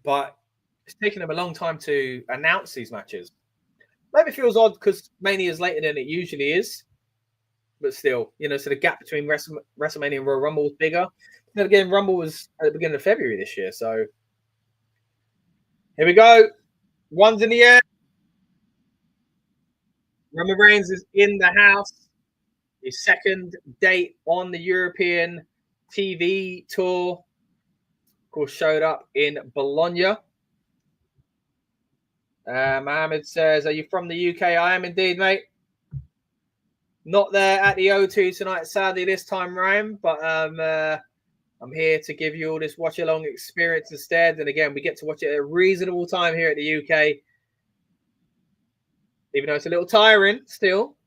but it's taken them a long time to announce these matches. Maybe it feels odd because Mania is later than it usually is. But still, you know, so the gap between WrestleMania and Royal Rumble was bigger. Then again, Rumble was at the beginning of February this year. So here we go. One's in the air. Roman Reigns is in the house. His second date on the European TV tour. Of course, showed up in Bologna. Mohammed says, are you from the UK? I am indeed, mate. Not there at the O2 tonight, sadly, this time round, but I'm here to give you all this watch-along experience instead. And again, we get to watch it at a reasonable time here at the UK. Even though it's a little tiring still.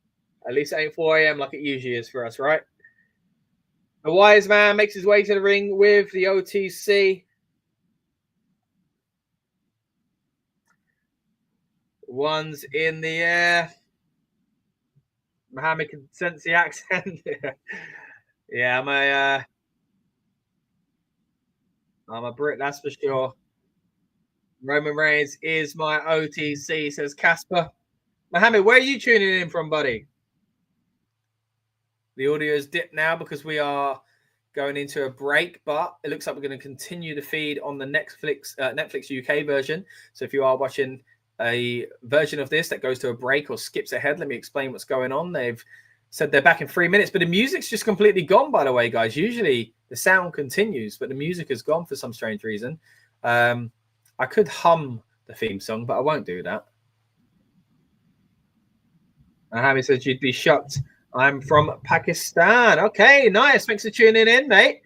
At least it ain't 4 a.m. like it usually is for us, right? The wise man makes his way to the ring with the OTC. One's in the air. Mohammed can sense the accent. Yeah, I'm a Brit, that's for sure. Roman Reigns is my OTC, says Casper. Mohammed, where are you tuning in from, buddy? The audio is dipped now because we are going into a break, but it looks like we're going to continue the feed on the Netflix UK version. So if you are watching a version of this that goes to a break or skips ahead, let me explain what's going on. They've said they're back in 3 minutes, but the music's just completely gone, by the way, guys. Usually the sound continues, but the music is gone for some strange reason. I could hum the theme song, but I won't do that. Mohammed says you'd be shocked. I'm from Pakistan. Okay, nice. Thanks for tuning in, mate.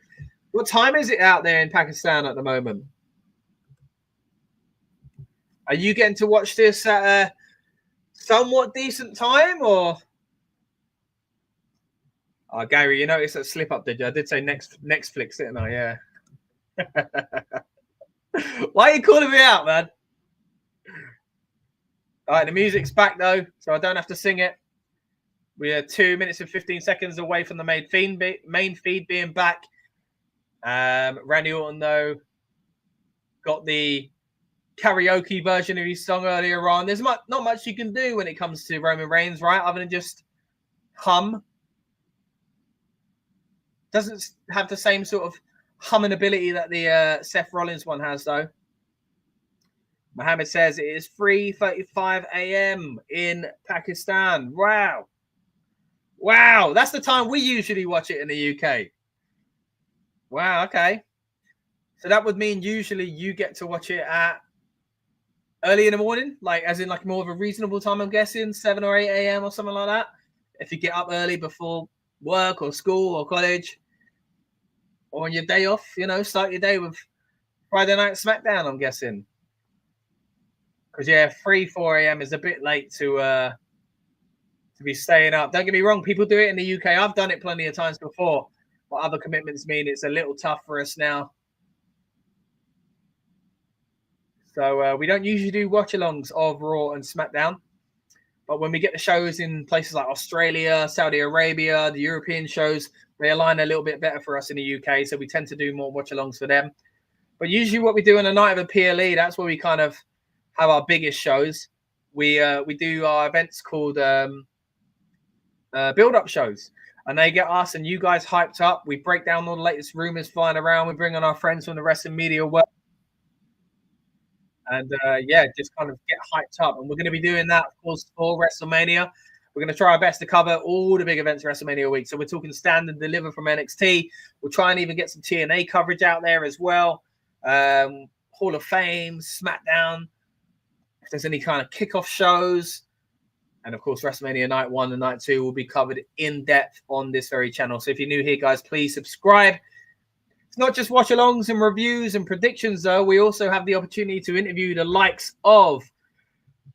What time is it out there in Pakistan at the moment? Are you getting to watch this at a somewhat decent time, or? Oh, Gary, you noticed that slip up, did you? I did say Netflix, didn't I? Yeah. Why are you calling me out, man? All right, the music's back though, so I don't have to sing it. We are 2 minutes and 15 seconds away from the main feed being back. Randy Orton though got the karaoke version of his song earlier on. There's not much you can do when it comes to Roman Reigns, right? Other than just hum. Doesn't have the same sort of humming ability that the Seth Rollins one has, though. Mohammed says it is 3:35 a.m. in Pakistan. Wow. Wow. That's the time we usually watch it in the UK. Wow. Okay. So that would mean usually you get to watch it at early in the morning, like as in like more of a reasonable time, I'm guessing 7 or 8 a.m. or something like that. If you get up early before work or school or college or on your day off, you know, start your day with Friday Night SmackDown, I'm guessing. Because, yeah, 4 a.m. is a bit late to be staying up. Don't get me wrong, people do it in the UK. I've done it plenty of times before. But other commitments mean it's a little tough for us now. So we don't usually do watch-alongs of Raw and SmackDown. But when we get the shows in places like Australia, Saudi Arabia, the European shows, they align a little bit better for us in the UK. So we tend to do more watch-alongs for them. But usually what we do on a night of a PLE, that's where we kind of have our biggest shows. We do our events called build-up shows. And they get us and you guys hyped up. We break down all the latest rumors flying around. We bring on our friends from the wrestling media world. And, yeah, just kind of get hyped up. And we're going to be doing that, of course, for WrestleMania. We're going to try our best to cover all the big events WrestleMania week. So we're talking Stand and Deliver from NXT. We'll try and even get some TNA coverage out there as well. Hall of Fame, SmackDown. If there's any kind of kickoff shows. And, of course, WrestleMania Night 1 and Night 2 will be covered in depth on this very channel. So if you're new here, guys, please subscribe. It's not just watch-alongs and reviews and predictions, though. We also have the opportunity to interview the likes of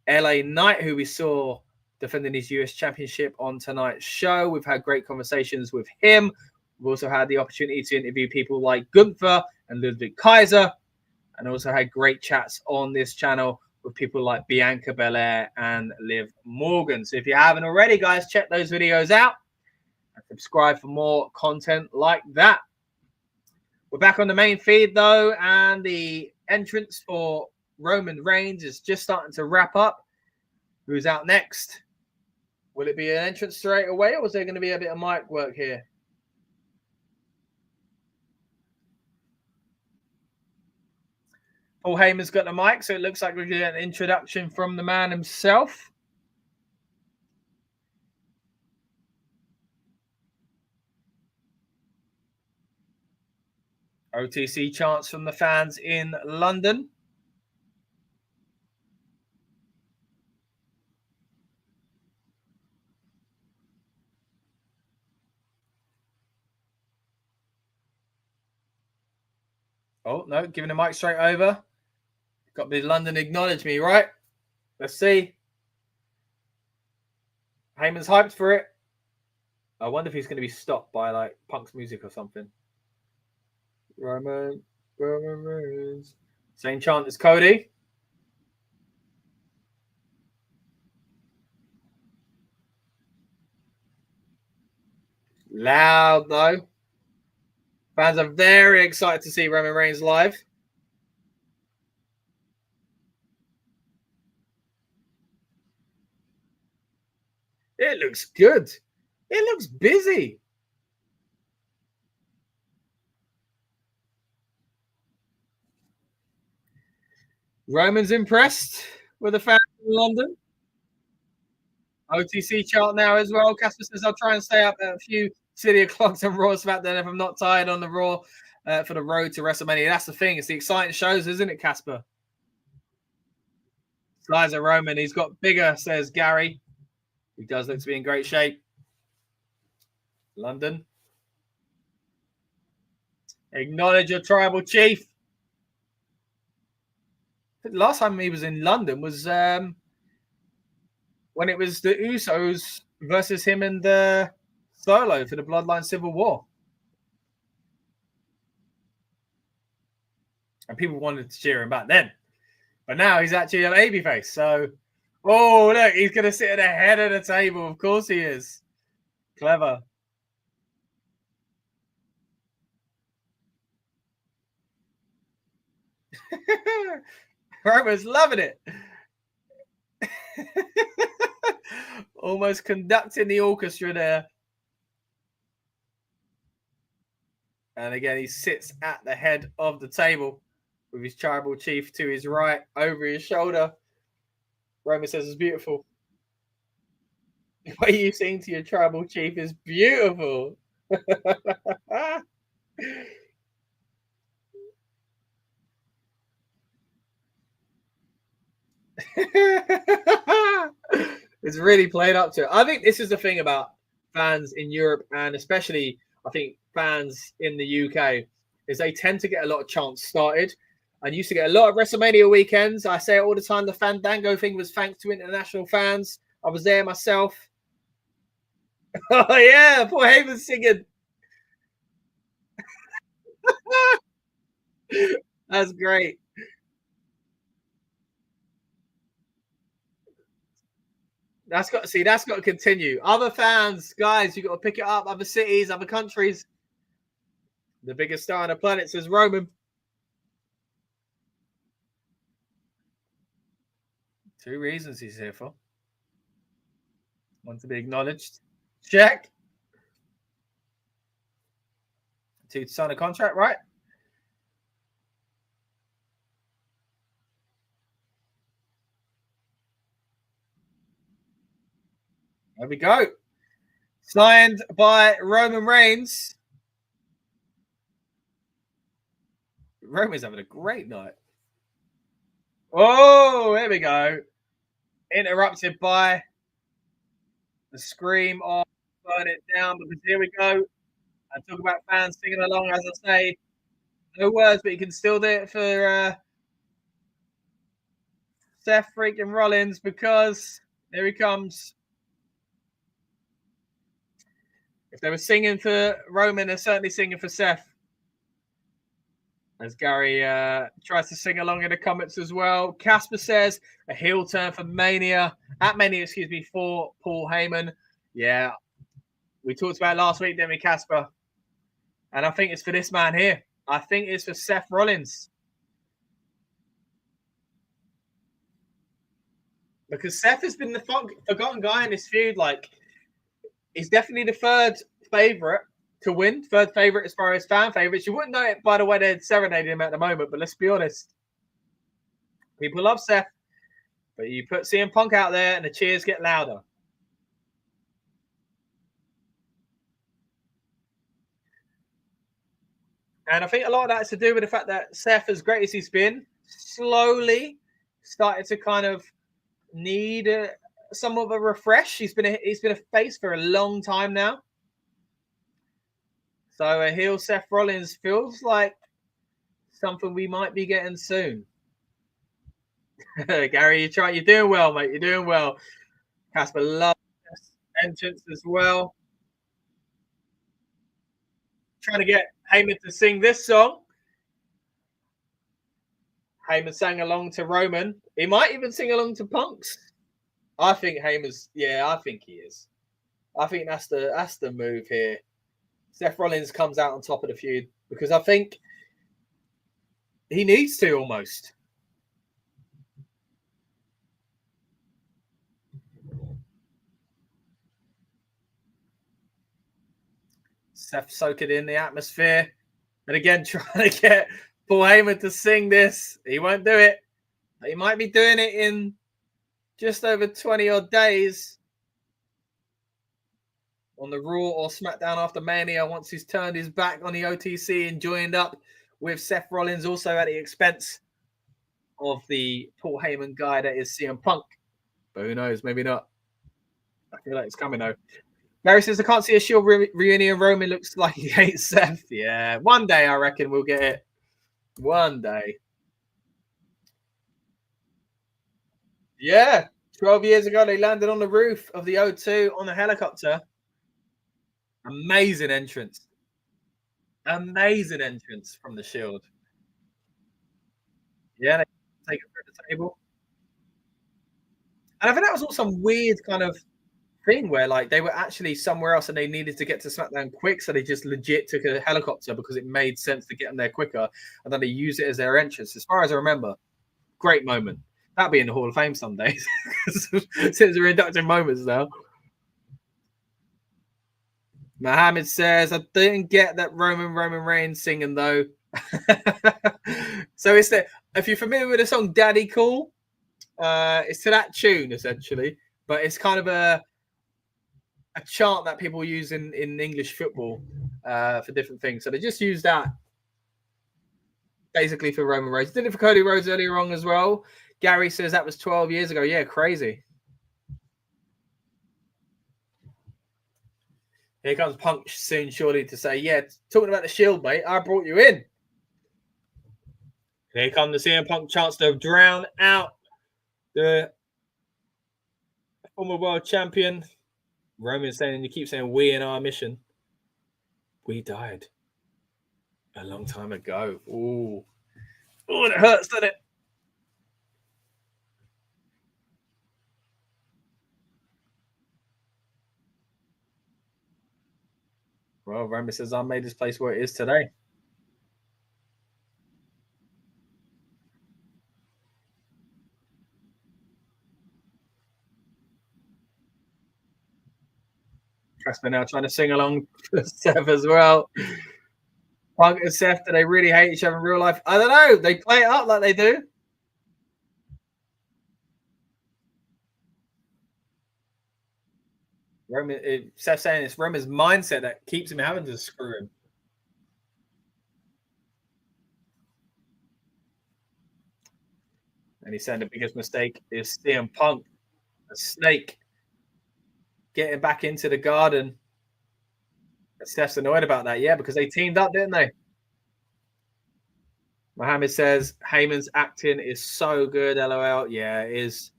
LA Knight, who we saw defending his US Championship on tonight's show. We've had great conversations with him. We've also had the opportunity to interview people like Gunther and Ludwig Kaiser, and also had great chats on this channel with people like Bianca Belair and Liv Morgan. So if you haven't already, guys, check those videos out and subscribe for more content like that. We're back on the main feed, though, and the entrance for Roman Reigns is just starting to wrap up. Who's out next? Will it be an entrance straight away, or is there going to be a bit of mic work here? Paul Heyman's got the mic, so it looks like we're going to get an introduction from the man himself. OTC chants from the fans in London. Oh, no, giving the mic straight over. Got the London acknowledge me, right? Let's see. Heyman's hyped for it. I wonder if he's going to be stopped by, like, Punk's music or something. Roman Reigns. Same chant as Cody. Loud, though. Fans are very excited to see Roman Reigns live. It looks good. It looks busy. Roman's impressed with the fans in London. OTC chart now as well. Casper says, I'll try and stay up at a few City o'clocks on Raw SmackDown if I'm not tired on the Raw for the road to WrestleMania. That's the thing. It's the exciting shows, isn't it, Casper? Size of Roman. He's got bigger, says Gary. He does look to be in great shape. London. Acknowledge your tribal chief. Last time he was in London was when it was the Usos versus him and Solo for the Bloodline Civil War. And people wanted to cheer him back then. But now he's actually a babyface. So, oh, look, he's going to sit at the head of the table. Of course he is. Clever. Roman's loving it. Almost conducting the orchestra there. And again, he sits at the head of the table with his tribal chief to his right, over his shoulder. Roman says it's beautiful. What you sing to your tribal chief is beautiful. It's really played up to it. I think this is the thing about fans in Europe, and especially I think fans in the UK, is they tend to get a lot of chants started. I used to get a lot of WrestleMania weekends. I say it all the time. The Fandango thing was thanks to international fans. I was there myself. Oh yeah, Paul Heyman singing. That's great. That's got to continue. Other fans, guys, you got to pick it up. Other cities, other countries. The biggest star on the planet says Roman. 2 reasons he's here for. One, to be acknowledged. Check. 2, to sign a contract, right? There we go. Signed by Roman Reigns. Roman's having a great night. Oh, there we go. Interrupted by the scream of burn it down, because here we go. I talk about fans singing along, as I say. No words, but you can still do it for Seth freaking Rollins, because here he comes. If they were singing for Roman, they're certainly singing for Seth. As Gary tries to sing along in the comments as well. Casper says a heel turn for Mania. At Mania, for Paul Heyman. Yeah. We talked about it last week, didn't we, Casper? And I think it's for this man here. I think it's for Seth Rollins. Because Seth has been the forgotten guy in this feud. Like, he's definitely the third favorite to win. Third favorite as far as fan favorites. You wouldn't know it by the way they're serenading him at the moment, but let's be honest. People love Seth, but you put CM Punk out there and the cheers get louder. And I think a lot of that has to do with the fact that Seth, as great as he's been, slowly started to kind of need some of a refresh. He's been a face for a long time now. So a heel Seth Rollins feels like something we might be getting soon. Gary, you're doing well, mate. You're doing well. Casper loves this entrance as well. Trying to get Heyman to sing this song. Heyman sang along to Roman. He might even sing along to Punk's. I think Heyman's. Yeah, I think he is. I think that's the move here. Seth Rollins comes out on top of the feud because I think he needs to almost. Seth soaking in the atmosphere. And again, trying to get Paul Heyman to sing this. He won't do it. He might be doing it in just over 20 odd days on the Raw or SmackDown after Mania, once he's turned his back on the OTC and joined up with Seth Rollins, also at the expense of the Paul Heyman guy that is CM Punk. But who knows? Maybe not. I feel like it's coming though. Mary says, I can't see a Shield reunion. Roman looks like he hates Seth. Yeah, one day I reckon we'll get it. One day. Yeah, 12 years ago they landed on the roof of the O2 on a helicopter. Amazing entrance. Amazing entrance from the Shield. Yeah, they take it through the table. And I think that was all some weird kind of thing where like they were actually somewhere else and they needed to get to SmackDown quick, so they just legit took a helicopter because it made sense to get them there quicker, and then they used it as their entrance. As far as I remember, great moment. That'll be in the Hall of Fame some days since we're inducting moments now. Mohammed says, I didn't get that Roman Reigns singing though. So it's that if you're familiar with the song Daddy Cool, it's to that tune essentially, but it's kind of a chant that people use in English football for different things. So they just use that basically for Roman Reigns. Did it for Cody Rhodes earlier on as well. Gary says that was 12 years ago. Yeah, crazy. Here comes Punk soon, surely, to say, yeah, talking about the Shield, mate, I brought you in. Here comes the CM Punk chance to drown out the former world champion. Roman saying, you keep saying we in our mission. We died a long time ago. Ooh. Oh, it hurts, doesn't it? Well, Roman says, I made this place where it is today. Casper now trying to sing along to Seth as well. Punk and Seth, do they really hate each other in real life? I don't know. They play it up like they do. Roman, Seth saying it's Roman's mindset that keeps him having to screw him. And he's saying the biggest mistake is CM Punk, a snake, getting back into the garden. And Steph's annoyed about that, yeah, because they teamed up, didn't they? Mohammed says Heyman's acting is so good, LOL. Yeah, it is.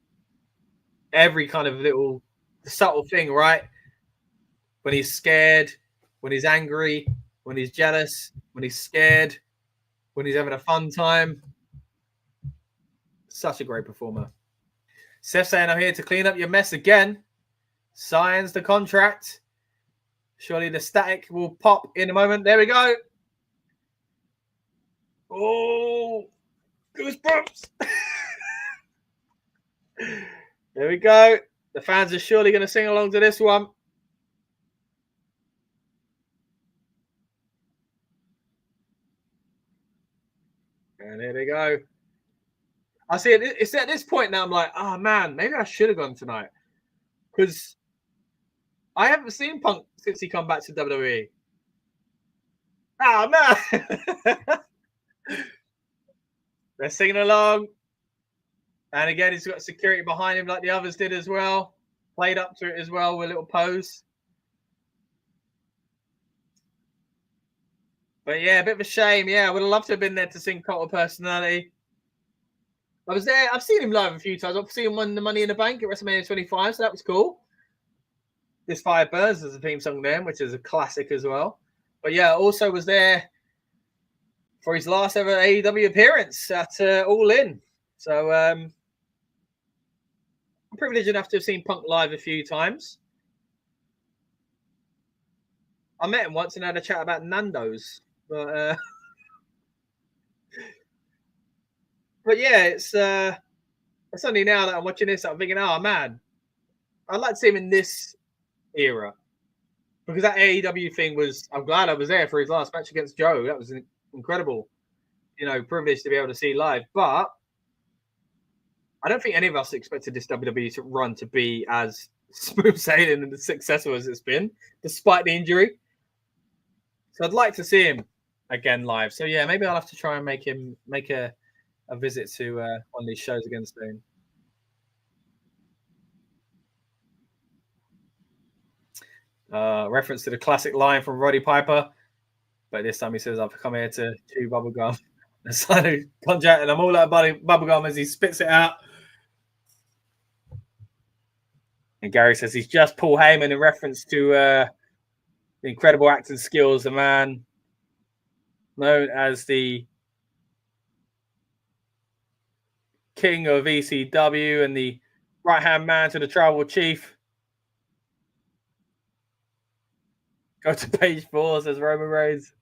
Every kind of little subtle thing, right? When he's scared, when he's angry, when he's jealous, when he's scared, when he's having a fun time. Such a great performer. Seth saying, I'm here to clean up your mess again. Signs the contract. Surely the static will pop in a moment. There we go. Oh, goosebumps. There we go. The fans are surely going to sing along to this one. And here they go. I see it. It's at this point now I'm like, oh man, maybe I should have gone tonight. Because I haven't seen Punk since he come back to WWE. Oh man. They're singing along. And again, he's got security behind him like the others did as well. Played up to it as well with a little pose. But yeah, a bit of a shame. Yeah, I would have loved to have been there to sing Cult of Personality. I was there. I've seen him live a few times. I've seen him win the Money in the Bank at WrestleMania 25, so that was cool. This Fire Burns is a theme song then, which is a classic as well. But yeah, also was there for his last ever AEW appearance at All In. So I'm privileged enough to have seen Punk live a few times. I met him once and had a chat about Nando's. But yeah, it's only now that I'm watching this, I'm thinking, oh man, I'd like to see him in this era. Because that AEW thing was, I'm glad I was there for his last match against Joe. That was an incredible, privilege to be able to see live. But I don't think any of us expected this WWE run to be as smooth sailing and as successful as it's been, despite the injury. So I'd like to see him again live. So yeah, maybe I'll have to try and make a visit to one of these shows again soon. Reference to the classic line from Roddy Piper, but this time he says, I've come here to chew bubblegum and sign a contract, and I'm all out of bubblegum as he spits it out. And Gary says he's just Paul Heyman in reference to the incredible acting skills, the man known as the king of ECW and the right-hand man to the tribal chief. Go to page 4, says Roman Reigns.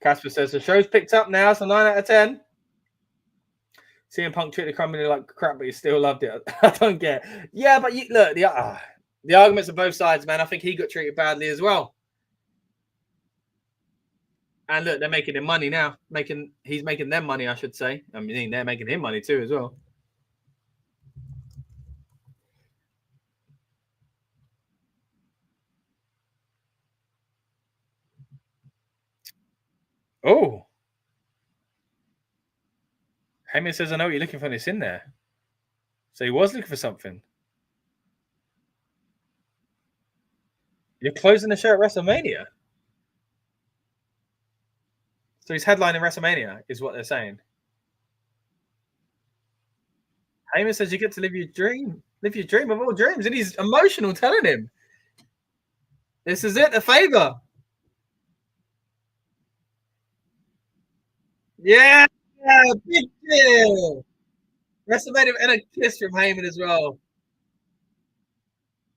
Casper says the show's picked up now, so 9 out of 10. CM Punk treated the company like crap, but he still loved it. I don't get it. Yeah, but look, the arguments on both sides, man. I think he got treated badly as well. And look, they're making him money now. He's making them money, I should say. I mean, they're making him money too as well. Oh. Heyman says, I know what you're looking for, and it's in there. So he was looking for something. You're closing the show at WrestleMania? So he's headlining WrestleMania, is what they're saying. Heyman says you get to live your dream. Live your dream of all dreams. And he's emotional telling him. This is it, a favor. Yeah, big deal. WrestleMania and a kiss from Heyman as well.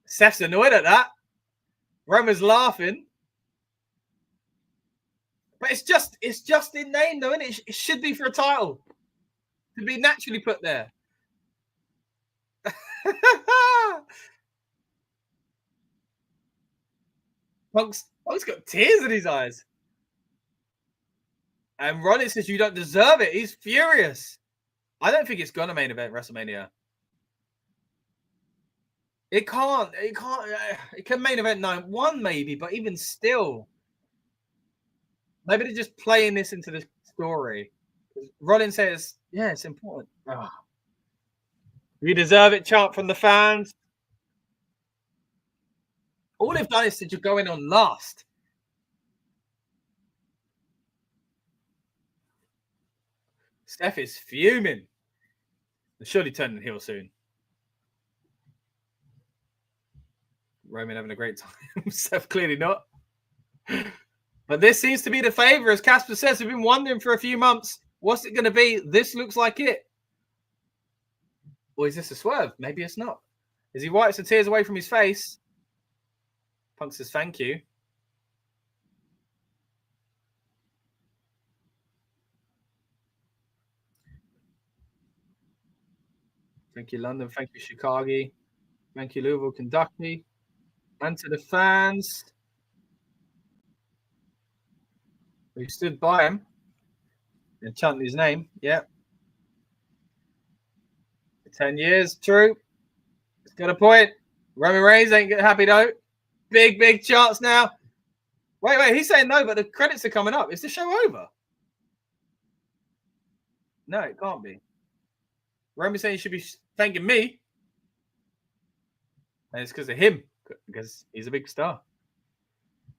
Seth's annoyed at that. Roman's laughing. But it's just in name, though, isn't it? It should be for a title. To be naturally put there. Punk's got tears in his eyes. And Rollins says you don't deserve it. He's furious. I don't think it's gonna main event WrestleMania. It can't. It can main event 9-1 maybe, but even still, maybe they're just playing this into the story. Rollins says, "Yeah, it's important." Oh. You deserve it. Chant from the fans. All they've done is to just go in on last. Steph is fuming. They're surely turning heel soon. Roman having a great time. Steph clearly not. But this seems to be the favor. As Casper says, we've been wondering for a few months, what's it going to be? This looks like it. Or is this a swerve? Maybe it's not. As he wipes the tears away from his face, Punk says thank you. Thank you, London. Thank you, Chicago. Thank you, Louisville, Kentucky. And to the fans who stood by him and chanted his name. Yeah. 10 years, true. It's got a point. Roman Reigns ain't happy, though. Big chance now. Wait. He's saying no, but the credits are coming up. Is the show over? No, it can't be. Roman saying he should be thanking me. And it's because of him, because he's a big star.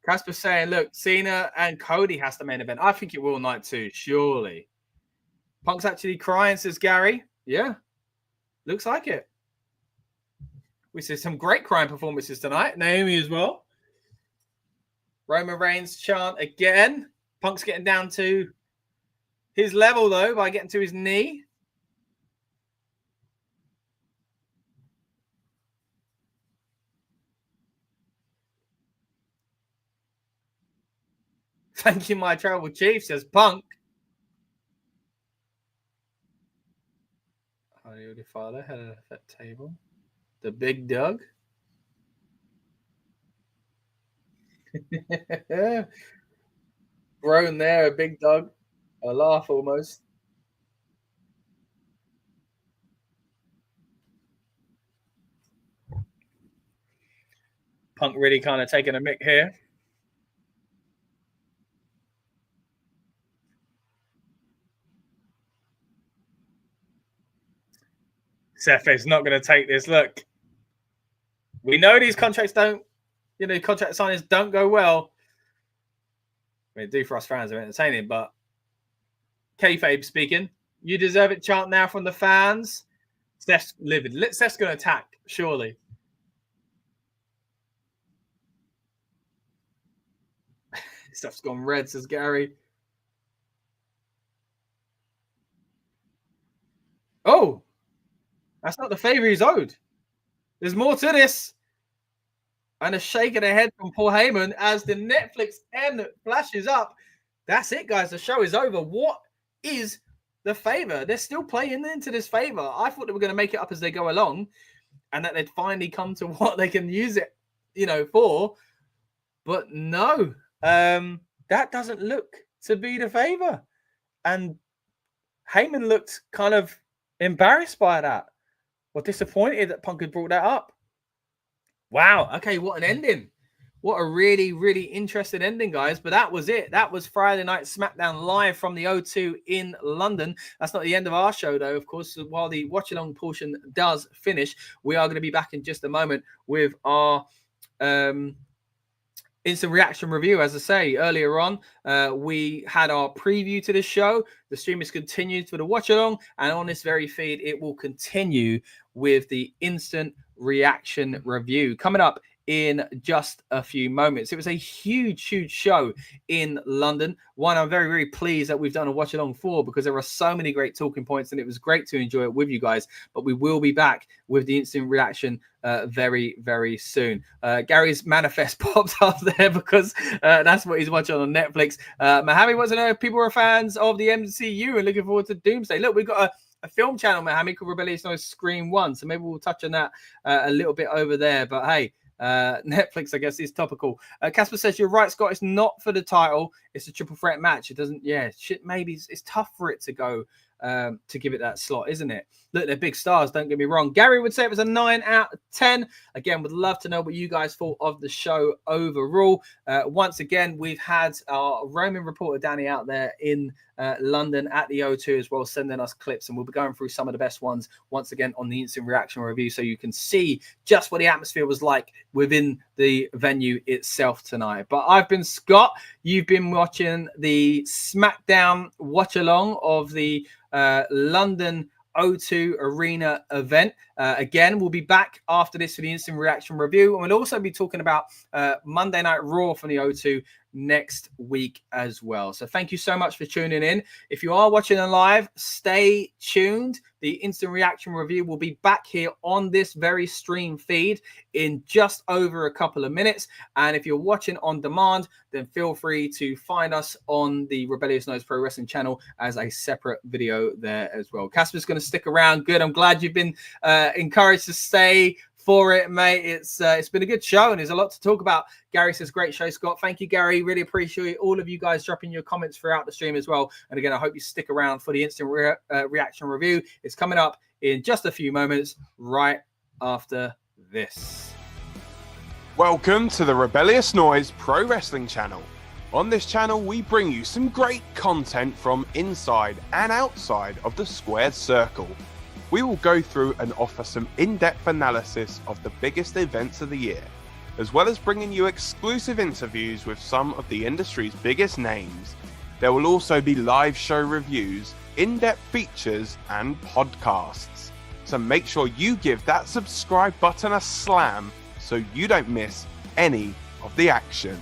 Casper saying, look, Cena and Cody has the main event. I think it will night 2, surely. Punk's actually crying, says Gary. Yeah, looks like it. We see some great crying performances tonight. Naomi as well. Roman Reigns chant again. Punk's getting down to his level, though, by getting to his knee. Thank you, my tribal chief, says Punk. Holy Father had a fat table. The Big Doug. Grown there, a Big Doug. A laugh almost. Punk really kind of taking a mick here. Seth is not going to take this. Look, we know these contracts don't, contract signings don't go well. I mean, they do for us fans, they're entertaining, but kayfabe speaking, you deserve it chant now from the fans. Seth's livid. Seth's going to attack, surely. Stuff's gone red, says Gary. That's not the favor he's owed. There's more to this. And a shake of the head from Paul Heyman as the Netflix end flashes up. That's it, guys. The show is over. What is the favor? They're still playing into this favor. I thought they were going to make it up as they go along and that they'd finally come to what they can use it, for. But no, that doesn't look to be the favor. And Heyman looked kind of embarrassed by that or disappointed that Punk had brought that up. Wow. Okay, what an ending. What a really, really interesting ending, guys. But that was it. That was Friday Night SmackDown live from the O2 in London. That's not the end of our show, though. Of course, while the watch-along portion does finish, we are going to be back in just a moment with our instant reaction review. As I say earlier on, we had our preview to this show. The stream is continued for the watch-along. And on this very feed, it will continue with the instant reaction review coming up in just a few moments. It was a huge show in London. One I'm very, very pleased that we've done a watch along for because there are so many great talking points and it was great to enjoy it with you guys. But we will be back with the instant reaction very, very soon. Gary's manifest popped up there because that's what he's watching on Netflix. Mohammed wants to know if people are fans of the MCU and looking forward to Doomsday. Look, we've got a film channel, Mohammed, called Rebellious Noise Screen 1. So maybe we'll touch on that a little bit over there. But hey, Netflix, I guess, is topical. Casper says, you're right, Scott. It's not for the title. It's a triple threat match. It doesn't, maybe it's tough for it to go to give it that slot, isn't it? Look, they're big stars, don't get me wrong. Gary would say it was a 9 out of 10. Again, would love to know what you guys thought of the show overall. Once again, we've had our Roman reporter Danny out there in London at the O2 as well, sending us clips, and we'll be going through some of the best ones once again on the instant reaction review, so you can see just what the atmosphere was like within the venue itself tonight. But I've been Scott. You've been watching the SmackDown watch along of the London O2 Arena event. Again, we'll be back after this for the instant reaction review, and we'll also be talking about Monday Night Raw from the O2 next week as well. So thank you so much for tuning in. If you are watching it live, stay tuned. The instant reaction review will be back here on this very stream feed in just over a couple of minutes. And if you're watching on demand, then feel free to find us on the Rebellious Noise Pro Wrestling channel as a separate video there as well. Casper's going to stick around. Good. I'm glad you've been encouraged to stay for it, mate. It's been a good show and there's a lot to talk about. Gary says, great show, Scott. Thank you, Gary. Really appreciate all of you guys dropping your comments throughout the stream as well. And again, I hope you stick around for the instant reaction review. It's coming up in just a few moments right after this. Welcome to the Rebellious Noise Pro Wrestling channel. On this channel, we bring you some great content from inside and outside of the squared circle. We will go through and offer some in-depth analysis of the biggest events of the year, as well as bringing you exclusive interviews with some of the industry's biggest names. There will also be live show reviews, in-depth features, and podcasts. So make sure you give that subscribe button a slam so you don't miss any of the action.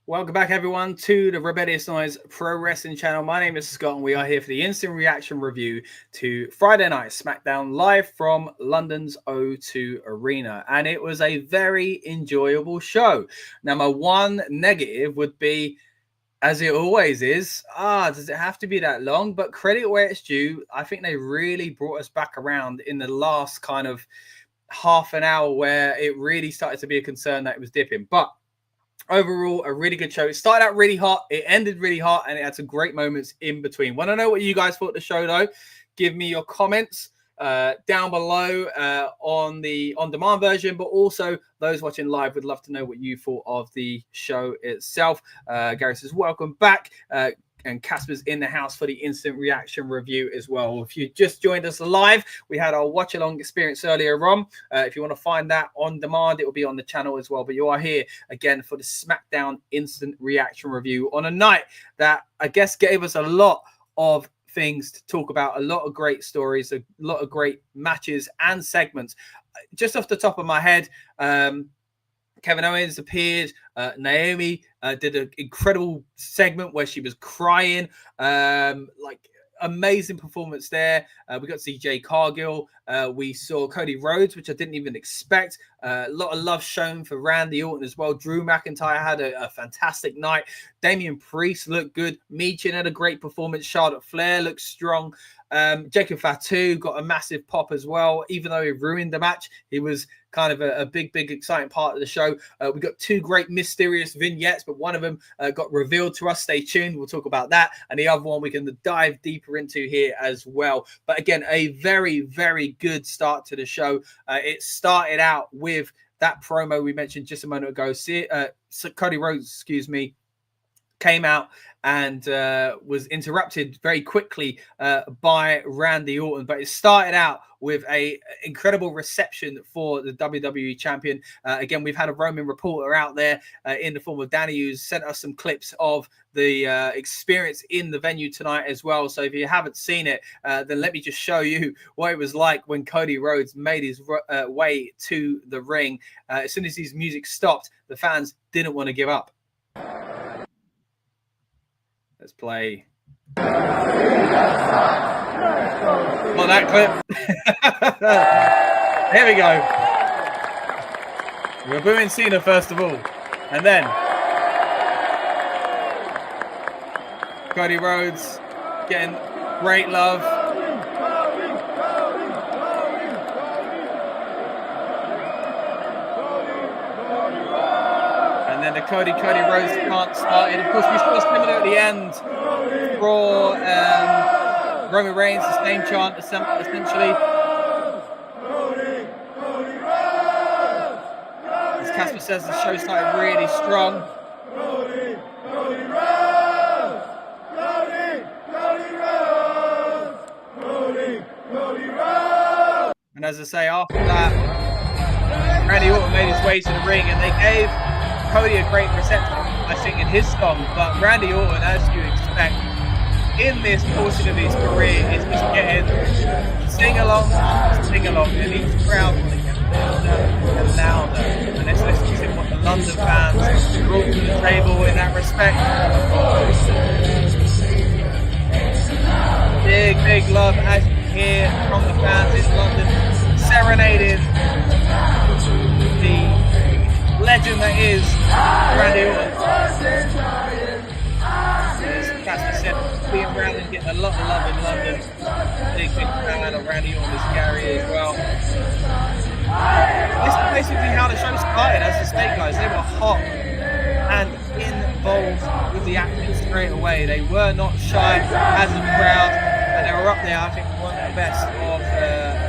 Welcome back, everyone, to the Rebellious Noise Pro Wrestling channel. My name is Scott, and we are here for the instant reaction review to Friday Night SmackDown live from London's O2 Arena. And it was a very enjoyable show. Now, my one negative would be, as it always is, does it have to be that long? But credit where it's due. I think they really brought us back around in the last kind of half an hour where it really started to be a concern that it was dipping. But overall, a really good show. It started out really hot, it ended really hot, and it had some great moments in between. Want to know what you guys thought of the show, though? Give me your comments down below on the on-demand version, but also those watching live would love to know what you thought of the show itself. Gary says, welcome back. And Casper's in the house for the instant reaction review as well. If you just joined us live, we had our watch along experience earlier on. If you want to find that on demand, it will be on the channel as well. But you are here again for the SmackDown instant reaction review on a night that I guess gave us a lot of things to talk about, a lot of great stories, a lot of great matches and segments. Just off the top of my head, Kevin Owens appeared. Naomi did an incredible segment where she was crying. Like, amazing performance there. We got to see Jay Cargill. We saw Cody Rhodes, which I didn't even expect. A lot of love shown for Randy Orton as well. Drew McIntyre had a fantastic night. Damian Priest looked good. Michin had a great performance. Charlotte Flair looked strong. Jacob Fatu got a massive pop as well. Even though he ruined the match, he was kind of a big, exciting part of the show. We got two great mysterious vignettes, but one of them got revealed to us. Stay tuned. We'll talk about that. And the other one we can dive deeper into here as well. But again, a very, very good start to the show. It started out with that promo we mentioned just a moment ago. So Cody Rhodes, came out and was interrupted very quickly by Randy Orton. But it started out with a incredible reception for the WWE champion. Again, we've had a Roman reporter out there in the form of Danny, who's sent us some clips of the experience in the venue tonight as well. So if you haven't seen it, then let me just show you what it was like when Cody Rhodes made his way to the ring. As soon as his music stopped, the fans didn't want to give up. Let's play. Well, that clip. Here we go. We're booing Cena first of all. And then Cody Rhodes getting great love. And then the Cody Rhodes chant started. Of course, we saw similar at the end for Roman Reigns, the same chant essentially. As Casper says, the show started really strong. And as I say, after that, Randy Orton made his way to the ring and they gave Cody a great reception, I think, in his song. But Randy Orton, as you expect, in this portion of his career, is just getting sing along, and each crowd will get louder and louder. And let's listen to what the London fans brought to the table in that respect. Big love, as you hear from the fans in London, serenading the legend that is Randy Orton. As Casper said, being around and getting a lot of love in London. Big fan of Randy Orton, this Gary as well. This is basically how the show started. As I say, guys, they were hot and involved with the action straight away. They were not shy as a crowd, and they were up there, I think, one of the best of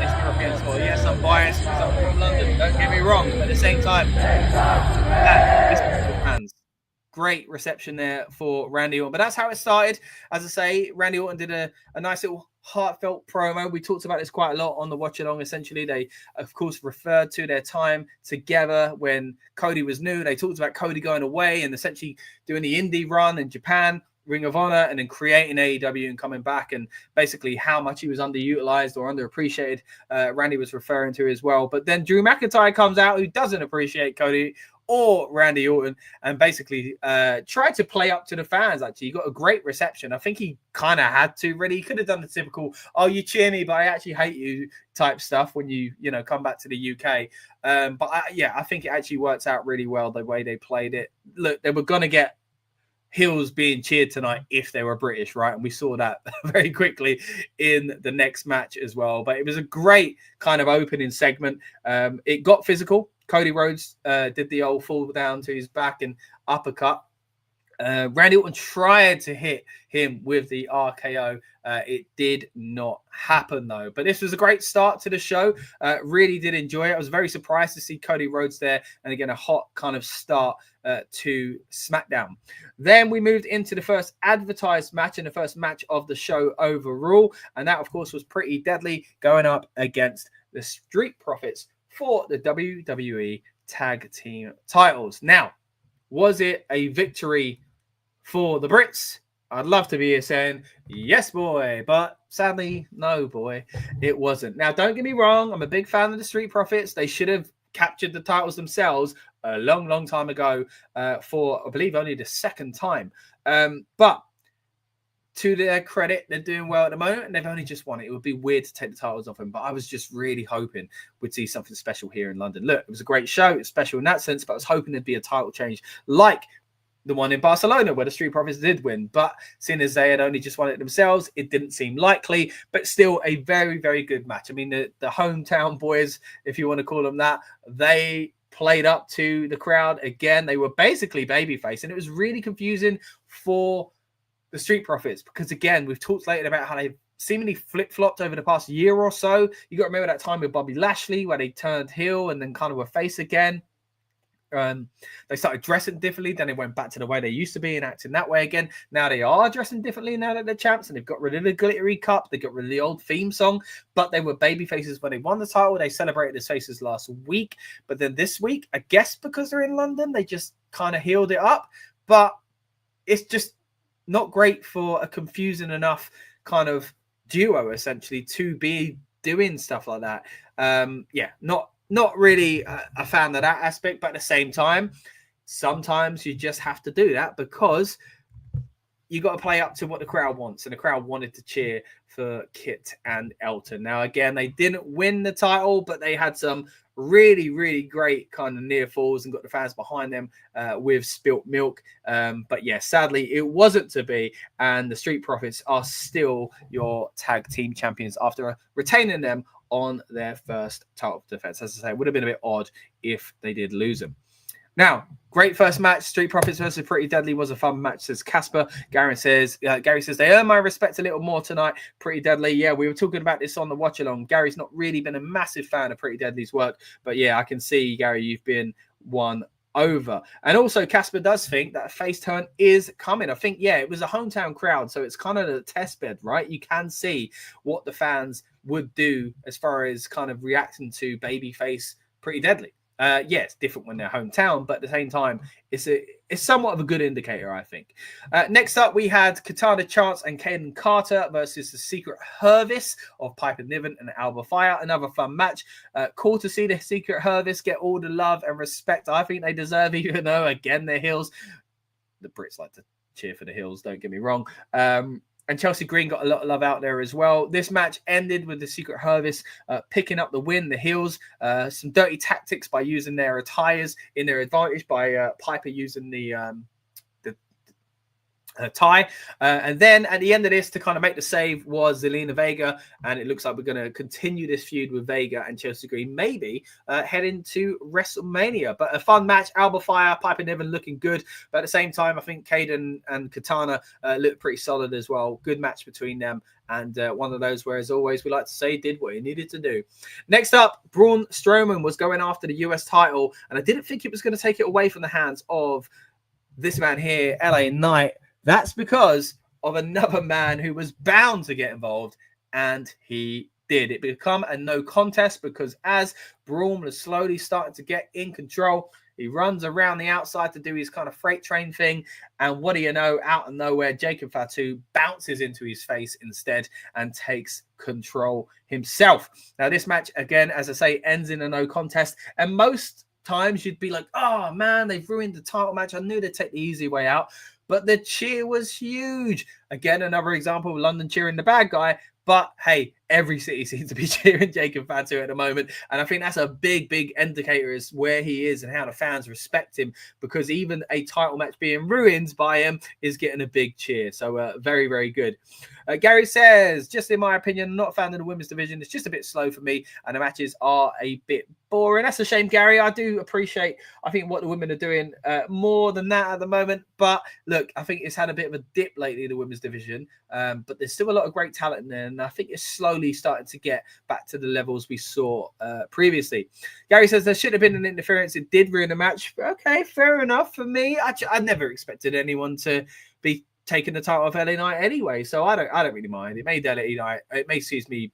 this European tour. Yes, I'm biased because I'm from London, don't get me wrong, but at the same time, this fans. Great reception there for Randy Orton. But that's how it started. As I say, Randy Orton did a nice little heartfelt promo. We talked about this quite a lot on the watch along. Essentially, they, of course, referred to their time together when Cody was new. They talked about Cody going away and essentially doing the indie run in Japan, Ring of Honor, and then creating AEW and coming back, and basically how much he was underutilized or underappreciated. Randy was referring to as well. But then Drew McIntyre comes out, who doesn't appreciate Cody or Randy Orton, and basically tried to play up to the fans. Actually, he got a great reception. I think he kind of had to, really. He could have done the typical, oh, you cheer me, but I actually hate you type stuff when you come back to the UK. But I think it actually works out really well the way they played it. Look, they were going to get heels being cheered tonight if they were British, right? And we saw that very quickly in the next match as well. But it was a great kind of opening segment. It got physical. Cody Rhodes did the old fall down to his back and uppercut. Randy Orton tried to hit him with the RKO. It did not happen, though. But this was a great start to the show. Really did enjoy it. I was very surprised to see Cody Rhodes there. And again, a hot kind of start to SmackDown. Then we moved into the first advertised match and the first match of the show overall. And that, of course, was Pretty Deadly going up against the Street Profits for the WWE Tag Team titles. Now, was it a victory for the Brits? I'd love to be here saying, yes, boy. But sadly, no, boy, it wasn't. Now, don't get me wrong. I'm a big fan of the Street Profits. They should have captured the titles themselves a long, long time ago for, I believe, only the second time. But to their credit, they're doing well at the moment, and they've only just won it. It would be weird to take the titles off them, but I was just really hoping we'd see something special here in London. Look, it was a great show. It's special in that sense, but I was hoping there'd be a title change like the one in Barcelona where the Street Profits did win. But seeing as they had only just won it themselves, it didn't seem likely, but still a very, very good match. I mean, the hometown boys, if you want to call them that, they played up to the crowd again. They were basically babyface, and it was really confusing for the Street Profits because, again, we've talked later about how they've seemingly flip-flopped over the past year or so. You got to remember that time with Bobby Lashley where they turned heel and then kind of were face again. They started dressing differently, then they went back to the way they used to be and acting that way again. Now they are dressing differently now that they're champs, and they've got rid of the glittery cup, they got rid of the old theme song, but they were baby faces when they won the title. They celebrated as faces last week, but then this week, I guess because they're in London, they just kind of healed it up. But it's just not great for a confusing enough kind of duo, essentially, to be doing stuff like that. Not really a fan of that aspect, but at the same time, sometimes you just have to do that because you got to play up to what the crowd wants, and the crowd wanted to cheer for Kit and Elton. Now, again, they didn't win the title, but they had some really, really great kind of near falls and got the fans behind them with spilt milk. But yeah, sadly, it wasn't to be. And the Street Profits are still your tag team champions after retaining them on their first title defense. As I say, it would have been a bit odd if they did lose them. Now, great first match. Street Profits versus Pretty Deadly was a fun match, says Casper. Gary says they earn my respect a little more tonight. Pretty Deadly. Yeah, we were talking about this on the watch along. Gary's not really been a massive fan of Pretty Deadly's work, but yeah, I can see, Gary, you've been won over. And also, Casper does think that a face turn is coming. I think, yeah, it was a hometown crowd, so it's kind of a test bed, right? You can see what the fans would do as far as kind of reacting to babyface Pretty Deadly. Yeah, it's different when they're hometown, but at the same time, it's somewhat of a good indicator, I think. Next up, we had Katana Chance and Caden Carter versus the Secret Hervis of Piper Niven and Alba Fire. Another fun match. Cool to see the Secret Hervis get all the love and respect I think they deserve, even though, again, they're heels. The Brits like to cheer for the heels, don't get me wrong. And Chelsea Green got a lot of love out there as well. This match ended with the Secret Hervis picking up the win, the heels. Some dirty tactics by using their attires in their advantage by Piper using the tie. And then at the end of this, to kind of make the save, was Zelina Vega. And it looks like we're going to continue this feud with Vega and Chelsea Green, maybe heading to WrestleMania. But a fun match. Alba Fire, Piper Niven looking good. But at the same time, I think Caden and Katana look pretty solid as well. Good match between them. And one of those where, as always, we like to say, did what he needed to do. Next up, Braun Strowman was going after the US title. And I didn't think it was going to take it away from the hands of this man here, LA Knight. That's because of another man who was bound to get involved, and he did. It become a no contest because as Braun was slowly starting to get in control, he runs around the outside to do his kind of freight train thing, and what do you know, out of nowhere, Jacob Fatu bounces into his face instead and takes control himself. Now, this match, again, as I say, ends in a no contest, and most times you'd be like, oh man, they've ruined the title match. I knew they'd take the easy way out, but the cheer was huge. Again, another example of London cheering the bad guy. But hey, every city seems to be cheering Jacob Fatu at the moment. And I think that's a big, big indicator as where he is and how the fans respect him, because even a title match being ruined by him is getting a big cheer. So very, very good. Gary says, just in my opinion, not a fan of the women's division. It's just a bit slow for me and the matches are a bit boring. That's a shame, Gary. I do appreciate, I think, what the women are doing more than that at the moment. But look, I think it's had a bit of a dip lately, the women's division. But there's still a lot of great talent in there. And I think it's slowly starting to get back to the levels we saw previously. Gary says there should have been an interference. It did ruin the match. Okay, fair enough for me. I never expected anyone to be taking the title of LA Knight anyway, so I don't really mind. It made LA Knight, it may excuse me,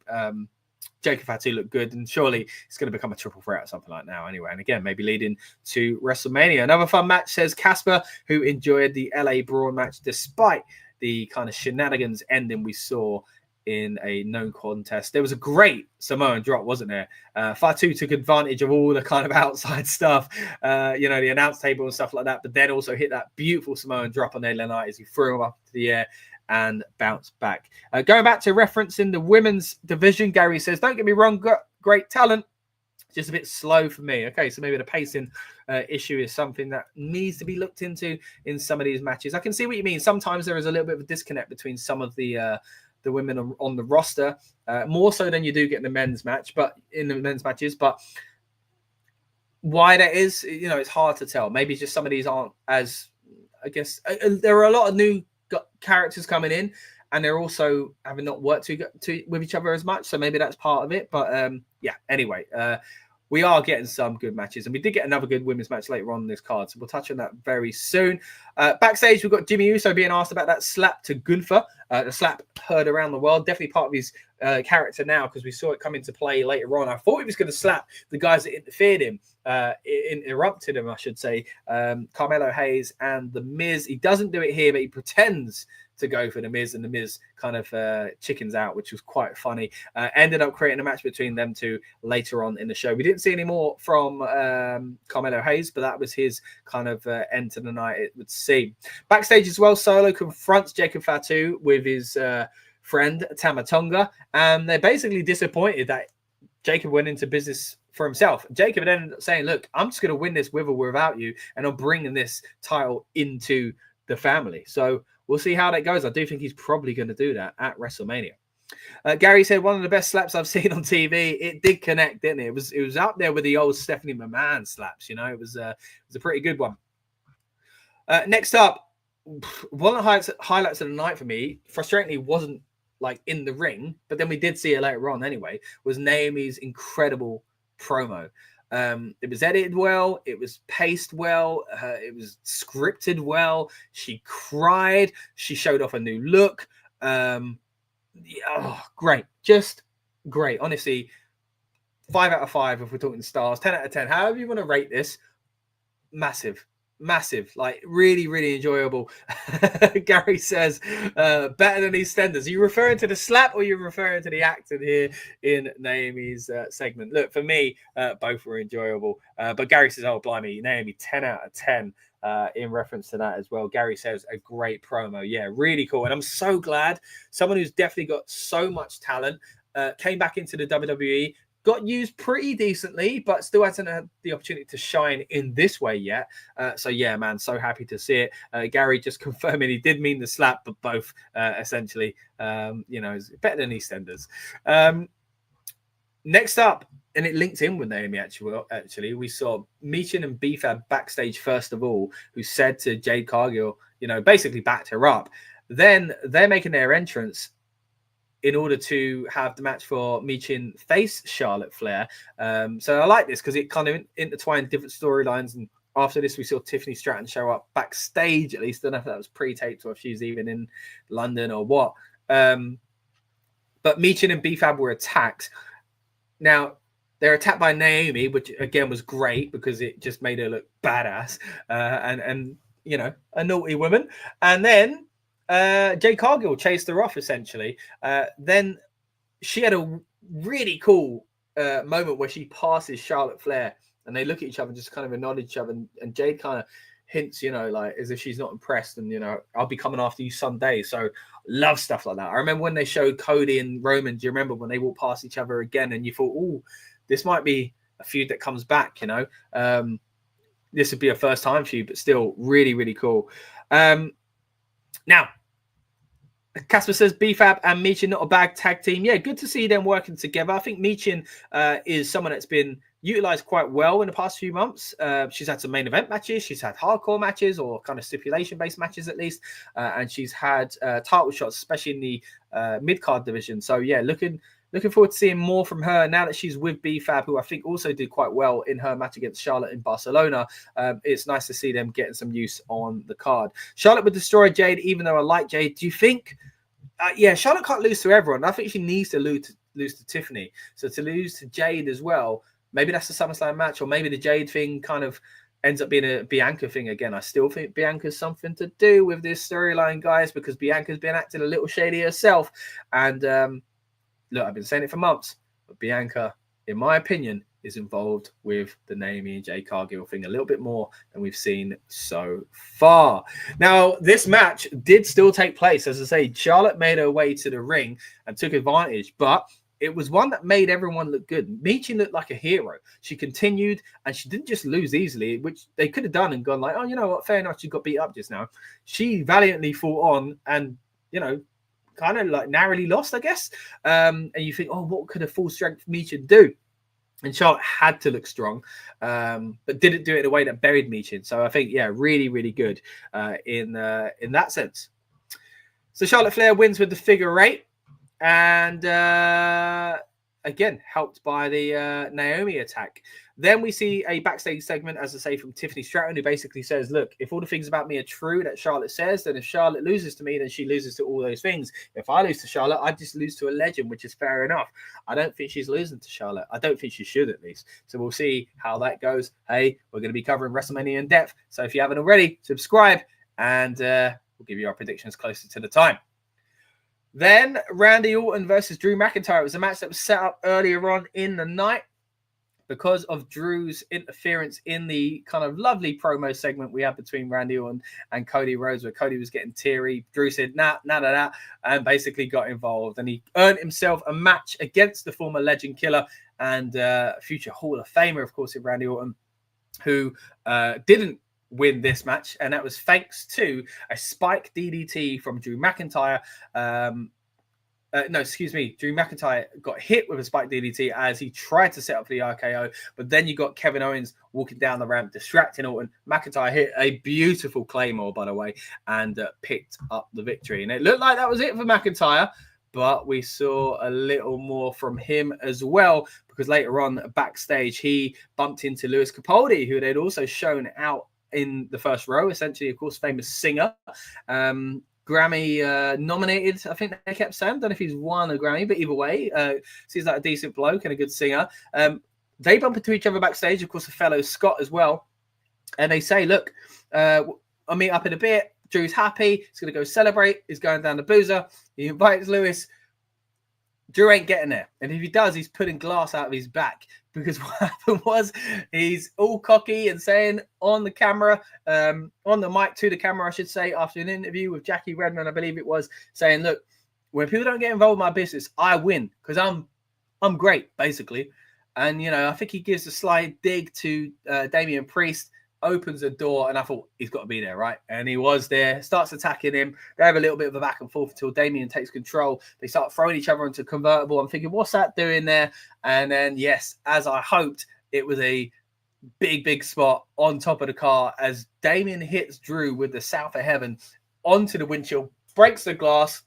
Jacob Fatu look good, and surely it's going to become a triple threat or something like now anyway. And again, maybe leading to WrestleMania. Another fun match, says Casper, who enjoyed the LA Braun match despite the kind of shenanigans ending we saw in a known contest. There was a great Samoan drop, wasn't there? Fatu took advantage of all the kind of outside stuff, the announce table and stuff like that, but then also hit that beautiful Samoan drop on LA Knight as he threw him up to the air and bounced back. Going back to referencing the women's division, Gary says, don't get me wrong, great talent, just a bit slow for me. Okay, so maybe the pacing issue is something that needs to be looked into in some of these matches. I can see what you mean. Sometimes there is a little bit of a disconnect between some of the women on the roster, more so than you do get in the men's match, but in the men's matches. But why that is, it's hard to tell. Maybe just some of these aren't as, I guess, there are a lot of new characters coming in, and they're also having not worked with each other as much. So maybe that's part of it. But yeah, anyway, we are getting some good matches, and we did get another good women's match later on in this card, so we'll touch on that very soon. Backstage, we've got Jimmy Uso being asked about that slap to Gunther. The slap heard around the world, definitely part of his character now, because we saw it come into play later on. I thought he was going to slap the guys that interfered him, interrupted him, I should say, Carmelo Hayes and The Miz. He doesn't do it here, but he pretends to go for The Miz, and The Miz kind of chickens out, which was quite funny. Ended up creating a match between them two later on in the show. We didn't see any more from Carmelo Hayes, but that was his kind of end to the night, it would seem. Backstage as well, Solo confronts Jacob Fatu with his friend Tama Tonga, and they're basically disappointed that Jacob went into business for himself. Jacob then ended up saying, look, I'm just going to win this with or without you, and I'm bringing this title into the family. So we'll see how that goes. I do think he's probably going to do that at WrestleMania. Gary said, one of the best slaps I've seen on TV. It did connect, didn't it? It was up there with the old Stephanie McMahon slaps. It was a pretty good one. Next up, one of the highlights of the night for me, frustratingly, wasn't like in the ring, but then we did see it later on anyway, was Naomi's incredible promo. It was edited well, it was paced well, it was scripted well. She cried, she showed off a new look. Great, just great. Honestly, 5 out of 5 if we're talking stars, 10 out of 10, however you want to rate this. Massive, like really, really enjoyable. Gary says, better than EastEnders. Are you referring to the slap, or are you referring to the acting here in Naomi's segment? Look, for me, both were enjoyable. But Gary says, oh, blimey, Naomi, 10 out of 10 in reference to that as well. Gary says, a great promo. Yeah, really cool. And I'm so glad someone who's definitely got so much talent came back into the WWE, got used pretty decently, but still hasn't had the opportunity to shine in this way yet. So yeah, man, so happy to see it. Gary just confirming he did mean the slap, but both essentially, is better than EastEnders. Next up, and it linked in with Naomi actually, we saw Michin and B-Fab backstage first of all, who said to Jade Cargill, basically backed her up. Then they're making their entrance in order to have the match for Michin face Charlotte Flair. So I like this because it kind of intertwined different storylines. And after this, we saw Tiffany Stratton show up backstage, at least. I don't know if that was pre-taped or if she's even in London or what. But Michin and B-Fab were attacked. Now, they're attacked by Naomi, which again was great because it just made her look badass and a naughty woman. And then Jade Cargill chased her off, essentially. Then she had a really cool moment where she passes Charlotte Flair and they look at each other and just kind of acknowledge each other, and Jade kind of hints, like as if she's not impressed, and I'll be coming after you someday. So love stuff like that. I remember when they showed Cody and Roman. Do you remember when they walked past each other again, and you thought, oh, this might be a feud that comes back, this would be a first time feud, but still really, really cool. Now, Casper says B-Fab and Michin not a bad tag team. Yeah, good to see them working together. I think Michin is someone that's been utilized quite well in the past few months. She's had some main event matches. She's had hardcore matches, or kind of stipulation-based matches at least. And she's had title shots, especially in the mid-card division. So, yeah, looking forward to seeing more from her now that she's with B-Fab, who I think also did quite well in her match against Charlotte in Barcelona. It's nice to see them getting some use on the card. Charlotte would destroy Jade, even though I like Jade. Do you think... Charlotte can't lose to everyone. I think she needs to lose to Tiffany. So to lose to Jade as well, maybe that's the SummerSlam match, or maybe the Jade thing kind of ends up being a Bianca thing again. I still think Bianca's something to do with this storyline, guys, because Bianca's been acting a little shady herself. And look, I've been saying it for months, but Bianca, in my opinion, is involved with the Naomi and Jade Cargill thing a little bit more than we've seen so far. Now, this match did still take place. As I say, Charlotte made her way to the ring and took advantage, but it was one that made everyone look good. Michin looked like a hero. She continued, and she didn't just lose easily, which they could have done and gone like, oh, you know what, fair enough, she got beat up just now. She valiantly fought on and, kind of like narrowly lost, I guess. And you think, oh, what could a full strength Michin do? And Charlotte had to look strong, but didn't do it in a way that buried Michin. So I think, yeah, really, really good in that sense. So Charlotte Flair wins with the figure 8. And again, helped by the Naomi attack. Then we see a backstage segment, as I say, from Tiffany Stratton, who basically says, look, if all the things about me are true that Charlotte says, then if Charlotte loses to me, then she loses to all those things. If I lose to Charlotte, I just lose to a legend, which is fair enough. I don't think she's losing to Charlotte. I don't think she should, at least. So we'll see how that goes. Hey, we're going to be covering WrestleMania in depth. So if you haven't already, subscribe, and we'll give you our predictions closer to the time. Then Randy Orton versus Drew McIntyre. It was a match that was set up earlier on in the night because of Drew's interference in the kind of lovely promo segment we had between Randy Orton and Cody Rhodes, where Cody was getting teary. Drew said, nah, and basically got involved. And he earned himself a match against the former Legend Killer and future Hall of Famer, of course, in Randy Orton, who didn't win this match, and that was thanks to a spike DDT from Drew McIntyre. Drew McIntyre got hit with a spike DDT as he tried to set up for the RKO, but then you got Kevin Owens walking down the ramp, distracting Orton. McIntyre hit a beautiful Claymore, by the way, and picked up the victory. And it looked like that was it for McIntyre, but we saw a little more from him as well, because later on backstage, he bumped into Lewis Capaldi, who they'd also shown out in the first row, essentially, of course, famous singer. Grammy nominated, I think they kept saying. I don't know if he's won a Grammy, but either way, seems like a decent bloke and a good singer. They bump into each other backstage, of course, a fellow Scott as well. And they say, look, I'll meet up in a bit. Drew's happy. He's going to go celebrate. He's going down the boozer. He invites Lewis. Drew ain't getting there. And if he does, he's putting glass out of his back. Because what happened was he's all cocky and saying on the camera, on the mic to the camera, I should say, after an interview with Jackie Redmond, I believe it was, saying, look, when people don't get involved in my business, I win because I'm great, basically. And, I think he gives a slight dig to Damian Priest, opens the door, and I thought he's got to be there, right? And he was there, starts attacking him. They have a little bit of a back and forth until Damian takes control. They start throwing each other into a convertible. I'm thinking, what's that doing there? And then, yes, as I hoped, it was a big spot on top of the car as Damian hits Drew with the South of Heaven onto the windshield, breaks the glass,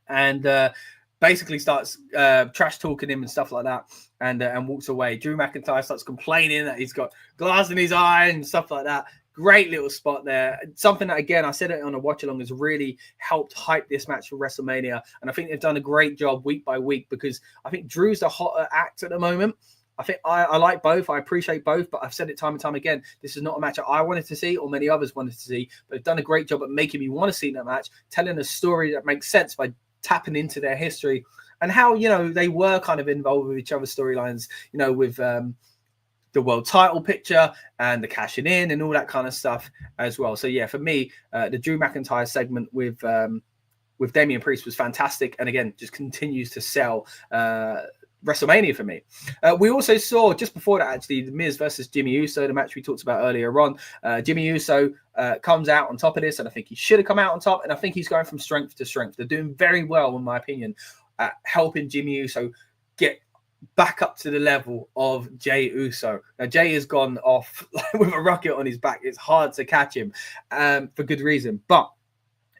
and basically starts trash talking him and stuff like that, and walks away. Drew McIntyre starts complaining that he's got glass in his eye and stuff like that. Great little spot there. Something that, again, I said it on a watch along, has really helped hype this match for WrestleMania. And I think they've done a great job week by week, because I think Drew's the hotter act at the moment. I think I like both. I appreciate both, but I've said it time and time again. This is not a match that I wanted to see or many others wanted to see, but they've done a great job at making me want to see that match, telling a story that makes sense by tapping into their history and how, they were kind of involved with each other's storylines, with the world title picture and the cashing in and all that kind of stuff as well. So yeah, for me, the Drew McIntyre segment with Damian Priest was fantastic, and again, just continues to sell WrestleMania for me. We also saw just before that, actually, The Miz versus Jimmy Uso, the match we talked about earlier on. Jimmy Uso comes out on top of this, and I think he should have come out on top, and I think he's going from strength to strength. They're doing very well, in my opinion, at helping Jimmy Uso get back up to the level of Jey Uso. Now, Jey has gone off with a rocket on his back. It's hard to catch him for good reason, but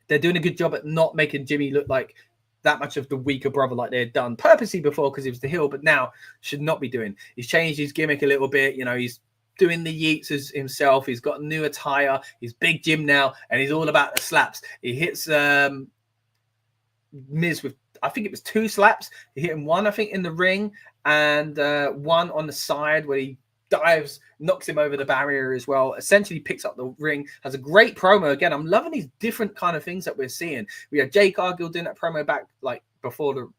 they're doing a good job at not making Jimmy look like that much of the weaker brother like they had done purposely before because he was the heel, but now should not be doing. He's changed his gimmick a little bit. You know, he's doing the yeets as himself. He's got new attire. He's Big Jim now, and he's all about the slaps. He hits Miz with, I think it was 2 slaps. He hit him one, I think, in the ring, and one on the side where he dives, knocks him over the barrier as well, essentially picks up the ring, has a great promo. Again, I'm loving these different kind of things that we're seeing. We had Jake Cargill doing that promo back like before the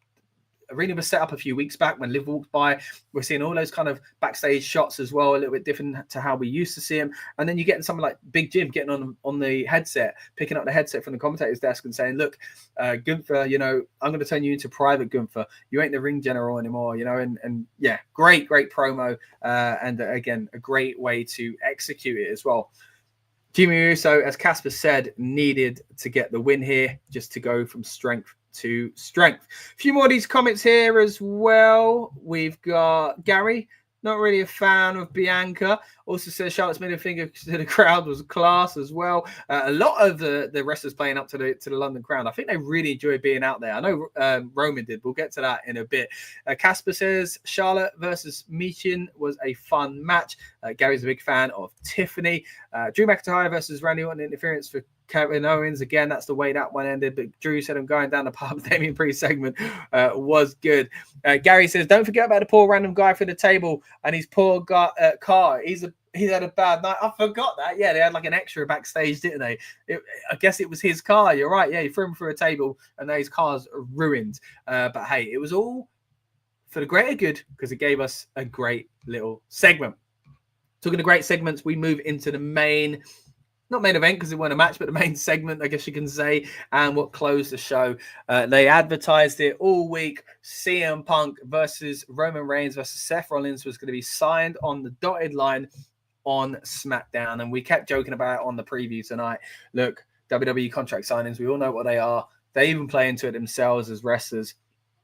arena was set up a few weeks back when Liv walked by. We're seeing all those kind of backstage shots as well, a little bit different to how we used to see him. And then you're getting someone like Big Jim getting on the headset, picking up the headset from the commentator's desk and saying, look, Gunther, you know, I'm going to turn you into Private Gunther. You ain't the ring general anymore, you know, and yeah, great promo. And again, a great way to execute it as well. Jimmy Uso, as Casper said, needed to get the win here just to go from strength to strength. A few more of these comments here as well. We've got Gary, not really a fan of Bianca. Also says Charlotte's middle finger to the crowd was class as well. A lot of the wrestlers playing up to the London crowd. I think they really enjoyed being out there. I know Roman did. We'll get to that in a bit. Casper says Charlotte versus Michin was a fun match. Gary's a big fan of Tiffany. Drew McIntyre versus Randy Orton interference for Kevin Owens. Again, that's the way that one ended. But Drew said I'm going down the pub. Damian Priest segment was good. Gary says, don't forget about the poor random guy for the table and his poor car. He had a bad night. I forgot that. Yeah, they had like an extra backstage, didn't they? I guess it was his car. You're right. Yeah, he threw him through a table and now his car's ruined. But hey, it was all for the greater good because it gave us a great little segment. Talking of great segments, we move into the main, not main event because it wasn't a match, but the main segment, I guess you can say, and what closed the show. They advertised it all week. CM Punk versus Roman Reigns versus Seth Rollins was going to be signed on the dotted line on SmackDown, and we kept joking about it on the preview tonight. Look, WWE contract signings, we all know what they are. They even play into it themselves as wrestlers.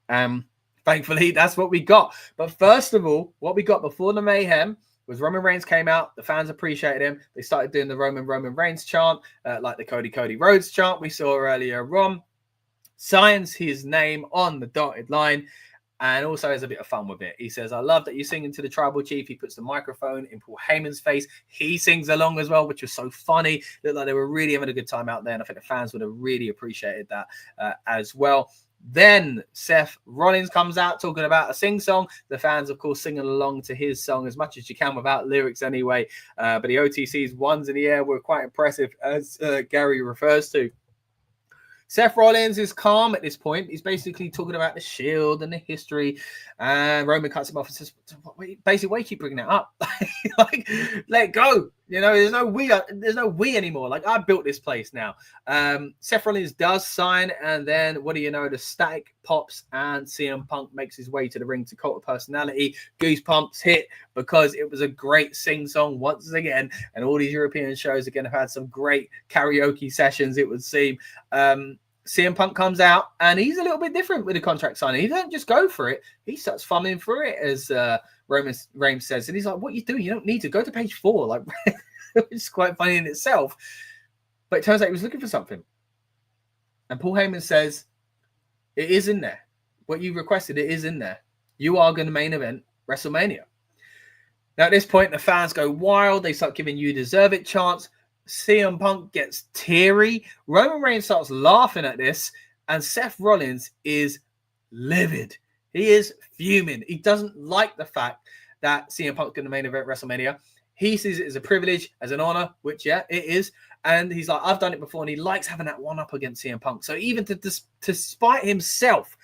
Thankfully, that's what we got. But first of all, what we got before the mayhem was Roman Reigns came out. The fans appreciated him. They started doing the Roman Reigns chant, like the Cody Rhodes chant we saw earlier on. Signs his name on the dotted line and also has a bit of fun with it. He says, I love that you're singing to the tribal chief. He puts the microphone in Paul Heyman's face. He sings along as well, which was so funny. Looked like they were really having a good time out there. And I think the fans would have really appreciated that as well. Then Seth Rollins comes out talking about a sing-song. The fans, of course, singing along to his song as much as you can without lyrics anyway. But the OTC's ones in the air were quite impressive, as Gary refers to. Seth Rollins is calm at this point. He's basically talking about the Shield and the history. And Roman cuts him off and says, basically, why do you keep bringing it up? Like, let go. You know, there's no we anymore. Like, I built this place now. Seth Rollins does sign. And then, what do you know? The static pops and CM Punk makes his way to the ring to Cult of Personality. Goosebumps hit because it was a great sing-song once again. And all these European shows, again, have had some great karaoke sessions, it would seem. CM Punk comes out and he's a little bit different with the contract signing. He doesn't just go for it. He starts fumbling through it, as Roman Reigns says. And he's like, what are you doing? You don't need to go to page 4. Like, it's quite funny in itself. But it turns out he was looking for something. And Paul Heyman says, it is in there. What you requested, it is in there. You are going to main event WrestleMania. Now, at this point, the fans go wild. They start giving you deserve it chants. CM Punk gets teary. Roman Reigns starts laughing at this, and Seth Rollins is livid. He is fuming. He doesn't like the fact that CM Punk's going to main event WrestleMania. He sees it as a privilege, as an honor, which, yeah, it is. And he's like, I've done it before, and he likes having that one up against CM Punk. So even to spite himself,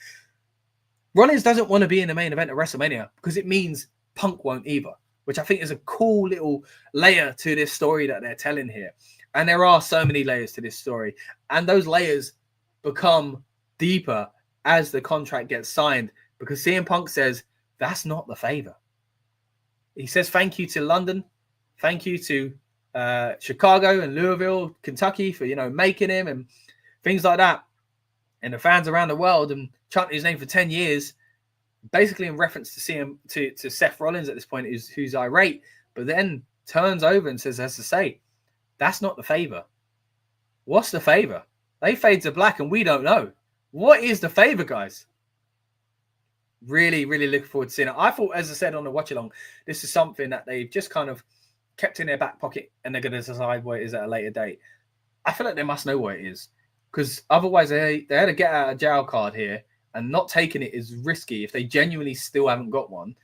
Rollins doesn't want to be in the main event of WrestleMania because it means Punk won't either. which I think is a cool little layer to this story that they're telling here. And there are so many layers to this story. And those layers become deeper as the contract gets signed, because CM Punk says, that's not the favor. He says, thank you to London. Thank you to Chicago and Louisville, Kentucky for, making him and things like that. And the fans around the world and chanting his name for 10 years, basically in reference to Seth Rollins at this point, who's irate, but then turns over and says, as to say, that's not the favor. What's the favor? They fade to black and we don't know. What is the favor, guys? Really, really looking forward to seeing it. I thought, as I said on the watch along, this is something that they've just kind of kept in their back pocket and they're going to decide what it is at a later date. I feel like they must know what it is, because otherwise they had a get out of jail card here, and not taking it is risky if they genuinely still haven't got one.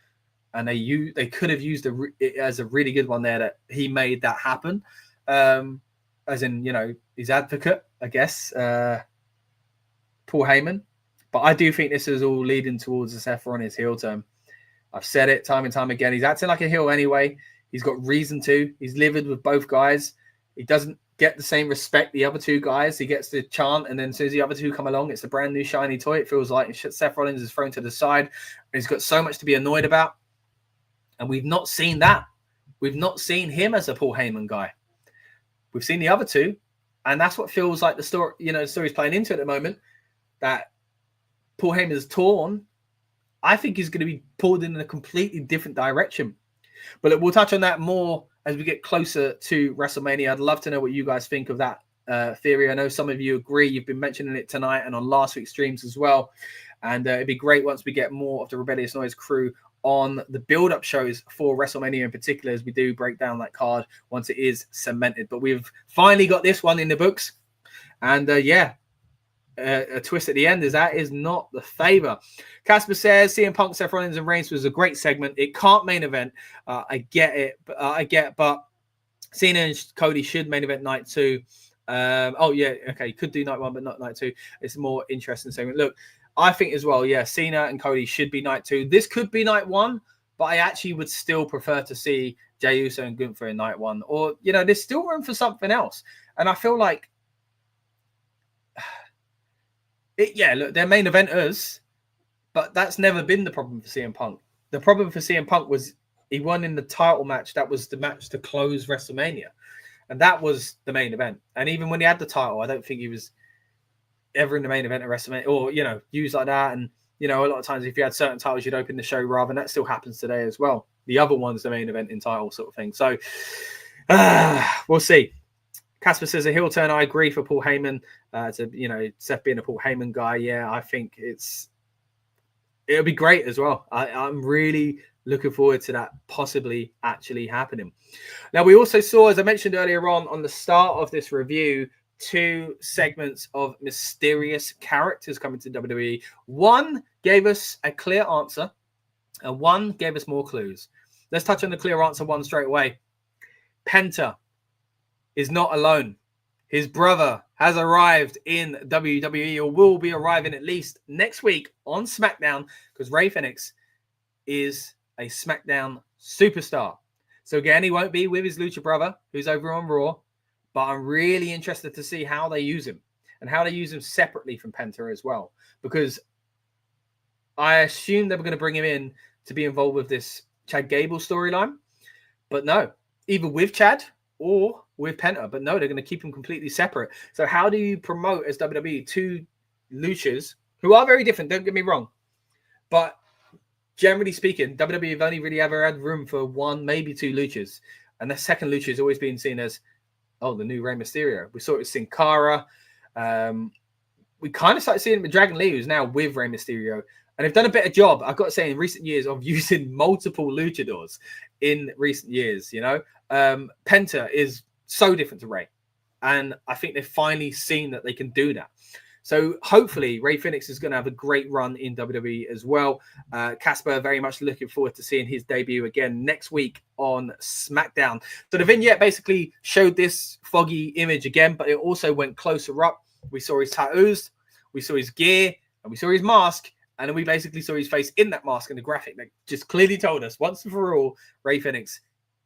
And they could have used it as a really good one there, that he made that happen. As in, his advocate, I guess, Paul Heyman. But I do think this is all leading towards the Seth Rollins heel turn. I've said it time and time again. He's acting like a heel anyway. He's got reason to. He's livid with both guys. He doesn't get the same respect the other two guys. He gets the chant, and then as soon as the other two come along, it's a brand new shiny toy. It feels like Seth Rollins is thrown to the side. He's got so much to be annoyed about. And we've not seen that. We've not seen him as a Paul Heyman guy. We've seen the other two. And that's what feels like the story, the story's playing into at the moment, that Paul Heyman is torn. I think he's going to be pulled in a completely different direction. But we'll touch on that more as we get closer to WrestleMania. I'd love to know what you guys think of that theory. I know some of you agree. You've been mentioning it tonight and on last week's streams as well. And it'd be great once we get more of the Rebellious Noise crew on the build-up shows for WrestleMania in particular, as we do break down that card once it is cemented. But we've finally got this one in the books. And a twist at the end is not the favor. Casper says CM Punk, Seth Rollins, and Reigns was a great segment. It can't main event. I get it, but Cena and Cody should main event night 2. Could do night 1, but not night 2. It's a more interesting segment. Look, I think as well, Cena and Cody should be night 2. This could be night 1, but I actually would still prefer to see Jey Uso and Gunther in night 1. Or, there's still room for something else. And I feel like they're main eventers, but that's never been the problem for CM Punk. The problem for CM Punk was he won in the title match. That was the match to close WrestleMania. And that was the main event. And even when he had the title, I don't think he was ever in the main event of WrestleMania or, used like that. And, a lot of times if you had certain titles, you'd open the show rather. And that still happens today as well. The other one's the main event in title sort of thing. So we'll see. Casper says a heel turn. I agree for Paul Heyman. Seth being a Paul Heyman guy. Yeah, I think it'll be great as well. I'm really looking forward to that possibly actually happening. Now, we also saw, as I mentioned earlier on the start of this review, 2 segments of mysterious characters coming to WWE. One gave us a clear answer, and one gave us more clues. Let's touch on the clear answer one straight away. Penta is not alone. His brother has arrived in WWE, or will be arriving at least next week on SmackDown, because Rey Fenix is a SmackDown superstar. So again, he won't be with his Lucha brother, who's over on Raw, but I'm really interested to see how they use him and how they use him separately from Penta as well, because I assumed they were going to bring him in to be involved with this Chad Gable storyline, but no, either with Chad or with Penta, but no, they're going to keep him completely separate. So how do you promote as WWE 2 luchas who are very different? Don't get me wrong, but generally speaking, WWE have only really ever had room for 1, maybe 2 luchas, and the second lucha has always been seen as, the new Rey Mysterio. We saw it with Sin Cara. We kind of started seeing it with Dragon Lee, who's now with Rey Mysterio, and they've done a better job, I've got to say, in recent years of using multiple luchadors in recent years. Penta is so different to Rey, and I think they've finally seen that they can do that. So hopefully Rey Fenix is going to have a great run in WWE as well. Casper, very much looking forward to seeing his debut again next week on SmackDown. So the vignette basically showed this foggy image again, but it also went closer up. We saw his tattoos, we saw his gear, and we saw his mask. And then we basically saw his face in that mask in the graphic that just clearly told us once and for all, Rey Fenix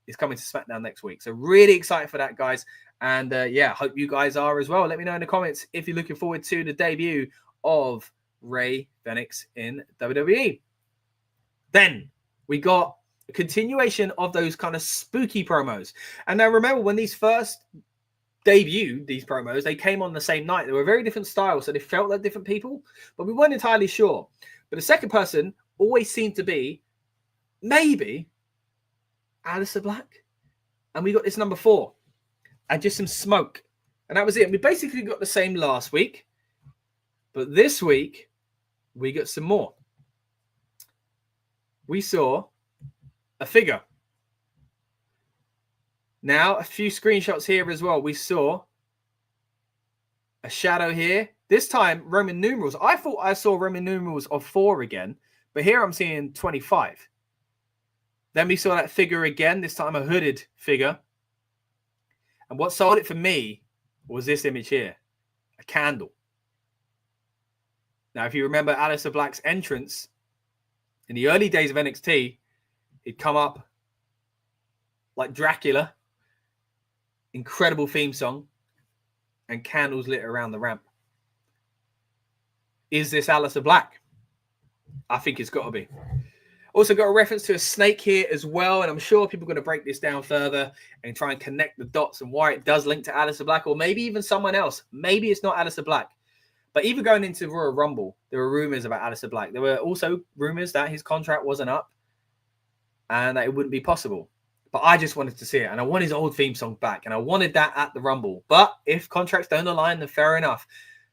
is coming to SmackDown next week. So really excited for that, guys. And yeah, hope you guys are as well. Let me know in the comments if you're looking forward to the debut of Rey Fenix in WWE. Then we got a continuation of those kind of spooky promos. And now remember, when these first debuted, these promos, they came on the same night. They were very different styles, so they felt like different people, but we weren't entirely sure. But the second person always seemed to be maybe Aleister Black. And we got this number 4 and just some smoke. And that was it. And we basically got the same last week, but this week we got some more. We saw a figure. Now, a few screenshots here as well. We saw a shadow here. This time, Roman numerals. I thought I saw Roman numerals of 4 again, but here I'm seeing 25. Then we saw that figure again, this time a hooded figure. And what sold it for me was this image here, a candle. Now, if you remember Aleister Black's entrance in the early days of NXT, he'd come up like Dracula, incredible theme song, and candles lit around the ramp. Is this Aleister Black? I think it's got to be. Also got a reference to a snake here as well, and I'm sure people are going to break this down further and try and connect the dots and why it does link to Aleister Black, or maybe even someone else. Maybe it's not Aleister Black. But even going into Royal Rumble, there were rumors about Aleister Black. There were also rumors that his contract wasn't up and that it wouldn't be possible. But I just wanted to see it, and I want his old theme song back, and I wanted that at the Rumble. But if contracts don't align, then fair enough.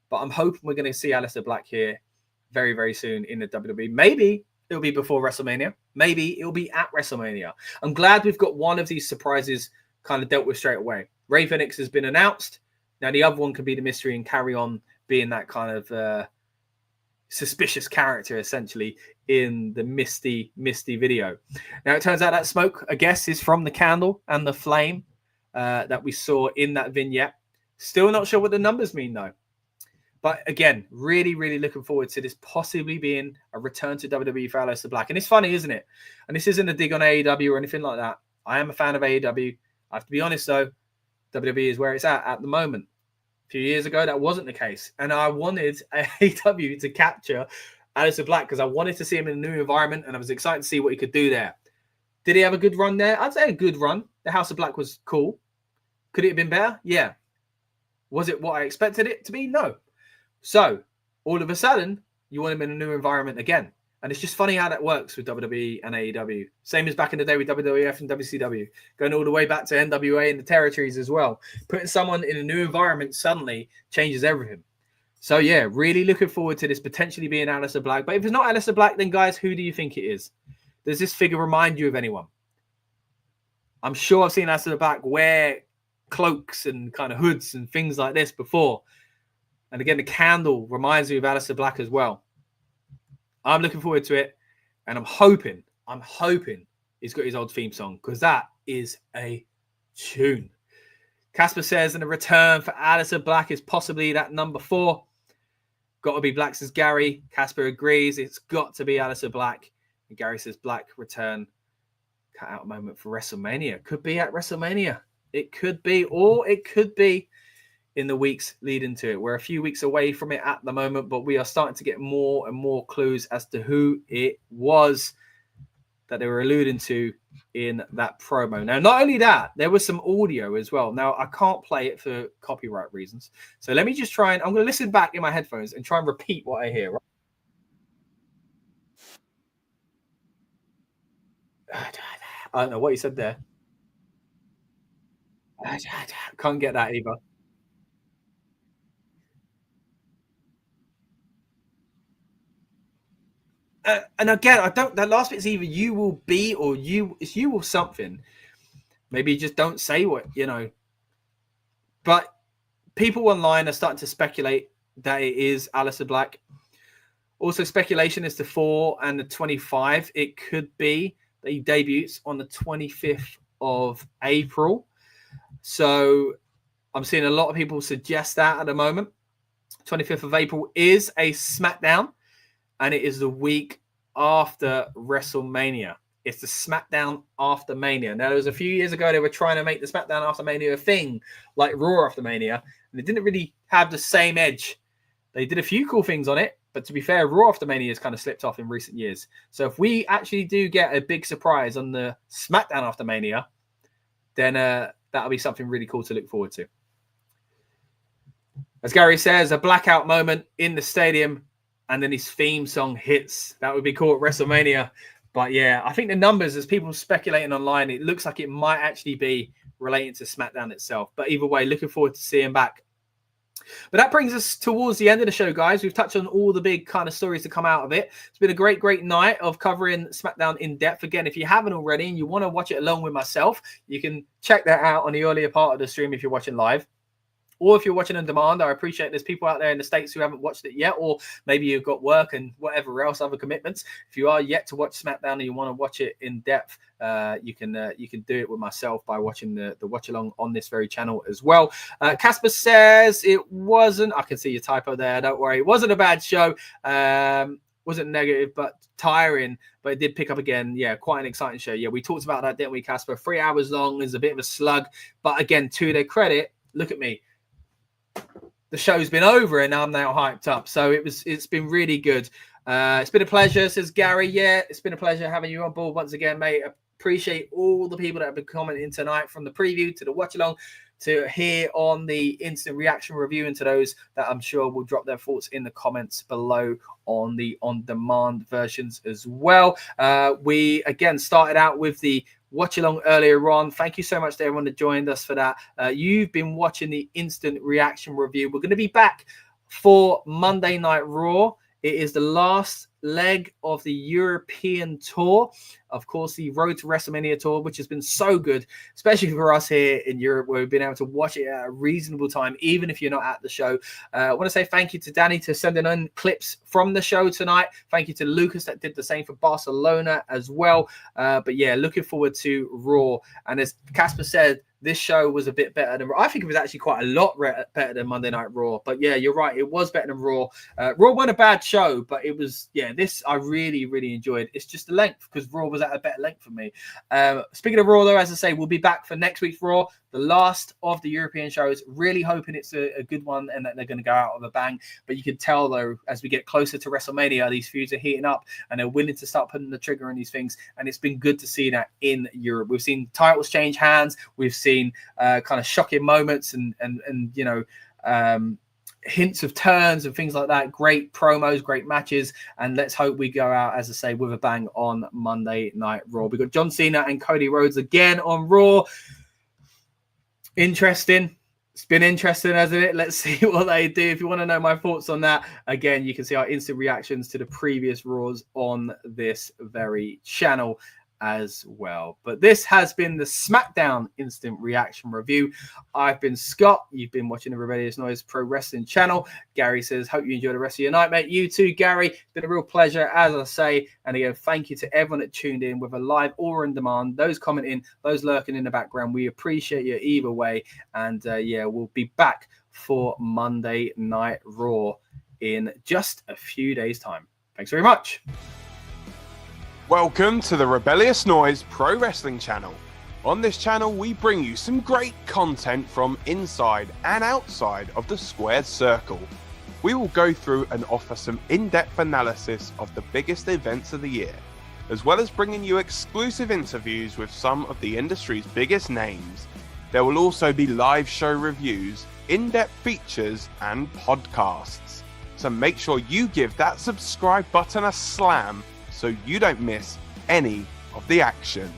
But I'm hoping we're going to see Aleister Black here very, very soon in the WWE. Maybe it'll be before WrestleMania. Maybe it'll be at WrestleMania. I'm glad we've got one of these surprises kind of dealt with straight away. Rey Fenix has been announced. Now, the other one could be the mystery and carry on being that kind of suspicious character, essentially, in the misty video. Now, it turns out that smoke, I guess, is from the candle and the flame that we saw in that vignette. Still not sure what the numbers mean, though. But again, really, really looking forward to this possibly being a return to WWE for Aleister Black. And it's funny, isn't it? And this isn't a dig on AEW or anything like that. I am a fan of AEW. I have to be honest, though. WWE is where it's at the moment. A few years ago, that wasn't the case. And I wanted AEW to capture Aleister Black because I wanted to see him in a new environment, and I was excited to see what he could do there. Did he have a good run there? I'd say a good run. The House of Black was cool. Could it have been better? Yeah. Was it what I expected it to be? No. So, all of a sudden, you want him in a new environment again. And it's just funny how that works with WWE and AEW. Same as back in the day with WWF and WCW. Going all the way back to NWA and the territories as well. Putting someone in a new environment suddenly changes everything. So, yeah, really looking forward to this potentially being Aleister Black. But if it's not Aleister Black, then, guys, who do you think it is? Does this figure remind you of anyone? I'm sure I've seen Aleister Black wear cloaks and kind of hoods and things like this before. And again, the candle reminds me of Aleister Black as well. I'm looking forward to it. And I'm hoping he's got his old theme song, because that is a tune. Casper says, and a return for Aleister Black is possibly that number 4. Got to be Black, says Gary. Casper agrees. It's got to be Aleister Black. And Gary says, Black return. Cut out moment for WrestleMania. Could be at WrestleMania. It could be, or it could be in the weeks leading to it. We're a few weeks away from it at the moment, but we are starting to get more and more clues as to who it was that they were alluding to in that promo. Now, not only that, there was some audio as well. Now, I can't play it for copyright reasons. So let me just try and, I'm going to listen back in my headphones and try and repeat what I hear. I don't know what you said there. Can't get that either. And again, I don't. That last bit's either you will be or you. It's you or something. Maybe you just don't say what you know. But people online are starting to speculate that it is Aleister Black. Also, speculation as to 4 and the 25. It could be that he debuts on the 25th of April. So I'm seeing a lot of people suggest that at the moment. 25th of April is a SmackDown. and it is the week after WrestleMania. It's the SmackDown after Mania. Now, there was a few years ago, they were trying to make the SmackDown after Mania a thing, like Raw after Mania, and it didn't really have the same edge. They did a few cool things on it, but to be fair, Raw after Mania has kind of slipped off in recent years. So if we actually do get a big surprise on the SmackDown after Mania, then that'll be something really cool to look forward to. As Gary says, a blackout moment in the stadium, and then his theme song hits. That would be cool at WrestleMania. But yeah, I think the numbers, as people speculating online, it looks like it might actually be relating to SmackDown itself. But either way, looking forward to seeing back. But that brings us towards the end of the show, guys. We've touched on all the big kind of stories to come out of it. It's been a great, great night of covering SmackDown in depth. Again, if you haven't already and you want to watch it along with myself, you can check that out on the earlier part of the stream if you're watching live. Or if you're watching on demand, I appreciate there's people out there in the States who haven't watched it yet, or maybe you've got work and whatever else, other commitments. If you are yet to watch SmackDown and you want to watch it in depth, you can do it with myself by watching the watch along on this very channel as well. Casper says it wasn't. I can see your typo there. Don't worry, it wasn't a bad show. Wasn't negative, but tiring. But it did pick up again. Yeah, quite an exciting show. Yeah, we talked about that, didn't we, Casper? 3 hours long is a bit of a slug, but again, to their credit, look at me. The show's been over and I'm now hyped up. So it's been really good. It's been a pleasure, says Gary. Yeah, it's been a pleasure having you on board once again, mate. Appreciate all the people that have been commenting tonight, from the preview to the watch along to here on the instant reaction review, and to those that I'm sure will drop their thoughts in the comments below on the on-demand versions as well. We again started out with the watch along earlier on. Thank you so much to everyone that joined us for that. You've been watching the instant reaction review. We're going to be back for Monday Night Raw. It is the last leg of the European Tour. Of course, the Road to WrestleMania Tour, which has been so good, especially for us here in Europe, where we've been able to watch it at a reasonable time, even if you're not at the show. I want to say thank you to Danny for sending in clips from the show tonight. Thank you to Lucas that did the same for Barcelona as well. But yeah, looking forward to Raw. And as Casper said, this show was a bit better than Raw. I think it was actually quite a lot better than Monday Night Raw. But yeah, you're right. It was better than Raw. Raw wasn't a bad show, but it was, yeah, this I really, really enjoyed. It's just the length, because Raw was at a better length for me. Speaking of Raw, though, as I say, we'll be back for next week's Raw, the last of the European shows. Really hoping it's a good one and that they're going to go out with a bang. But you can tell, though, as we get closer to WrestleMania, these feuds are heating up and they're willing to start putting the trigger on these things. And it's been good to see that in Europe. We've seen titles change hands. We've seen kind of shocking moments and you know, hints of turns and things like that. Great promos, great matches, and let's hope we go out, as I say, with a bang on Monday Night Raw. We've got John Cena and Cody Rhodes again on Raw. Interesting. It's been interesting, hasn't it? Let's see what they do. If you want to know my thoughts on that, again, you can see our instant reactions to the previous Raws on this very channel as well. But this has been the SmackDown Instant Reaction Review. I've been Scott. You've been watching the Rebellious Noise Pro Wrestling channel. Gary says, hope you enjoy the rest of your night, mate. You too, Gary. It's been a real pleasure, as I say. And again, thank you to everyone that tuned in, whether live or on demand, those commenting, those lurking in the background. We appreciate you either way. And yeah, we'll be back for Monday Night Raw in just a few days' time. Thanks very much. Welcome to the Rebellious Noise Pro Wrestling channel. On this channel, we bring you some great content from inside and outside of the squared circle. We will go through and offer some in-depth analysis of the biggest events of the year, as well as bringing you exclusive interviews with some of the industry's biggest names. There will also be live show reviews, in-depth features, and podcasts. So make sure you give that subscribe button a slam so you don't miss any of the action.